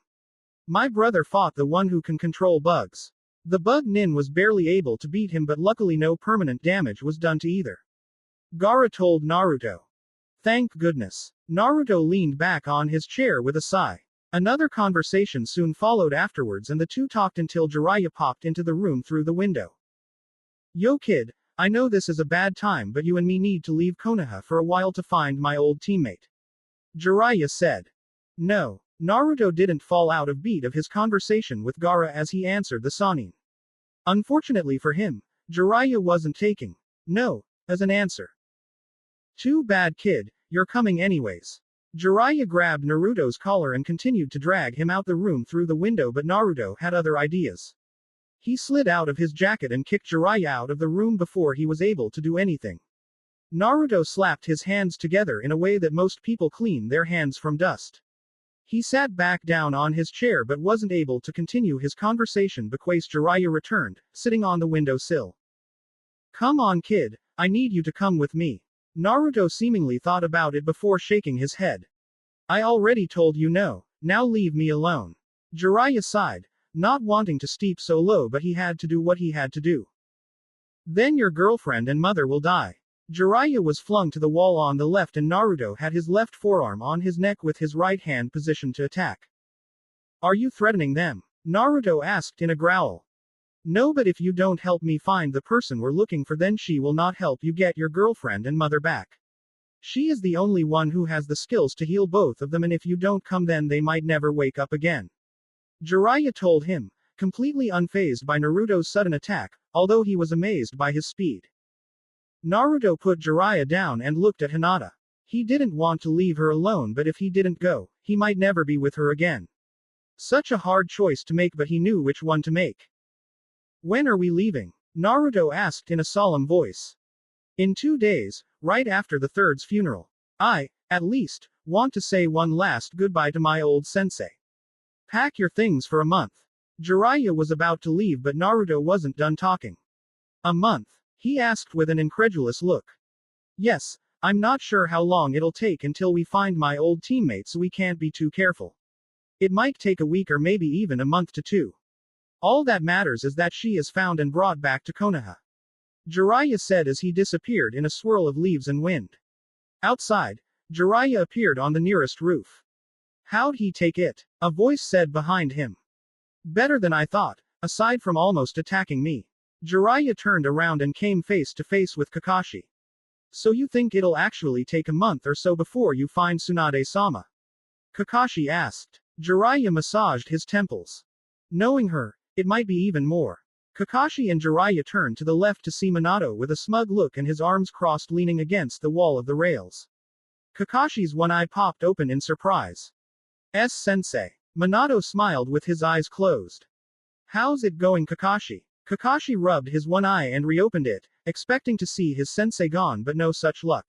My brother fought the one who can control bugs. The bug nin was barely able to beat him, but luckily no permanent damage was done to either. Gaara told Naruto. Thank goodness. Naruto leaned back on his chair with a sigh. Another conversation soon followed afterwards, and the two talked until Jiraiya popped into the room through the window. Yo kid, I know this is a bad time, but you and me need to leave Konoha for a while to find my old teammate. Jiraiya said. No. Naruto didn't fall out of beat of his conversation with Gaara as he answered the Sannin. Unfortunately for him, Jiraiya wasn't taking no as an answer. Too bad kid, you're coming anyways. Jiraiya grabbed Naruto's collar and continued to drag him out the room through the window, but Naruto had other ideas. He slid out of his jacket and kicked Jiraiya out of the room before he was able to do anything. Naruto slapped his hands together in a way that most people clean their hands from dust. He sat back down on his chair but wasn't able to continue his conversation because Jiraiya returned, sitting on the windowsill. Come on kid, I need you to come with me. Naruto seemingly thought about it before shaking his head. I already told you no, now leave me alone. Jiraiya sighed, not wanting to stoop so low, but he had to do what he had to do. Then your girlfriend and mother will die. Jiraiya was flung to the wall on the left and Naruto had his left forearm on his neck with his right hand positioned to attack. Are you threatening them? Naruto asked in a growl. No, but if you don't help me find the person we're looking for, then she will not help you get your girlfriend and mother back. She is the only one who has the skills to heal both of them, and if you don't come then they might never wake up again. Jiraiya told him, completely unfazed by Naruto's sudden attack, although he was amazed by his speed. Naruto put Jiraiya down and looked at Hinata. He didn't want to leave her alone, but if he didn't go, he might never be with her again. Such a hard choice to make, but he knew which one to make. When are we leaving? Naruto asked in a solemn voice. In 2 days, right after the third's funeral. I, at least, want to say one last goodbye to my old sensei. Pack your things for a month. Jiraiya was about to leave, but Naruto wasn't done talking. A month? He asked with an incredulous look. Yes, I'm not sure how long it'll take until we find my old teammates, so we can't be too careful. It might take a week or maybe even a month to 2. All that matters is that she is found and brought back to Konoha. Jiraiya said as he disappeared in a swirl of leaves and wind. Outside, Jiraiya appeared on the nearest roof. How'd he take it? A voice said behind him. Better than I thought, aside from almost attacking me. Jiraiya turned around and came face to face with Kakashi. So you think it'll actually take a month or so before you find Tsunade-sama? Kakashi asked. Jiraiya massaged his temples. Knowing her, it might be even more. Kakashi and Jiraiya turned to the left to see Minato with a smug look and his arms crossed leaning against the wall of the rails. Kakashi's one eye popped open in surprise. Sensei. Minato smiled with his eyes closed. How's it going, Kakashi? Kakashi rubbed his one eye and reopened it, expecting to see his sensei gone, but no such luck.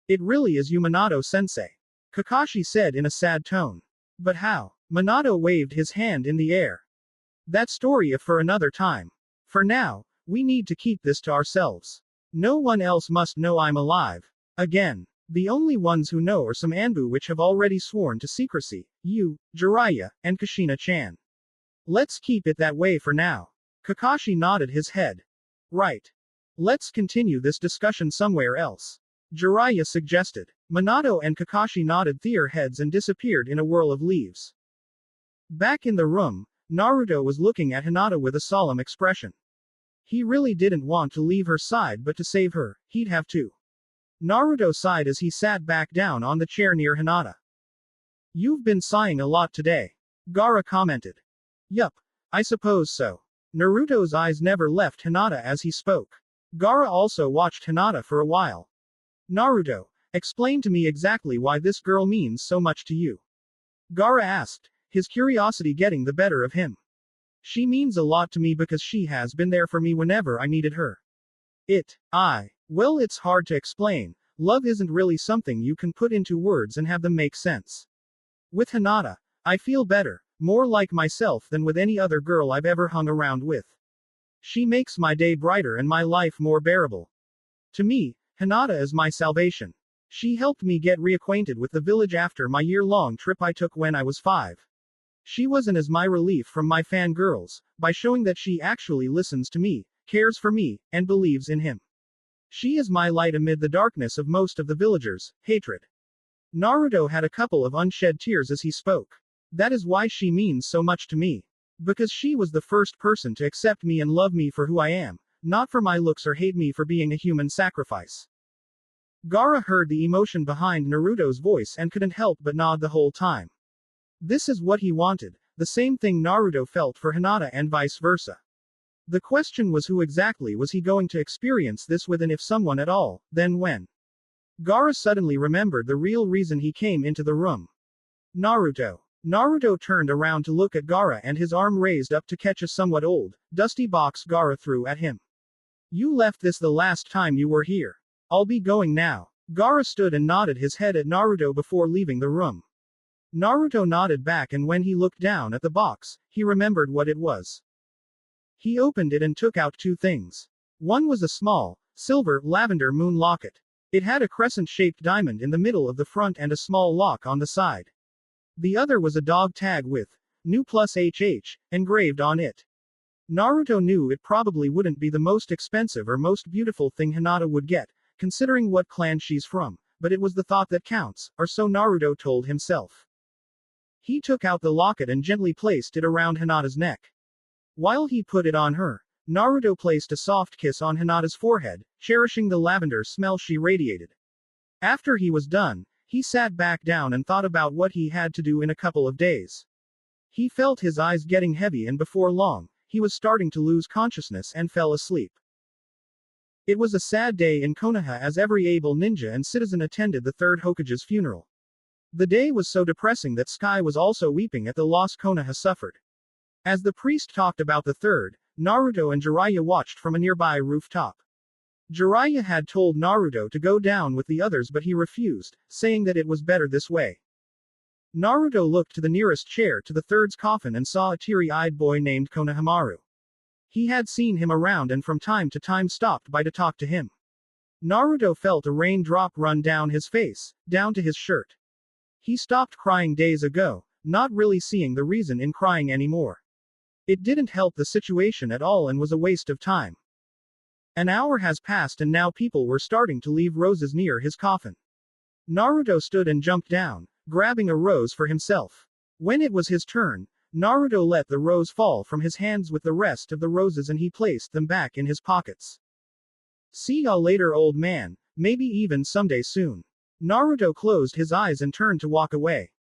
It really is you, Minato-sensei. Kakashi said in a sad tone. But how? Minato waved his hand in the air. That story if for another time. For now, we need to keep this to ourselves. No one else must know I'm alive. Again. The only ones who know are some Anbu which have already sworn to secrecy, you, Jiraiya, and Kushina-chan. Let's keep it that way for now. Kakashi nodded his head. Right. Let's continue this discussion somewhere else. Jiraiya suggested. Minato and Kakashi nodded their heads and disappeared in a whirl of leaves. Back in the room, Naruto was looking at Hinata with a solemn expression. He really didn't want to leave her side, but to save her, he'd have to. Naruto sighed as he sat back down on the chair near Hinata. You've been sighing a lot today. Gaara commented. Yup, I suppose so. Naruto's eyes never left Hinata as he spoke. Gaara also watched Hinata for a while. Naruto, explain to me exactly why this girl means so much to you. Gaara asked, his curiosity getting the better of him. She means a lot to me because she has been there for me whenever I needed her. Well, it's hard to explain. Love isn't really something you can put into words and have them make sense. With Hinata, I feel better, more like myself than with any other girl I've ever hung around with. She makes my day brighter and my life more bearable. To me, Hinata is my salvation. She helped me get reacquainted with the village after my year-long trip I took when I was 5. She wasn't as my relief from my fangirls, by showing that she actually listens to me, cares for me, and believes in him. She is my light amid the darkness of most of the villagers' hatred. Naruto had a couple of unshed tears as he spoke. That is why she means so much to me. Because she was the first person to accept me and love me for who I am, not for my looks or hate me for being a human sacrifice. Gaara heard the emotion behind Naruto's voice and couldn't help but nod the whole time. This is what he wanted, the same thing Naruto felt for Hinata and vice versa. The question was who exactly was he going to experience this with, and if someone at all, then when? Gaara suddenly remembered the real reason he came into the room. Naruto. Naruto turned around to look at Gaara and his arm raised up to catch a somewhat old, dusty box Gaara threw at him. You left this the last time you were here. I'll be going now. Gaara stood and nodded his head at Naruto before leaving the room. Naruto nodded back, and when he looked down at the box, he remembered what it was. He opened it and took out 2 things. One was a small, silver, lavender moon locket. It had a crescent-shaped diamond in the middle of the front and a small lock on the side. The other was a dog tag with, New plus HH, engraved on it. Naruto knew it probably wouldn't be the most expensive or most beautiful thing Hinata would get, considering what clan she's from, but it was the thought that counts, or so Naruto told himself. He took out the locket and gently placed it around Hinata's neck. While he put it on her, Naruto placed a soft kiss on Hinata's forehead, cherishing the lavender smell she radiated. After he was done, he sat back down and thought about what he had to do in a couple of days. He felt his eyes getting heavy, and before long, he was starting to lose consciousness and fell asleep. It was a sad day in Konoha as every able ninja and citizen attended the third Hokage's funeral. The day was so depressing that Sky was also weeping at the loss Konoha suffered. As the priest talked about the third, Naruto and Jiraiya watched from a nearby rooftop. Jiraiya had told Naruto to go down with the others, but he refused, saying that it was better this way. Naruto looked to the nearest chair to the third's coffin and saw a teary-eyed boy named Konohamaru. He had seen him around and from time to time stopped by to talk to him. Naruto felt a raindrop run down his face, down to his shirt. He stopped crying days ago, not really seeing the reason in crying anymore. It didn't help the situation at all and was a waste of time. An hour has passed and now people were starting to leave roses near his coffin. Naruto stood and jumped down, grabbing a rose for himself. When it was his turn, Naruto let the rose fall from his hands with the rest of the roses and he placed them back in his pockets. See ya later, old man, maybe even someday soon. Naruto closed his eyes and turned to walk away.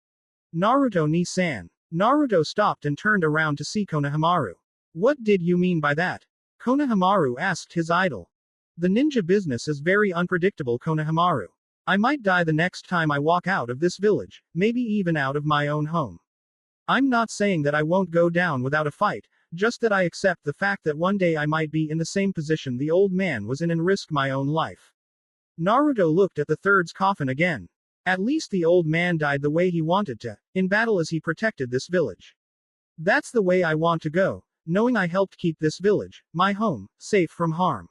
Naruto ni-san. Naruto stopped and turned around to see Konohamaru. What did you mean by that? Konohamaru asked his idol. The ninja business is very unpredictable, Konohamaru. I might die the next time I walk out of this village, maybe even out of my own home. I'm not saying that I won't go down without a fight, just that I accept the fact that one day I might be in the same position the old man was in and risk my own life. Naruto looked at the third's coffin again. At least the old man died the way he wanted to, in battle as he protected this village. That's the way I want to go, knowing I helped keep this village, my home, safe from harm.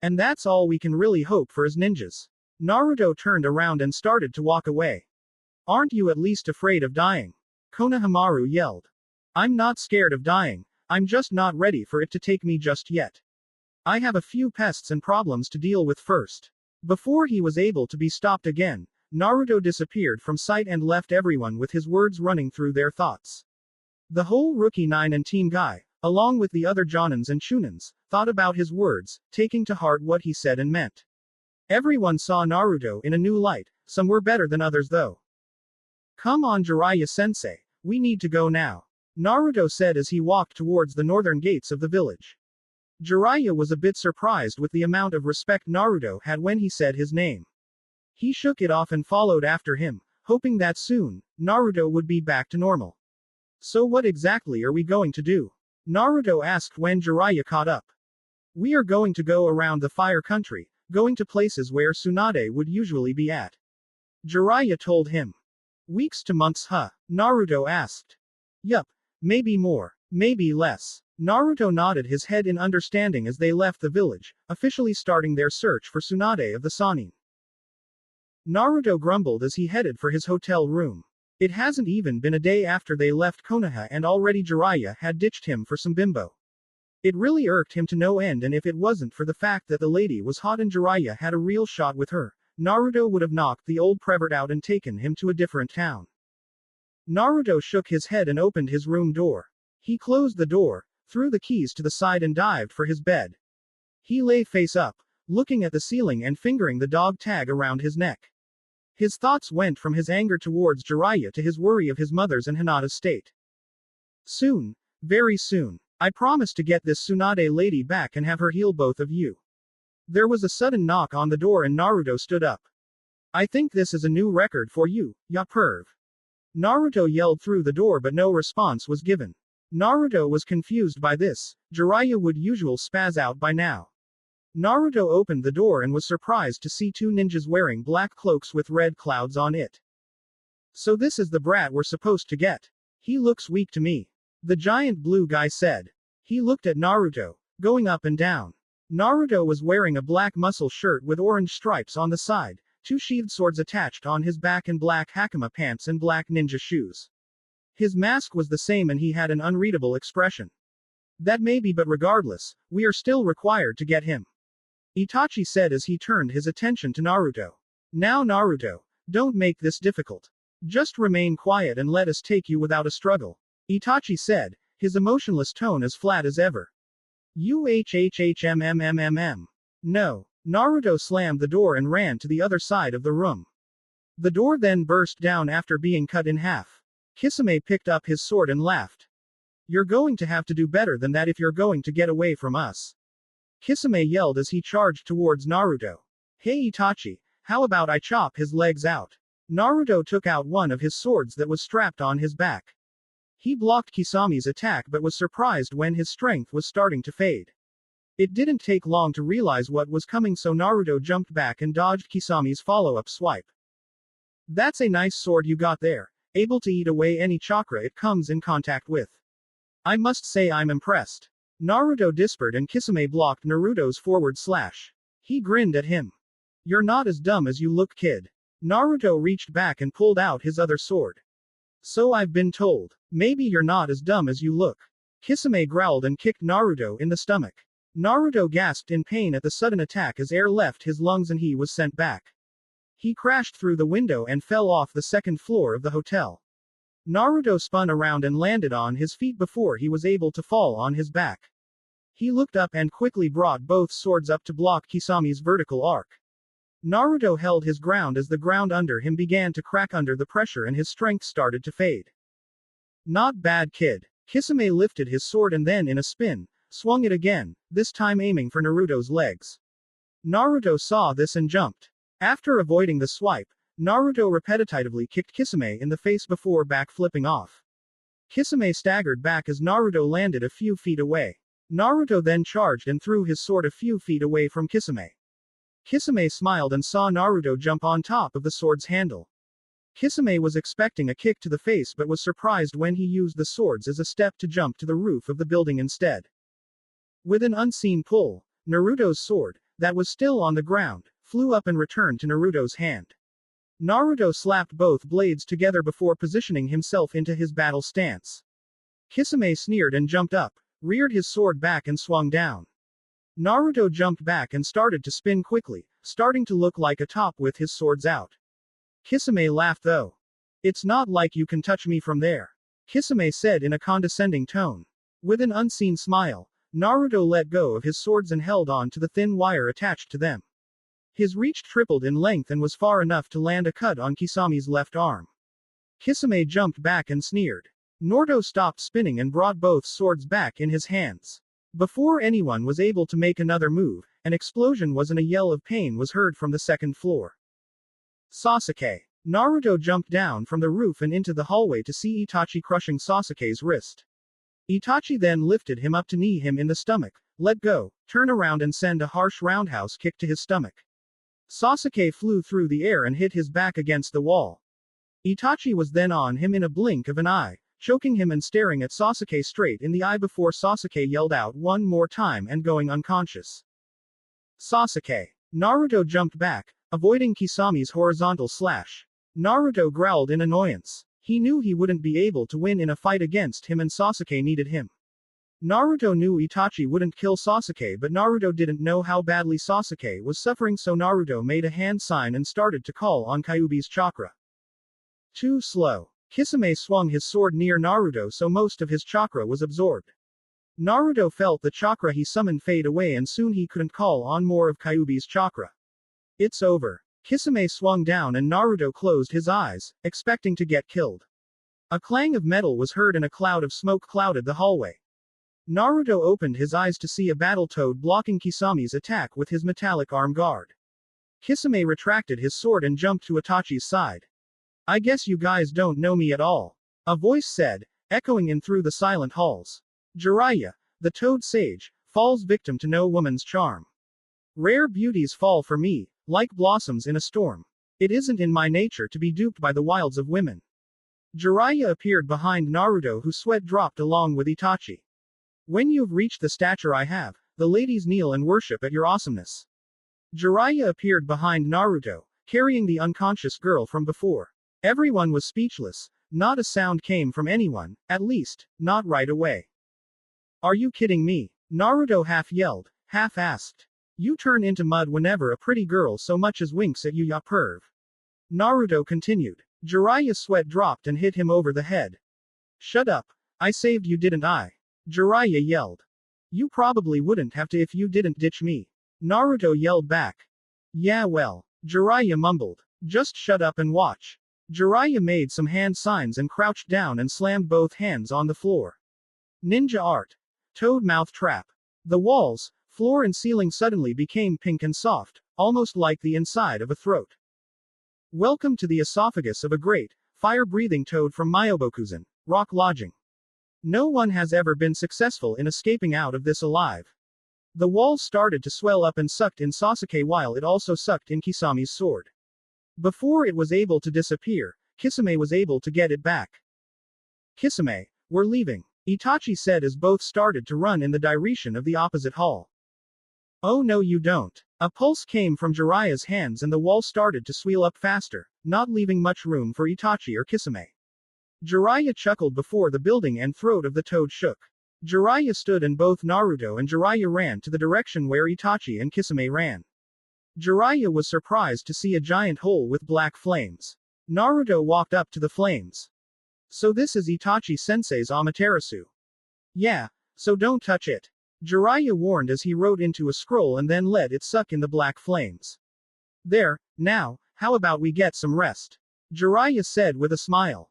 And that's all we can really hope for as ninjas. Naruto turned around and started to walk away. Aren't you at least afraid of dying? Konohamaru yelled. I'm not scared of dying, I'm just not ready for it to take me just yet. I have a few pests and problems to deal with first. Before he was able to be stopped again, Naruto disappeared from sight and left everyone with his words running through their thoughts. The whole Rookie 9 and Team Guy, along with the other Jonins and Chunins, thought about his words, taking to heart what he said and meant. Everyone saw Naruto in a new light, some were better than others though. Come on Jiraiya-sensei, we need to go now. Naruto said as he walked towards the northern gates of the village. Jiraiya was a bit surprised with the amount of respect Naruto had when he said his name. He shook it off and followed after him, hoping that soon, Naruto would be back to normal. So what exactly are we going to do? Naruto asked when Jiraiya caught up. We are going to go around the fire country, going to places where Tsunade would usually be at. Jiraiya told him. Weeks to months, huh? Naruto asked. Yup, maybe more, maybe less. Naruto nodded his head in understanding as they left the village, officially starting their search for Tsunade of the Sannin. Naruto grumbled as he headed for his hotel room. It hasn't even been a day after they left Konoha and already Jiraiya had ditched him for some bimbo. It really irked him to no end, and if it wasn't for the fact that the lady was hot and Jiraiya had a real shot with her, Naruto would have knocked the old prevert out and taken him to a different town. Naruto shook his head and opened his room door. He closed the door, threw the keys to the side and dived for his bed. He lay face up, looking at the ceiling and fingering the dog tag around his neck. His thoughts went from his anger towards Jiraiya to his worry of his mother's and Hinata's state. Soon, very soon, I promise to get this Tsunade lady back and have her heal both of you. There was a sudden knock on the door and Naruto stood up. I think this is a new record for you, ya perv. Naruto yelled through the door but no response was given. Naruto was confused by this. Jiraiya would usually spaz out by now. Naruto opened the door and was surprised to see two ninjas wearing black cloaks with red clouds on it. So this is the brat we're supposed to get. He looks weak to me. The giant blue guy said. He looked at Naruto, going up and down. Naruto was wearing a black muscle shirt with orange stripes on the side, two sheathed swords attached on his back and black hakama pants and black ninja shoes. His mask was the same and he had an unreadable expression. That may be, but regardless, we are still required to get him. Itachi said as he turned his attention to Naruto. Now Naruto, don't make this difficult. Just remain quiet and let us take you without a struggle. Itachi said, his emotionless tone as flat as ever. UHHHMMMMM. No. Naruto slammed the door and ran to the other side of the room. The door then burst down after being cut in half. Kisame picked up his sword and laughed. You're going to have to do better than that if you're going to get away from us. Kisame yelled as he charged towards Naruto. Hey Itachi, how about I chop his legs out? Naruto took out one of his swords that was strapped on his back. He blocked Kisame's attack but was surprised when his strength was starting to fade. It didn't take long to realize what was coming, so Naruto jumped back and dodged Kisame's follow-up swipe. That's a nice sword you got there, able to eat away any chakra it comes in contact with. I must say I'm impressed. Naruto disparate and Kisame blocked Naruto's forward slash. He grinned at him. You're not as dumb as you look, kid. Naruto reached back and pulled out his other sword. So I've been told. Maybe you're not as dumb as you look. Kisame growled and kicked Naruto in the stomach. Naruto gasped in pain at the sudden attack as air left his lungs and he was sent back. He crashed through the window and fell off the second floor of the hotel. Naruto spun around and landed on his feet before he was able to fall on his back. He looked up and quickly brought both swords up to block Kisame's vertical arc. Naruto held his ground as the ground under him began to crack under the pressure and his strength started to fade. Not bad, kid. Kisame lifted his sword and then in a spin, swung it again, this time aiming for Naruto's legs. Naruto saw this and jumped. After avoiding the swipe, Naruto repetitively kicked Kisame in the face before back-flipping off. Kisame staggered back as Naruto landed a few feet away. Naruto then charged and threw his sword a few feet away from Kisame. Kisame smiled and saw Naruto jump on top of the sword's handle. Kisame was expecting a kick to the face but was surprised when he used the swords as a step to jump to the roof of the building instead. With an unseen pull, Naruto's sword, that was still on the ground, flew up and returned to Naruto's hand. Naruto slapped both blades together before positioning himself into his battle stance. Kisame sneered and jumped up, reared his sword back and swung down. Naruto jumped back and started to spin quickly, starting to look like a top with his swords out. Kisame laughed though. It's not like you can touch me from there. Kisame said in a condescending tone. With an unseen smile, Naruto let go of his swords and held on to the thin wire attached to them. His reach tripled in length and was far enough to land a cut on Kisame's left arm. Kisame jumped back and sneered. Naruto stopped spinning and brought both swords back in his hands. Before anyone was able to make another move, an explosion was and a yell of pain was heard from the second floor. Sasuke. Naruto jumped down from the roof and into the hallway to see Itachi crushing Sasuke's wrist. Itachi then lifted him up to knee him in the stomach, let go, turn around and send a harsh roundhouse kick to his stomach. Sasuke flew through the air and hit his back against the wall. Itachi was then on him in a blink of an eye, choking him and staring at Sasuke straight in the eye before Sasuke yelled out one more time and going unconscious. Sasuke. Naruto jumped back, avoiding Kisame's horizontal slash. Naruto growled in annoyance. He knew he wouldn't be able to win in a fight against him and Sasuke needed him. Naruto knew Itachi wouldn't kill Sasuke, but Naruto didn't know how badly Sasuke was suffering, so Naruto made a hand sign and started to call on Kyuubi's chakra. Too slow. Kisame swung his sword near Naruto so most of his chakra was absorbed. Naruto felt the chakra he summoned fade away and soon he couldn't call on more of Kyuubi's chakra. It's over. Kisame swung down and Naruto closed his eyes, expecting to get killed. A clang of metal was heard and a cloud of smoke clouded the hallway. Naruto opened his eyes to see a Battletoad blocking Kisame's attack with his metallic arm guard. Kisame retracted his sword and jumped to Itachi's side. I guess you guys don't know me at all. A voice said, echoing in through the silent halls. Jiraiya, the Toad Sage, falls victim to no woman's charm. Rare beauties fall for me, like blossoms in a storm. It isn't in my nature to be duped by the wilds of women. Jiraiya appeared behind Naruto, whose sweat dropped along with Itachi. When you've reached the stature I have, the ladies kneel and worship at your awesomeness. Jiraiya appeared behind Naruto, carrying the unconscious girl from before. Everyone was speechless, not a sound came from anyone, at least, not right away. Are you kidding me? Naruto half yelled, half asked. You turn into mud whenever a pretty girl so much as winks at you, ya perv. Naruto continued. Jiraiya's sweat dropped and hit him over the head. Shut up. I saved you, didn't I? Jiraiya yelled. You probably wouldn't have to if you didn't ditch me. Naruto yelled back. Yeah, well. Jiraiya mumbled. Just shut up and watch. Jiraiya made some hand signs and crouched down and slammed both hands on the floor. Ninja art. Toad mouth trap. The walls, floor and ceiling suddenly became pink and soft, almost like the inside of a throat. Welcome to the esophagus of a great, fire-breathing toad from Myobokuzen, rock lodging. No one has ever been successful in escaping out of this alive. The walls started to swell up and sucked in Sasuke while it also sucked in Kisami's sword. Before it was able to disappear, Kisame was able to get it back. Kisame, we're leaving, Itachi said as both started to run in the direction of the opposite hall. Oh no you don't. A pulse came from Jiraiya's hands and the wall started to swell up faster, not leaving much room for Itachi or Kisame. Jiraiya chuckled before the building and throat of the toad shook. Jiraiya stood and both Naruto and Jiraiya ran to the direction where Itachi and Kisame ran. Jiraiya was surprised to see a giant hole with black flames. Naruto walked up to the flames. So this is Itachi-sensei's Amaterasu. Yeah, so don't touch it. Jiraiya warned as he wrote into a scroll and then let it suck in the black flames. There, now, how about we get some rest? Jiraiya said with a smile.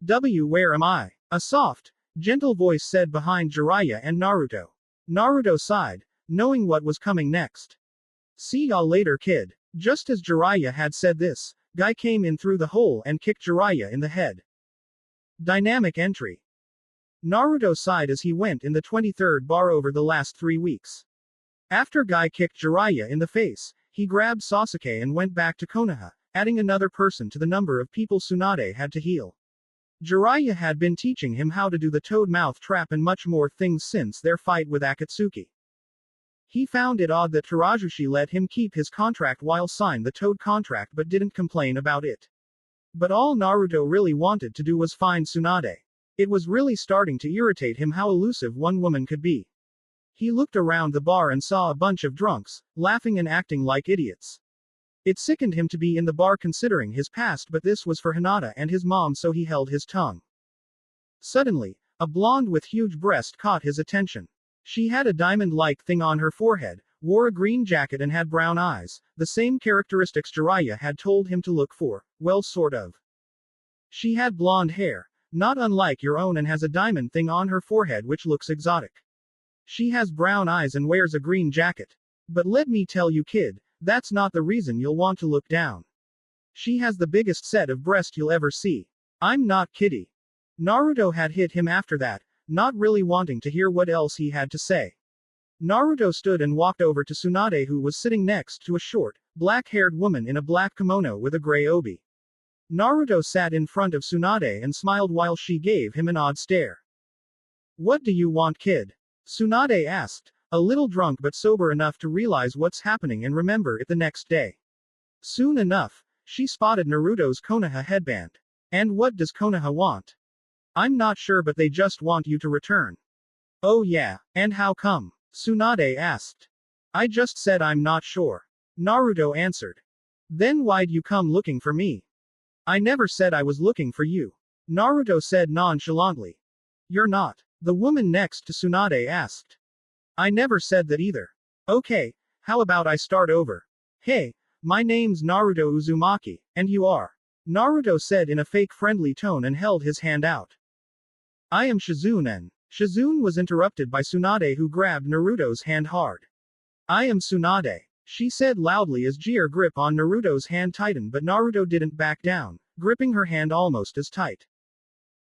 Where am I? A soft, gentle voice said behind Jiraiya and Naruto. Naruto sighed, knowing what was coming next. See ya later, kid. Just as Jiraiya had said this, Guy came in through the hole and kicked Jiraiya in the head. Dynamic entry. Naruto sighed as he went in the 23rd bar over the last 3 weeks. After Guy kicked Jiraiya in the face, he grabbed Sasuke and went back to Konoha, adding another person to the number of people Tsunade had to heal. Jiraiya had been teaching him how to do the toad mouth trap and much more things since their fight with Akatsuki. He found it odd that Terajushi let him keep his contract while signed the toad contract but didn't complain about it. But all Naruto really wanted to do was find Tsunade. It was really starting to irritate him how elusive one woman could be. He looked around the bar and saw a bunch of drunks, laughing and acting like idiots. It sickened him to be in the bar considering his past, but this was for Hinata and his mom, so he held his tongue. Suddenly, a blonde with huge breast caught his attention. She had a diamond-like thing on her forehead, wore a green jacket and had brown eyes, the same characteristics Jiraiya had told him to look for, well sort of. She had blonde hair, not unlike your own, and has a diamond thing on her forehead which looks exotic. She has brown eyes and wears a green jacket. But let me tell you, kid, that's not the reason you'll want to look down. She has the biggest set of breast you'll ever see. I'm not kidding. Naruto had hit him after that, not really wanting to hear what else he had to say. Naruto stood and walked over to Tsunade, who was sitting next to a short, black-haired woman in a black kimono with a gray obi. Naruto sat in front of Tsunade and smiled while she gave him an odd stare. What do you want, kid? Tsunade asked, a little drunk but sober enough to realize what's happening and remember it the next day. Soon enough, she spotted Naruto's Konoha headband. And what does Konoha want? I'm not sure, but they just want you to return. Oh yeah, and how come? Tsunade asked. I just said I'm not sure. Naruto answered. Then why'd you come looking for me? I never said I was looking for you. Naruto said nonchalantly. You're not. The woman next to Tsunade asked. I never said that either. Okay, how about I start over? Hey, my name's Naruto Uzumaki, and you are? Naruto said in a fake friendly tone and held his hand out. I am Shizune, and Shizune was interrupted by Tsunade, who grabbed Naruto's hand hard. I am Tsunade, she said loudly as Jier grip on Naruto's hand tightened, but Naruto didn't back down, gripping her hand almost as tight.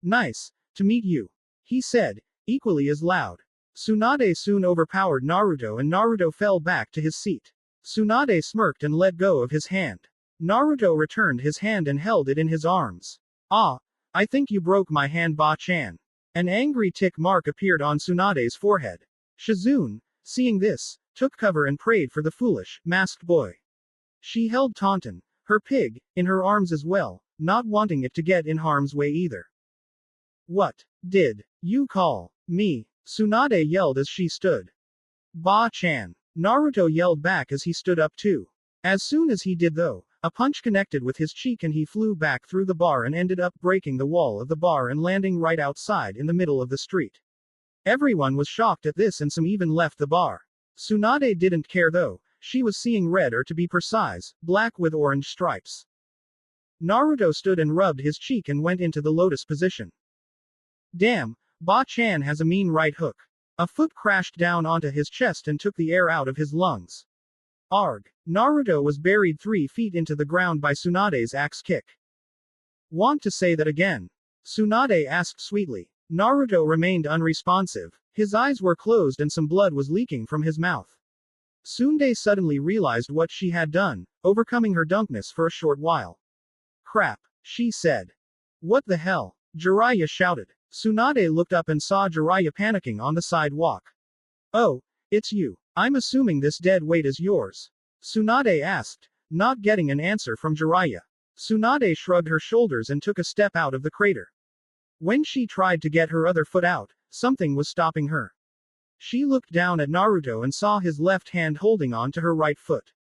Nice to meet you, he said, equally as loud. Tsunade soon overpowered Naruto and Naruto fell back to his seat. Tsunade smirked and let go of his hand. Naruto returned his hand and held it in his arms. Ah, I think you broke my hand, Ba-chan. An angry tick mark appeared on Tsunade's forehead. Shizune, seeing this, took cover and prayed for the foolish, masked boy. She held Taunton, her pig, in her arms as well, not wanting it to get in harm's way either. What did you call me? Tsunade yelled as she stood. Ba-chan. Naruto yelled back as he stood up too. As soon as he did though, a punch connected with his cheek and he flew back through the bar and ended up breaking the wall of the bar and landing right outside in the middle of the street. Everyone was shocked at this and some even left the bar. Tsunade didn't care though, she was seeing red or to be precise, black with orange stripes. Naruto stood and rubbed his cheek and went into the lotus position. Damn, Ba-chan has a mean right hook. A foot crashed down onto his chest and took the air out of his lungs. Arg. Naruto was buried 3 feet into the ground by Tsunade's axe kick. Want to say that again? Tsunade asked sweetly. Naruto remained unresponsive. His eyes were closed and some blood was leaking from his mouth. Tsunade suddenly realized what she had done, overcoming her dunkness for a short while. Crap, she said. What the hell? Jiraiya shouted. Tsunade looked up and saw Jiraiya panicking on the sidewalk. Oh, it's you. I'm assuming this dead weight is yours. Tsunade asked, not getting an answer from Jiraiya. Tsunade shrugged her shoulders and took a step out of the crater. When she tried to get her other foot out, something was stopping her. She looked down at Naruto and saw his left hand holding on to her right foot.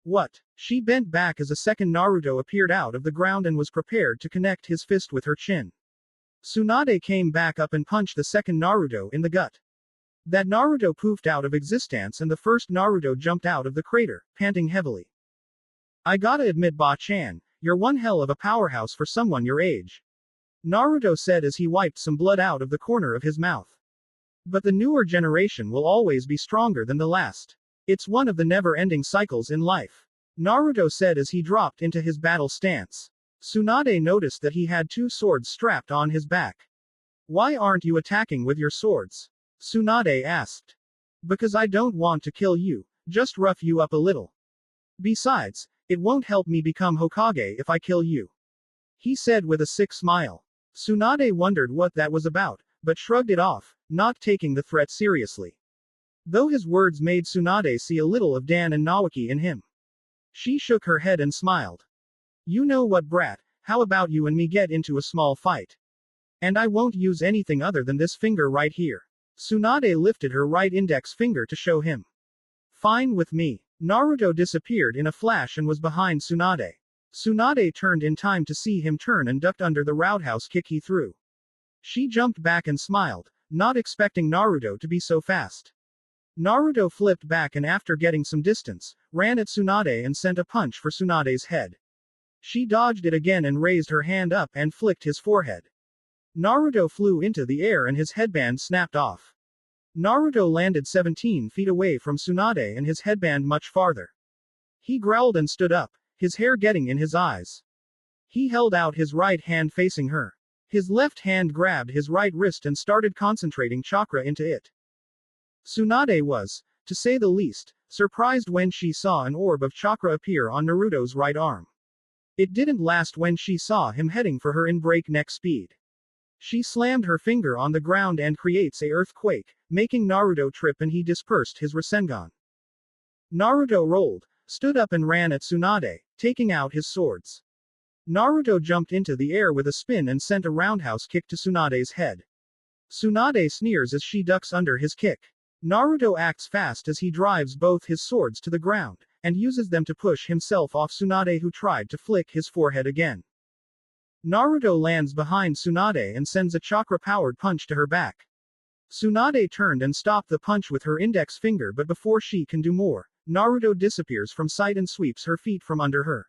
What? She bent back as a second Naruto appeared out of the ground and was prepared to connect his fist with her chin. Tsunade came back up and punched the second Naruto in the gut. That Naruto poofed out of existence and the first Naruto jumped out of the crater, panting heavily. I gotta admit Ba-chan, you're one hell of a powerhouse for someone your age. Naruto said as he wiped some blood out of the corner of his mouth. But the newer generation will always be stronger than the last. It's one of the never-ending cycles in life. Naruto said as he dropped into his battle stance. Tsunade noticed that he had 2 swords strapped on his back. Why aren't you attacking with your swords? Tsunade asked. Because I don't want to kill you, just rough you up a little. Besides, it won't help me become Hokage if I kill you. He said with a sick smile. Tsunade wondered what that was about, but shrugged it off, not taking the threat seriously. Though his words made Tsunade see a little of Dan and Nawaki in him. She shook her head and smiled. You know what, brat, how about you and me get into a small fight? And I won't use anything other than this finger right here. Tsunade lifted her right index finger to show him. Fine with me. Naruto disappeared in a flash and was behind Tsunade. Tsunade turned in time to see him turn and ducked under the roundhouse kick he threw. She jumped back and smiled, not expecting Naruto to be so fast. Naruto flipped back and after getting some distance, ran at Tsunade and sent a punch for Tsunade's head. She dodged it again and raised her hand up and flicked his forehead. Naruto flew into the air and his headband snapped off. Naruto landed 17 feet away from Tsunade and his headband much farther. He growled and stood up, his hair getting in his eyes. He held out his right hand facing her. His left hand grabbed his right wrist and started concentrating chakra into it. Tsunade was, to say the least, surprised when she saw an orb of chakra appear on Naruto's right arm. It didn't last when she saw him heading for her in breakneck speed. She slammed her finger on the ground and creates a earthquake, making Naruto trip and he dispersed his Rasengan. Naruto rolled, stood up and ran at Tsunade, taking out his swords. Naruto jumped into the air with a spin and sent a roundhouse kick to Tsunade's head. Tsunade sneers as she ducks under his kick. Naruto acts fast as he drives both his swords to the ground, and uses them to push himself off Tsunade who tried to flick his forehead again. Naruto lands behind Tsunade and sends a chakra-powered punch to her back. Tsunade turned and stopped the punch with her index finger but before she can do more, Naruto disappears from sight and sweeps her feet from under her.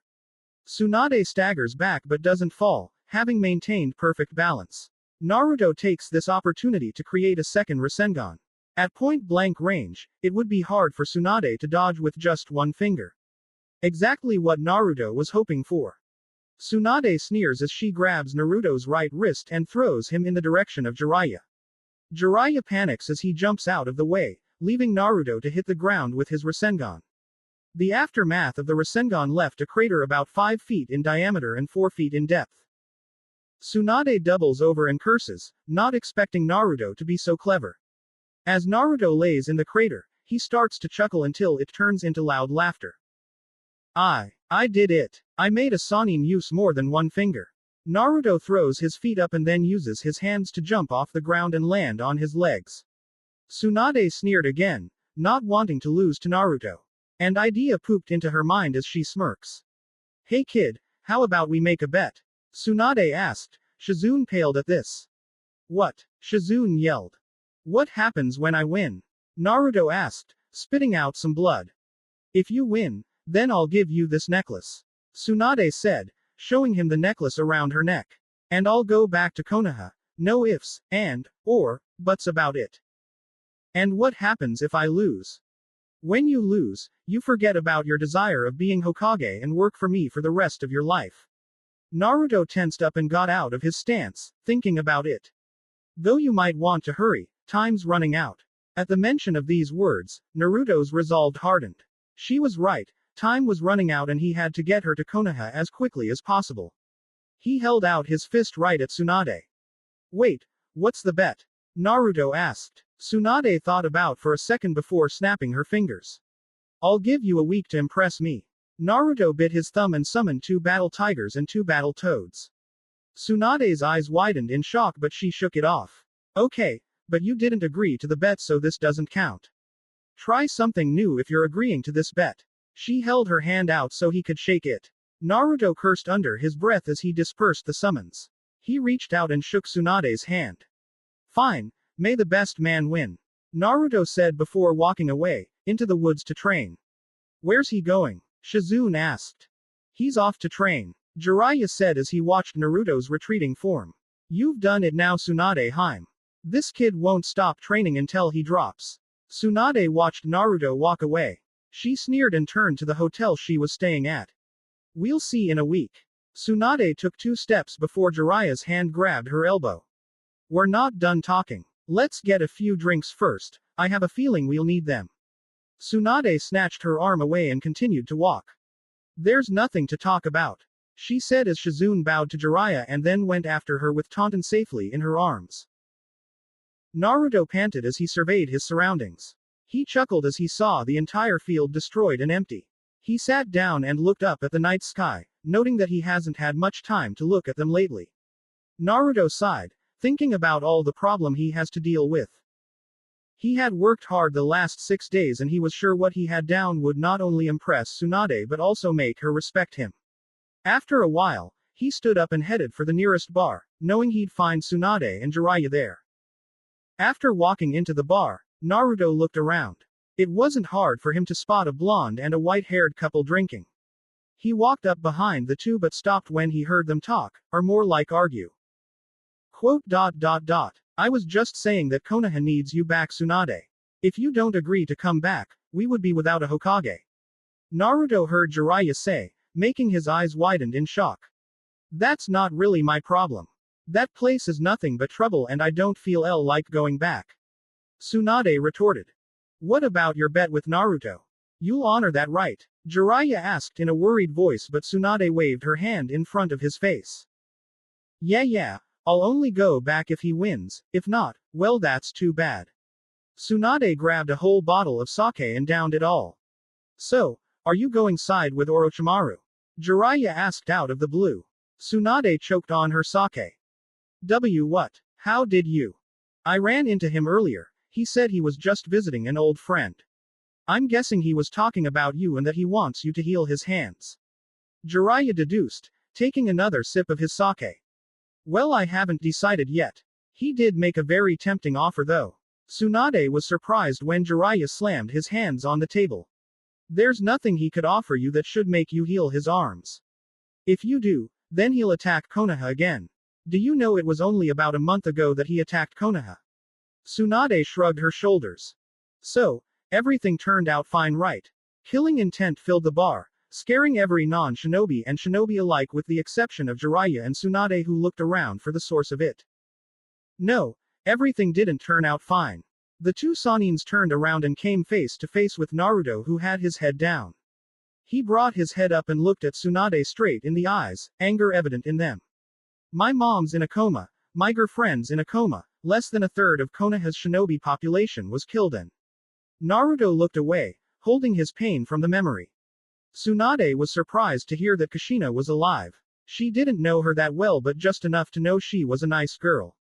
Tsunade staggers back but doesn't fall, having maintained perfect balance. Naruto takes this opportunity to create a second Rasengan. At point-blank range, it would be hard for Tsunade to dodge with just one finger. Exactly what Naruto was hoping for. Tsunade sneers as she grabs Naruto's right wrist and throws him in the direction of Jiraiya. Jiraiya panics as he jumps out of the way, leaving Naruto to hit the ground with his Rasengan. The aftermath of the Rasengan left a crater about 5 feet in diameter and 4 feet in depth. Tsunade doubles over and curses, not expecting Naruto to be so clever. As Naruto lays in the crater, he starts to chuckle until it turns into loud laughter. I did it. I made a Sannin use more than one finger. Naruto throws his feet up and then uses his hands to jump off the ground and land on his legs. Tsunade sneered again, not wanting to lose to Naruto. An idea pooped into her mind as she smirks. Hey kid, how about we make a bet? Tsunade asked. Shizune paled at this. What? Shizune yelled. What happens when I win? Naruto asked, spitting out some blood. If you win, then I'll give you this necklace. Tsunade said, showing him the necklace around her neck. And I'll go back to Konoha. No ifs, or buts about it. And what happens if I lose? When you lose, you forget about your desire of being Hokage and work for me for the rest of your life. Naruto tensed up and got out of his stance, thinking about it. Though you might want to hurry, time's running out. At the mention of these words, Naruto's resolve hardened. She was right, time was running out and he had to get her to Konoha as quickly as possible. He held out his fist right at Tsunade. Wait, what's the bet? Naruto asked. Tsunade thought about for a second before snapping her fingers. I'll give you a week to impress me. Naruto bit his thumb and summoned 2 battle tigers and 2 battle toads. Tsunade's eyes widened in shock but she shook it off. Okay, but you didn't agree to the bet so this doesn't count. Try something new if you're agreeing to this bet. She held her hand out so he could shake it. Naruto cursed under his breath as he dispersed the summons. He reached out and shook Tsunade's hand. Fine, may the best man win. Naruto said before walking away, into the woods to train. Where's he going? Shizune asked. He's off to train. Jiraiya said as he watched Naruto's retreating form. You've done it now Tsunade Haim. This kid won't stop training until he drops. Tsunade watched Naruto walk away. She sneered and turned to the hotel she was staying at. We'll see in a week. Tsunade took 2 steps before Jiraiya's hand grabbed her elbow. We're not done talking. Let's get a few drinks first. I have a feeling we'll need them. Tsunade snatched her arm away and continued to walk. There's nothing to talk about, she said as Shizune bowed to Jiraiya and then went after her with Taunton safely in her arms. Naruto panted as he surveyed his surroundings. He chuckled as he saw the entire field destroyed and empty. He sat down and looked up at the night sky, noting that he hasn't had much time to look at them lately. Naruto sighed, thinking about all the problem he has to deal with. He had worked hard the last 6 days and he was sure what he had down would not only impress Tsunade but also make her respect him. After a while, he stood up and headed for the nearest bar, knowing he'd find Tsunade and Jiraiya there. After walking into the bar, Naruto looked around. It wasn't hard for him to spot a blonde and a white-haired couple drinking. He walked up behind the 2 but stopped when he heard them talk, or more like argue. I was just saying that Konoha needs you back Tsunade. If you don't agree to come back, we would be without a Hokage. Naruto heard Jiraiya say, making his eyes widened in shock. That's not really my problem. That place is nothing but trouble and I don't feel like going back. Tsunade retorted. What about your bet with Naruto? You'll honor that right? Jiraiya asked in a worried voice but Tsunade waved her hand in front of his face. Yeah, I'll only go back if he wins, if not, well that's too bad. Tsunade grabbed a whole bottle of sake and downed it all. So, are you going side with Orochimaru? Jiraiya asked out of the blue. Tsunade choked on her sake. What? How did you? I ran into him earlier. He said he was just visiting an old friend. I'm guessing he was talking about you and that he wants you to heal his hands. Jiraiya deduced, taking another sip of his sake. Well, I haven't decided yet. He did make a very tempting offer though. Tsunade was surprised when Jiraiya slammed his hands on the table. There's nothing he could offer you that should make you heal his arms. If you do, then he'll attack Konoha again. Do you know it was only about a month ago that he attacked Konoha? Tsunade shrugged her shoulders. So, everything turned out fine, right? Killing intent filled the bar, scaring every non-shinobi and shinobi alike with the exception of Jiraiya and Tsunade who looked around for the source of it. No, everything didn't turn out fine. The 2 Sanins turned around and came face to face with Naruto who had his head down. He brought his head up and looked at Tsunade straight in the eyes, anger evident in them. My mom's in a coma, my girlfriend's in a coma, less than a third of Konoha's shinobi population was killed and Naruto looked away, holding his pain from the memory. Tsunade was surprised to hear that Kushina was alive. She didn't know her that well but just enough to know she was a nice girl.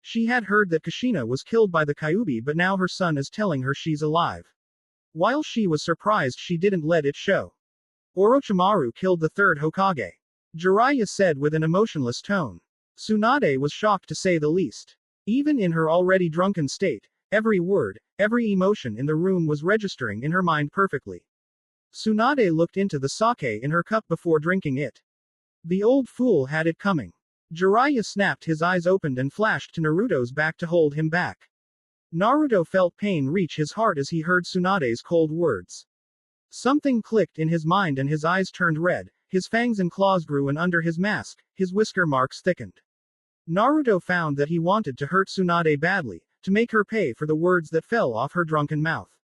She had heard that Kushina was killed by the Kyuubi, but now her son is telling her she's alive. While she was surprised, she didn't let it show. Orochimaru killed the third Hokage. Jiraiya said with an emotionless tone. Tsunade was shocked to say the least. Even in her already drunken state, every word, every emotion in the room was registering in her mind perfectly. Tsunade looked into the sake in her cup before drinking it. The old fool had it coming. Jiraiya snapped, his eyes opened and flashed to Naruto's back to hold him back. Naruto felt pain reach his heart as he heard Tsunade's cold words. Something clicked in his mind and his eyes turned red, his fangs and claws grew, and under his mask, his whisker marks thickened. Naruto found that he wanted to hurt Tsunade badly, to make her pay for the words that fell off her drunken mouth.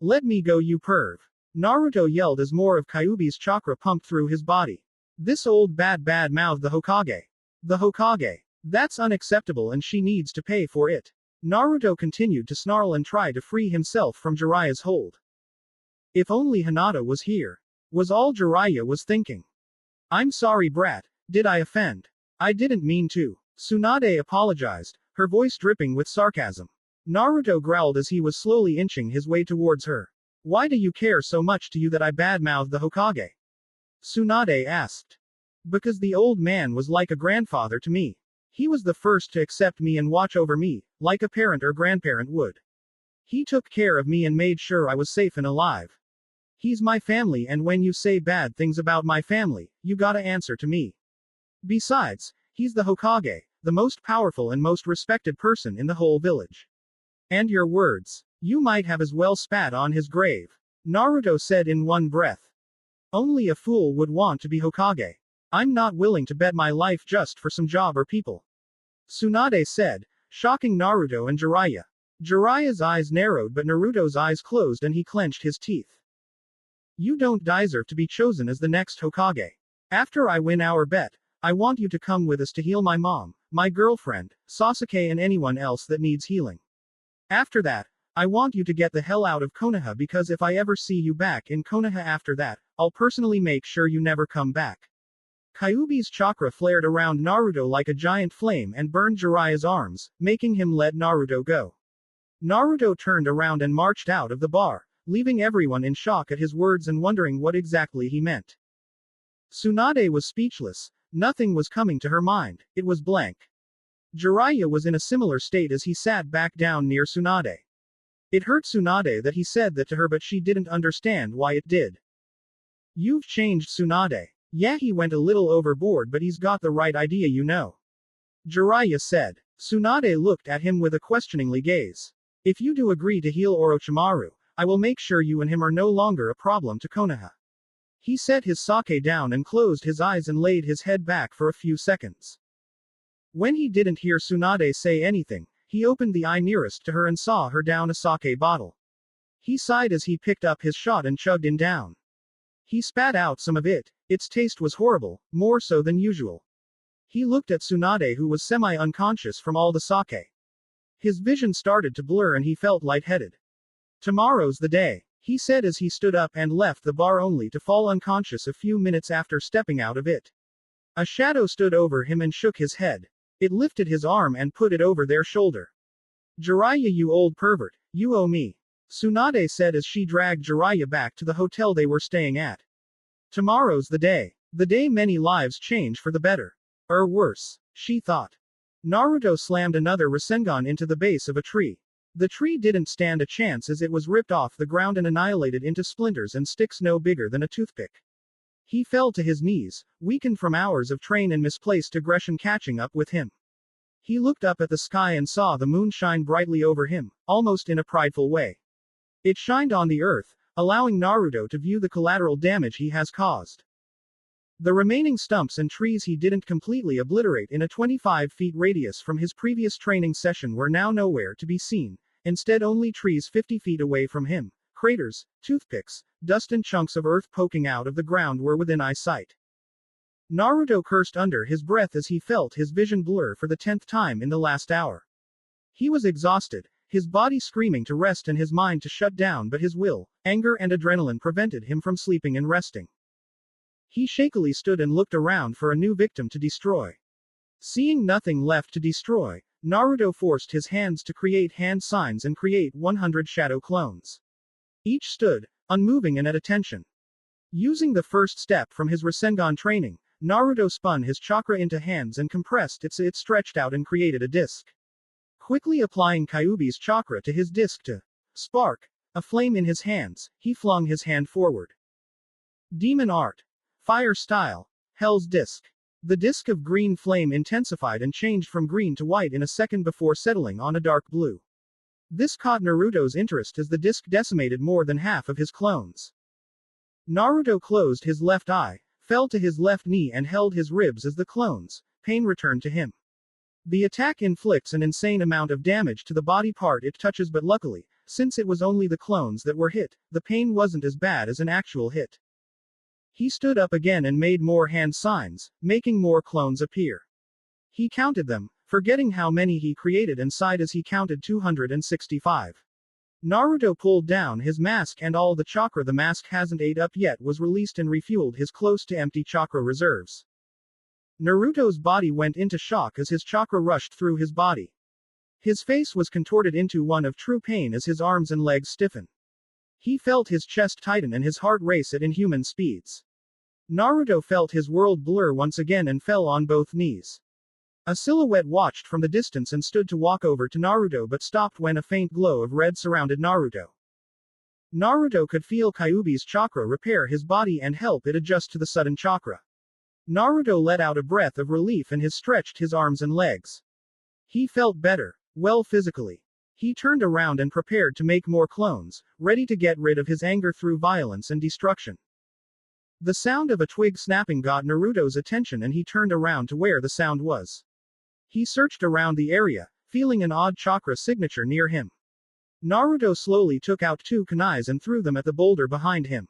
Let me go, you perv. Naruto yelled as more of Kyuubi's chakra pumped through his body. This old bad mouthed the Hokage. The Hokage. That's unacceptable and she needs to pay for it. Naruto continued to snarl and try to free himself from Jiraiya's hold. If only Hinata was here. Was all Jiraiya was thinking. I'm sorry, brat. Did I offend? I didn't mean to. Tsunade apologized, her voice dripping with sarcasm. Naruto growled as he was slowly inching his way towards her. Why do you care so much to you that I badmouthed the Hokage? Tsunade asked. Because the old man was like a grandfather to me. He was the first to accept me and watch over me, like a parent or grandparent would. He took care of me and made sure I was safe and alive. He's my family, and when you say bad things about my family, you gotta answer to me. Besides, he's the Hokage, the most powerful and most respected person in the whole village. And your words, you might have as well spat on his grave. Naruto said in one breath. Only a fool would want to be Hokage. I'm not willing to bet my life just for some job or people. Tsunade said, shocking Naruto and Jiraiya. Jiraiya's eyes narrowed, but Naruto's eyes closed and he clenched his teeth. You don't deserve to be chosen as the next Hokage. After I win our bet, I want you to come with us to heal my mom, my girlfriend, Sasuke, and anyone else that needs healing. After that, I want you to get the hell out of Konoha, because if I ever see you back in Konoha after that, I'll personally make sure you never come back. Kyuubi's chakra flared around Naruto like a giant flame and burned Jiraiya's arms, making him let Naruto go. Naruto turned around and marched out of the bar, leaving everyone in shock at his words and wondering what exactly he meant. Tsunade was speechless. Nothing was coming to her mind. It was blank. Jiraiya was in a similar state as he sat back down near Tsunade. It hurt Tsunade that he said that to her, but she didn't understand why it did. You've changed, Tsunade. Yeah, he went a little overboard, but he's got the right idea, you know. Jiraiya said. Tsunade looked at him with a questioningly gaze. If you do agree to heal Orochimaru, I will make sure you and him are no longer a problem to Konoha. He set his sake down and closed his eyes and laid his head back for a few seconds. When he didn't hear Tsunade say anything, he opened the eye nearest to her and saw her down a sake bottle. He sighed as he picked up his shot and chugged it down. He spat out some of it. Its taste was horrible, more so than usual. He looked at Tsunade, who was semi-unconscious from all the sake. His vision started to blur and he felt lightheaded. Tomorrow's the day, he said as he stood up and left the bar, only to fall unconscious a few minutes after stepping out of it. A shadow stood over him and shook his head. It lifted his arm and put it over their shoulder. Jiraiya, you old pervert, you owe me. Tsunade said as she dragged Jiraiya back to the hotel they were staying at. Tomorrow's the day. The day many lives change for the better. Or worse, she thought. Naruto slammed another Rasengan into the base of a tree. The tree didn't stand a chance as it was ripped off the ground and annihilated into splinters and sticks no bigger than a toothpick. He fell to his knees, weakened from hours of train and misplaced aggression catching up with him. He looked up at the sky and saw the moon shine brightly over him, almost in a prideful way. It shined on the earth, allowing Naruto to view the collateral damage he has caused. The remaining stumps and trees he didn't completely obliterate in a 25 feet radius from his previous training session were now nowhere to be seen, instead only trees 50 feet away from him, craters, toothpicks, dust and chunks of earth poking out of the ground were within eyesight. Naruto cursed under his breath as he felt his vision blur for the 10th time in the last hour. He was exhausted, his body screaming to rest and his mind to shut down, but his will, anger and adrenaline prevented him from sleeping and resting. He shakily stood and looked around for a new victim to destroy. Seeing nothing left to destroy, Naruto forced his hands to create hand signs and create 100 shadow clones. Each stood, unmoving and at attention. Using the first step from his Rasengan training, Naruto spun his chakra into hands and compressed it stretched out and created a disc. Quickly applying Kyuubi's chakra to his disc to spark a flame in his hands, he flung his hand forward. Demon Art. Fire Style. Hell's Disc. The disc of green flame intensified and changed from green to white in a second before settling on a dark blue. This caught Naruto's interest as the disc decimated more than half of his clones. Naruto closed his left eye, fell to his left knee and held his ribs as the clones' pain returned to him. The attack inflicts an insane amount of damage to the body part it touches, but luckily, since it was only the clones that were hit, the pain wasn't as bad as an actual hit. He stood up again and made more hand signs, making more clones appear. He counted them, forgetting how many he created and sighed as he counted 265. Naruto pulled down his mask and all the chakra the mask hasn't ate up yet was released and refueled his close to empty chakra reserves. Naruto's body went into shock as his chakra rushed through his body. His face was contorted into one of true pain as his arms and legs stiffened. He felt his chest tighten and his heart race at inhuman speeds. Naruto felt his world blur once again and fell on both knees. A silhouette watched from the distance and stood to walk over to Naruto but stopped when a faint glow of red surrounded Naruto. Naruto could feel Kyuubi's chakra repair his body and help it adjust to the sudden chakra. Naruto let out a breath of relief and stretched his arms and legs. He felt better, well physically. He turned around and prepared to make more clones, ready to get rid of his anger through violence and destruction. The sound of a twig snapping got Naruto's attention and he turned around to where the sound was. He searched around the area, feeling an odd chakra signature near him. Naruto slowly took out 2 kunais and threw them at the boulder behind him.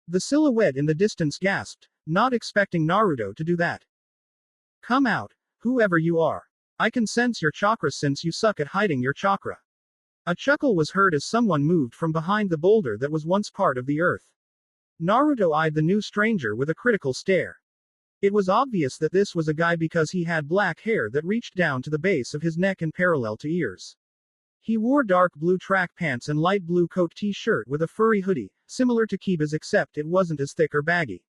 The silhouette in the distance gasped, not expecting Naruto to do that. "Come out, whoever you are. I can sense your chakra since you suck at hiding your chakra." A chuckle was heard as someone moved from behind the boulder that was once part of the earth. Naruto eyed the new stranger with a critical stare. It was obvious that this was a guy because he had black hair that reached down to the base of his neck and parallel to ears. He wore dark blue track pants and light blue coat t-shirt with a furry hoodie, similar to Kiba's except it wasn't as thick or baggy.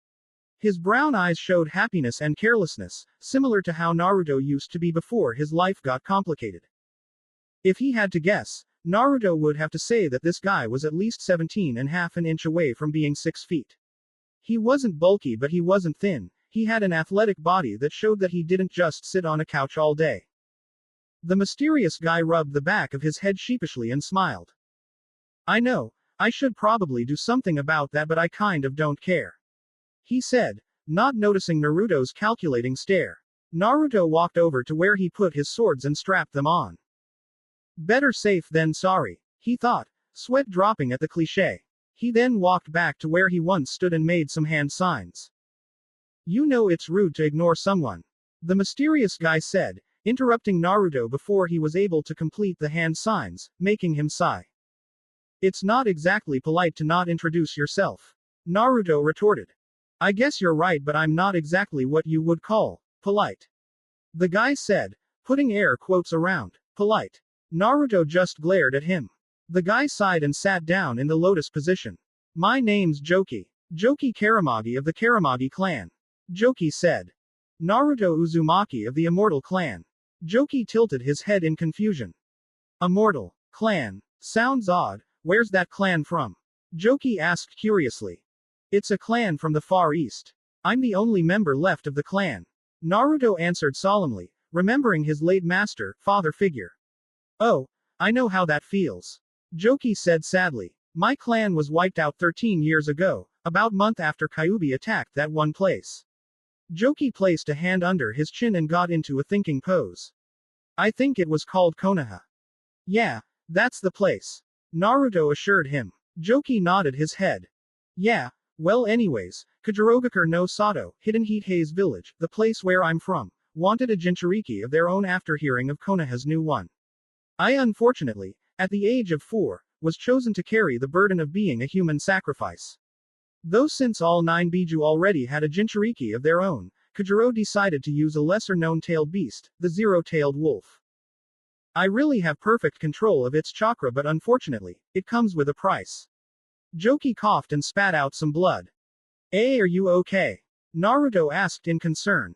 His brown eyes showed happiness and carelessness, similar to how Naruto used to be before his life got complicated. If he had to guess, Naruto would have to say that this guy was at least 17.5 inches away from being 6 feet. He wasn't bulky but he wasn't thin, he had an athletic body that showed that he didn't just sit on a couch all day. The mysterious guy rubbed the back of his head sheepishly and smiled. "I know, I should probably do something about that but I kind of don't care," he said, not noticing Naruto's calculating stare. Naruto walked over to where he put his swords and strapped them on. Better safe than sorry, he thought, sweat dropping at the cliché. He then walked back to where he once stood and made some hand signs. "You know it's rude to ignore someone," the mysterious guy said, interrupting Naruto before he was able to complete the hand signs, making him sigh. "It's not exactly polite to not introduce yourself," Naruto retorted. "I guess you're right but I'm not exactly what you would call polite," the guy said, putting air quotes around polite. Naruto just glared at him. The guy sighed and sat down in the lotus position. "My name's Joki. Joki Karamagi of the Karamagi clan," Joki said. "Naruto Uzumaki of the Immortal Clan." Joki tilted his head in confusion. "Immortal Clan? Sounds odd, where's that clan from?" Joki asked curiously. "It's a clan from the Far East. I'm the only member left of the clan," Naruto answered solemnly, remembering his late master, father figure. "Oh, I know how that feels," Joki said sadly. "My clan was wiped out 13 years ago, about month after Kyuubi attacked that one place." Joki placed a hand under his chin and got into a thinking pose. "I think it was called Konoha." "Yeah, that's the place," Naruto assured him. Joki nodded his head. "Yeah, well anyways, Kujirogakure no Sato, Hidden Heat Haze Village, the place where I'm from, wanted a Jinchuriki of their own after hearing of Konoha's new one. I unfortunately, at the age of 4, was chosen to carry the burden of being a human sacrifice. Though since all 9 Biju already had a Jinchuriki of their own, Kujiro decided to use a lesser-known tailed beast, the zero-tailed wolf. I really have perfect control of its chakra, but unfortunately, it comes with a price. Joki coughed and spat out some blood. Are you okay? Naruto asked in concern.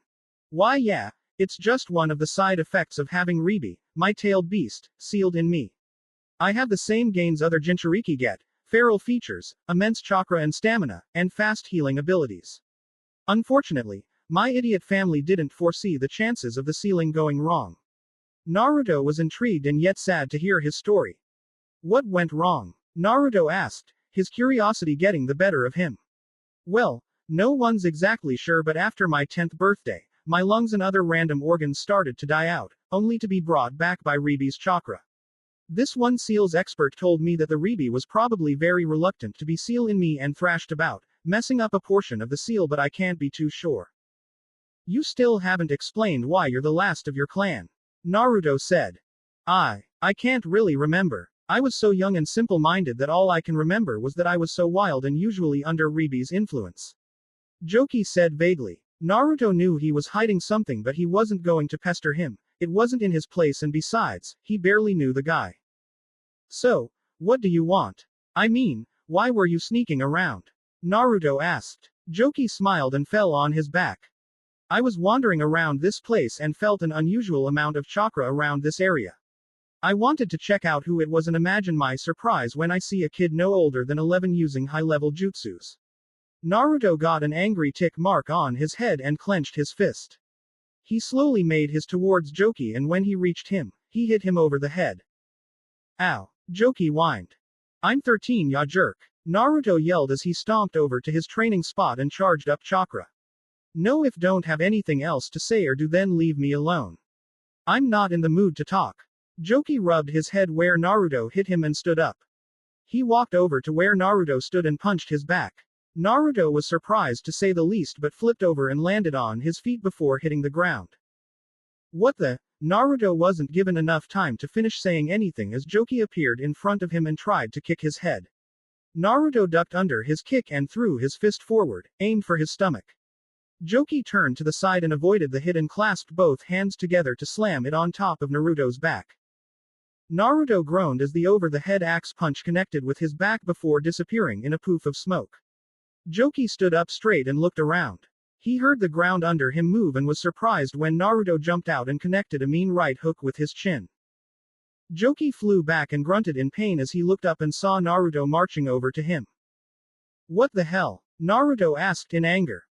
Why yeah, it's just one of the side effects of having Ribi, my tailed beast, sealed in me. I have the same gains other Jinchuriki get, feral features, immense chakra and stamina, and fast healing abilities. Unfortunately, my idiot family didn't foresee the chances of the sealing going wrong. Naruto was intrigued and yet sad to hear his story. What went wrong? Naruto asked, his curiosity getting the better of him. Well, no one's exactly sure, but after my 10th birthday, my lungs and other random organs started to die out, only to be brought back by Ribi's chakra. This one seals expert told me that the Ribi was probably very reluctant to be seal in me and thrashed about, messing up a portion of the seal, but I can't be too sure. You still haven't explained why you're the last of your clan. Naruto said. I can't really remember. I was so young and simple-minded that all I can remember was that I was so wild and usually under Ribi's influence. Joki said vaguely. Naruto knew he was hiding something, but he wasn't going to pester him. It wasn't in his place, and besides, he barely knew the guy. So, what do you want? I mean, why were you sneaking around? Naruto asked. Joki smiled and fell on his back. I was wandering around this place and felt an unusual amount of chakra around this area. I wanted to check out who it was, and imagine my surprise when I see a kid no older than 11 using high-level jutsus. Naruto got an angry tick mark on his head and clenched his fist. He slowly made his towards Joki, and when he reached him, he hit him over the head. Ow. Joki whined. I'm 13, ya jerk. Naruto yelled as he stomped over to his training spot and charged up chakra. No, if don't have anything else to say or do, then leave me alone. I'm not in the mood to talk. Joki rubbed his head where Naruto hit him and stood up. He walked over to where Naruto stood and punched his back. Naruto was surprised to say the least, but flipped over and landed on his feet before hitting the ground. What the? Naruto wasn't given enough time to finish saying anything as Joki appeared in front of him and tried to kick his head. Naruto ducked under his kick and threw his fist forward, aimed for his stomach. Joki turned to the side and avoided the hit and clasped both hands together to slam it on top of Naruto's back. Naruto groaned as the over-the-head axe punch connected with his back before disappearing in a poof of smoke. Joki stood up straight and looked around. He heard the ground under him move and was surprised when Naruto jumped out and connected a mean right hook with his chin. Joki flew back and grunted in pain as he looked up and saw Naruto marching over to him. What the hell? Naruto asked in anger.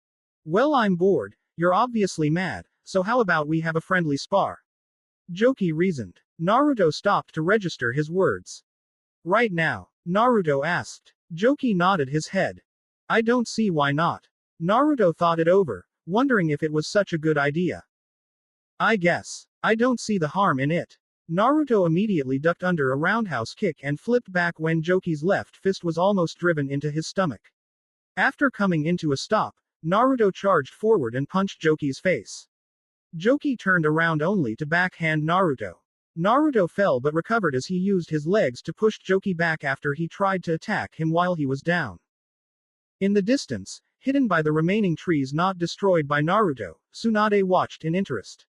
Well, I'm bored. You're obviously mad, so how about we have a friendly spar? Joki reasoned. Naruto stopped to register his words. Right now? Naruto asked. Joki nodded his head. I don't see why not. Naruto thought it over, wondering if it was such a good idea. I guess. I don't see the harm in it. Naruto immediately ducked under a roundhouse kick and flipped back when Joki's left fist was almost driven into his stomach. After coming into a stop, Naruto charged forward and punched Joki's face. Joki turned around only to backhand Naruto. Naruto fell but recovered as he used his legs to push Joki back after he tried to attack him while he was down. In the distance, hidden by the remaining trees not destroyed by Naruto, Tsunade watched in interest.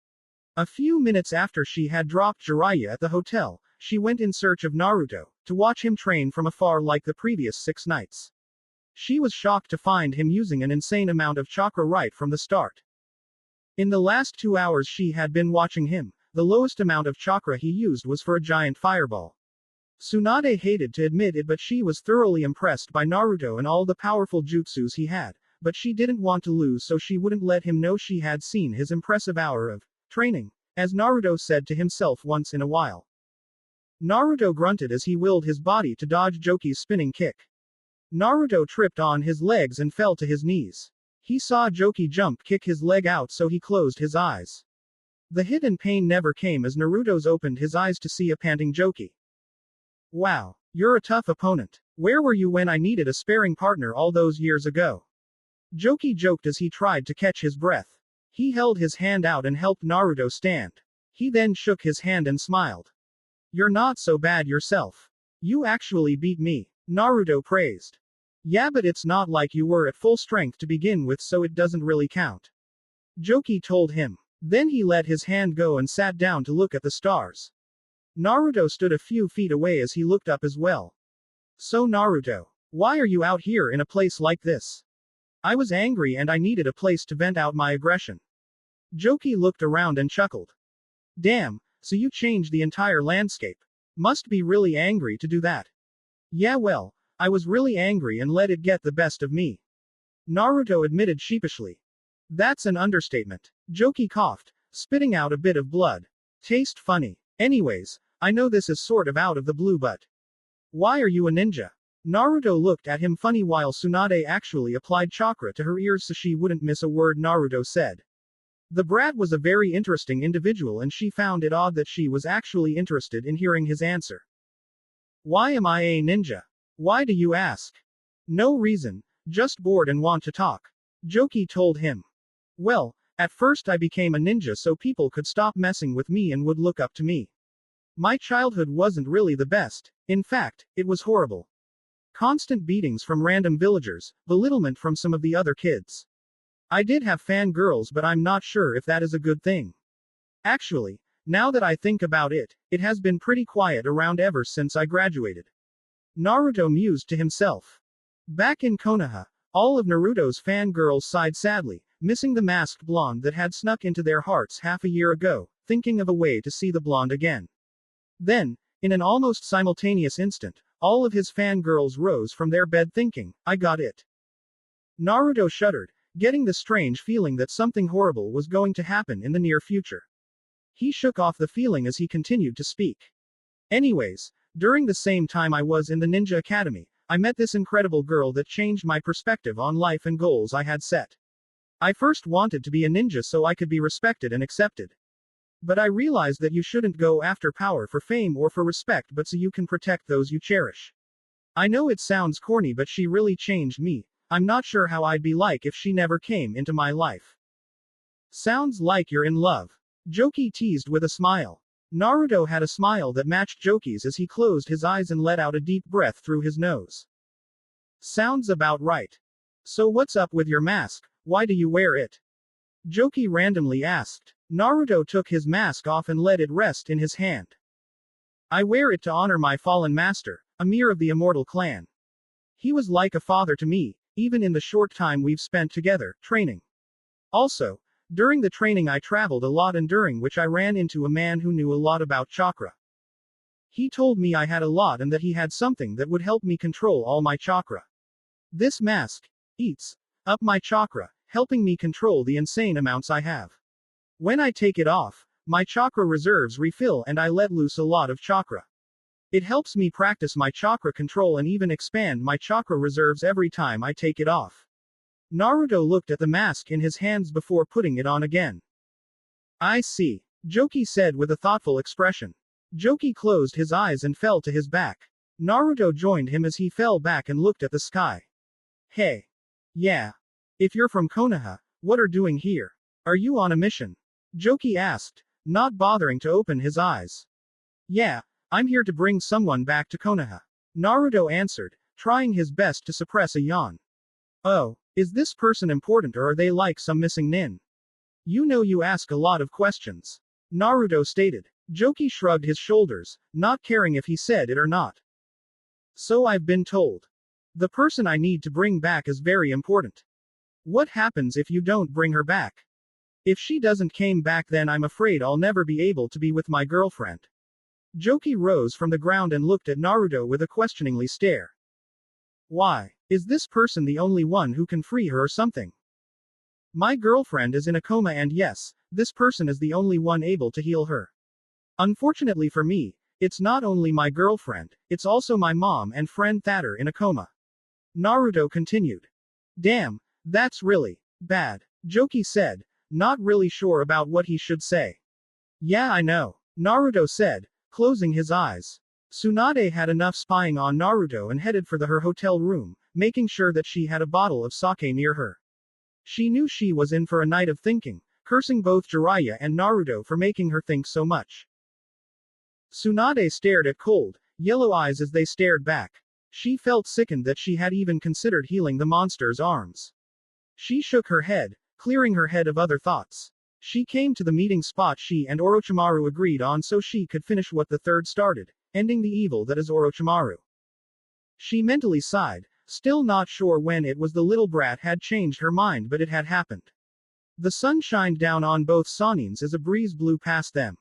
A few minutes after she had dropped Jiraiya at the hotel, she went in search of Naruto, to watch him train from afar like the previous 6 nights. She was shocked to find him using an insane amount of chakra right from the start. In the last 2 hours she had been watching him, the lowest amount of chakra he used was for a giant fireball. Tsunade hated to admit it, but she was thoroughly impressed by Naruto and all the powerful jutsus he had, but she didn't want to lose, so she wouldn't let him know she had seen his impressive hour of training, as Naruto said to himself once in a while. Naruto grunted as he willed his body to dodge Joki's spinning kick. Naruto tripped on his legs and fell to his knees. He saw Joki jump kick his leg out, so he closed his eyes. The hit and pain never came as Naruto's opened his eyes to see a panting Joki. Wow, you're a tough opponent. Where were you when I needed a sparring partner all those years ago? Joki joked as he tried to catch his breath. He held his hand out and helped Naruto stand. He then shook his hand and smiled. You're not so bad yourself. You actually beat me, Naruto praised. Yeah, but it's not like you were at full strength to begin with, so it doesn't really count. Joki told him. Then he let his hand go and sat down to look at the stars. Naruto stood a few feet away as he looked up as well. So Naruto, why are you out here in a place like this? I was angry and I needed a place to vent out my aggression. Joki looked around and chuckled. Damn, so you changed the entire landscape. Must be really angry to do that. Yeah well, I was really angry and let it get the best of me. Naruto admitted sheepishly. That's an understatement. Joki coughed, spitting out a bit of blood. Taste funny. Anyways, I know this is sort of out of the blue but. Why are you a ninja? Naruto looked at him funny while Tsunade actually applied chakra to her ears so she wouldn't miss a word Naruto said. The brat was a very interesting individual and she found it odd that she was actually interested in hearing his answer. Why am I a ninja? Why do you ask? No reason, just bored and want to talk. Joki told him. Well, at first I became a ninja so people could stop messing with me and would look up to me. My childhood wasn't really the best, in fact, it was horrible. Constant beatings from random villagers, belittlement from some of the other kids. I did have fangirls but I'm not sure if that is a good thing. Actually, now that I think about it, it has been pretty quiet around ever since I graduated. Naruto mused to himself. Back in Konoha, all of Naruto's fangirls sighed sadly, missing the masked blonde that had snuck into their hearts half a year ago, thinking of a way to see the blonde again. Then, in an almost simultaneous instant, all of his fangirls rose from their bed thinking, I got it. Naruto shuddered, getting the strange feeling that something horrible was going to happen in the near future. He shook off the feeling as he continued to speak. Anyways, during the same time I was in the Ninja Academy, I met this incredible girl that changed my perspective on life and goals I had set. I first wanted to be a ninja so I could be respected and accepted. But I realized that you shouldn't go after power for fame or for respect but so you can protect those you cherish. I know it sounds corny but she really changed me. I'm not sure how I'd be like if she never came into my life. Sounds like you're in love. Joki teased with a smile. Naruto had a smile that matched Joki's as he closed his eyes and let out a deep breath through his nose. Sounds about right. So what's up with your mask, why do you wear it? Joki randomly asked. Naruto took his mask off and let it rest in his hand. I wear it to honor my fallen master, Emir of the Immortal Clan. He was like a father to me, even in the short time we've spent together, training. Also, during the training I traveled a lot and during which I ran into a man who knew a lot about chakra. He told me I had a lot and that he had something that would help me control all my chakra. This mask eats up my chakra, helping me control the insane amounts I have. When I take it off, my chakra reserves refill and I let loose a lot of chakra. It helps me practice my chakra control and even expand my chakra reserves every time I take it off. Naruto looked at the mask in his hands before putting it on again. I see. Joki said with a thoughtful expression. Joki closed his eyes and fell to his back. Naruto joined him as he fell back and looked at the sky. Hey. Yeah. If you're from Konoha, what are doing here? Are you on a mission? Joki asked, not bothering to open his eyes. Yeah, I'm here to bring someone back to Konoha. Naruto answered, trying his best to suppress a yawn. Oh, is this person important or are they like some missing nin? You know you ask a lot of questions. Naruto stated. Joki shrugged his shoulders, not caring if he said it or not. So I've been told. The person I need to bring back is very important. What happens if you don't bring her back? If she doesn't came back then I'm afraid I'll never be able to be with my girlfriend. Joki rose from the ground and looked at Naruto with a questioningly stare. Why? Is this person the only one who can free her or something? My girlfriend is in a coma and yes, this person is the only one able to heal her. Unfortunately for me, it's not only my girlfriend, it's also my mom and friend Thatter in a coma. Naruto continued. Damn, that's really bad, Joki said, not really sure about what he should say. Yeah I know, Naruto said, closing his eyes. Tsunade had enough spying on Naruto and headed for her hotel room, making sure that she had a bottle of sake near her. She knew she was in for a night of thinking, cursing both Jiraiya and Naruto for making her think so much. Tsunade stared at cold, yellow eyes as they stared back. She felt sickened that she had even considered healing the monster's arms. She shook her head, clearing her head of other thoughts. She came to the meeting spot she and Orochimaru agreed on so she could finish what the third started, ending the evil that is Orochimaru. She mentally sighed, still not sure when it was the little brat had changed her mind, but it had happened. The sun shined down on both Sanins as a breeze blew past them.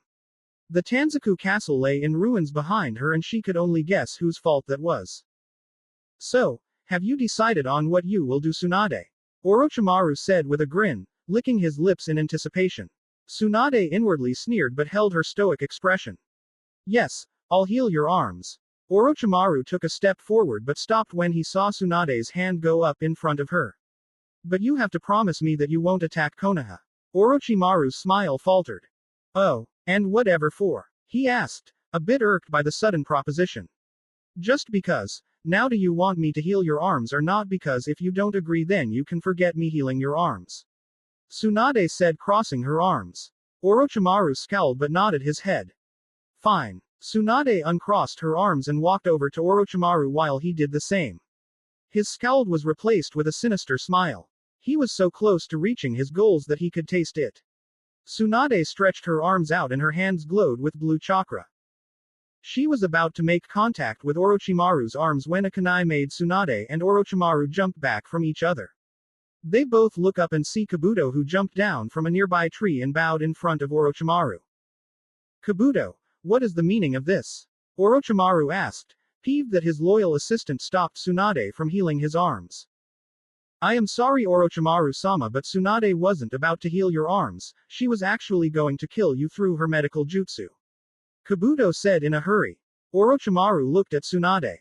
The Tanzaku castle lay in ruins behind her and she could only guess whose fault that was. So, have you decided on what you will do, Tsunade? Orochimaru said with a grin, licking his lips in anticipation. Tsunade inwardly sneered but held her stoic expression. Yes, I'll heal your arms. Orochimaru took a step forward but stopped when he saw Tsunade's hand go up in front of her. But you have to promise me that you won't attack Konoha. Orochimaru's smile faltered. Oh, and whatever for? He asked, a bit irked by the sudden proposition. Just because. Now do you want me to heal your arms or not? Because if you don't agree then you can forget me healing your arms. Tsunade said, crossing her arms. Orochimaru scowled but nodded his head. Fine. Tsunade uncrossed her arms and walked over to Orochimaru while he did the same. His scowl was replaced with a sinister smile. He was so close to reaching his goals that he could taste it. Tsunade stretched her arms out and her hands glowed with blue chakra. She was about to make contact with Orochimaru's arms when a kunai made Tsunade and Orochimaru jump back from each other. They both look up and see Kabuto, who jumped down from a nearby tree and bowed in front of Orochimaru. Kabuto, what is the meaning of this? Orochimaru asked, peeved that his loyal assistant stopped Tsunade from healing his arms. I am sorry, Orochimaru-sama, but Tsunade wasn't about to heal your arms, she was actually going to kill you through her medical jutsu. Kabuto said in a hurry. Orochimaru looked at Tsunade.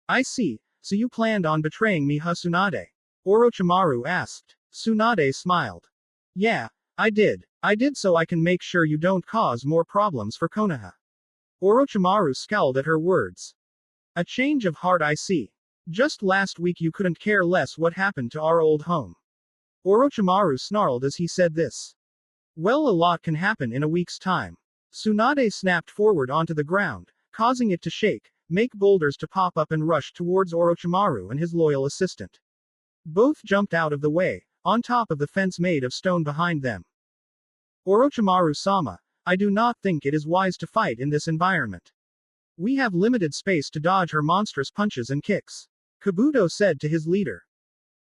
I see, so you planned on betraying me, huh, Tsunade? Orochimaru asked. Tsunade smiled. Yeah, I did. I did so I can make sure you don't cause more problems for Konoha. Orochimaru scowled at her words. A change of heart, I see. Just last week you couldn't care less what happened to our old home. Orochimaru snarled as he said this. Well, a lot can happen in a week's time. Tsunade snapped forward onto the ground, causing it to shake, make boulders to pop up and rush towards Orochimaru and his loyal assistant. Both jumped out of the way, on top of the fence made of stone behind them. Orochimaru-sama, I do not think it is wise to fight in this environment. We have limited space to dodge her monstrous punches and kicks. Kabuto said to his leader.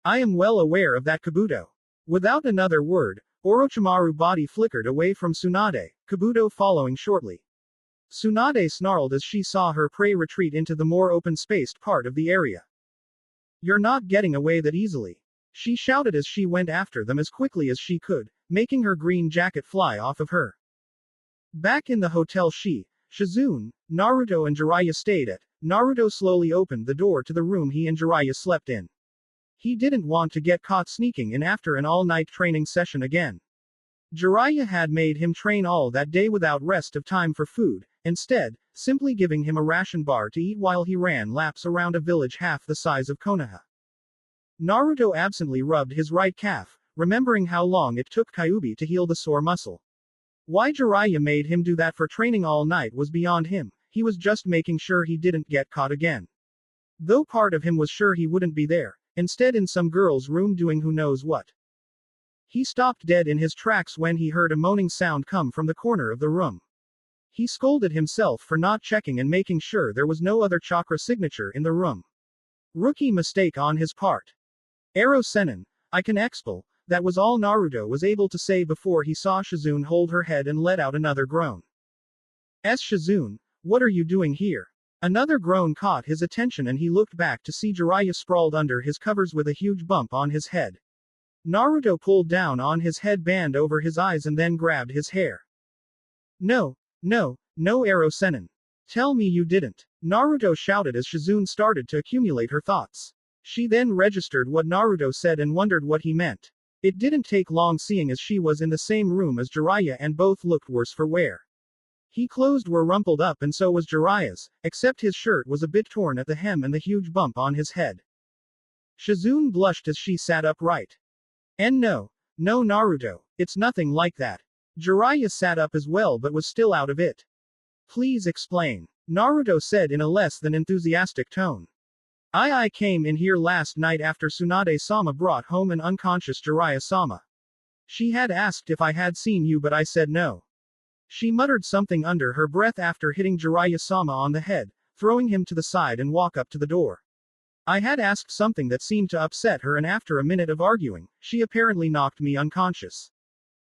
I am well aware of that, Kabuto. Without another word, Orochimaru's body flickered away from Tsunade, Kabuto following shortly. Tsunade snarled as she saw her prey retreat into the more open-spaced part of the area. You're not getting away that easily. She shouted as she went after them as quickly as she could, making her green jacket fly off of her. Back in the hotel, Shizune, Naruto and Jiraiya stayed at. Naruto slowly opened the door to the room he and Jiraiya slept in. He didn't want to get caught sneaking in after an all-night training session again. Jiraiya had made him train all that day without rest of time for food, instead, simply giving him a ration bar to eat while he ran laps around a village half the size of Konoha. Naruto absently rubbed his right calf, remembering how long it took Kyuubi to heal the sore muscle. Why Jiraiya made him do that for training all night was beyond him, he was just making sure he didn't get caught again. Though part of him was sure he wouldn't be there, instead in some girl's room doing who knows what. He stopped dead in his tracks when he heard a moaning sound come from the corner of the room. He scolded himself for not checking and making sure there was no other chakra signature in the room. Rookie mistake on his part. Ero Sennin, I can expel, that was all Naruto was able to say before he saw Shizune hold her head and let out another groan. Shizune, what are you doing here? Another groan caught his attention and he looked back to see Jiraiya sprawled under his covers with a huge bump on his head. Naruto pulled down on his headband over his eyes and then grabbed his hair. No, Ero Sennin. Tell me you didn't. Naruto shouted as Shizune started to accumulate her thoughts. She then registered what Naruto said and wondered what he meant. It didn't take long seeing as she was in the same room as Jiraiya and both looked worse for wear. His clothes were rumpled up and so was Jiraiya's, except his shirt was a bit torn at the hem and the huge bump on his head. Shizune blushed as she sat upright. And no, Naruto, it's nothing like that. Jiraiya sat up as well but was still out of it. Please explain. Naruto said in a less than enthusiastic tone. I came in here last night after Tsunade-sama brought home an unconscious Jiraiya-sama. She had asked if I had seen you but I said no. She muttered something under her breath after hitting Jiraiya-sama on the head, throwing him to the side and walk up to the door. I had asked something that seemed to upset her and after a minute of arguing, she apparently knocked me unconscious.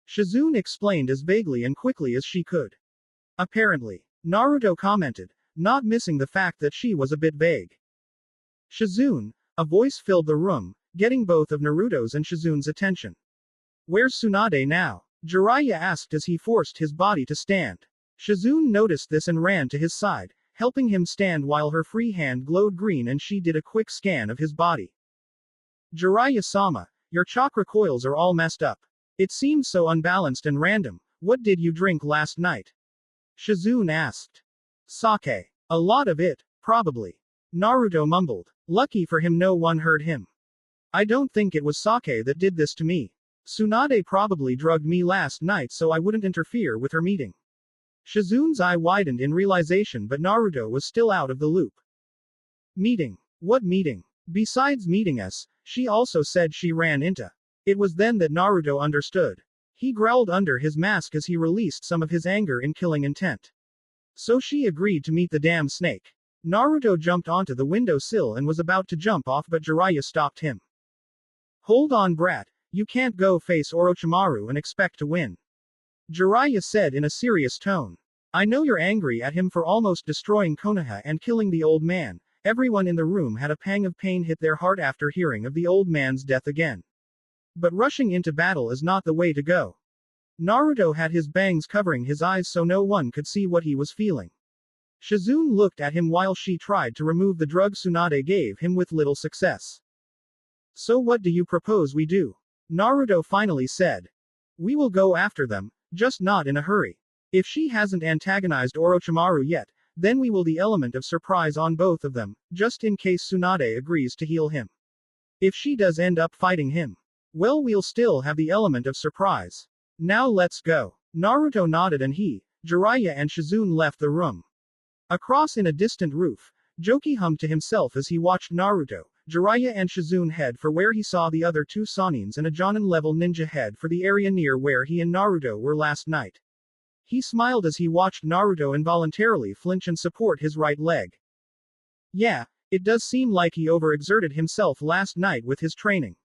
Shizune explained as vaguely and quickly as she could. Apparently. Naruto commented, not missing the fact that she was a bit vague. Shizune, a voice filled the room, getting both of Naruto's and Shizune's attention. Where's Tsunade now? Jiraiya asked as he forced his body to stand. Shizune noticed this and ran to his side, helping him stand while her free hand glowed green and she did a quick scan of his body. Jiraiya-sama, your chakra coils are all messed up. It seems so unbalanced and random. What did you drink last night? Shizune asked. Sake. A lot of it, probably. Naruto mumbled. Lucky for him no one heard him. I don't think it was sake that did this to me. Tsunade probably drugged me last night so I wouldn't interfere with her meeting. Shizune's eye widened in realization but Naruto was still out of the loop. Meeting. What meeting? Besides meeting us, she also said she ran into. It was then that Naruto understood. He growled under his mask as he released some of his anger in killing intent. So she agreed to meet the damn snake. Naruto jumped onto the windowsill and was about to jump off but Jiraiya stopped him. Hold on brat, you can't go face Orochimaru and expect to win. Jiraiya said in a serious tone. I know you're angry at him for almost destroying Konoha and killing the old man. Everyone in the room had a pang of pain hit their heart after hearing of the old man's death again. But rushing into battle is not the way to go. Naruto had his bangs covering his eyes so no one could see what he was feeling. Shizune looked at him while she tried to remove the drug Tsunade gave him with little success. So what do you propose we do? Naruto finally said. We will go after them, just not in a hurry. If she hasn't antagonized Orochimaru yet, then we will the element of surprise on both of them, just in case Tsunade agrees to heal him. If she does end up fighting him, well we'll still have the element of surprise. Now let's go. Naruto nodded and he, Jiraiya and Shizune left the room. Across in a distant roof, Joki hummed to himself as he watched Naruto, Jiraiya and Shizune head for where he saw the other two Sanins and a Jonin-level ninja head for the area near where he and Naruto were last night. He smiled as he watched Naruto involuntarily flinch and support his right leg. Yeah, it does seem like he overexerted himself last night with his training.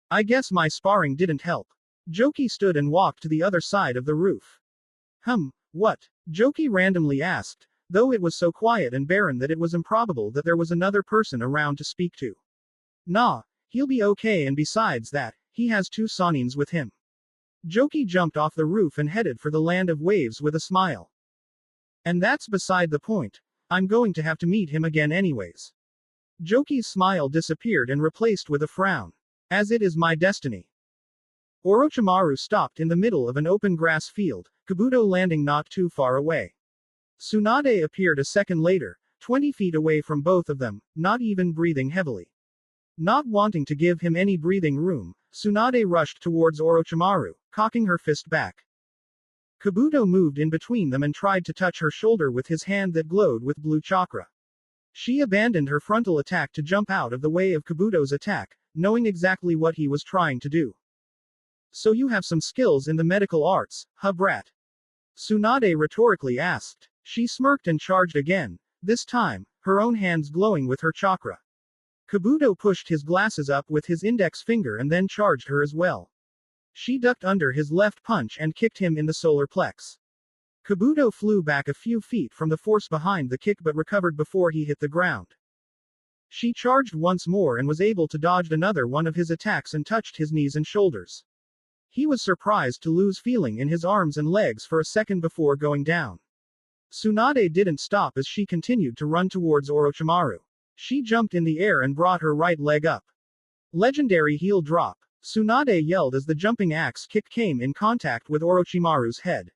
I guess my sparring didn't help. Joki stood and walked to the other side of the roof. What? Joki randomly asked, though it was so quiet and barren that it was improbable that there was another person around to speak to. Nah, he'll be okay and besides that, he has two Sanins with him. Joki jumped off the roof and headed for the land of waves with a smile. And that's beside the point. I'm going to have to meet him again anyways. Joki's smile disappeared and replaced with a frown. As it is my destiny. Orochimaru stopped in the middle of an open grass field, Kabuto landing not too far away. Tsunade appeared a second later, 20 feet away from both of them, not even breathing heavily. Not wanting to give him any breathing room, Tsunade rushed towards Orochimaru, cocking her fist back. Kabuto moved in between them and tried to touch her shoulder with his hand that glowed with blue chakra. She abandoned her frontal attack to jump out of the way of Kabuto's attack, knowing exactly what he was trying to do. So you have some skills in the medical arts, huh brat? Tsunade rhetorically asked. She smirked and charged again, this time, her own hands glowing with her chakra. Kabuto pushed his glasses up with his index finger and then charged her as well. She ducked under his left punch and kicked him in the solar plex. Kabuto flew back a few feet from the force behind the kick but recovered before he hit the ground. She charged once more and was able to dodge another one of his attacks and touched his knees and shoulders. He was surprised to lose feeling in his arms and legs for a second before going down. Tsunade didn't stop as she continued to run towards Orochimaru. She jumped in the air and brought her right leg up. Legendary heel drop. Tsunade yelled as the jumping axe kick came in contact with Orochimaru's head.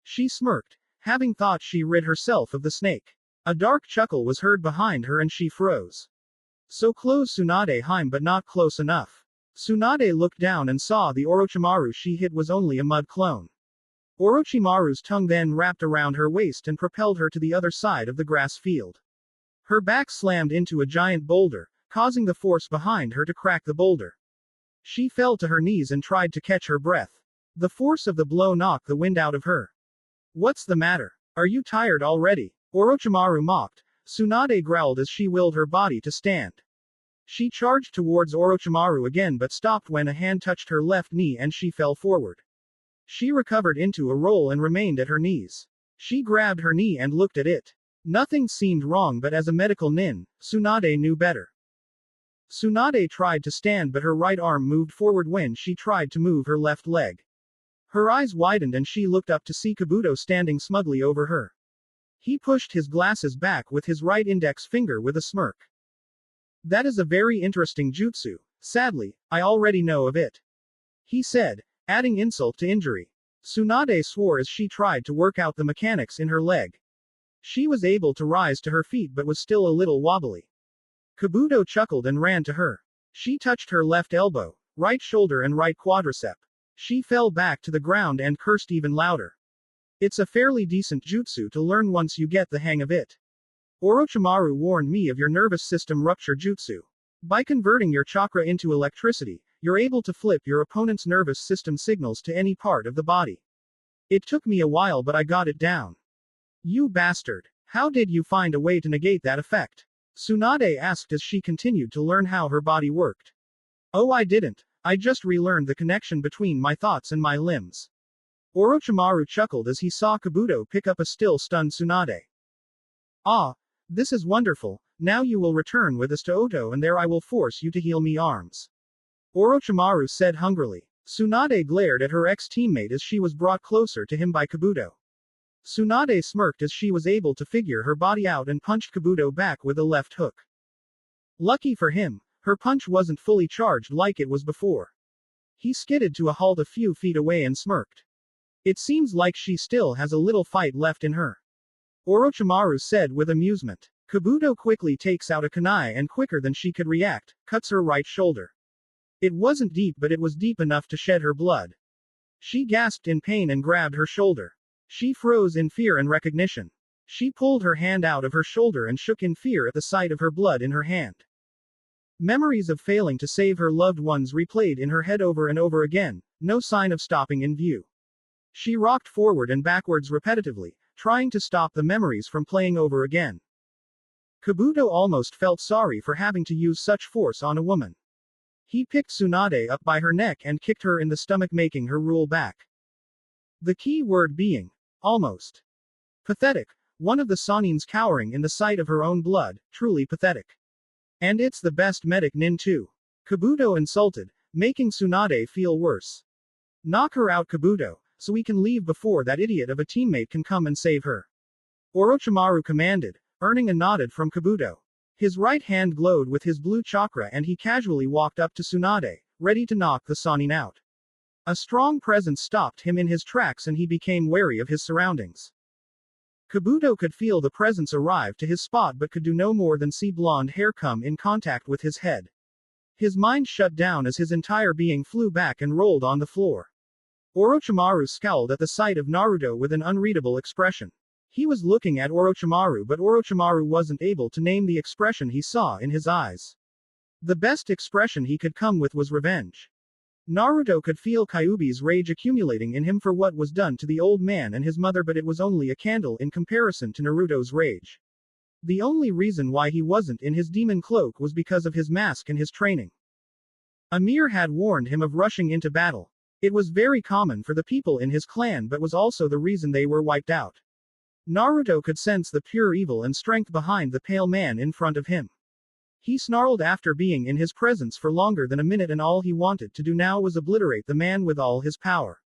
She smirked, having thought she rid herself of the snake. A dark chuckle was heard behind her and she froze. So close Tsunade Heim but not close enough. Tsunade looked down and saw the Orochimaru she hit was only a mud clone. Orochimaru's tongue then wrapped around her waist and propelled her to the other side of the grass field. Her back slammed into a giant boulder, causing the force behind her to crack the boulder. She fell to her knees and tried to catch her breath. The force of the blow knocked the wind out of her. What's the matter? Are you tired already? Orochimaru mocked. Tsunade growled as she willed her body to stand. She charged towards Orochimaru again but stopped when a hand touched her left knee and she fell forward. She recovered into a roll and remained at her knees. She grabbed her knee and looked at it. Nothing seemed wrong, but as a medical nin, Tsunade knew better. Tsunade tried to stand but her right arm moved forward when she tried to move her left leg. Her eyes widened and she looked up to see Kabuto standing smugly over her. He pushed his glasses back with his right index finger with a smirk. That is a very interesting jutsu. Sadly, I already know of it, he said, adding insult to injury. Tsunade swore as she tried to work out the mechanics in her leg. She was able to rise to her feet but was still a little wobbly. Kabuto chuckled and ran to her. She touched her left elbow, right shoulder and right quadricep. She fell back to the ground and cursed even louder. It's a fairly decent jutsu to learn once you get the hang of it. Orochimaru warned me of your nervous system rupture jutsu. By converting your chakra into electricity, you're able to flip your opponent's nervous system signals to any part of the body. It took me a while but I got it down. You bastard. How did you find a way to negate that effect? Tsunade asked as she continued to learn how her body worked. Oh, I didn't. I just relearned the connection between my thoughts and my limbs. Orochimaru chuckled as he saw Kabuto pick up a still stunned Tsunade. Ah, this is wonderful. Now you will return with us to Oto and there I will force you to heal me arms. Orochimaru said hungrily. Tsunade glared at her ex-teammate as she was brought closer to him by Kabuto. Tsunade smirked as she was able to figure her body out and punched Kabuto back with a left hook. Lucky for him, her punch wasn't fully charged like it was before. He skidded to a halt a few feet away and smirked. It seems like she still has a little fight left in her, Orochimaru said with amusement. Kabuto quickly takes out a kunai and quicker than she could react, cuts her right shoulder. It wasn't deep but it was deep enough to shed her blood. She gasped in pain and grabbed her shoulder. She froze in fear and recognition. She pulled her hand out of her shoulder and shook in fear at the sight of her blood in her hand. Memories of failing to save her loved ones replayed in her head over and over again, no sign of stopping in view. She rocked forward and backwards repetitively, trying to stop the memories from playing over again. Kabuto almost felt sorry for having to use such force on a woman. He picked Tsunade up by her neck and kicked her in the stomach, making her roll back. The key word being, almost. Pathetic. One of the Sanins cowering in the sight of her own blood, truly pathetic. And it's the best medic nin too. Kabuto insulted, making Tsunade feel worse. Knock her out, Kabuto, so we can leave before that idiot of a teammate can come and save her. Orochimaru commanded, earning a nod from Kabuto. His right hand glowed with his blue chakra and he casually walked up to Tsunade, ready to knock the Sannin out. A strong presence stopped him in his tracks and he became wary of his surroundings. Kabuto could feel the presence arrive to his spot but could do no more than see blonde hair come in contact with his head. His mind shut down as his entire being flew back and rolled on the floor. Orochimaru scowled at the sight of Naruto with an unreadable expression. He was looking at Orochimaru but Orochimaru wasn't able to name the expression he saw in his eyes. The best expression he could come with was revenge. Naruto could feel Kyuubi's rage accumulating in him for what was done to the old man and his mother, but it was only a candle in comparison to Naruto's rage. The only reason why he wasn't in his demon cloak was because of his mask and his training. Amir had warned him of rushing into battle. It was very common for the people in his clan but was also the reason they were wiped out. Naruto could sense the pure evil and strength behind the pale man in front of him. He snarled after being in his presence for longer than a minute and all he wanted to do now was obliterate the man with all his power.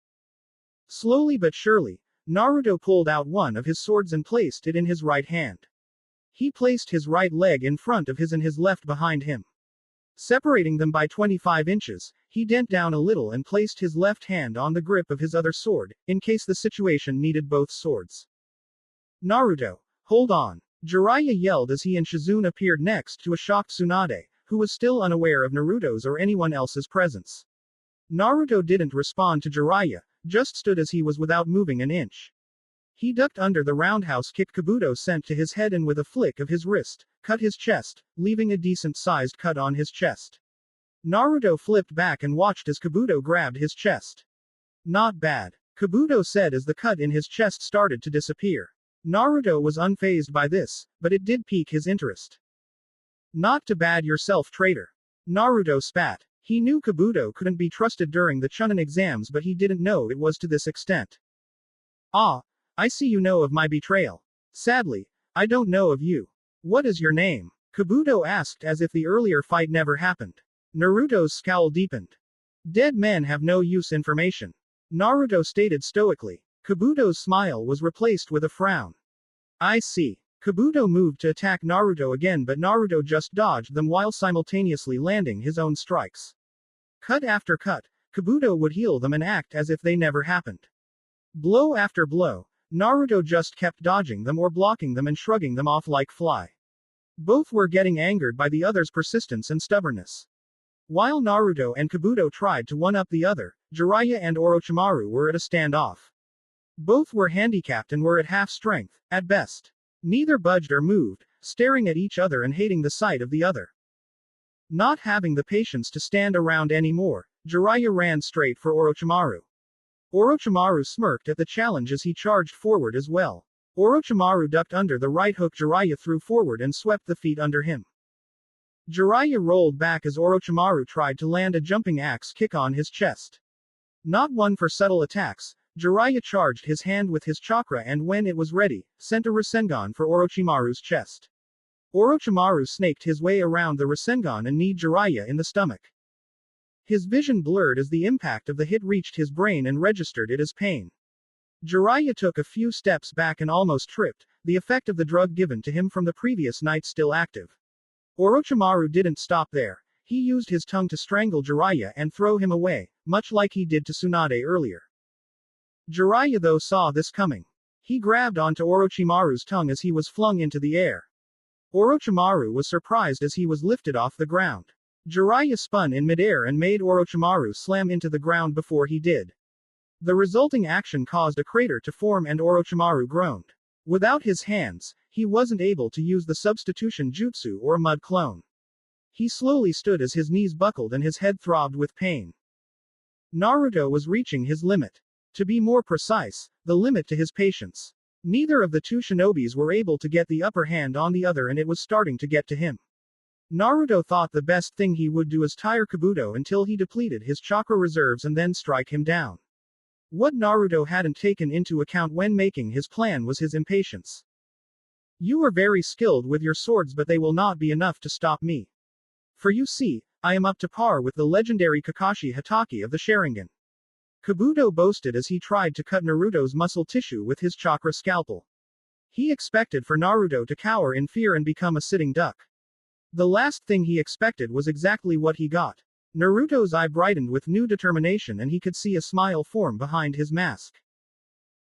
Slowly but surely, Naruto pulled out one of his swords and placed it in his right hand. He placed his right leg in front of his and his left behind him. Separating them by 25 inches, he bent down a little and placed his left hand on the grip of his other sword, in case the situation needed both swords. Naruto, hold on. Jiraiya yelled as he and Shizune appeared next to a shocked Tsunade, who was still unaware of Naruto's or anyone else's presence. Naruto didn't respond to Jiraiya, just stood as he was without moving an inch. He ducked under the roundhouse kick Kabuto sent to his head and with a flick of his wrist, cut his chest, leaving a decent-sized cut on his chest. Naruto flipped back and watched as Kabuto grabbed his chest. Not bad, Kabuto said as the cut in his chest started to disappear. Naruto was unfazed by this, but it did pique his interest. Not too bad yourself, traitor. Naruto spat. He knew Kabuto couldn't be trusted during the Chunin exams, but he didn't know it was to this extent. Ah, I see you know of my betrayal. Sadly, I don't know of you. What is your name? Kabuto asked as if the earlier fight never happened. Naruto's scowl deepened. Dead men have no use information. Naruto stated stoically. Kabuto's smile was replaced with a frown. I see. Kabuto moved to attack Naruto again, but Naruto just dodged them while simultaneously landing his own strikes. Cut after cut, Kabuto would heal them and act as if they never happened. Blow after blow, Naruto just kept dodging them or blocking them and shrugging them off like fly. Both were getting angered by the other's persistence and stubbornness. While Naruto and Kabuto tried to one-up the other, Jiraiya and Orochimaru were at a standoff. Both were handicapped and were at half strength, at best. Neither budged or moved, staring at each other and hating the sight of the other. Not having the patience to stand around anymore, Jiraiya ran straight for Orochimaru. Orochimaru smirked at the challenge as he charged forward as well. Orochimaru ducked under the right hook Jiraiya threw forward and swept the feet under him. Jiraiya rolled back as Orochimaru tried to land a jumping axe kick on his chest. Not one for subtle attacks, Jiraiya charged his hand with his chakra and when it was ready, sent a Rasengan for Orochimaru's chest. Orochimaru snaked his way around the Rasengan and kneed Jiraiya in the stomach. His vision blurred as the impact of the hit reached his brain and registered it as pain. Jiraiya took a few steps back and almost tripped, the effect of the drug given to him from the previous night still active. Orochimaru didn't stop there. He used his tongue to strangle Jiraiya and throw him away, much like he did to Tsunade earlier. Jiraiya though saw this coming. He grabbed onto Orochimaru's tongue as he was flung into the air. Orochimaru was surprised as he was lifted off the ground. Jiraiya spun in midair and made Orochimaru slam into the ground before he did. The resulting action caused a crater to form and Orochimaru groaned. Without his hands, he wasn't able to use the substitution jutsu or mud clone. He slowly stood as his knees buckled and his head throbbed with pain. Naruto was reaching his limit. To be more precise, the limit to his patience. Neither of the two shinobis were able to get the upper hand on the other and it was starting to get to him. Naruto thought the best thing he would do is tire Kabuto until he depleted his chakra reserves and then strike him down. What Naruto hadn't taken into account when making his plan was his impatience. You are very skilled with your swords, but they will not be enough to stop me. For you see, I am up to par with the legendary Kakashi Hatake of the Sharingan. Kabuto boasted as he tried to cut Naruto's muscle tissue with his chakra scalpel. He expected for Naruto to cower in fear and become a sitting duck. The last thing he expected was exactly what he got. Naruto's eye brightened with new determination and he could see a smile form behind his mask.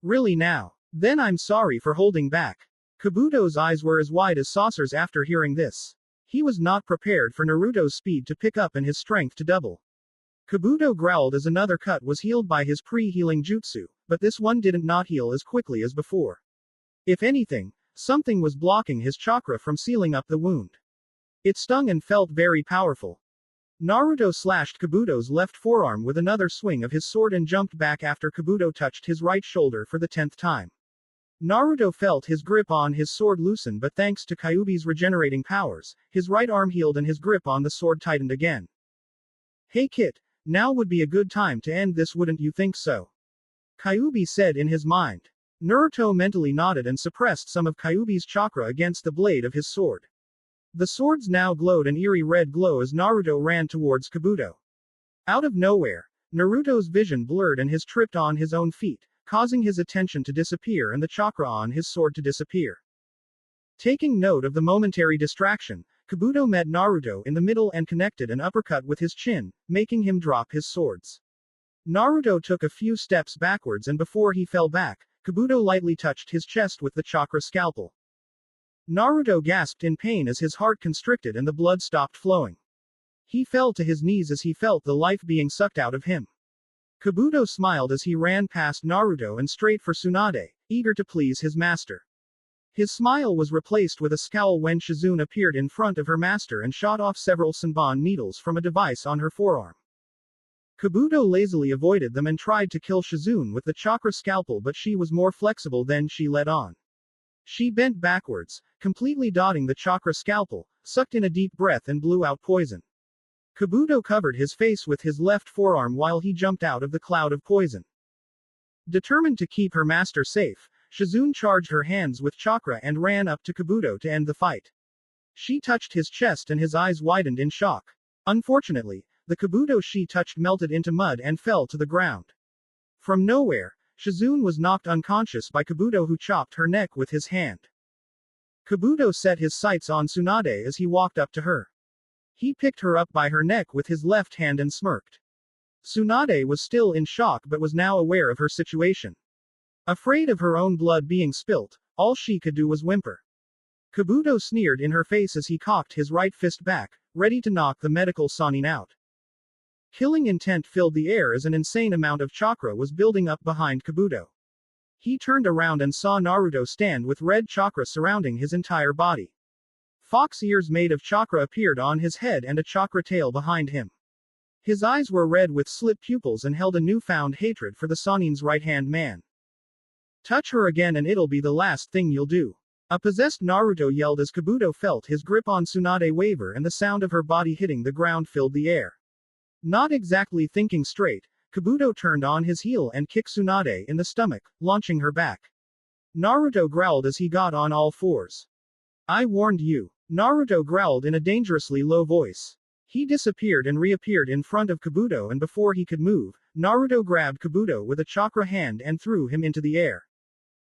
Really now? Then I'm sorry for holding back. Kabuto's eyes were as wide as saucers after hearing this. He was not prepared for Naruto's speed to pick up and his strength to double. Kabuto growled as another cut was healed by his pre-healing jutsu, but this one didn't not heal as quickly as before. If anything, something was blocking his chakra from sealing up the wound. It stung and felt very powerful. Naruto slashed Kabuto's left forearm with another swing of his sword and jumped back after Kabuto touched his right shoulder for the 10th time. Naruto felt his grip on his sword loosen, but thanks to Kyuubi's regenerating powers, his right arm healed and his grip on the sword tightened again. Hey Kit, now would be a good time to end this, wouldn't you think so? Kyuubi said in his mind. Naruto mentally nodded and suppressed some of Kyuubi's chakra against the blade of his sword. The swords now glowed an eerie red glow as Naruto ran towards Kabuto. Out of nowhere, Naruto's vision blurred and his tripped on his own feet, causing his attention to disappear and the chakra on his sword to disappear. Taking note of the momentary distraction, Kabuto met Naruto in the middle and connected an uppercut with his chin, making him drop his swords. Naruto took a few steps backwards and before he fell back, Kabuto lightly touched his chest with the chakra scalpel. Naruto gasped in pain as his heart constricted and the blood stopped flowing. He fell to his knees as he felt the life being sucked out of him. Kabuto smiled as he ran past Naruto and straight for Tsunade, eager to please his master. His smile was replaced with a scowl when Shizune appeared in front of her master and shot off several Senbon needles from a device on her forearm. Kabuto lazily avoided them and tried to kill Shizune with the chakra scalpel, but she was more flexible than she let on. She bent backwards, completely dotting the chakra scalpel, sucked in a deep breath and blew out poison. Kabuto covered his face with his left forearm while he jumped out of the cloud of poison. Determined to keep her master safe, Shizune charged her hands with chakra and ran up to Kabuto to end the fight. She touched his chest and his eyes widened in shock. Unfortunately, the Kabuto she touched melted into mud and fell to the ground. From nowhere, Shizune was knocked unconscious by Kabuto, who chopped her neck with his hand. Kabuto set his sights on Tsunade as he walked up to her. He picked her up by her neck with his left hand and smirked. Tsunade was still in shock but was now aware of her situation. Afraid of her own blood being spilt, all she could do was whimper. Kabuto sneered in her face as he cocked his right fist back, ready to knock the medical Sannin out. Killing intent filled the air as an insane amount of chakra was building up behind Kabuto. He turned around and saw Naruto stand with red chakra surrounding his entire body. Fox ears made of chakra appeared on his head and a chakra tail behind him. His eyes were red with slit pupils and held a newfound hatred for the Sannin's right-hand man. Touch her again and it'll be the last thing you'll do. A possessed Naruto yelled as Kabuto felt his grip on Tsunade waver and the sound of her body hitting the ground filled the air. Not exactly thinking straight, Kabuto turned on his heel and kicked Tsunade in the stomach, launching her back. Naruto growled as he got on all fours. I warned you. Naruto growled in a dangerously low voice. He disappeared and reappeared in front of Kabuto, and before he could move, Naruto grabbed Kabuto with a chakra hand and threw him into the air.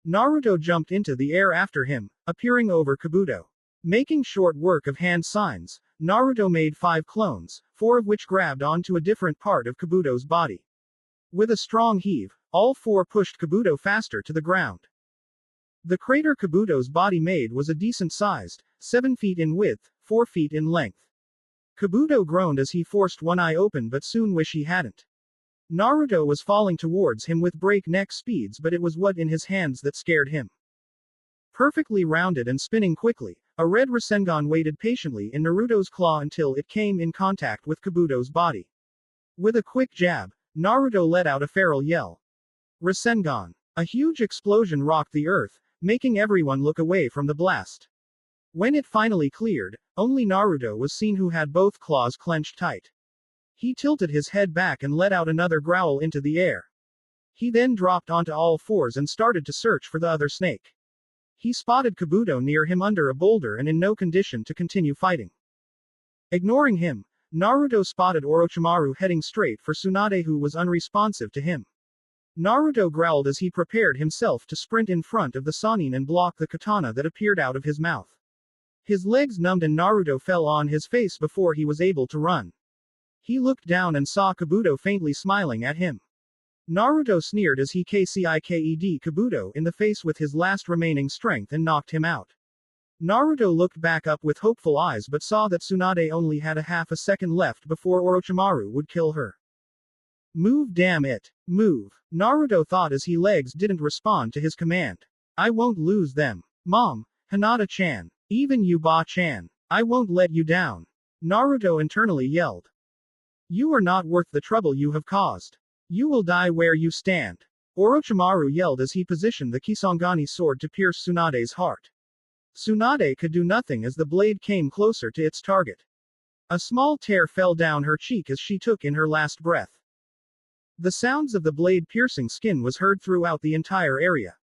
Naruto jumped into the air after him, appearing over Kabuto. Making short work of hand signs, Naruto made 5 clones, 4 of which grabbed onto a different part of Kabuto's body. With a strong heave, all 4 pushed Kabuto faster to the ground. The crater Kabuto's body made was a decent sized, 7 feet in width, 4 feet in length. Kabuto groaned as he forced one eye open but soon wished he hadn't. Naruto was falling towards him with breakneck speeds, but it was what in his hands that scared him. Perfectly rounded and spinning quickly, a red Rasengan waited patiently in Naruto's claw until it came in contact with Kabuto's body. With a quick jab, Naruto let out a feral yell. Rasengan. A huge explosion rocked the earth, making everyone look away from the blast. When it finally cleared, only Naruto was seen, who had both claws clenched tight. He tilted his head back and let out another growl into the air. He then dropped onto all fours and started to search for the other snake. He spotted Kabuto near him under a boulder and in no condition to continue fighting. Ignoring him, Naruto spotted Orochimaru heading straight for Tsunade, who was unresponsive to him. Naruto growled as he prepared himself to sprint in front of the Sannin and block the katana that appeared out of his mouth. His legs numbed and Naruto fell on his face before he was able to run. He looked down and saw Kabuto faintly smiling at him. Naruto sneered as he kiked Kabuto in the face with his last remaining strength and knocked him out. Naruto looked back up with hopeful eyes but saw that Tsunade only had a half a second left before Orochimaru would kill her. Move, damn it. Move. Naruto thought as his legs didn't respond to his command. I won't lose them. Mom, Hinata-chan. Even you Ba-chan. I won't let you down. Naruto internally yelled. You are not worth the trouble you have caused. You will die where you stand. Orochimaru yelled as he positioned the Kisangani sword to pierce Tsunade's heart. Tsunade could do nothing as the blade came closer to its target. A small tear fell down her cheek as she took in her last breath. The sounds of the blade piercing skin was heard throughout the entire area.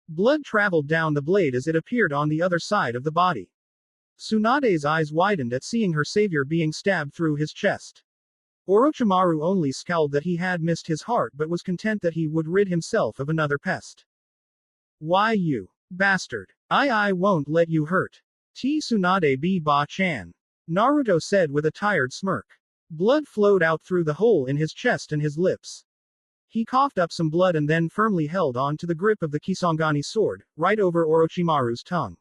Blood traveled down the blade as it appeared on the other side of the body. Tsunade's eyes widened at seeing her savior being stabbed through his chest. Orochimaru only scowled that he had missed his heart but was content that he would rid himself of another pest. Why you bastard. I won't let you hurt. Tsunade be Ba-chan. Naruto said with a tired smirk. Blood flowed out through the hole in his chest and his lips. He coughed up some blood and then firmly held on to the grip of the Kisangani sword, right over Orochimaru's tongue.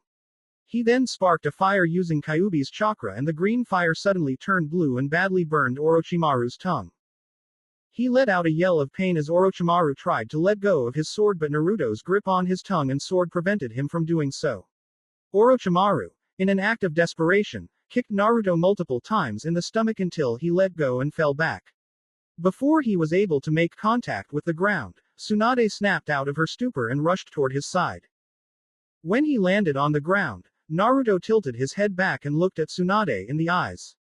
He then sparked a fire using Kyuubi's chakra and the green fire suddenly turned blue and badly burned Orochimaru's tongue. He let out a yell of pain as Orochimaru tried to let go of his sword but Naruto's grip on his tongue and sword prevented him from doing so. Orochimaru, in an act of desperation, kicked Naruto multiple times in the stomach until he let go and fell back. Before he was able to make contact with the ground, Tsunade snapped out of her stupor and rushed toward his side. When he landed on the ground, Naruto tilted his head back and looked at Tsunade in the eyes.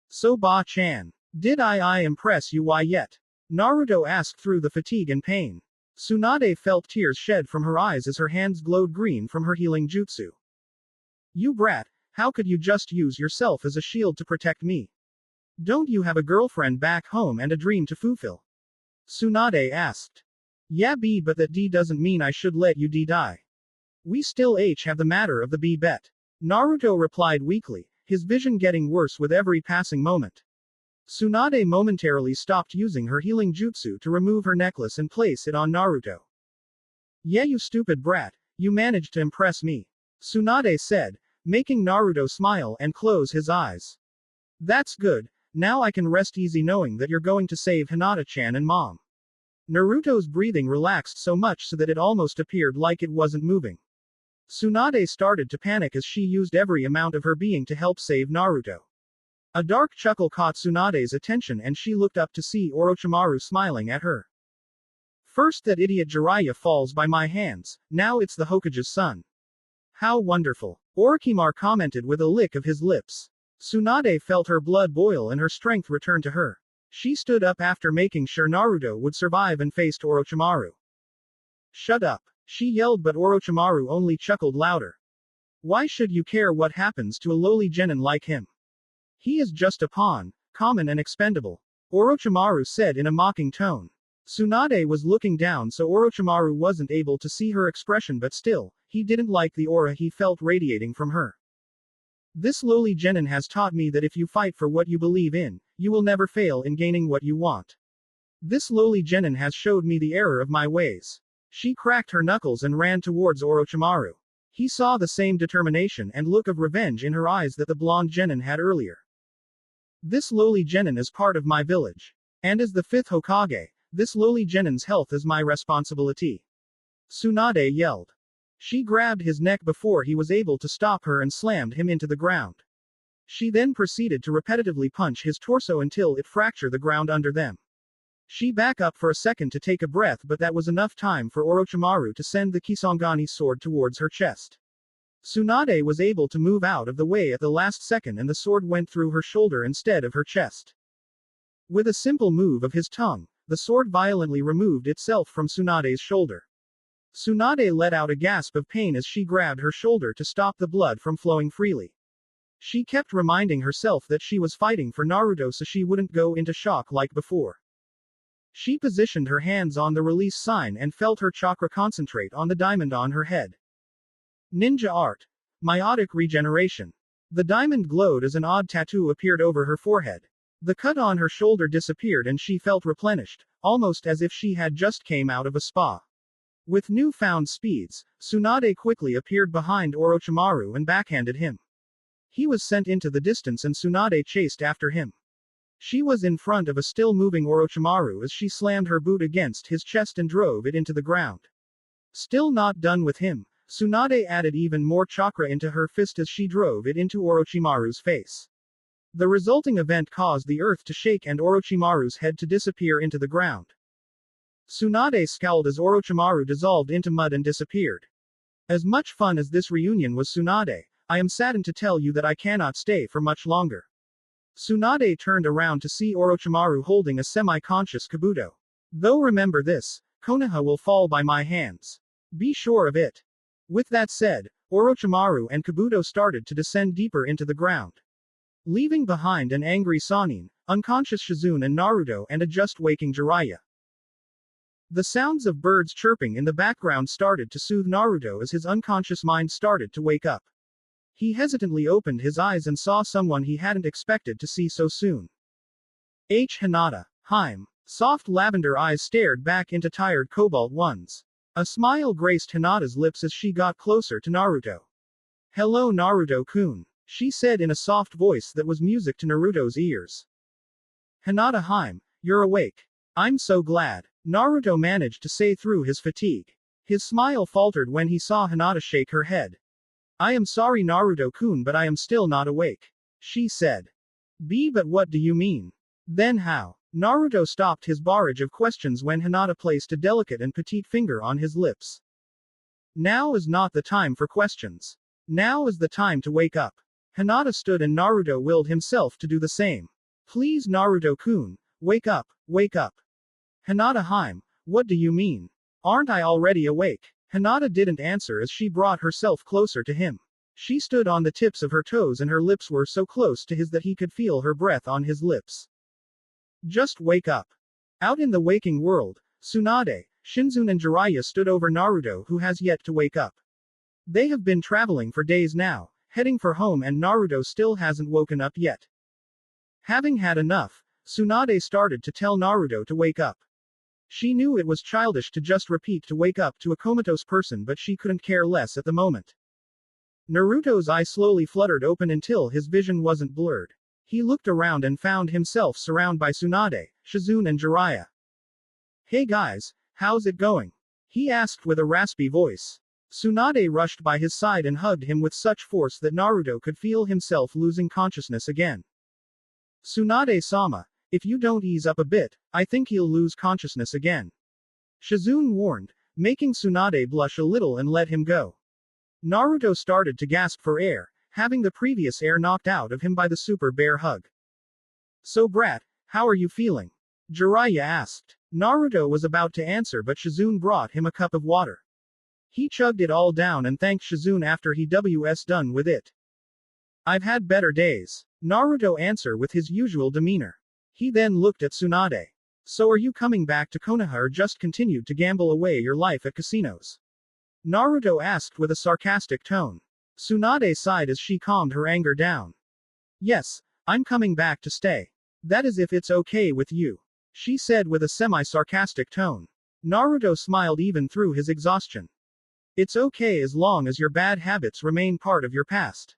"So Ba-chan. Did I impress you yet?" Naruto asked through the fatigue and pain. Tsunade felt tears shed from her eyes as her hands glowed green from her healing jutsu. "You brat, how could you just use yourself as a shield to protect me? Don't you have a girlfriend back home and a dream to fulfill?" Tsunade asked. "Yeah but that doesn't mean I should let you die. We still have the matter of the bet." Naruto replied weakly, his vision getting worse with every passing moment. Tsunade momentarily stopped using her healing jutsu to remove her necklace and place it on Naruto. "Yeah you stupid brat, you managed to impress me," Tsunade said, making Naruto smile and close his eyes. "That's good, now I can rest easy knowing that you're going to save Hinata-chan and Mom." Naruto's breathing relaxed so much so that it almost appeared like it wasn't moving. Tsunade started to panic as she used every amount of her being to help save Naruto. A dark chuckle caught Tsunade's attention and she looked up to see Orochimaru smiling at her. "First that idiot Jiraiya falls by my hands, now it's the Hokage's son. How wonderful," Orochimaru commented with a lick of his lips. Tsunade felt her blood boil and her strength return to her. She stood up after making sure Naruto would survive and faced Orochimaru. "Shut up," she yelled, but Orochimaru only chuckled louder. "Why should you care what happens to a lowly genin like him? He is just a pawn, common and expendable," Orochimaru said in a mocking tone. Tsunade was looking down so Orochimaru wasn't able to see her expression, but still, he didn't like the aura he felt radiating from her. "This lowly genin has taught me that if you fight for what you believe in, you will never fail in gaining what you want. This lowly genin has showed me the error of my ways." She cracked her knuckles and ran towards Orochimaru. He saw the same determination and look of revenge in her eyes that the blonde genin had earlier. "This lowly genin is part of my village. And as the 5th Hokage, this lowly genin's health is my responsibility," Tsunade yelled. She grabbed his neck before he was able to stop her and slammed him into the ground. She then proceeded to repetitively punch his torso until it fractured the ground under them. She back up for a second to take a breath, but that was enough time for Orochimaru to send the Kisangani sword towards her chest. Tsunade was able to move out of the way at the last second and the sword went through her shoulder instead of her chest. With a simple move of his tongue, the sword violently removed itself from Tsunade's shoulder. Tsunade let out a gasp of pain as she grabbed her shoulder to stop the blood from flowing freely. She kept reminding herself that she was fighting for Naruto so she wouldn't go into shock like before. She positioned her hands on the release sign and felt her chakra concentrate on the diamond on her head. Ninja art. Meiotic regeneration. The diamond glowed as an odd tattoo appeared over her forehead. The cut on her shoulder disappeared and she felt replenished, almost as if she had just came out of a spa. With newfound speeds, Tsunade quickly appeared behind Orochimaru and backhanded him. He was sent into the distance and Tsunade chased after him. She was in front of a still-moving Orochimaru as she slammed her boot against his chest and drove it into the ground. Still not done with him, Tsunade added even more chakra into her fist as she drove it into Orochimaru's face. The resulting event caused the earth to shake and Orochimaru's head to disappear into the ground. Tsunade scowled as Orochimaru dissolved into mud and disappeared. As much fun as this reunion was, Tsunade, I am saddened to tell you that I cannot stay for much longer. Tsunade turned around to see Orochimaru holding a semi-conscious Kabuto. Though remember this, Konoha will fall by my hands. Be sure of it. With that said, Orochimaru and Kabuto started to descend deeper into the ground, leaving behind an angry Sannin, unconscious Shizune and Naruto and a just-waking Jiraiya. The sounds of birds chirping in the background started to soothe Naruto as his unconscious mind started to wake up. He hesitantly opened his eyes and saw someone he hadn't expected to see so soon. Hinata. Haim. Soft lavender eyes stared back into tired cobalt ones. A smile graced Hinata's lips as she got closer to Naruto. Hello Naruto-kun, she said in a soft voice that was music to Naruto's ears. Hinata Haim, you're awake. I'm so glad, Naruto managed to say through his fatigue. His smile faltered when he saw Hinata shake her head. I am sorry Naruto-kun, but I am still not awake. She said. But what do you mean? Then how? Naruto stopped his barrage of questions when Hinata placed a delicate and petite finger on his lips. Now is not the time for questions. Now is the time to wake up. Hinata stood and Naruto willed himself to do the same. Please Naruto-kun, wake up, wake up. Hinata-hime, what do you mean? Aren't I already awake? Hinata didn't answer as she brought herself closer to him. She stood on the tips of her toes and her lips were so close to his that he could feel her breath on his lips. Just wake up. Out in the waking world, Tsunade, Shinzune and Jiraiya stood over Naruto who has yet to wake up. They have been traveling for days now, heading for home and Naruto still hasn't woken up yet. Having had enough, Tsunade started to tell Naruto to wake up. She knew it was childish to just repeat to wake up to a comatose person, but she couldn't care less at the moment. Naruto's eye slowly fluttered open until his vision wasn't blurred. He looked around and found himself surrounded by Tsunade, Shizune and Jiraiya. Hey guys, how's it going? He asked with a raspy voice. Tsunade rushed by his side and hugged him with such force that Naruto could feel himself losing consciousness again. Tsunade-sama, if you don't ease up a bit, I think he'll lose consciousness again. Shizune warned, making Tsunade blush a little and let him go. Naruto started to gasp for air, having the previous air knocked out of him by the super bear hug. So brat, how are you feeling? Jiraiya asked. Naruto was about to answer but Shizune brought him a cup of water. He chugged it all down and thanked Shizune after he was done with it. I've had better days. Naruto answered with his usual demeanor. He then looked at Tsunade. So are you coming back to Konoha or just continued to gamble away your life at casinos? Naruto asked with a sarcastic tone. Tsunade sighed as she calmed her anger down. Yes, I'm coming back to stay. That is if it's okay with you. She said with a semi-sarcastic tone. Naruto smiled even through his exhaustion. It's okay as long as your bad habits remain part of your past.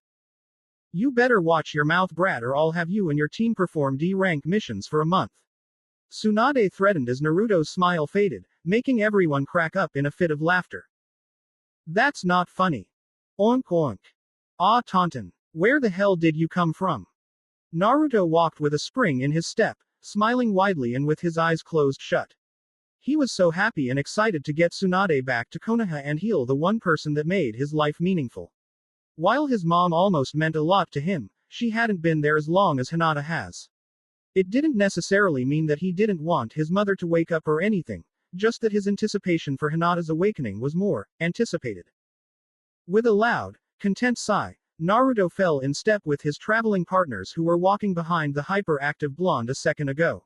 You better watch your mouth brat or I'll have you and your team perform D-rank missions for a month. Tsunade threatened as Naruto's smile faded, making everyone crack up in a fit of laughter. That's not funny. Oink oink. Ah Taunton, where the hell did you come from? Naruto walked with a spring in his step, smiling widely and with his eyes closed shut. He was so happy and excited to get Tsunade back to Konoha and heal the one person that made his life meaningful. While his mom almost meant a lot to him, she hadn't been there as long as Hinata has. It didn't necessarily mean that he didn't want his mother to wake up or anything, just that his anticipation for Hinata's awakening was more anticipated. With a loud, content sigh, Naruto fell in step with his traveling partners who were walking behind the hyperactive blonde a second ago.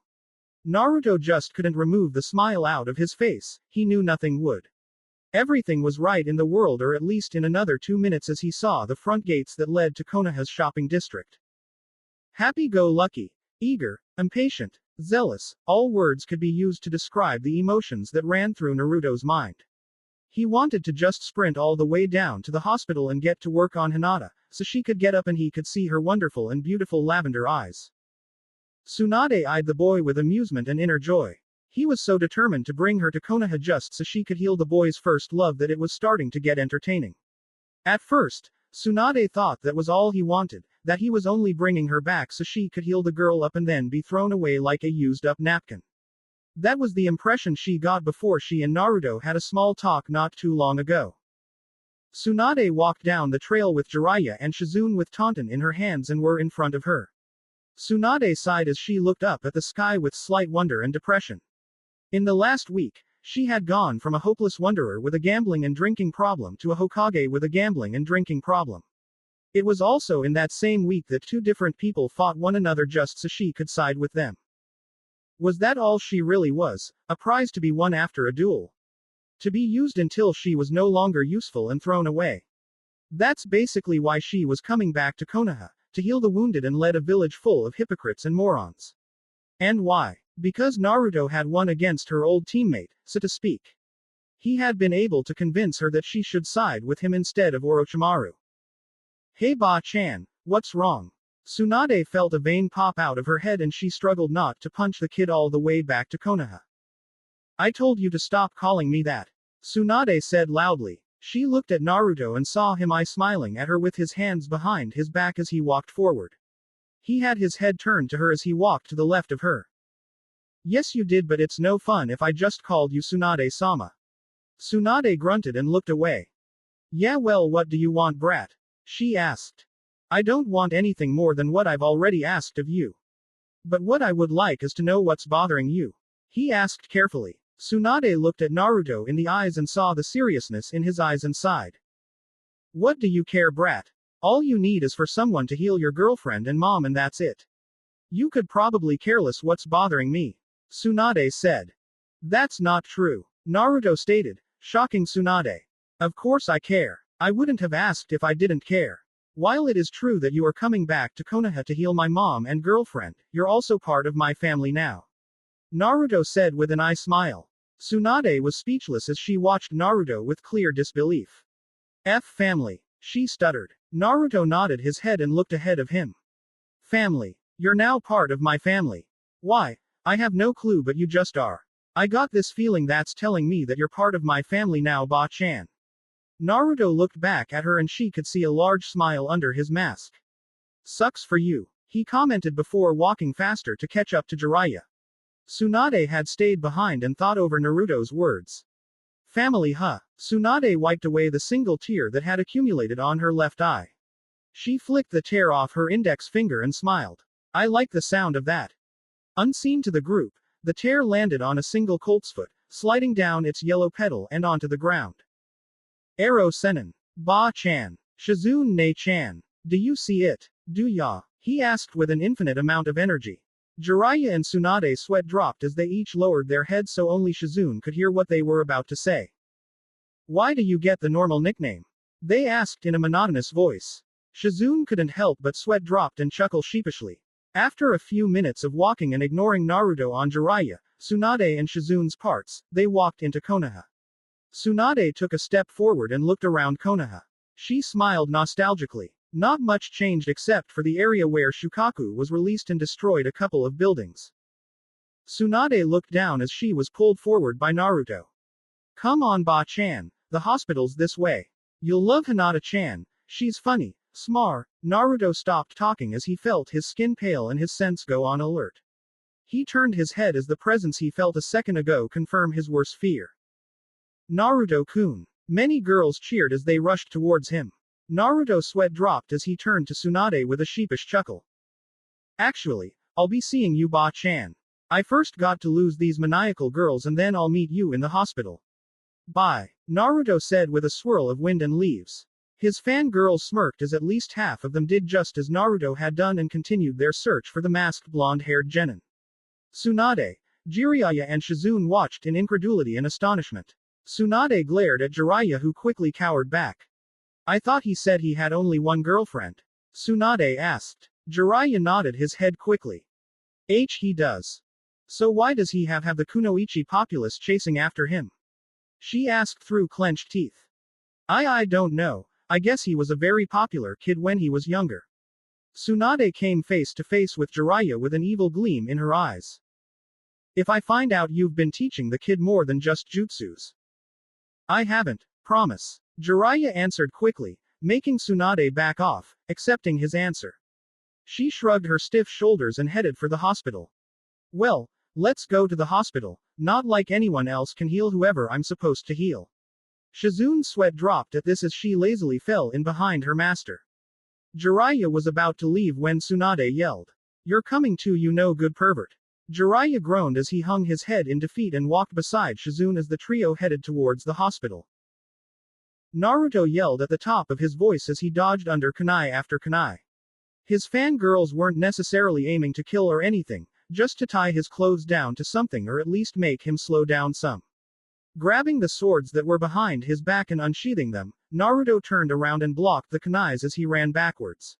Naruto just couldn't remove the smile out of his face, he knew nothing would. Everything was right in the world or at least in another 2 minutes as he saw the front gates that led to Konoha's shopping district. Happy-go-lucky, eager, impatient, zealous, all words could be used to describe the emotions that ran through Naruto's mind. He wanted to just sprint all the way down to the hospital and get to work on Hinata, so she could get up and he could see her wonderful and beautiful lavender eyes. Tsunade eyed the boy with amusement and inner joy. He was so determined to bring her to Konoha just so she could heal the boy's first love that it was starting to get entertaining. At first, Tsunade thought that was all he wanted, that he was only bringing her back so she could heal the girl up and then be thrown away like a used-up napkin. That was the impression she got before she and Naruto had a small talk not too long ago. Tsunade walked down the trail with Jiraiya and Shizune with Taunton in her hands and were in front of her. Tsunade sighed as she looked up at the sky with slight wonder and depression. In the last week, she had gone from a hopeless wanderer with a gambling and drinking problem to a Hokage with a gambling and drinking problem. It was also in that same week that two different people fought one another just so she could side with them. Was that all she really was, a prize to be won after a duel? To be used until she was no longer useful and thrown away. That's basically why she was coming back to Konoha, to heal the wounded and lead a village full of hypocrites and morons. And why? Because Naruto had won against her old teammate, so to speak. He had been able to convince her that she should side with him instead of Orochimaru. Hey Ba-chan, what's wrong? Tsunade felt a vein pop out of her head and she struggled not to punch the kid all the way back to Konoha. I told you to stop calling me that. Tsunade said loudly. She looked at Naruto and saw him smiling at her with his hands behind his back as he walked forward. He had his head turned to her as he walked to the left of her. Yes you did, but it's no fun if I just called you Tsunade-sama. Tsunade grunted and looked away. Yeah well, what do you want, brat? She asked. I don't want anything more than what I've already asked of you. But what I would like is to know what's bothering you. He asked carefully. Tsunade looked at Naruto in the eyes and saw the seriousness in his eyes and sighed. What do you care, brat? All you need is for someone to heal your girlfriend and mom and that's it. You could probably care less what's bothering me. Tsunade said. That's not true. Naruto stated, shocking Tsunade. Of course I care. I wouldn't have asked if I didn't care. While it is true that you are coming back to Konoha to heal my mom and girlfriend, you're also part of my family now. Naruto said with an eye smile. Tsunade was speechless as she watched Naruto with clear disbelief. Family. She stuttered. Naruto nodded his head and looked ahead of him. Family. You're now part of my family. Why? I have no clue, but you just are. I got this feeling that's telling me that you're part of my family now, Ba-chan. Naruto looked back at her and she could see a large smile under his mask. Sucks for you, he commented before walking faster to catch up to Jiraiya. Tsunade had stayed behind and thought over Naruto's words. Family huh? Tsunade wiped away the single tear that had accumulated on her left eye. She flicked the tear off her index finger and smiled. I like the sound of that. Unseen to the group, the tear landed on a single colt's foot, sliding down its yellow petal and onto the ground. Ero Senin. Ba-chan. Shizune Ne-chan. Do you see it? Do ya? He asked with an infinite amount of energy. Jiraiya and Tsunade's sweat dropped as they each lowered their heads so only Shizune could hear what they were about to say. Why do you get the normal nickname? They asked in a monotonous voice. Shizune couldn't help but sweat dropped and chuckle sheepishly. After a few minutes of walking and ignoring Naruto on Jiraiya, Tsunade and Shizune's parts, they walked into Konoha. Tsunade took a step forward and looked around Konoha. She smiled nostalgically. Not much changed except for the area where Shukaku was released and destroyed a couple of buildings. Tsunade looked down as she was pulled forward by Naruto. Come on Ba-chan, the hospital's this way. You'll love Hinata-chan, she's funny, smart. Naruto stopped talking as he felt his skin pale and his sense go on alert. He turned his head as the presence he felt a second ago confirmed his worst fear. Naruto-kun. Many girls cheered as they rushed towards him. Naruto's sweat dropped as he turned to Tsunade with a sheepish chuckle. Actually, I'll be seeing you Ba-chan. I first got to lose these maniacal girls and then I'll meet you in the hospital. Bye. Naruto said with a swirl of wind and leaves. His fangirls smirked as at least half of them did just as Naruto had done and continued their search for the masked blonde-haired genin. Tsunade, Jiraiya and Shizune watched in incredulity and astonishment. Tsunade glared at Jiraiya who quickly cowered back. I thought he said he had only one girlfriend. Tsunade asked. Jiraiya nodded his head quickly. He does. So why does he have the Kunoichi populace chasing after him? She asked through clenched teeth. I don't know, I guess he was a very popular kid when he was younger. Tsunade came face to face with Jiraiya with an evil gleam in her eyes. If I find out you've been teaching the kid more than just jutsus. I haven't, promise. Jiraiya answered quickly, making Tsunade back off, accepting his answer. She shrugged her stiff shoulders and headed for the hospital. Well, let's go to the hospital, not like anyone else can heal whoever I'm supposed to heal. Shizune's sweat dropped at this as she lazily fell in behind her master. Jiraiya was about to leave when Tsunade yelled. You're coming too, you no good pervert. Jiraiya groaned as he hung his head in defeat and walked beside Shizune as the trio headed towards the hospital. Naruto yelled at the top of his voice as he dodged under kunai after kunai. His fangirls weren't necessarily aiming to kill or anything, just to tie his clothes down to something or at least make him slow down some. Grabbing the swords that were behind his back and unsheathing them, Naruto turned around and blocked the kunais as he ran backwards.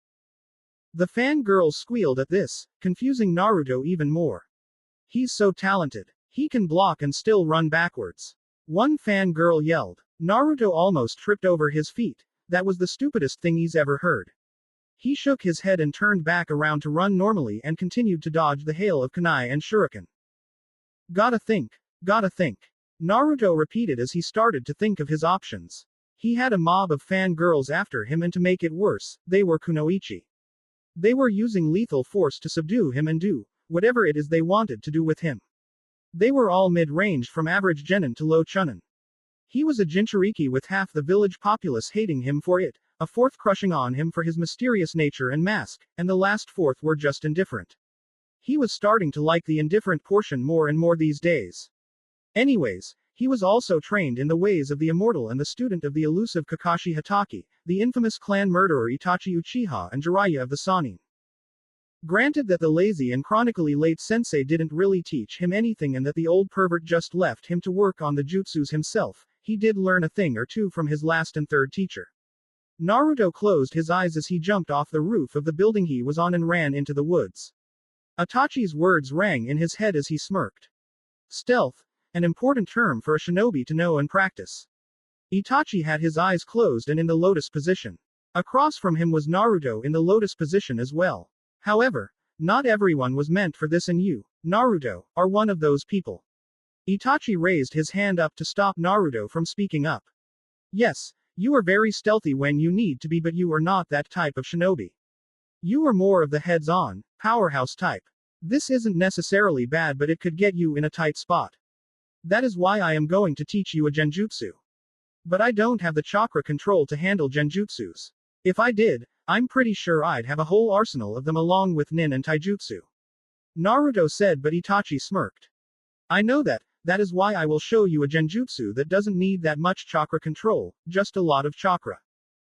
The fangirls squealed at this, confusing Naruto even more. He's so talented. He can block and still run backwards. One fangirl yelled. Naruto almost tripped over his feet. That was the stupidest thing he's ever heard. He shook his head and turned back around to run normally and continued to dodge the hail of kunai and shuriken. Gotta think. Naruto repeated as he started to think of his options. He had a mob of fangirls after him, and to make it worse, they were kunoichi. They were using lethal force to subdue him and do whatever it is they wanted to do with him. They were all mid-range from average genin to low chunin. He was a Jinchuriki with half the village populace hating him for it, a fourth crushing on him for his mysterious nature and mask, and the last fourth were just indifferent. He was starting to like the indifferent portion more and more these days. Anyways, he was also trained in the ways of the immortal and the student of the elusive Kakashi Hatake, the infamous clan murderer Itachi Uchiha and Jiraiya of the Sannin. Granted that the lazy and chronically late sensei didn't really teach him anything and that the old pervert just left him to work on the jutsus himself, he did learn a thing or two from his last and third teacher. Naruto closed his eyes as he jumped off the roof of the building he was on and ran into the woods. Itachi's words rang in his head as he smirked. Stealth, an important term for a shinobi to know and practice. Itachi had his eyes closed and in the lotus position. Across from him was Naruto in the lotus position as well. However, not everyone was meant for this, and you, Naruto, are one of those people. Itachi raised his hand up to stop Naruto from speaking up. Yes, you are very stealthy when you need to be, but you are not that type of shinobi. You are more of the heads-on, powerhouse type. This isn't necessarily bad, but it could get you in a tight spot. That is why I am going to teach you a genjutsu. But I don't have the chakra control to handle genjutsus. If I did, I'm pretty sure I'd have a whole arsenal of them along with nin and taijutsu. Naruto said, but Itachi smirked. I know that. That is why I will show you a genjutsu that doesn't need that much chakra control, just a lot of chakra.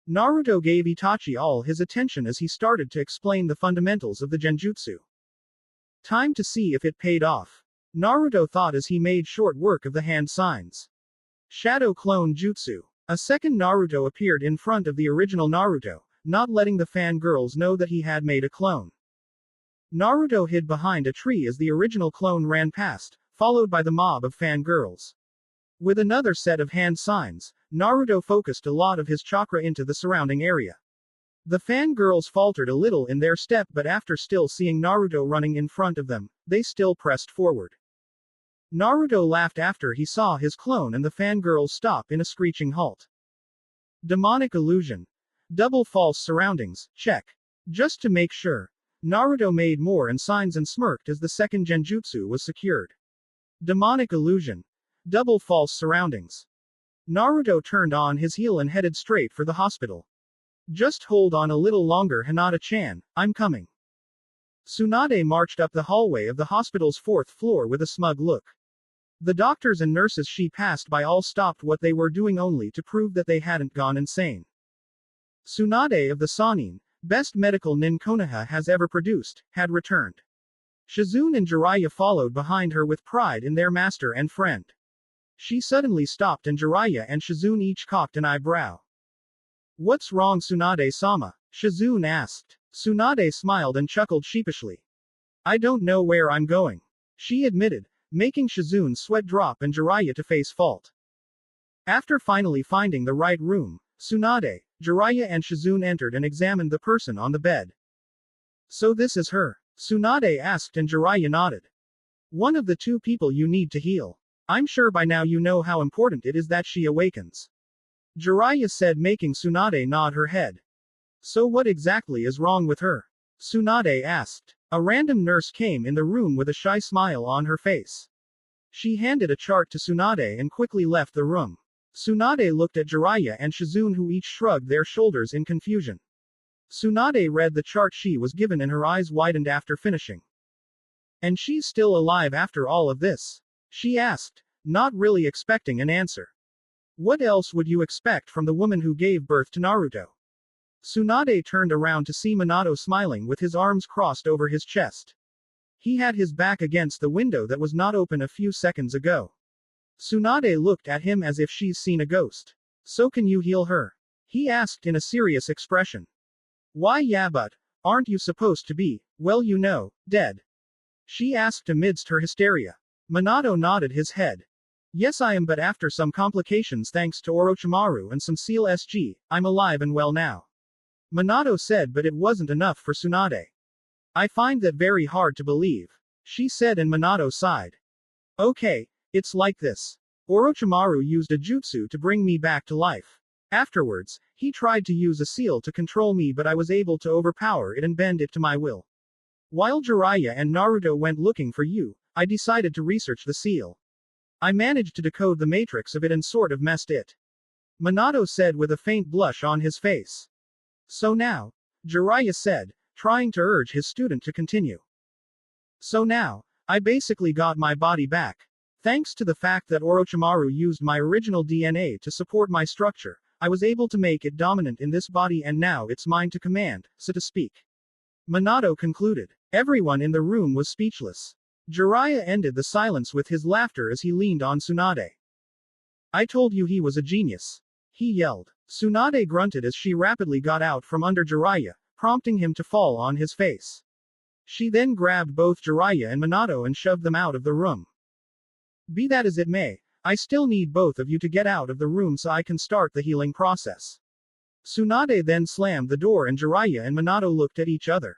Naruto gave Itachi all his attention as he started to explain the fundamentals of the genjutsu. Time to see if it paid off. Naruto thought as he made short work of the hand signs. Shadow Clone Jutsu. A second Naruto appeared in front of the original Naruto, not letting the fangirls know that he had made a clone. Naruto hid behind a tree as the original clone ran past, followed by the mob of fangirls. With another set of hand signs, Naruto focused a lot of his chakra into the surrounding area. The fangirls faltered a little in their step, but after still seeing Naruto running in front of them, they still pressed forward. Naruto laughed after he saw his clone and the fangirls stop in a screeching halt. Demonic illusion. Double false surroundings, check. Just to make sure. Naruto made more and signs and smirked as the second genjutsu was secured. Demonic illusion. Double false surroundings. Naruto turned on his heel and headed straight for the hospital. Just hold on a little longer, Hinata-chan, I'm coming. Tsunade marched up the hallway of the hospital's fourth floor with a smug look. The doctors and nurses she passed by all stopped what they were doing only to prove that they hadn't gone insane. Tsunade of the Sannin, best medical nin Konoha has ever produced, had returned. Shizune and Jiraiya followed behind her with pride in their master and friend. She suddenly stopped and Jiraiya and Shizune each cocked an eyebrow. What's wrong, Tsunade-sama? Shizune asked. Tsunade smiled and chuckled sheepishly. I don't know where I'm going, she admitted, making Shizune's sweat drop and Jiraiya to face fault. After finally finding the right room, Tsunade, Jiraiya and Shizune entered and examined the person on the bed. So this is her? Tsunade asked and Jiraiya nodded. One of the two people you need to heal. I'm sure by now you know how important it is that she awakens. Jiraiya said, making Tsunade nod her head. So what exactly is wrong with her? Tsunade asked. A random nurse came in the room with a shy smile on her face. She handed a chart to Tsunade and quickly left the room. Tsunade looked at Jiraiya and Shizune, who each shrugged their shoulders in confusion. Tsunade read the chart she was given and her eyes widened after finishing. And she's still alive after all of this? She asked, not really expecting an answer. What else would you expect from the woman who gave birth to Naruto? Tsunade turned around to see Minato smiling with his arms crossed over his chest. He had his back against the window that was not open a few seconds ago. Tsunade looked at him as if she's seen a ghost. So can you heal her? He asked in a serious expression. Why yeah, but aren't you supposed to be, well you know, dead? She asked amidst her hysteria. Minato nodded his head. Yes I am, but after some complications thanks to Orochimaru and some Seal SG, I'm alive and well now. Minato said, but it wasn't enough for Tsunade. I find that very hard to believe, she said, and Minato sighed. Okay, it's like this. Orochimaru used a jutsu to bring me back to life. Afterwards, he tried to use a seal to control me, but I was able to overpower it and bend it to my will. While Jiraiya and Naruto went looking for you, I decided to research the seal. I managed to decode the matrix of it and sort of messed it. Minato said with a faint blush on his face. So now? Jiraiya said, trying to urge his student to continue. So now, I basically got my body back. Thanks to the fact that Orochimaru used my original DNA to support my structure, I was able to make it dominant in this body and now it's mine to command, so to speak. Minato concluded. Everyone in the room was speechless. Jiraiya ended the silence with his laughter as he leaned on Tsunade. I told you he was a genius. He yelled. Tsunade grunted as she rapidly got out from under Jiraiya, prompting him to fall on his face. She then grabbed both Jiraiya and Minato and shoved them out of the room. Be that as it may, I still need both of you to get out of the room so I can start the healing process. Tsunade then slammed the door and Jiraiya and Minato looked at each other.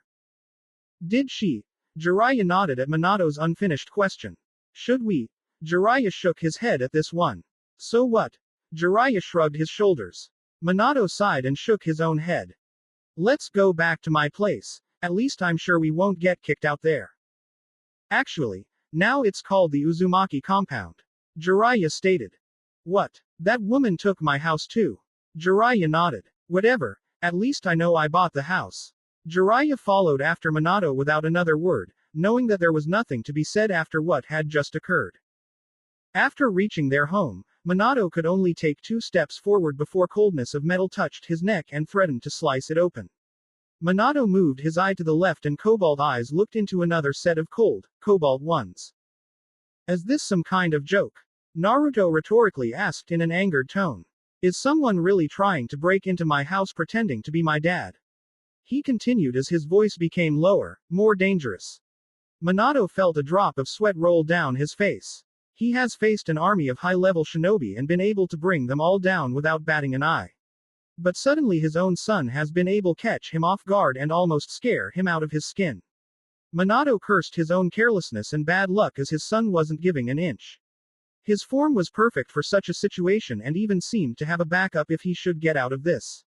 Did she? Jiraiya nodded at Minato's unfinished question. Should we? Jiraiya shook his head at this one. So what? Jiraiya shrugged his shoulders. Minato sighed and shook his own head. Let's go back to my place, at least I'm sure we won't get kicked out there. Actually, now it's called the Uzumaki compound. Jiraiya stated. What? That woman took my house too. Jiraiya nodded. Whatever, at least I know I bought the house. Jiraiya followed after Minato without another word, knowing that there was nothing to be said after what had just occurred. After reaching their home, Minato could only take 2 steps forward before coldness of metal touched his neck and threatened to slice it open. Minato moved his eye to the left and cobalt eyes looked into another set of cold, cobalt ones. Is this some kind of joke? Naruto rhetorically asked in an angered tone. Is someone really trying to break into my house pretending to be my dad? He continued as his voice became lower, more dangerous. Minato felt a drop of sweat roll down his face. He has faced an army of high-level shinobi and been able to bring them all down without batting an eye. But suddenly his own son has been able to catch him off guard and almost scare him out of his skin. Minato cursed his own carelessness and bad luck as his son wasn't giving an inch. His form was perfect for such a situation and even seemed to have a backup if he should get out of this.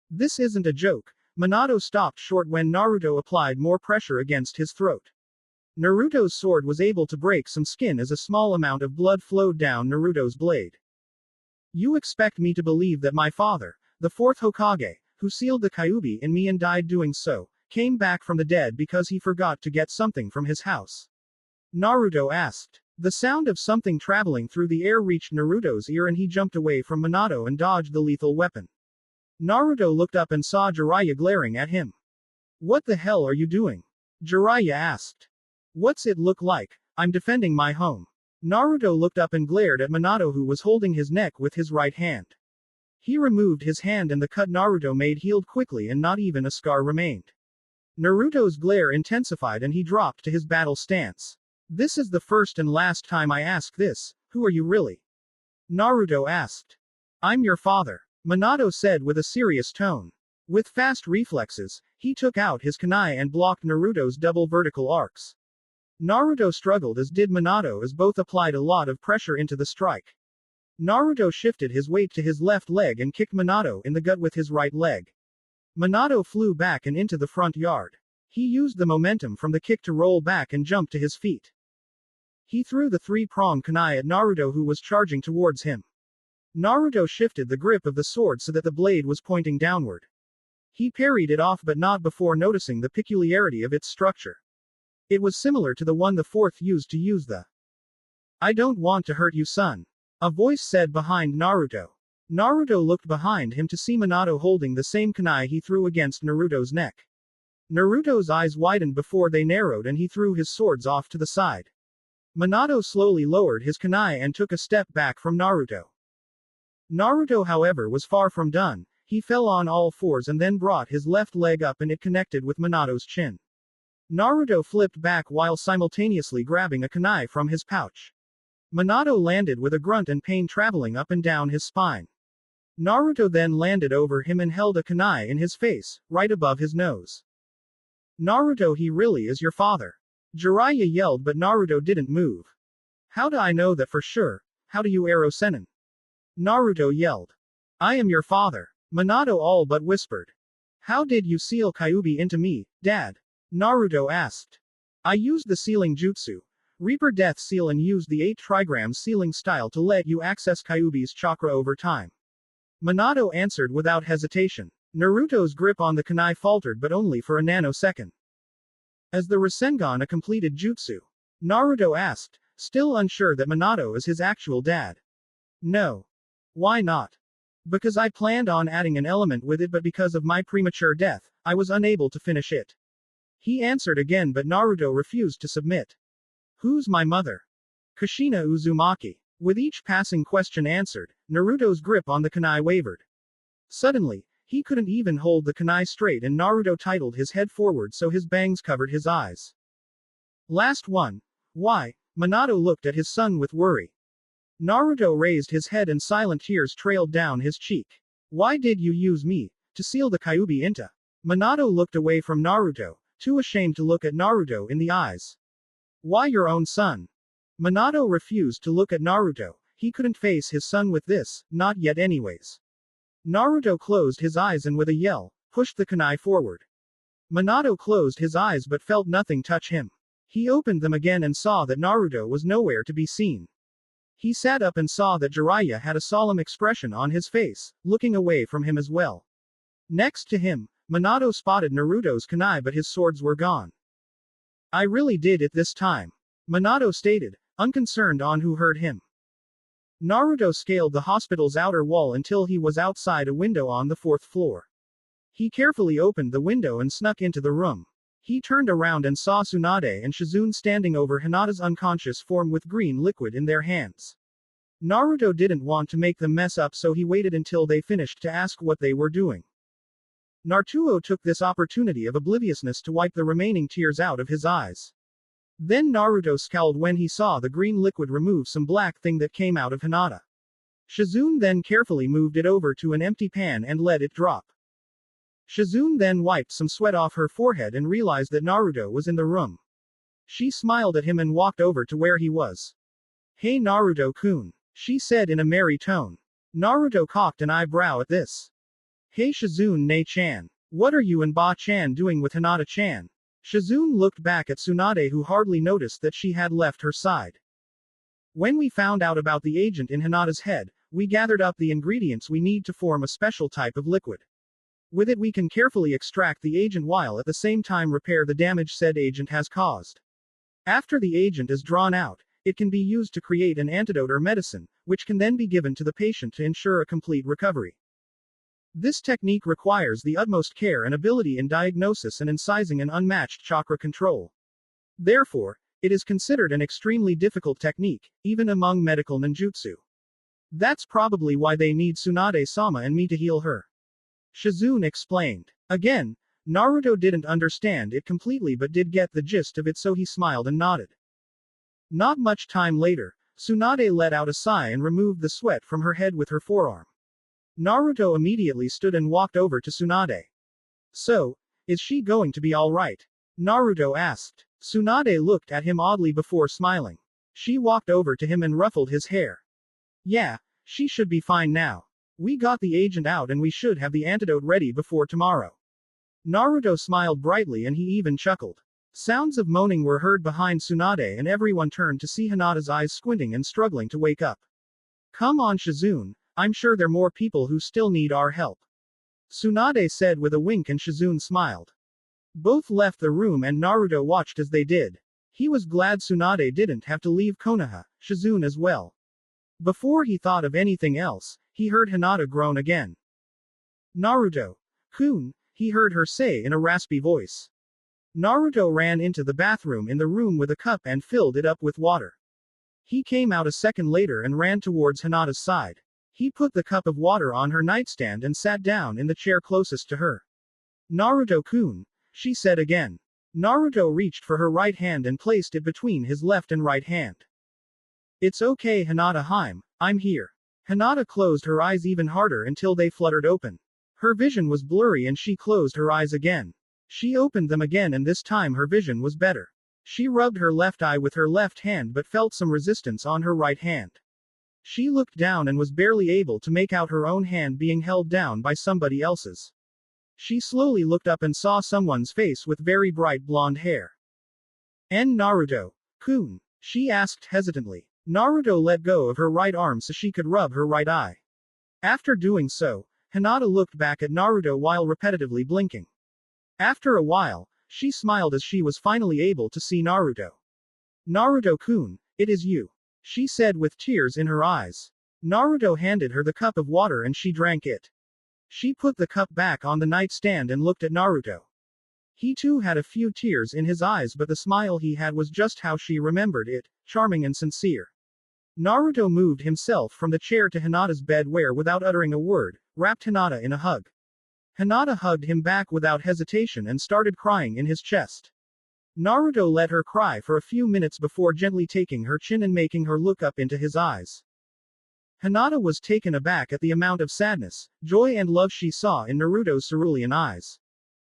This isn't a joke. Minato stopped short when Naruto applied more pressure against his throat. Naruto's sword was able to break some skin as a small amount of blood flowed down Naruto's blade. You expect me to believe that my father, the 4th Hokage, who sealed the Kyuubi in me and died doing so, came back from the dead because he forgot to get something from his house? Naruto asked. The sound of something traveling through the air reached Naruto's ear and he jumped away from Minato and dodged the lethal weapon. Naruto looked up and saw Jiraiya glaring at him. What the hell are you doing? Jiraiya asked. What's it look like? I'm defending my home. Naruto looked up and glared at Minato who was holding his neck with his right hand. He removed his hand and the cut Naruto made healed quickly and not even a scar remained. Naruto's glare intensified and he dropped to his battle stance. This is the first and last time I ask this, who are you really? Naruto asked. I'm your father. Minato said with a serious tone. With fast reflexes, he took out his kunai and blocked Naruto's double vertical arcs. Naruto struggled as did Minato as both applied a lot of pressure into the strike. Naruto shifted his weight to his left leg and kicked Minato in the gut with his right leg. Minato flew back and into the front yard. He used the momentum from the kick to roll back and jump to his feet. He threw the 3-pronged kunai at Naruto who was charging towards him. Naruto shifted the grip of the sword so that the blade was pointing downward. He parried it off but not before noticing the peculiarity of its structure. It was similar to the one the 4th used to use the I don't want to hurt you son. A voice said behind Naruto. Naruto looked behind him to see Minato holding the same kunai he threw against Naruto's neck. Naruto's eyes widened before they narrowed and he threw his swords off to the side. Minato slowly lowered his kunai and took a step back from Naruto. Naruto however was far from done. He fell on all fours and then brought his left leg up and it connected with Minato's chin. Naruto flipped back while simultaneously grabbing a kunai from his pouch. Minato landed with a grunt and pain traveling up and down his spine. Naruto then landed over him and held a kunai in his face, right above his nose. Naruto, he really is your father. Jiraiya yelled but Naruto didn't move. How do I know that for sure? How do you arrow Sennin? Naruto yelled. I am your father. Minato all but whispered. How did you seal Kyuubi into me, Dad? Naruto asked. I used the sealing jutsu. Reaper Death Seal and used the 8 trigrams sealing style to let you access Kyuubi's chakra over time. Minato answered without hesitation. Naruto's grip on the kunai faltered but only for a nanosecond. As the Rasengan a completed jutsu? Naruto asked, still unsure that Minato is his actual dad. No. Why not? Because I planned on adding an element with it but because of my premature death, I was unable to finish it. He answered again but Naruto refused to submit. Who's my mother? Kushina Uzumaki. With each passing question answered, Naruto's grip on the kunai wavered. Suddenly, he couldn't even hold the kunai straight and Naruto titled his head forward so his bangs covered his eyes. Last one. Why? Minato looked at his son with worry. Naruto raised his head and silent tears trailed down his cheek. Why did you use me to seal the Kyuubi into? Minato looked away from Naruto, too ashamed to look at Naruto in the eyes. Why your own son? Minato refused to look at Naruto. He couldn't face his son with this, not yet anyways. Naruto closed his eyes and with a yell, pushed the kunai forward. Minato closed his eyes but felt nothing touch him. He opened them again and saw that Naruto was nowhere to be seen. He sat up and saw that Jiraiya had a solemn expression on his face, looking away from him as well. Next to him, Minato spotted Naruto's kunai but his swords were gone. I really did it this time. Minato stated, unconcerned on who heard him. Naruto scaled the hospital's outer wall until he was outside a window on the 4th floor. He carefully opened the window and snuck into the room. He turned around and saw Tsunade and Shizune standing over Hinata's unconscious form with green liquid in their hands. Naruto didn't want to make them mess up so he waited until they finished to ask what they were doing. Naruto took this opportunity of obliviousness to wipe the remaining tears out of his eyes. Then Naruto scowled when he saw the green liquid remove some black thing that came out of Hinata. Shizune then carefully moved it over to an empty pan and let it drop. Shizune then wiped some sweat off her forehead and realized that Naruto was in the room. She smiled at him and walked over to where he was. Hey Naruto-kun, she said in a merry tone. Naruto cocked an eyebrow at this. Hey Shizune Ne-chan. What are you and Ba-chan doing with Hinata-chan? Shizune looked back at Tsunade who hardly noticed that she had left her side. When we found out about the agent in Hinata's head, we gathered up the ingredients we need to form a special type of liquid. With it we can carefully extract the agent while at the same time repair the damage said agent has caused. After the agent is drawn out, it can be used to create an antidote or medicine, which can then be given to the patient to ensure a complete recovery. This technique requires the utmost care and ability in diagnosis and incising and unmatched chakra control. Therefore, it is considered an extremely difficult technique, even among medical ninjutsu. That's probably why they need Tsunade-sama and me to heal her. Shizune explained. Again, Naruto didn't understand it completely but did get the gist of it so he smiled and nodded. Not much time later, Tsunade let out a sigh and removed the sweat from her head with her forearm. Naruto immediately stood and walked over to Tsunade. So, is she going to be alright? Naruto asked. Tsunade looked at him oddly before smiling. She walked over to him and ruffled his hair. Yeah, she should be fine now. We got the agent out and we should have the antidote ready before tomorrow. Naruto smiled brightly and he even chuckled. Sounds of moaning were heard behind Tsunade and everyone turned to see Hinata's eyes squinting and struggling to wake up. Come on Shizune, I'm sure there are more people who still need our help. Tsunade said with a wink and Shizune smiled. Both left the room and Naruto watched as they did. He was glad Tsunade didn't have to leave Konoha, Shizune as well. Before he thought of anything else, he heard Hinata groan again. Naruto-kun, he heard her say in a raspy voice. Naruto ran into the bathroom in the room with a cup and filled it up with water. He came out a second later and ran towards Hinata's side. He put the cup of water on her nightstand and sat down in the chair closest to her. Naruto-kun, she said again. Naruto reached for her right hand and placed it between his left and right hand. It's okay Hinata-hime, I'm here. Hinata closed her eyes even harder until they fluttered open. Her vision was blurry and she closed her eyes again. She opened them again and this time her vision was better. She rubbed her left eye with her left hand but felt some resistance on her right hand. She looked down and was barely able to make out her own hand being held down by somebody else's. She slowly looked up and saw someone's face with very bright blonde hair. Naruto-kun? She asked hesitantly. Naruto let go of her right arm so she could rub her right eye. After doing so, Hinata looked back at Naruto while repetitively blinking. After a while, she smiled as she was finally able to see Naruto. Naruto-kun, it is you, she said with tears in her eyes. Naruto handed her the cup of water and she drank it. She put the cup back on the nightstand and looked at Naruto. He too had a few tears in his eyes, but the smile he had was just how she remembered it, charming and sincere. Naruto moved himself from the chair to Hinata's bed where, without uttering a word, wrapped Hinata in a hug. Hinata hugged him back without hesitation and started crying in his chest. Naruto let her cry for a few minutes before gently taking her chin and making her look up into his eyes. Hinata was taken aback at the amount of sadness, joy and love she saw in Naruto's cerulean eyes.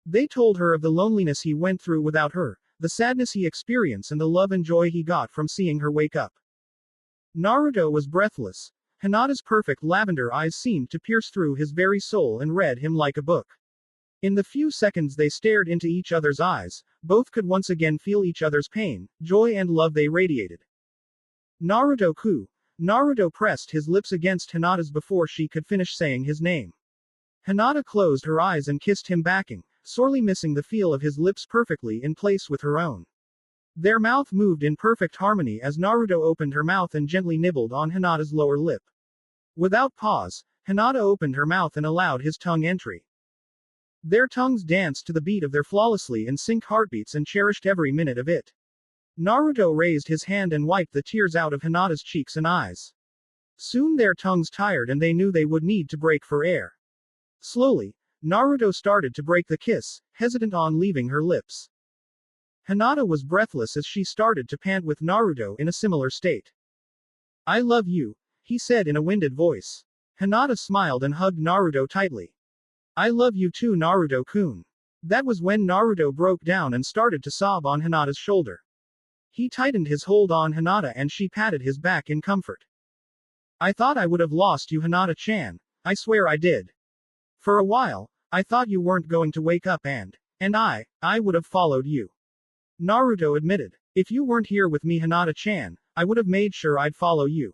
They told her of the loneliness he went through without her, the sadness he experienced and the love and joy he got from seeing her wake up. Naruto was breathless. Hinata's perfect lavender eyes seemed to pierce through his very soul and read him like a book. In the few seconds they stared into each other's eyes, both could once again feel each other's pain, joy and love they radiated. Naruto-kun. Naruto pressed his lips against Hinata's before she could finish saying his name. Hinata closed her eyes and kissed him backing, sorely missing the feel of his lips perfectly in place with her own. Their mouth moved in perfect harmony as Naruto opened her mouth and gently nibbled on Hinata's lower lip. Without pause, Hinata opened her mouth and allowed his tongue entry. Their tongues danced to the beat of their flawlessly in sync heartbeats and cherished every minute of it. Naruto raised his hand and wiped the tears out of Hinata's cheeks and eyes. Soon their tongues tired and they knew they would need to break for air. Slowly, Naruto started to break the kiss, hesitant on leaving her lips. Hinata was breathless as she started to pant with Naruto in a similar state. I love you, he said in a winded voice. Hinata smiled and hugged Naruto tightly. I love you too, Naruto-kun. That was when Naruto broke down and started to sob on Hinata's shoulder. He tightened his hold on Hinata and she patted his back in comfort. I thought I would have lost you, Hinata-chan. I swear I did. For a while, I thought you weren't going to wake up and I would have followed you. Naruto admitted. If you weren't here with me, Hinata-chan, I would have made sure I'd follow you.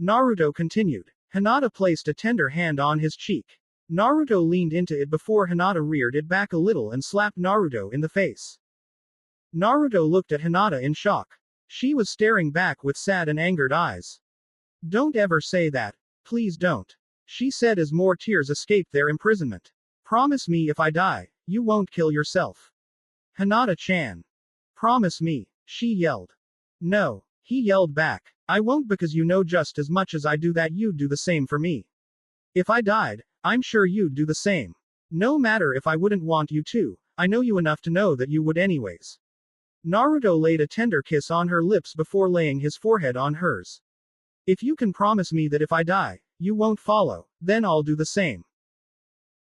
Naruto continued. Hinata placed a tender hand on his cheek. Naruto leaned into it before Hinata reared it back a little and slapped Naruto in the face. Naruto looked at Hinata in shock. She was staring back with sad and angered eyes. Don't ever say that. Please don't. She said as more tears escaped their imprisonment. Promise me if I die, you won't kill yourself. Hinata-chan. Promise me, she yelled. No, he yelled back. I won't, because you know just as much as I do that you'd do the same for me. If I died, I'm sure you'd do the same. No matter if I wouldn't want you to, I know you enough to know that you would anyways. Naruto laid a tender kiss on her lips before laying his forehead on hers. If you can promise me that if I die, you won't follow, then I'll do the same.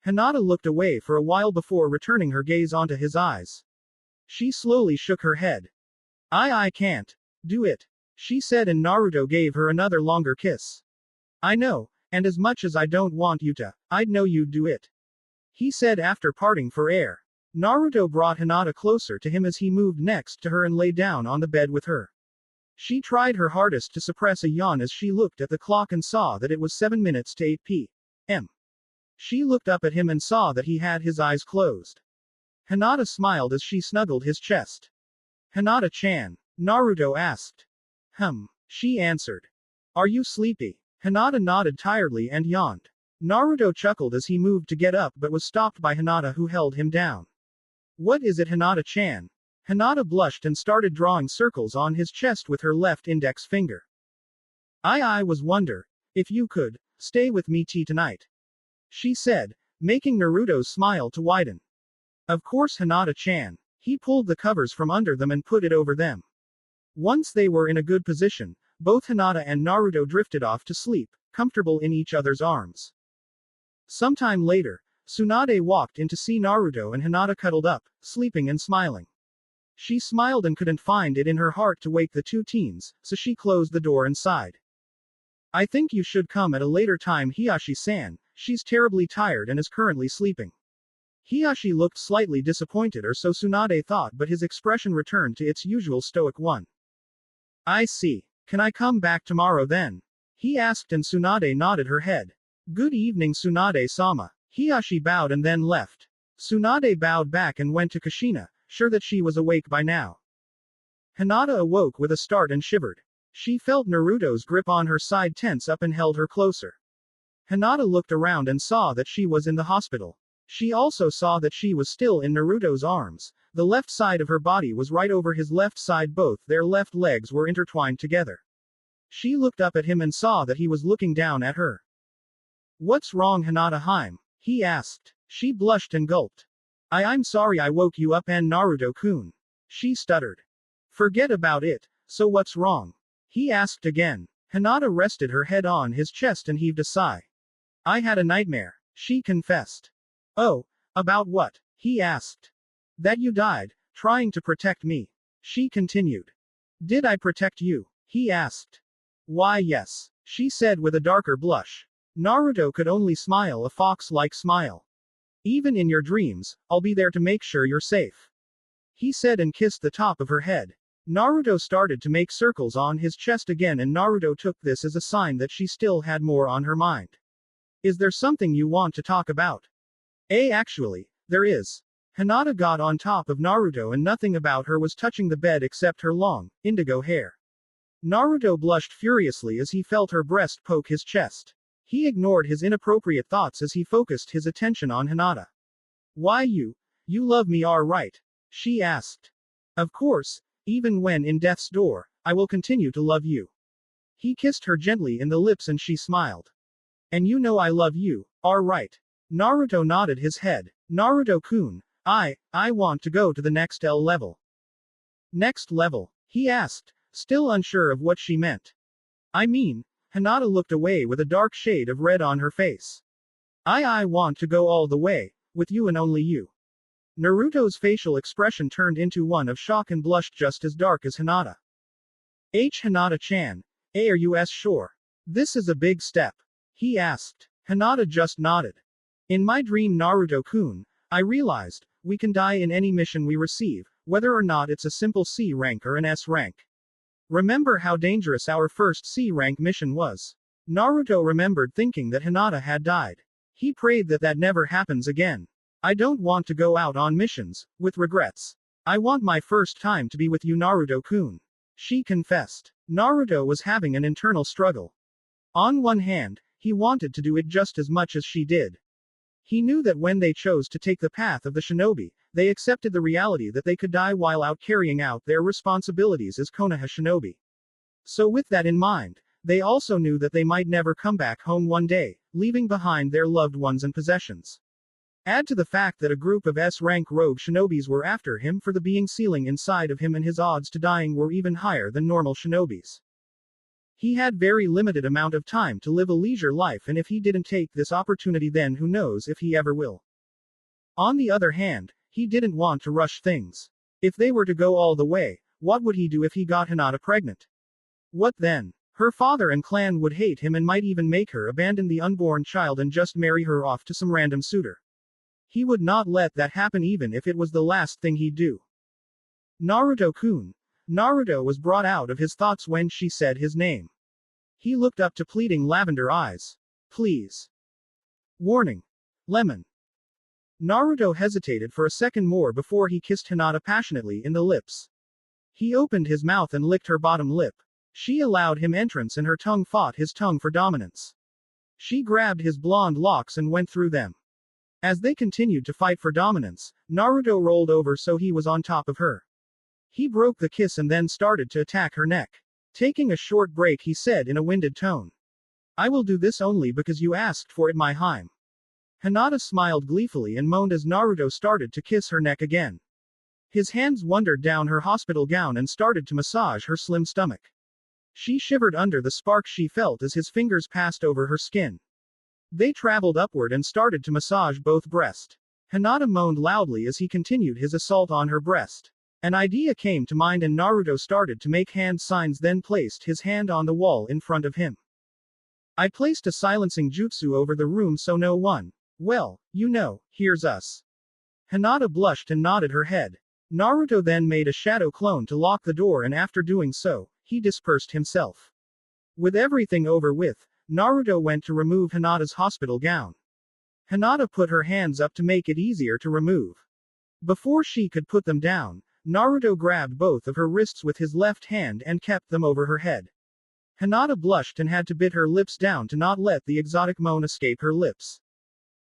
Hinata looked away for a while before returning her gaze onto his eyes. She slowly shook her head. I can't do it, she said, and Naruto gave her another longer kiss. I know, and as much as I don't want you to, I'd know you'd do it, he said after parting for air. Naruto brought Hinata closer to him as he moved next to her and lay down on the bed with her. She tried her hardest to suppress a yawn as she looked at the clock and saw that it was 7 minutes to 8 p.m. She looked up at him and saw that he had his eyes closed. Hinata smiled as she snuggled his chest. Hinata-chan? Naruto asked. She answered. Are you sleepy? Hinata nodded tiredly and yawned. Naruto chuckled as he moved to get up but was stopped by Hinata, who held him down. What is it, Hinata-chan? Hinata blushed and started drawing circles on his chest with her left index finger. I was wonder if you could stay with me tonight, she said, making Naruto's smile to widen. Of course, Hinata-chan. He pulled the covers from under them and put it over them. Once they were in a good position, both Hinata and Naruto drifted off to sleep, comfortable in each other's arms. Sometime later, Tsunade walked in to see Naruto and Hinata cuddled up, sleeping and smiling. She smiled and couldn't find it in her heart to wake the two teens, so she closed the door and sighed. I think you should come at a later time, Hiyashi-san. She's terribly tired and is currently sleeping. Hiyashi looked slightly disappointed, or so Tsunade thought, but his expression returned to its usual stoic one. I see. Can I come back tomorrow then? He asked, and Tsunade nodded her head. Good evening, Tsunade-sama. Hiyashi bowed and then left. Tsunade bowed back and went to Kushina, sure that she was awake by now. Hinata awoke with a start and shivered. She felt Naruto's grip on her side tense up and held her closer. Hinata looked around and saw that she was in the hospital. She also saw that she was still in Naruto's arms. The left side of her body was right over his left side, both their left legs were intertwined together. She looked up at him and saw that he was looking down at her. What's wrong, Hinata-hime? He asked. She blushed and gulped. I'm sorry I woke you up, and Naruto-kun. She stuttered. Forget about it. So what's wrong? He asked again. Hinata rested her head on his chest and heaved a sigh. I had a nightmare, she confessed. Oh, about what? He asked. That you died, trying to protect me. She continued. Did I protect you? He asked. Why, yes, she said with a darker blush. Naruto could only smile a fox-like smile. Even in your dreams, I'll be there to make sure you're safe. He said and kissed the top of her head. Naruto started to make circles on his chest again, and Naruto took this as a sign that she still had more on her mind. Is there something you want to talk about? Actually, there is. Hinata got on top of Naruto and nothing about her was touching the bed except her long, indigo hair. Naruto blushed furiously as he felt her breast poke his chest. He ignored his inappropriate thoughts as he focused his attention on Hinata. Why you love me, all right? She asked. Of course, even when in death's door, I will continue to love you. He kissed her gently in the lips and she smiled. And you know I love you, all right? Naruto nodded his head. Naruto-kun, I want to go to the next level. Next level? He asked, still unsure of what she meant. I mean, Hinata looked away with a dark shade of red on her face. I want to go all the way, with you and only you. Naruto's facial expression turned into one of shock and blushed just as dark as Hinata. Hinata-chan, are you sure? This is a big step. He asked. Hinata just nodded. In my dream, Naruto-kun, I realized, we can die in any mission we receive, whether or not it's a simple C rank or an S rank. Remember how dangerous our first C rank mission was? Naruto remembered thinking that Hinata had died. He prayed that that never happens again. I don't want to go out on missions, with regrets. I want my first time to be with you, Naruto-kun. She confessed. Naruto was having an internal struggle. On one hand, he wanted to do it just as much as she did. He knew that when they chose to take the path of the shinobi, they accepted the reality that they could die while out carrying out their responsibilities as Konoha shinobi. So with that in mind, they also knew that they might never come back home one day, leaving behind their loved ones and possessions. Add to the fact that a group of S-rank rogue shinobis were after him for the being ceiling inside of him, and his odds to dying were even higher than normal shinobis. He had very limited amount of time to live a leisure life, and if he didn't take this opportunity, then who knows if he ever will. On the other hand, he didn't want to rush things. If they were to go all the way, what would he do if he got Hinata pregnant? What then? Her father and clan would hate him and might even make her abandon the unborn child and just marry her off to some random suitor. He would not let that happen even if it was the last thing he'd do. Naruto-kun. Naruto was brought out of his thoughts when she said his name. He looked up to pleading lavender eyes. Please. Warning. Lemon. Naruto hesitated for a second more before he kissed Hinata passionately in the lips. He opened his mouth and licked her bottom lip. She allowed him entrance and her tongue fought his tongue for dominance. She grabbed his blonde locks and went through them. As they continued to fight for dominance, Naruto rolled over so he was on top of her. He broke the kiss and then started to attack her neck. Taking a short break, he said in a winded tone. I will do this only because you asked for it, my Hime. Hinata smiled gleefully and moaned as Naruto started to kiss her neck again. His hands wandered down her hospital gown and started to massage her slim stomach. She shivered under the spark she felt as his fingers passed over her skin. They traveled upward and started to massage both breasts. Hinata moaned loudly as he continued his assault on her breast. An idea came to mind and Naruto started to make hand signs, then placed his hand on the wall in front of him. I placed a silencing jutsu over the room so no one. Well, hears us. Hinata blushed and nodded her head. Naruto then made a shadow clone to lock the door, and after doing so, he dispersed himself. With everything over with, Naruto went to remove Hinata's hospital gown. Hinata put her hands up to make it easier to remove. Before she could put them down, Naruto grabbed both of her wrists with his left hand and kept them over her head. Hinata blushed and had to bit her lips down to not let the exotic moan escape her lips.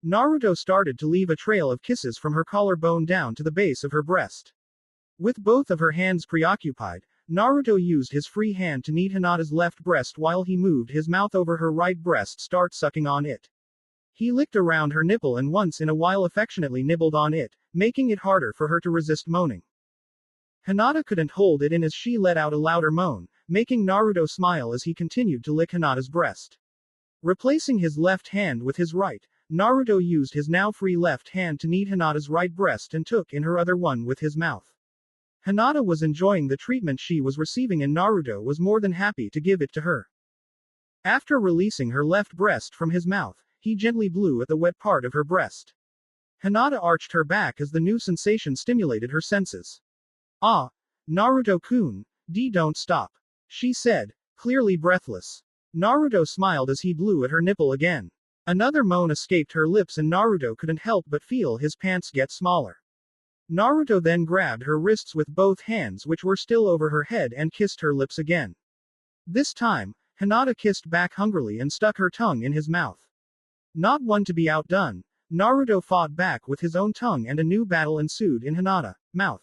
Naruto started to leave a trail of kisses from her collarbone down to the base of her breast. With both of her hands preoccupied, Naruto used his free hand to knead Hinata's left breast while he moved his mouth over her right breast, start sucking on it. He licked around her nipple and once in a while affectionately nibbled on it, making it harder for her to resist moaning. Hinata couldn't hold it in as she let out a louder moan, making Naruto smile as he continued to lick Hinata's breast. Replacing his left hand with his right, Naruto used his now free left hand to knead Hinata's right breast and took in her other one with his mouth. Hinata was enjoying the treatment she was receiving and Naruto was more than happy to give it to her. After releasing her left breast from his mouth, he gently blew at the wet part of her breast. Hinata arched her back as the new sensation stimulated her senses. Ah, Naruto-kun, don't stop, she said, clearly breathless. Naruto smiled as he blew at her nipple again. Another moan escaped her lips and Naruto couldn't help but feel his pants get smaller. Naruto then grabbed her wrists with both hands, which were still over her head, and kissed her lips again. This time, Hinata kissed back hungrily and stuck her tongue in his mouth. Not one to be outdone, Naruto fought back with his own tongue and a new battle ensued in Hinata's mouth.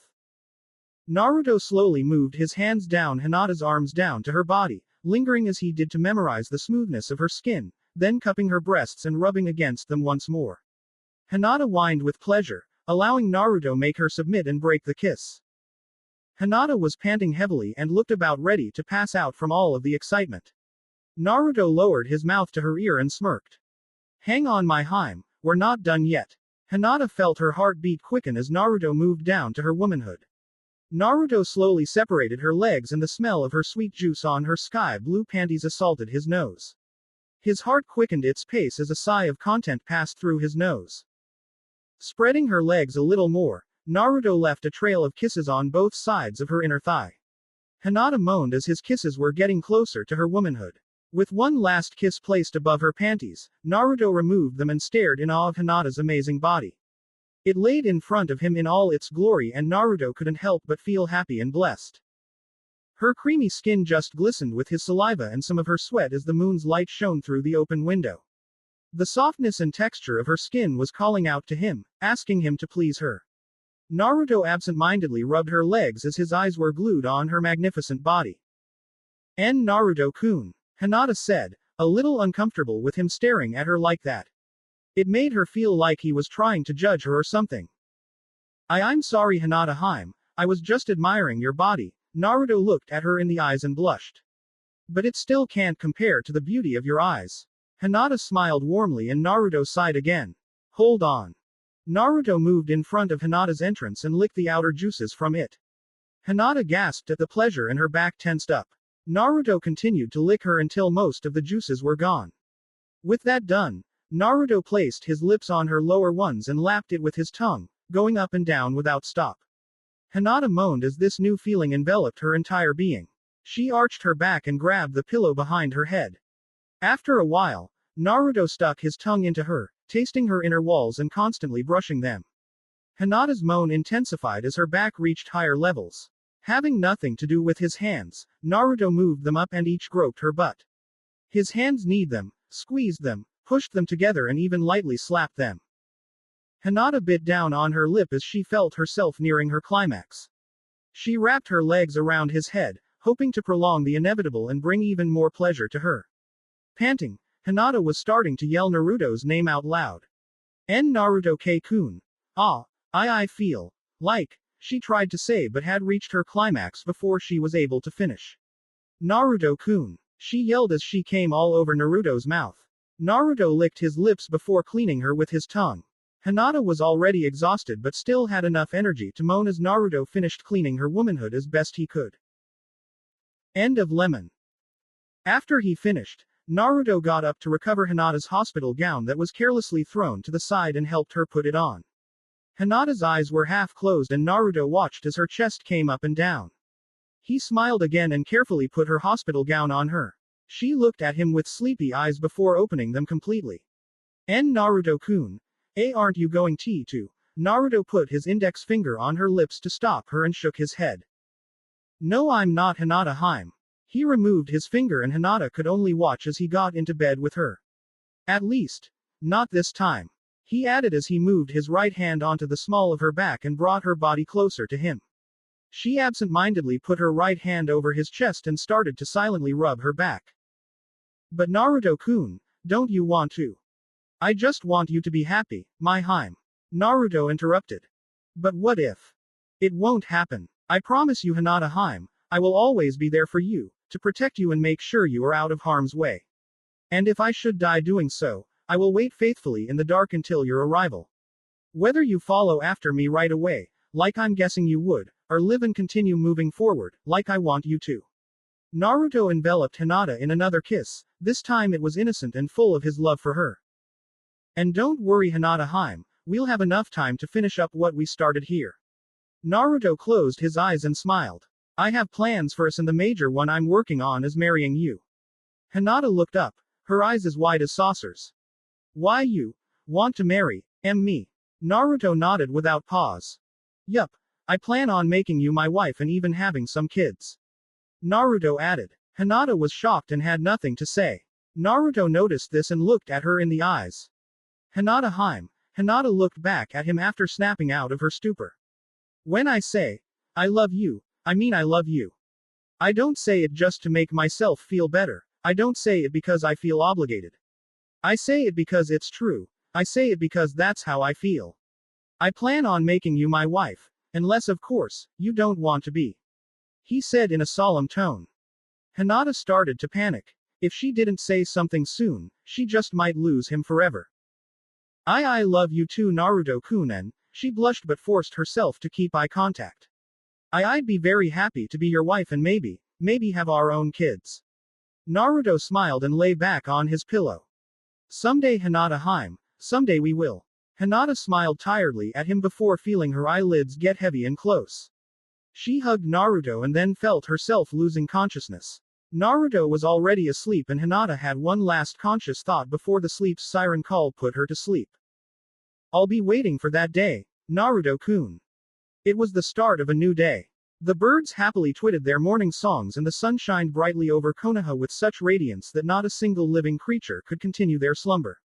Naruto slowly moved his hands down Hinata's arms down to her body, lingering as he did to memorize the smoothness of her skin, then cupping her breasts and rubbing against them once more. Hinata whined with pleasure, allowing Naruto make her submit and break the kiss. Hinata was panting heavily and looked about ready to pass out from all of the excitement. Naruto lowered his mouth to her ear and smirked. Hang on my Hime, we're not done yet. Hinata felt her heartbeat quicken as Naruto moved down to her womanhood. Naruto slowly separated her legs and the smell of her sweet juice on her sky blue panties assaulted his nose. His heart quickened its pace as a sigh of content passed through his nose. Spreading her legs a little more, Naruto left a trail of kisses on both sides of her inner thigh. Hinata moaned as his kisses were getting closer to her womanhood. With one last kiss placed above her panties, Naruto removed them and stared in awe of Hinata's amazing body. It laid in front of him in all its glory and Naruto couldn't help but feel happy and blessed. Her creamy skin just glistened with his saliva and some of her sweat as the moon's light shone through the open window. The softness and texture of her skin was calling out to him, asking him to please her. Naruto absent-mindedly rubbed her legs as his eyes were glued on her magnificent body. Naruto-kun, Hinata said, a little uncomfortable with him staring at her like that. It made her feel like he was trying to judge her or something. I'm sorry Hinata-hime, I was just admiring your body. Naruto looked at her in the eyes and blushed. But it still can't compare to the beauty of your eyes. Hinata smiled warmly and Naruto sighed again. Hold on. Naruto moved in front of Hinata's entrance and licked the outer juices from it. Hinata gasped at the pleasure and her back tensed up. Naruto continued to lick her until most of the juices were gone. With that done, Naruto placed his lips on her lower ones and lapped it with his tongue, going up and down without stop. Hinata moaned as this new feeling enveloped her entire being. She arched her back and grabbed the pillow behind her head. After a while, Naruto stuck his tongue into her, tasting her inner walls and constantly brushing them. Hinata's moan intensified as her back reached higher levels. Having nothing to do with his hands, Naruto moved them up and each groped her butt. His hands kneed them, squeezed them, pushed them together and even lightly slapped them. Hinata bit down on her lip as she felt herself nearing her climax. She wrapped her legs around his head, hoping to prolong the inevitable and bring even more pleasure to her. Panting, Hinata was starting to yell Naruto's name out loud. Naruto-kun. I feel like, she tried to say but had reached her climax before she was able to finish. Naruto-kun. She yelled as she came all over Naruto's mouth. Naruto licked his lips before cleaning her with his tongue. Hinata was already exhausted but still had enough energy to moan as Naruto finished cleaning her womanhood as best he could. End of Lemon. After he finished, Naruto got up to recover Hinata's hospital gown that was carelessly thrown to the side and helped her put it on. Hinata's eyes were half closed and Naruto watched as her chest came up and down. He smiled again and carefully put her hospital gown on her. She looked at him with sleepy eyes before opening them completely. Naruto-kun. Aren't you going to? Naruto put his index finger on her lips to stop her and shook his head. No, I'm not Hinata-hime. He removed his finger and Hinata could only watch as he got into bed with her. At least, not this time. He added as he moved his right hand onto the small of her back and brought her body closer to him. She absent-mindedly put her right hand over his chest and started to silently rub her back. But Naruto-kun, don't you want to? I just want you to be happy, my hime. Naruto interrupted. But what if? It won't happen. I promise you Hinata-hime, I will always be there for you, to protect you and make sure you are out of harm's way. And if I should die doing so, I will wait faithfully in the dark until your arrival. Whether you follow after me right away, like I'm guessing you would, or live and continue moving forward, like I want you to. Naruto enveloped Hinata in another kiss, this time it was innocent and full of his love for her. And don't worry Hinata-hime, we'll have enough time to finish up what we started here. Naruto closed his eyes and smiled. I have plans for us and the major one I'm working on is marrying you. Hinata looked up, her eyes as wide as saucers. Why you want to marry me? Naruto nodded without pause. Yup, I plan on making you my wife and even having some kids. Naruto added. Hinata was shocked and had nothing to say. Naruto noticed this and looked at her in the eyes. Hinata-hime. Hinata looked back at him after snapping out of her stupor. When I say, I love you, I mean I love you. I don't say it just to make myself feel better. I don't say it because I feel obligated. I say it because it's true. I say it because that's how I feel. I plan on making you my wife, unless of course, you don't want to be. He said in a solemn tone. Hinata started to panic. If she didn't say something soon, she just might lose him forever. I love you too Naruto-kun and, she blushed but forced herself to keep eye contact. I'd be very happy to be your wife and maybe have our own kids. Naruto smiled and lay back on his pillow. Someday Hinata-hime, someday we will. Hinata smiled tiredly at him before feeling her eyelids get heavy and close. She hugged Naruto and then felt herself losing consciousness. Naruto was already asleep and Hinata had one last conscious thought before the sleep's siren call put her to sleep. I'll be waiting for that day, Naruto-kun. It was the start of a new day. The birds happily twittered their morning songs and the sun shined brightly over Konoha with such radiance that not a single living creature could continue their slumber.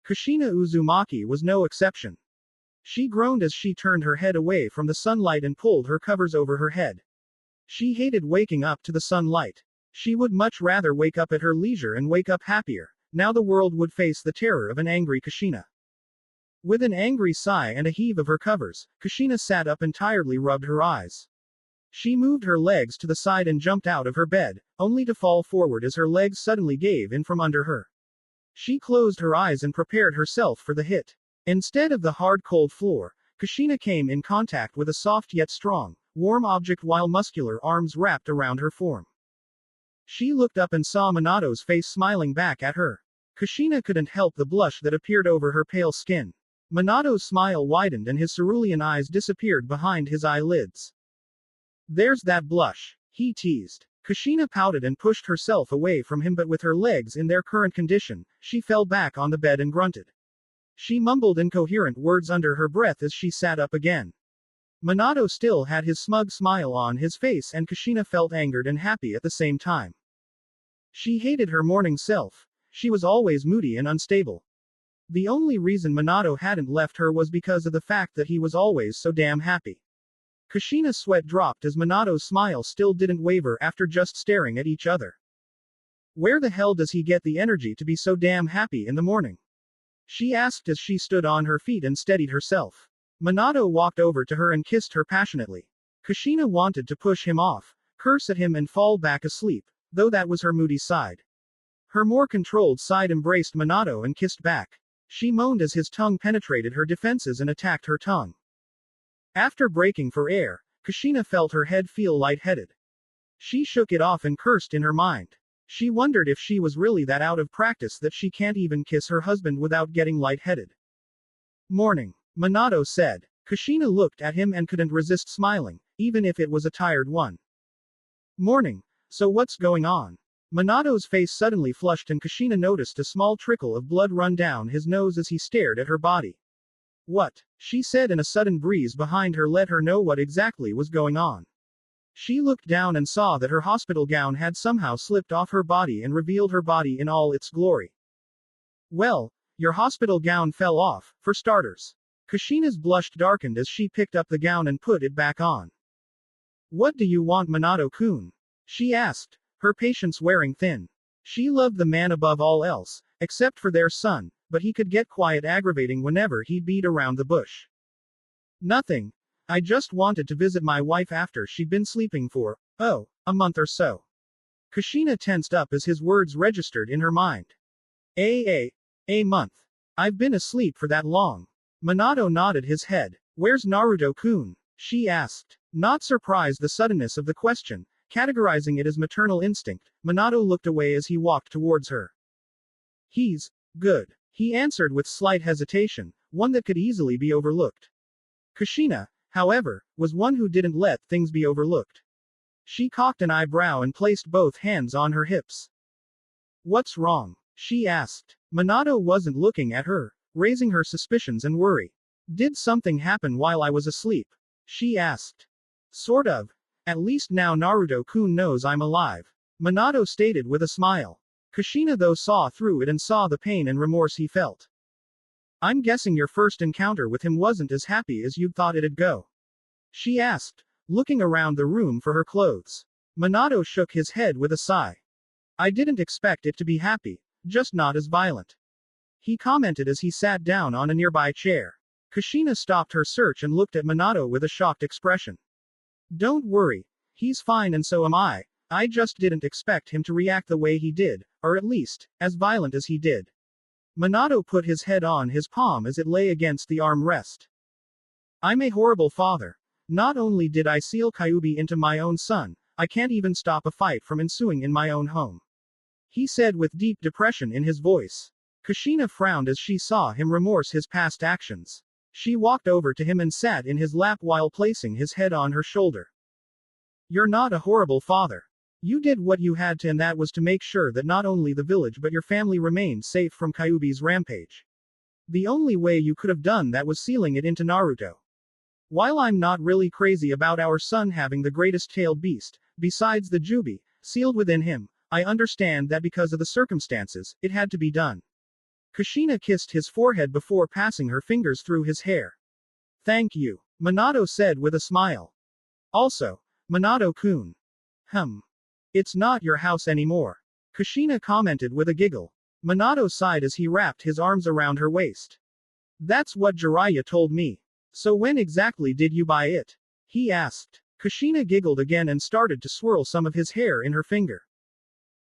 Kushina Uzumaki was no exception. She groaned as she turned her head away from the sunlight and pulled her covers over her head. She hated waking up to the sunlight. She would much rather wake up at her leisure and wake up happier. Now the world would face the terror of an angry Kushina. With an angry sigh and a heave of her covers, Kushina sat up and tiredly rubbed her eyes. She moved her legs to the side and jumped out of her bed, only to fall forward as her legs suddenly gave in from under her. She closed her eyes and prepared herself for the hit. Instead of the hard cold floor, Kushina came in contact with a soft yet strong, warm object while muscular arms wrapped around her form. She looked up and saw Minato's face smiling back at her. Kushina couldn't help the blush that appeared over her pale skin. Minato's smile widened and his cerulean eyes disappeared behind his eyelids. There's that blush, he teased. Kushina pouted and pushed herself away from him, but with her legs in their current condition, she fell back on the bed and grunted. She mumbled incoherent words under her breath as she sat up again. Minato still had his smug smile on his face and Kushina felt angered and happy at the same time. She hated her morning self. She was always moody and unstable. The only reason Minato hadn't left her was because of the fact that he was always so damn happy. Kushina's sweat dropped as Minato's smile still didn't waver after just staring at each other. Where the hell does he get the energy to be so damn happy in the morning? She asked as she stood on her feet and steadied herself. Minato walked over to her and kissed her passionately. Kushina wanted to push him off, curse at him and fall back asleep, though that was her moody side. Her more controlled side embraced Minato and kissed back. She moaned as his tongue penetrated her defenses and attacked her tongue. After breaking for air, Kushina felt her head feel lightheaded. She shook it off and cursed in her mind. She wondered if she was really that out of practice that she can't even kiss her husband without getting lightheaded. Morning, Minato said. Kushina looked at him and couldn't resist smiling, even if it was a tired one. Morning, so what's going on? Minato's face suddenly flushed and Kushina noticed a small trickle of blood run down his nose as he stared at her body. What? She said, and a sudden breeze behind her let her know what exactly was going on. She looked down and saw that her hospital gown had somehow slipped off her body and revealed her body in all its glory. Well, your hospital gown fell off, for starters. Kushina's blush darkened as she picked up the gown and put it back on. What do you want, Minato-kun? She asked, her patience wearing thin. She loved the man above all else, except for their son, but he could get quite aggravating whenever he beat around the bush. Nothing. I just wanted to visit my wife after she'd been sleeping for, a month or so. Kushina tensed up as his words registered in her mind. A month. I've been asleep for that long. Minato nodded his head. Where's Naruto-kun? She asked. Not surprised the suddenness of the question, categorizing it as maternal instinct, Minato looked away as he walked towards her. He's good, he answered with slight hesitation, one that could easily be overlooked. Kushina, however, was one who didn't let things be overlooked. She cocked an eyebrow and placed both hands on her hips. What's wrong? She asked. Minato wasn't looking at her, raising her suspicions and worry. Did something happen while I was asleep? She asked. Sort of. At least now Naruto-kun knows I'm alive. Minato stated with a smile. Kushina though saw through it and saw the pain and remorse he felt. I'm guessing your first encounter with him wasn't as happy as you'd thought it'd go. She asked, looking around the room for her clothes. Minato shook his head with a sigh. I didn't expect it to be happy, just not as violent. He commented as he sat down on a nearby chair. Kushina stopped her search and looked at Minato with a shocked expression. Don't worry. He's fine and so am I. I just didn't expect him to react the way he did, or at least, as violent as he did. Minato put his head on his palm as it lay against the armrest. I'm a horrible father. Not only did I seal Kyuubi into my own son, I can't even stop a fight from ensuing in my own home. He said with deep depression in his voice. Kushina frowned as she saw him remorse his past actions. She walked over to him and sat in his lap while placing his head on her shoulder. You're not a horrible father. You did what you had to, and that was to make sure that not only the village but your family remained safe from Kyuubi's rampage. The only way you could have done that was sealing it into Naruto. While I'm not really crazy about our son having the greatest tailed beast, besides the Jubi, sealed within him, I understand that because of the circumstances, it had to be done. Kushina kissed his forehead before passing her fingers through his hair. Thank you, Minato said with a smile. Also, Minato-kun. It's not your house anymore. Kushina commented with a giggle. Minato sighed as he wrapped his arms around her waist. That's what Jiraiya told me. So when exactly did you buy it? He asked. Kushina giggled again and started to swirl some of his hair in her finger.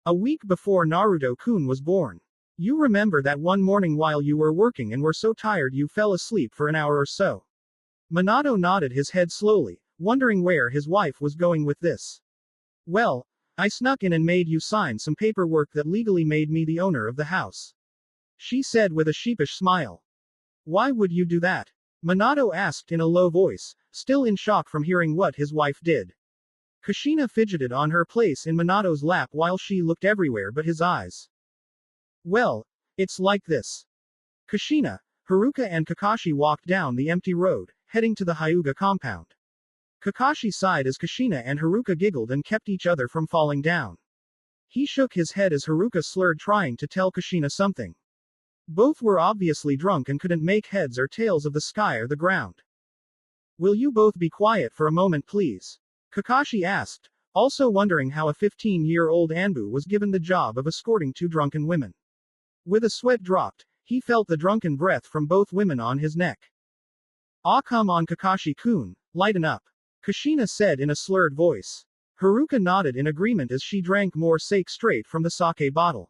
A week before Naruto-kun was born. You remember that one morning while you were working and were so tired you fell asleep for an hour or so. Minato nodded his head slowly, wondering where his wife was going with this. Well, I snuck in and made you sign some paperwork that legally made me the owner of the house. She said with a sheepish smile. Why would you do that? Minato asked in a low voice, still in shock from hearing what his wife did. Kushina fidgeted on her place in Minato's lap while she looked everywhere but his eyes. Well, it's like this. Kushina, Haruka and Kakashi walked down the empty road, heading to the Hyuga compound. Kakashi sighed as Kushina and Haruka giggled and kept each other from falling down. He shook his head as Haruka slurred trying to tell Kushina something. Both were obviously drunk and couldn't make heads or tails of the sky or the ground. Will you both be quiet for a moment please? Kakashi asked, also wondering how a 15-year-old Anbu was given the job of escorting two drunken women. With a sweat dropped, he felt the drunken breath from both women on his neck. Ah, come on Kakashi-kun, lighten up. Kushina said in a slurred voice. Haruka nodded in agreement as she drank more sake straight from the sake bottle.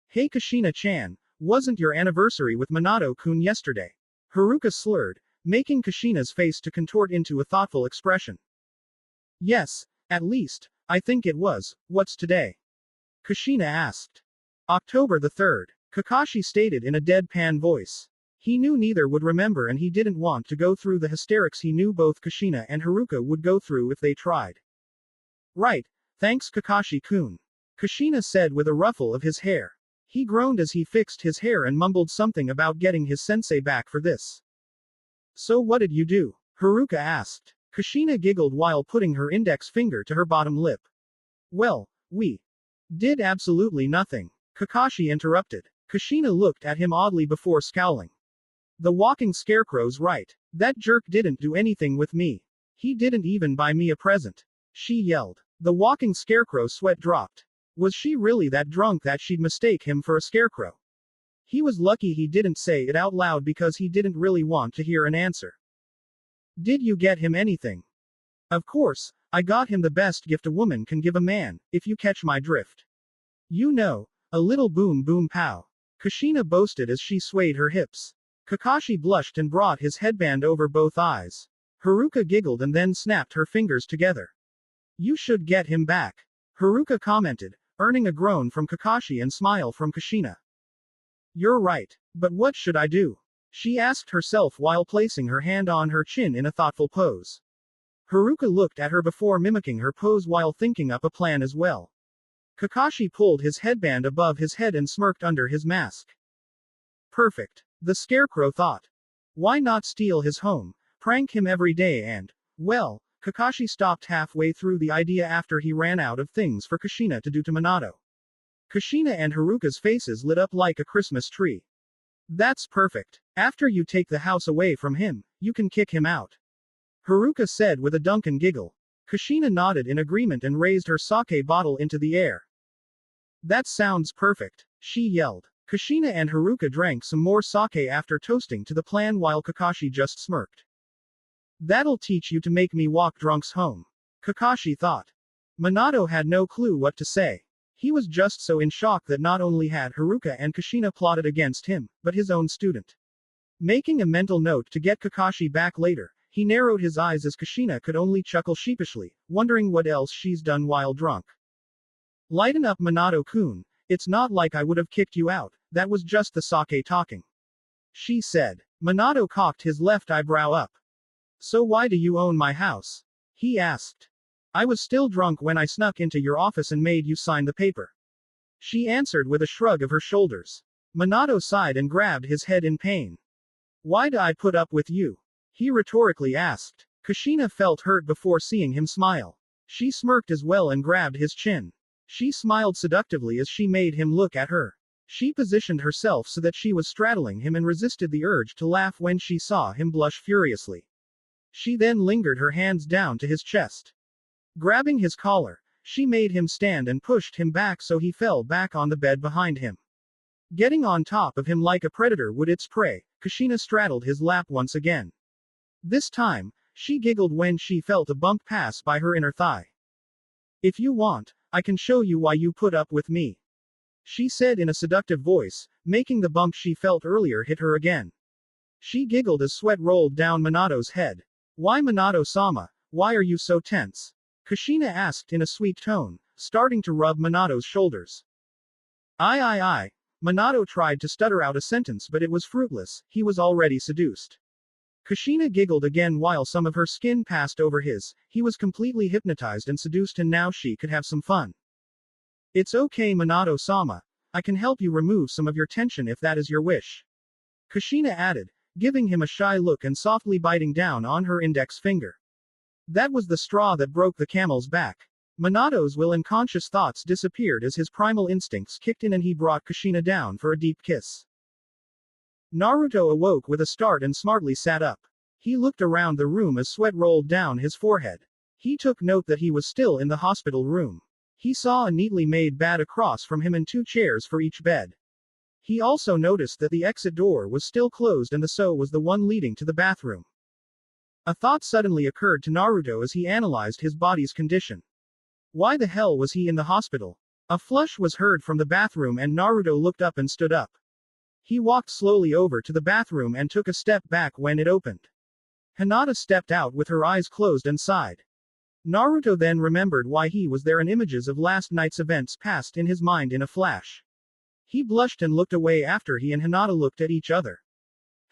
Hey Kushina-chan, wasn't your anniversary with Minato-kun yesterday? Haruka slurred, making Kushina's face to contort into a thoughtful expression. Yes, at least, I think it was. What's today? Kushina asked. October the 3rd. Kakashi stated in a deadpan voice. He knew neither would remember and he didn't want to go through the hysterics he knew both Kushina and Haruka would go through if they tried. Right, thanks Kakashi-kun. Kushina said with a ruffle of his hair. He groaned as he fixed his hair and mumbled something about getting his sensei back for this. So what did you do? Haruka asked. Kushina giggled while putting her index finger to her bottom lip. Well, we did absolutely nothing. Kakashi interrupted. Kushina looked at him oddly before scowling. The walking scarecrow's right. That jerk didn't do anything with me. He didn't even buy me a present. She yelled. The walking scarecrow's sweat dropped. Was she really that drunk that she'd mistake him for a scarecrow? He was lucky he didn't say it out loud because he didn't really want to hear an answer. Did you get him anything? Of course, I got him the best gift a woman can give a man, if you catch my drift. You know, a little boom boom pow. Kushina boasted as she swayed her hips. Kakashi blushed and brought his headband over both eyes. Haruka giggled and then snapped her fingers together. You should get him back. Haruka commented, earning a groan from Kakashi and smile from Kushina. You're right. But what should I do? She asked herself while placing her hand on her chin in a thoughtful pose. Haruka looked at her before mimicking her pose while thinking up a plan as well. Kakashi pulled his headband above his head and smirked under his mask. Perfect. The scarecrow thought. Why not steal his home, prank him every day and, well, Kakashi stopped halfway through the idea after he ran out of things for Kushina to do to Minato. Kushina and Haruka's faces lit up like a Christmas tree. That's perfect. After you take the house away from him, you can kick him out. Haruka said with a drunken giggle. Kushina nodded in agreement and raised her sake bottle into the air. That sounds perfect, she yelled. Kushina and Haruka drank some more sake after toasting to the plan while Kakashi just smirked. That'll teach you to make me walk drunks home. Kakashi thought. Minato had no clue what to say. He was just so in shock that not only had Haruka and Kushina plotted against him, but his own student. Making a mental note to get Kakashi back later, he narrowed his eyes as Kushina could only chuckle sheepishly, wondering what else she's done while drunk. Lighten up Minato-kun, it's not like I would have kicked you out, that was just the sake talking. She said. Minato cocked his left eyebrow up. So why do you own my house? He asked. I was still drunk when I snuck into your office and made you sign the paper. She answered with a shrug of her shoulders. Minato sighed and grabbed his head in pain. Why do I put up with you? He rhetorically asked. Kushina felt hurt before seeing him smile. She smirked as well and grabbed his chin. She smiled seductively as she made him look at her. She positioned herself so that she was straddling him and resisted the urge to laugh when she saw him blush furiously. She then lingered her hands down to his chest. Grabbing his collar, she made him stand and pushed him back so he fell back on the bed behind him. Getting on top of him like a predator would its prey, Kushina straddled his lap once again. This time, she giggled when she felt a bump pass by her inner thigh. If you want, I can show you why you put up with me. She said in a seductive voice, making the bump she felt earlier hit her again. She giggled as sweat rolled down Minato's head. Why Minato-sama, why are you so tense? Kushina asked in a sweet tone, starting to rub Minato's shoulders. I. Minato tried to stutter out a sentence but it was fruitless, he was already seduced. Kushina giggled again while some of her skin passed over his, he was completely hypnotized and seduced and now she could have some fun. It's okay Minato-sama. I can help you remove some of your tension if that is your wish. Kushina added, giving him a shy look and softly biting down on her index finger. That was the straw that broke the camel's back. Minato's will and conscious thoughts disappeared as his primal instincts kicked in and he brought Kushina down for a deep kiss. Naruto awoke with a start and smartly sat up. He looked around the room as sweat rolled down his forehead. He took note that he was still in the hospital room. He saw a neatly made bed across from him and 2 chairs for each bed. He also noticed that the exit door was still closed and so was the one leading to the bathroom. A thought suddenly occurred to Naruto as he analyzed his body's condition. Why the hell was he in the hospital? A flush was heard from the bathroom and Naruto looked up and stood up. He walked slowly over to the bathroom and took a step back when it opened. Hinata stepped out with her eyes closed and sighed. Naruto then remembered why he was there and images of last night's events passed in his mind in a flash. He blushed and looked away after he and Hinata looked at each other.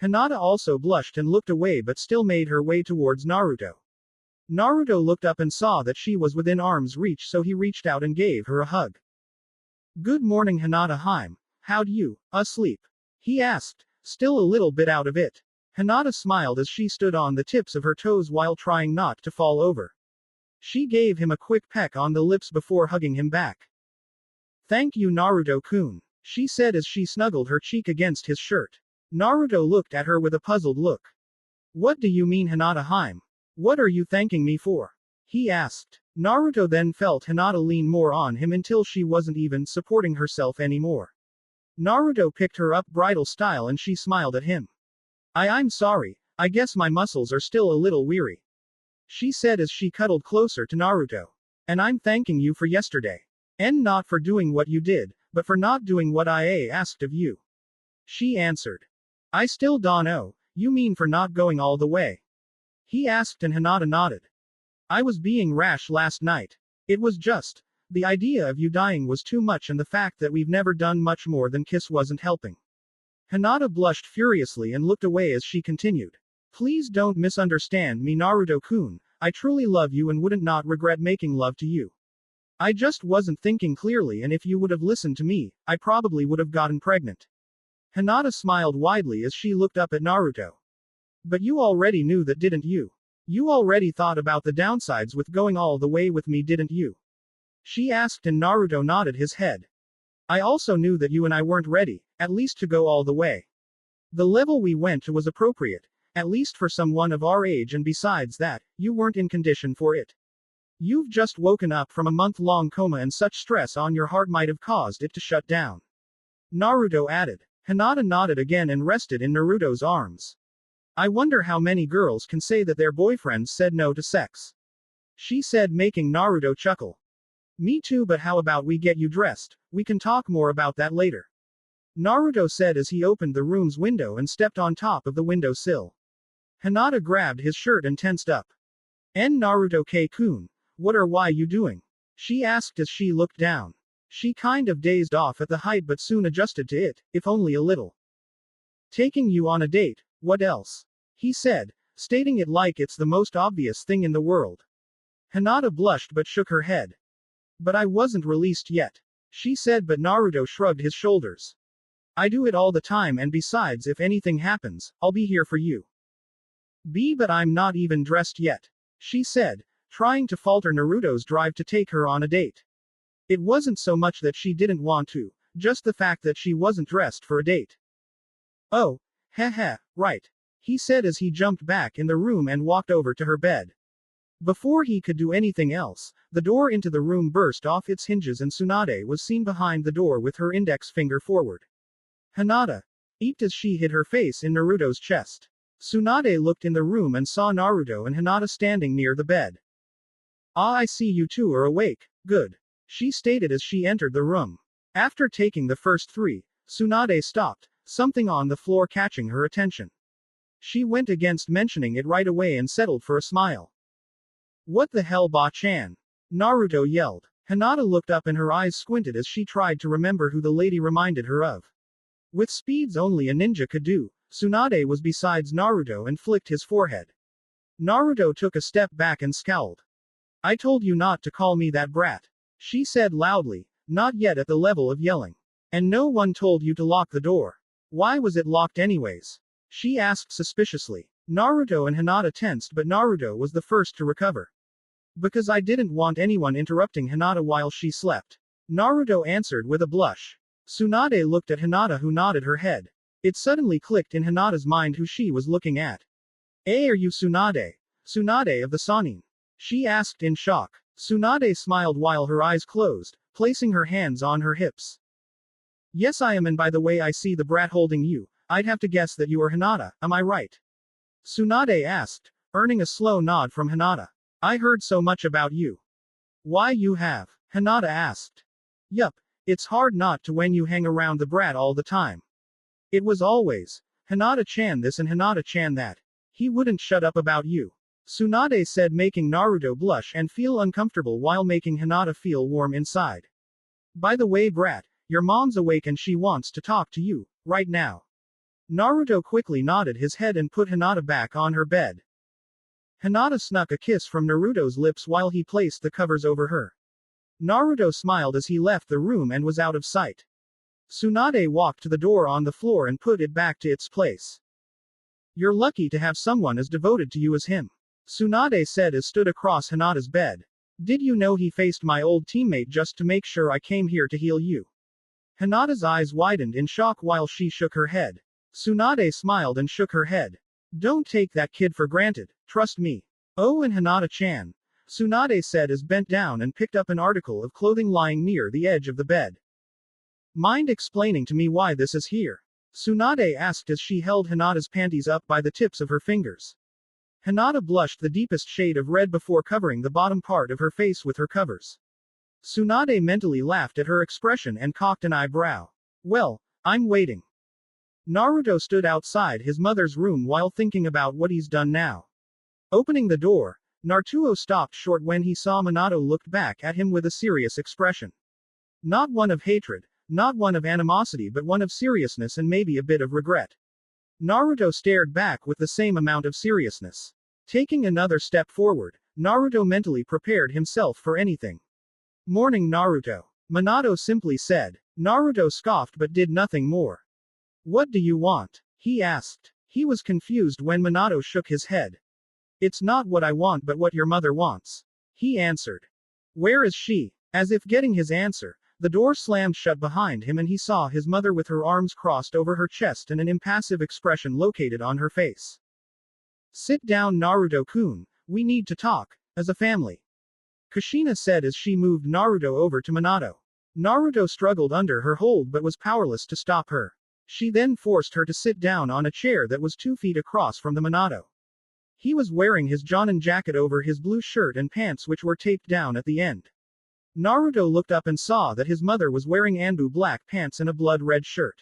Hinata also blushed and looked away but still made her way towards Naruto. Naruto looked up and saw that she was within arm's reach, so he reached out and gave her a hug. Good morning, Hinata Haim. How'd you, sleep? He asked, still a little bit out of it. Hinata smiled as she stood on the tips of her toes while trying not to fall over. She gave him a quick peck on the lips before hugging him back. Thank you, Naruto-kun, she said as she snuggled her cheek against his shirt. Naruto looked at her with a puzzled look. What do you mean, Hinata Haim? What are you thanking me for? He asked. Naruto then felt Hinata lean more on him until she wasn't even supporting herself anymore. Naruto picked her up bridal style and she smiled at him. I'm sorry, I guess my muscles are still a little weary, she said as she cuddled closer to Naruto. And I'm thanking you for yesterday. And not for doing what you did, but for not doing what I asked of you, she answered. I still don't know, you mean for not going all the way? He asked and Hinata nodded. I was being rash last night. It was just, the idea of you dying was too much and the fact that we've never done much more than kiss wasn't helping. Hinata blushed furiously and looked away as she continued. Please don't misunderstand me, Naruto-kun, I truly love you and wouldn't not regret making love to you. I just wasn't thinking clearly, and if you would have listened to me, I probably would have gotten pregnant. Hinata smiled widely as she looked up at Naruto. But you already knew that, didn't you? You already thought about the downsides with going all the way with me, didn't you? She asked and Naruto nodded his head. I also knew that you and I weren't ready, at least to go all the way. The level we went to was appropriate, at least for someone of our age, and besides that, you weren't in condition for it. You've just woken up from a month-long coma and such stress on your heart might have caused it to shut down, Naruto added. Hinata nodded again and rested in Naruto's arms. I wonder how many girls can say that their boyfriends said no to sex, she said, making Naruto chuckle. Me too, but how about we get you dressed? We can talk more about that later, Naruto said as he opened the room's window and stepped on top of the windowsill. Hinata grabbed his shirt and tensed up. Naruto-kun, what or why you doing? She asked as she looked down. She kind of dazed off at the height but soon adjusted to it, if only a little. Taking you on a date, what else? He said, stating it like it's the most obvious thing in the world. Hinata blushed but shook her head. But I wasn't released yet, she said, but Naruto shrugged his shoulders. I do it all the time, and besides, if anything happens, I'll be here for you. But I'm not even dressed yet, she said, trying to falter Naruto's drive to take her on a date. It wasn't so much that she didn't want to, just the fact that she wasn't dressed for a date. Oh, right, he said as he jumped back in the room and walked over to her bed. Before he could do anything else, the door into the room burst off its hinges and Tsunade was seen behind the door with her index finger forward. Hinata eeped as she hid her face in Naruto's chest. Tsunade looked in the room and saw Naruto and Hinata standing near the bed. I see you two are awake, good, she stated as she entered the room. After taking the first three, Tsunade stopped, something on the floor catching her attention. She went against mentioning it right away and settled for a smile. What the hell, Ba-chan? Naruto yelled. Hinata looked up and her eyes squinted as she tried to remember who the lady reminded her of. With speeds only a ninja could do, Tsunade was besides Naruto and flicked his forehead. Naruto took a step back and scowled. I told you not to call me that brat, she said loudly, not yet at the level of yelling. And no one told you to lock the door. Why was it locked anyways? She asked suspiciously. Naruto and Hinata tensed, but Naruto was the first to recover. Because I didn't want anyone interrupting Hinata while she slept, Naruto answered with a blush. Tsunade looked at Hinata, who nodded her head. It suddenly clicked in Hinata's mind who she was looking at. Are you Tsunade? Tsunade of the Sanin? She asked in shock. Tsunade smiled while her eyes closed, placing her hands on her hips. Yes, I am, and by the way I see the brat holding you, I'd have to guess that you are Hinata, am I right? Tsunade asked, earning a slow nod from Hinata. I heard so much about you. Why you have? Hinata asked. Yup, it's hard not to when you hang around the brat all the time. It was always, Hinata-chan this and Hinata-chan that. He wouldn't shut up about you. Tsunade said, making Naruto blush and feel uncomfortable while making Hinata feel warm inside. By the way, brat, your mom's awake and she wants to talk to you, right now. Naruto quickly nodded his head and put Hinata back on her bed. Hinata snuck a kiss from Naruto's lips while he placed the covers over her. Naruto smiled as he left the room and was out of sight. Tsunade walked to the door on the floor and put it back to its place. You're lucky to have someone as devoted to you as him, Tsunade said as stood across Hinata's bed. Did you know he faced my old teammate just to make sure I came here to heal you? Hinata's eyes widened in shock while she shook her head. Tsunade smiled and shook her head. Don't take that kid for granted, trust me. Oh, and Hinata-chan, Tsunade said as bent down and picked up an article of clothing lying near the edge of the bed. Mind explaining to me why this is here? Tsunade asked as she held Hinata's panties up by the tips of her fingers. Hinata blushed the deepest shade of red before covering the bottom part of her face with her covers. Tsunade mentally laughed at her expression and cocked an eyebrow. Well, I'm waiting. Naruto stood outside his mother's room while thinking about what he's done now. Opening the door, Naruto stopped short when he saw Minato looked back at him with a serious expression. Not one of hatred, not one of animosity, but one of seriousness and maybe a bit of regret. Naruto stared back with the same amount of seriousness. Taking another step forward, Naruto mentally prepared himself for anything. Morning, Naruto, Minato simply said. Naruto scoffed but did nothing more. What do you want? He asked. He was confused when Minato shook his head. It's not what I want but what your mother wants, he answered. Where is she? As if getting his answer, the door slammed shut behind him and he saw his mother with her arms crossed over her chest and an impassive expression located on her face. Sit down, Naruto-kun, we need to talk, as a family, Kushina said as she moved Naruto over to Minato. Naruto struggled under her hold but was powerless to stop her. She then forced her to sit down on a chair that was 2 feet across from the Minato. He was wearing his Jonin jacket over his blue shirt and pants which were taped down at the end. Naruto looked up and saw that his mother was wearing Anbu black pants and a blood-red shirt.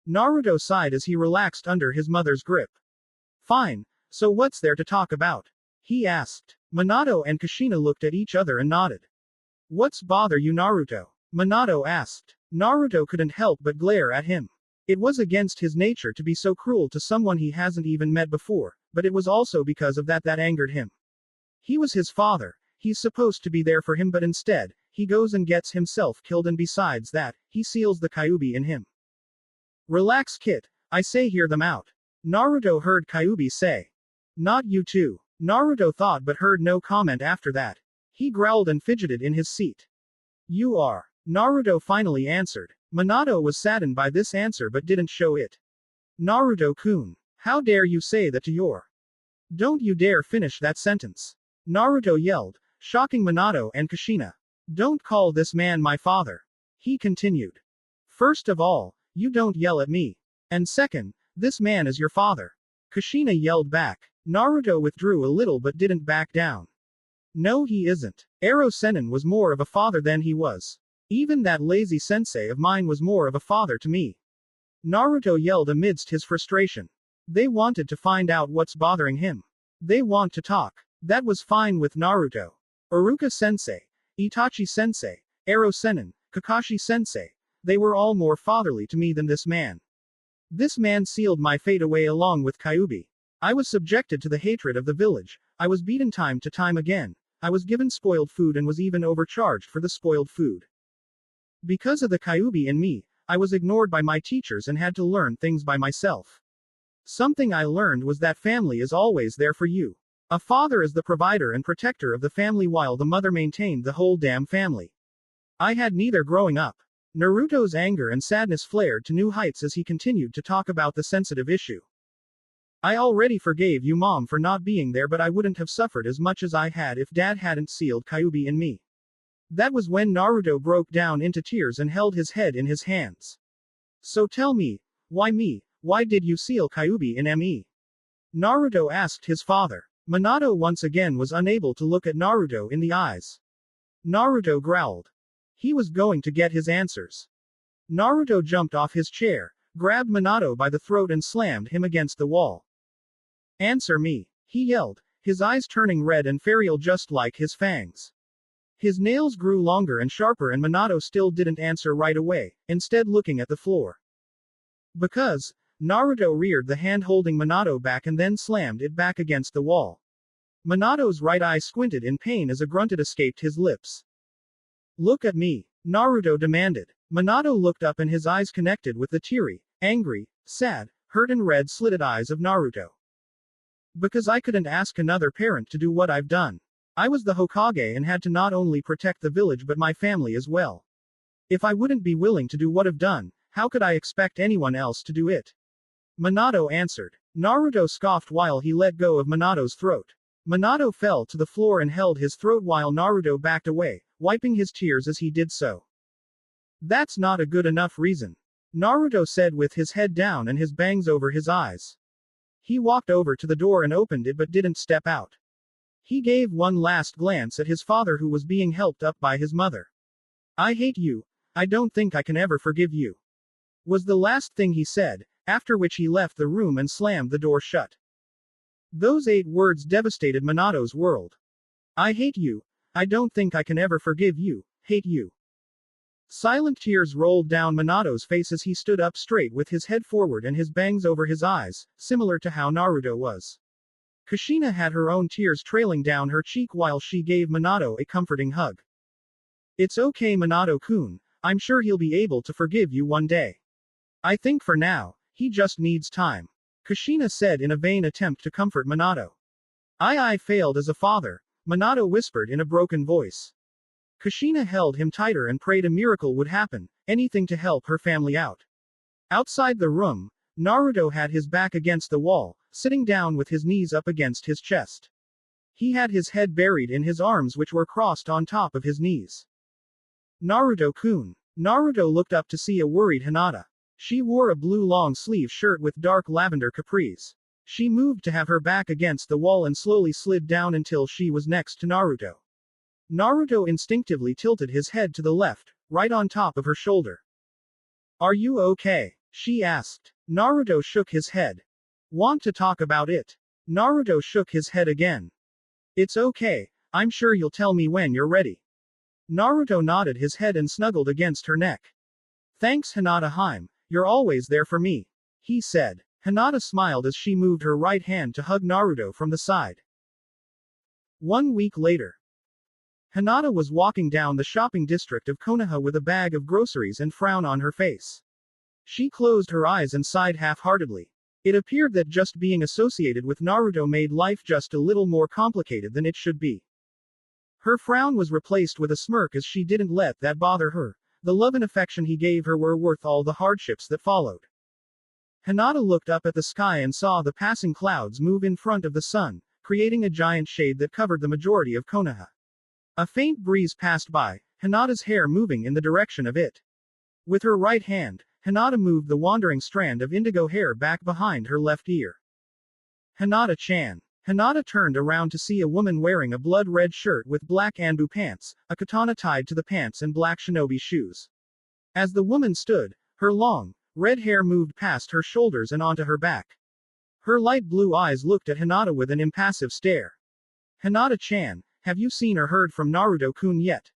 Naruto sighed as he relaxed under his mother's grip. Fine, so what's there to talk about? He asked. Minato and Kushina looked at each other and nodded. What's bother you, Naruto? Minato asked. Naruto couldn't help but glare at him. It was against his nature to be so cruel to someone he hasn't even met before, but it was also because of that angered him. He was his father, he's supposed to be there for him, but instead, he goes and gets himself killed, and besides that, he seals the Kyuubi in him. Relax, kid, I say, hear them out. Naruto heard Kyuubi say. Not you too. Naruto thought but heard no comment after that. He growled and fidgeted in his seat. You are. Naruto finally answered. Minato was saddened by this answer but didn't show it. Naruto-kun, how dare you say that to your... Don't you dare finish that sentence. Naruto yelled, shocking Minato and Kushina. Don't call this man my father. He continued. First of all, you don't yell at me. And second, this man is your father. Kushina yelled back. Naruto withdrew a little but didn't back down. No, he isn't. Ero Sennin was more of a father than he was. Even that lazy sensei of mine was more of a father to me. Naruto yelled amidst his frustration. They wanted to find out what's bothering him. They want to talk. That was fine with Naruto. Iruka sensei, Itachi sensei, Ero Sennin, Kakashi sensei, they were all more fatherly to me than this man. This man sealed my fate away along with Kyuubi. I was subjected to the hatred of the village. I was beaten time to time again. I was given spoiled food and was even overcharged for the spoiled food. Because of the Kyuubi in me, I was ignored by my teachers and had to learn things by myself. Something I learned was that family is always there for you. A father is the provider and protector of the family while the mother maintained the whole damn family. I had neither growing up. Naruto's anger and sadness flared to new heights as he continued to talk about the sensitive issue. I already forgave you, Mom, for not being there, but I wouldn't have suffered as much as I had if Dad hadn't sealed Kyuubi in me. That was when Naruto broke down into tears and held his head in his hands. So tell me, why me? Why did you seal Kyuubi in me? Naruto asked his father. Minato once again was unable to look at Naruto in the eyes. Naruto growled. He was going to get his answers. Naruto jumped off his chair, grabbed Minato by the throat and slammed him against the wall. Answer me, he yelled, his eyes turning red and feral just like his fangs. His nails grew longer and sharper and Minato still didn't answer right away, instead looking at the floor. Because, Naruto reared the hand holding Minato back and then slammed it back against the wall. Minato's right eye squinted in pain as a grunted escaped his lips. Look at me, Naruto demanded. Minato looked up and his eyes connected with the teary, angry, sad, hurt and red-slitted eyes of Naruto. Because I couldn't ask another parent to do what I've done. I was the Hokage and had to not only protect the village but my family as well. If I wouldn't be willing to do what I've done, how could I expect anyone else to do it? Minato answered. Naruto scoffed while he let go of Minato's throat. Minato fell to the floor and held his throat while Naruto backed away, wiping his tears as he did so. That's not a good enough reason, Naruto said with his head down and his bangs over his eyes. He walked over to the door and opened it but didn't step out. He gave one last glance at his father who was being helped up by his mother. I hate you. I don't think I can ever forgive you, was the last thing he said, after which he left the room and slammed the door shut. Those 8 words devastated Minato's world. I hate you. I don't think I can ever forgive you. Hate you. Silent tears rolled down Minato's face as he stood up straight with his head forward and his bangs over his eyes, similar to how Naruto was. Kushina had her own tears trailing down her cheek while she gave Minato a comforting hug. It's okay Minato-kun, I'm sure he'll be able to forgive you one day. I think for now, he just needs time, Kushina said in a vain attempt to comfort Minato. I failed as a father, Minato whispered in a broken voice. Kushina held him tighter and prayed a miracle would happen, anything to help her family out. Outside the room, Naruto had his back against the wall, sitting down with his knees up against his chest. He had his head buried in his arms which were crossed on top of his knees. Naruto-kun. Naruto looked up to see a worried Hinata. She wore a blue long-sleeve shirt with dark lavender capris. She moved to have her back against the wall and slowly slid down until she was next to Naruto. Naruto instinctively tilted his head to the left, right on top of her shoulder. Are you okay? She asked. Naruto shook his head. Want to talk about it? Naruto shook his head again. It's okay, I'm sure you'll tell me when you're ready. Naruto nodded his head and snuggled against her neck. Thanks Hinata-hime, you're always there for me, he said. Hinata smiled as she moved her right hand to hug Naruto from the side. 1 week later. Hinata was walking down the shopping district of Konoha with a bag of groceries and frown on her face. She closed her eyes and sighed half-heartedly. It appeared that just being associated with Naruto made life just a little more complicated than it should be. Her frown was replaced with a smirk as she didn't let that bother her. The love and affection he gave her were worth all the hardships that followed. Hinata looked up at the sky and saw the passing clouds move in front of the sun, creating a giant shade that covered the majority of Konoha. A faint breeze passed by, Hinata's hair moving in the direction of it. With her right hand, Hinata moved the wandering strand of indigo hair back behind her left ear. Hinata-chan. Hinata turned around to see a woman wearing a blood-red shirt with black anbu pants, a katana tied to the pants and black shinobi shoes. As the woman stood, her long, red hair moved past her shoulders and onto her back. Her light blue eyes looked at Hinata with an impassive stare. Hinata-chan, have you seen or heard from Naruto-kun yet?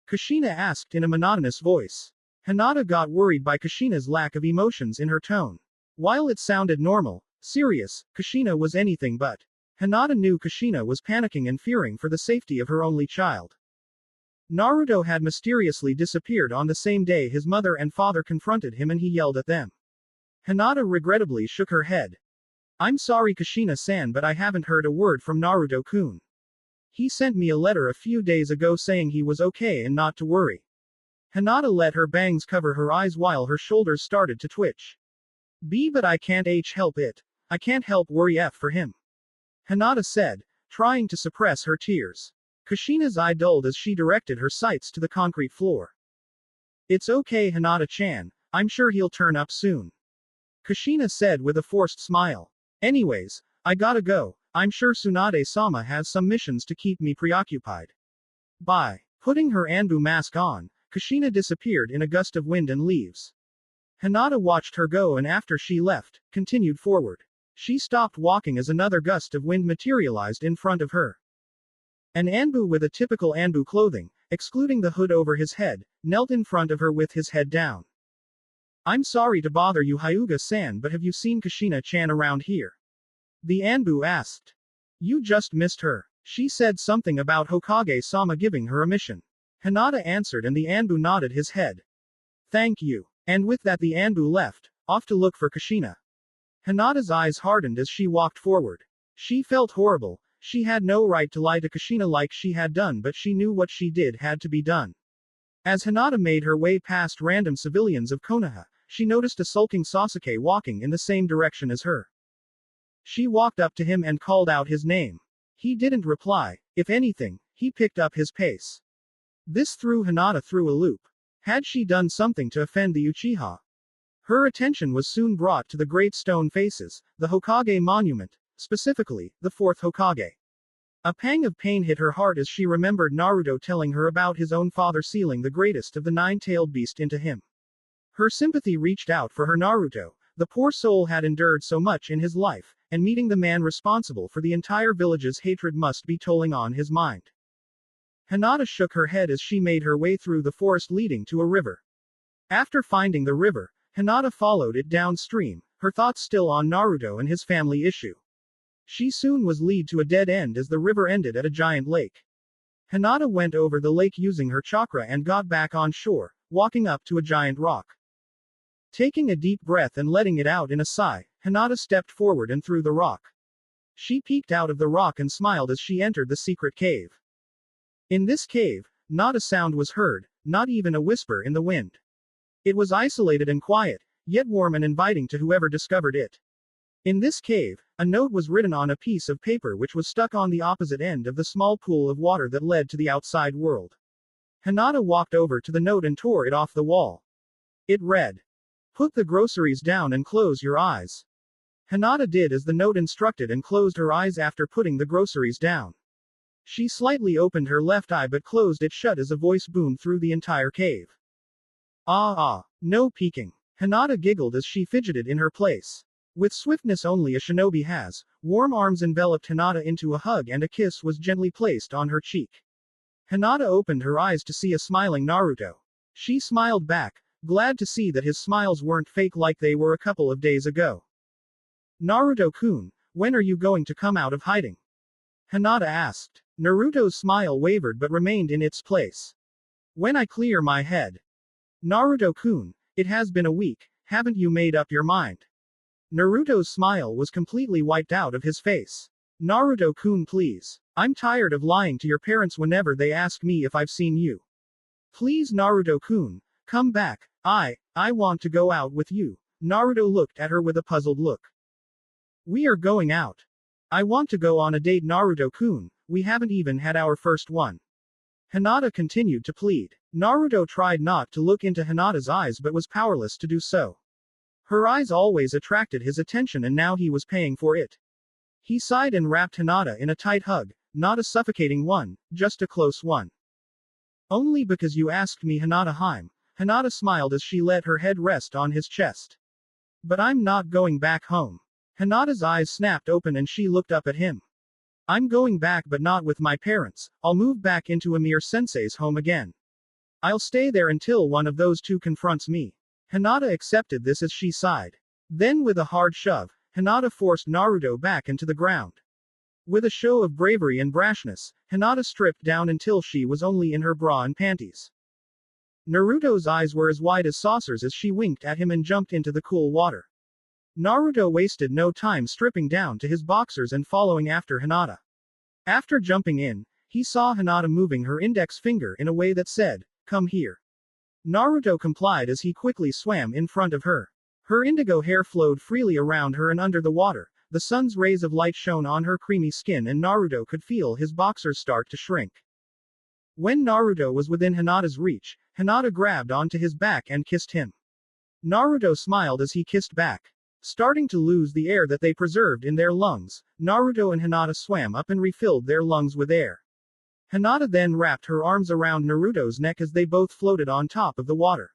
Kushina asked in a monotonous voice. Hinata got worried by Kushina's lack of emotions in her tone. While it sounded normal, serious, Kushina was anything but. Hinata knew Kushina was panicking and fearing for the safety of her only child. Naruto had mysteriously disappeared on the same day his mother and father confronted him and he yelled at them. Hinata regrettably shook her head. I'm sorry Kushina-san but I haven't heard a word from Naruto-kun. He sent me a letter a few days ago saying he was okay and not to worry. Hinata let her bangs cover her eyes while her shoulders started to twitch. But I can't help it. I can't help worry for him. Hinata said, trying to suppress her tears. Kushina's eye dulled as she directed her sights to the concrete floor. It's okay Hinata-chan, I'm sure he'll turn up soon. Kushina said with a forced smile. Anyways, I gotta go, I'm sure Tsunade-sama has some missions to keep me preoccupied. Bye. Putting her anbu mask on, Kushina disappeared in a gust of wind and leaves. Hinata watched her go and after she left, continued forward. She stopped walking as another gust of wind materialized in front of her. An Anbu with a typical Anbu clothing, excluding the hood over his head, knelt in front of her with his head down. I'm sorry to bother you, Hyuga-san, but have you seen Kushina-chan around here? The Anbu asked. You just missed her. She said something about Hokage-sama giving her a mission. Hinata answered and the Anbu nodded his head. Thank you. And with that the Anbu left, off to look for Kushina. Hinata's eyes hardened as she walked forward. She felt horrible. She had no right to lie to Kushina like she had done, but she knew what she did had to be done. As Hinata made her way past random civilians of Konoha, she noticed a sulking Sasuke walking in the same direction as her. She walked up to him and called out his name. He didn't reply. If anything, he picked up his pace. This threw Hinata through a loop. Had she done something to offend the Uchiha? Her attention was soon brought to the great stone faces, the Hokage monument, specifically, the fourth Hokage. A pang of pain hit her heart as she remembered Naruto telling her about his own father sealing the greatest of the nine-tailed beast into him. Her sympathy reached out for her Naruto. The poor soul had endured so much in his life, and meeting the man responsible for the entire village's hatred must be tolling on his mind. Hinata shook her head as she made her way through the forest leading to a river. After finding the river, Hinata followed it downstream, her thoughts still on Naruto and his family issue. She soon was lead to a dead end as the river ended at a giant lake. Hinata went over the lake using her chakra and got back on shore, walking up to a giant rock. Taking a deep breath and letting it out in a sigh, Hinata stepped forward and through the rock. She peeked out of the rock and smiled as she entered the secret cave. In this cave, not a sound was heard, not even a whisper in the wind. It was isolated and quiet, yet warm and inviting to whoever discovered it. In this cave, a note was written on a piece of paper which was stuck on the opposite end of the small pool of water that led to the outside world. Hinata walked over to the note and tore it off the wall. It read, "Put the groceries down and close your eyes." Hinata did as the note instructed and closed her eyes after putting the groceries down. She slightly opened her left eye but closed it shut as a voice boomed through the entire cave. No peeking. Hinata giggled as she fidgeted in her place. With swiftness only a shinobi has, warm arms enveloped Hinata into a hug and a kiss was gently placed on her cheek. Hinata opened her eyes to see a smiling Naruto. She smiled back, glad to see that his smiles weren't fake like they were a couple of days ago. Naruto-kun, when are you going to come out of hiding? Hinata asked. Naruto's smile wavered but remained in its place. When I clear my head. Naruto-kun, it has been a week, haven't you made up your mind? Naruto's smile was completely wiped out of his face. Naruto-kun, please. I'm tired of lying to your parents whenever they ask me if I've seen you. Please Naruto-kun, come back. I want to go out with you. Naruto looked at her with a puzzled look. We are going out. I want to go on a date Naruto-kun, we haven't even had our first one. Hinata continued to plead. Naruto tried not to look into Hinata's eyes but was powerless to do so. Her eyes always attracted his attention and now he was paying for it. He sighed and wrapped Hinata in a tight hug, not a suffocating one, just a close one. Only because you asked me Hinata-heim. Hinata smiled as she let her head rest on his chest. But I'm not going back home. Hinata's eyes snapped open and she looked up at him. I'm going back but not with my parents, I'll move back into Amir-sensei's home again. I'll stay there until one of those two confronts me. Hinata accepted this as she sighed. Then with a hard shove, Hinata forced Naruto back into the ground. With a show of bravery and brashness, Hinata stripped down until she was only in her bra and panties. Naruto's eyes were as wide as saucers as she winked at him and jumped into the cool water. Naruto wasted no time stripping down to his boxers and following after Hinata. After jumping in, he saw Hinata moving her index finger in a way that said, "Come here." Naruto complied as he quickly swam in front of her. Her indigo hair flowed freely around her and under the water, the sun's rays of light shone on her creamy skin and Naruto could feel his boxers start to shrink. When Naruto was within Hinata's reach, Hinata grabbed onto his back and kissed him. Naruto smiled as he kissed back. Starting to lose the air that they preserved in their lungs, Naruto and Hinata swam up and refilled their lungs with air. Hinata then wrapped her arms around Naruto's neck as they both floated on top of the water.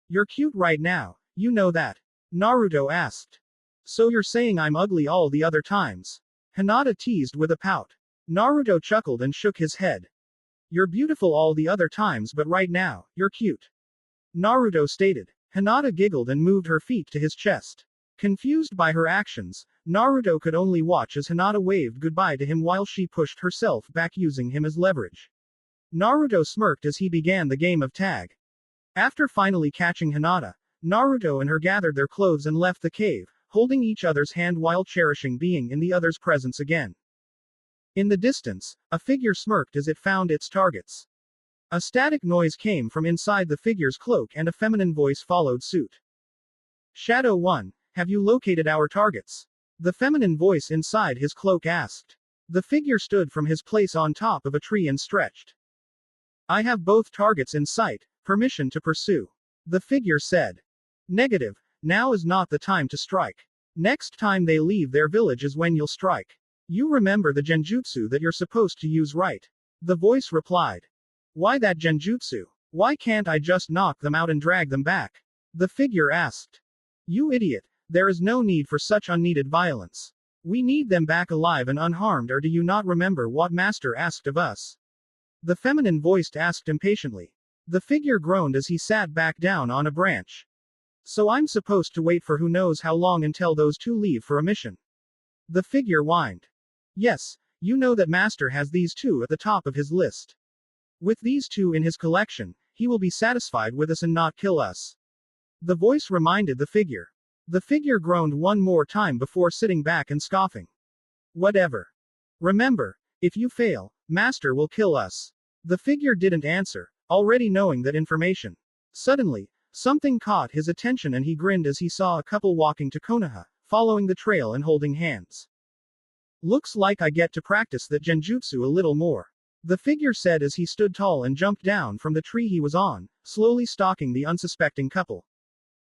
You're cute right now, you know that? Naruto asked. So you're saying I'm ugly all the other times? Hinata teased with a pout. Naruto chuckled and shook his head. You're beautiful all the other times, but right now, you're cute. Naruto stated. Hinata giggled and moved her feet to his chest. Confused by her actions, Naruto could only watch as Hinata waved goodbye to him while she pushed herself back using him as leverage. Naruto smirked as he began the game of tag. After finally catching Hinata, Naruto and her gathered their clothes and left the cave, holding each other's hand while cherishing being in the other's presence again. In the distance, a figure smirked as it found its targets. A static noise came from inside the figure's cloak and a feminine voice followed suit. Shadow 1, have you located our targets? The feminine voice inside his cloak asked. The figure stood from his place on top of a tree and stretched. I have both targets in sight, permission to pursue. The figure said. Negative, now is not the time to strike. Next time they leave their village is when you'll strike. You remember the genjutsu that you're supposed to use, right? The voice replied. Why that genjutsu? Why can't I just knock them out and drag them back? The figure asked. You idiot, there is no need for such unneeded violence. We need them back alive and unharmed, or do you not remember what Master asked of us? The feminine voice asked impatiently. The figure groaned as he sat back down on a branch. So I'm supposed to wait for who knows how long until those two leave for a mission. The figure whined. Yes, you know that Master has these two at the top of his list. With these two in his collection, he will be satisfied with us and not kill us. The voice reminded the figure. The figure groaned one more time before sitting back and scoffing. Whatever. Remember, if you fail, Master will kill us. The figure didn't answer, already knowing that information. Suddenly, something caught his attention and he grinned as he saw a couple walking to Konoha, following the trail and holding hands. Looks like I get to practice that genjutsu a little more. The figure said as he stood tall and jumped down from the tree he was on, slowly stalking the unsuspecting couple.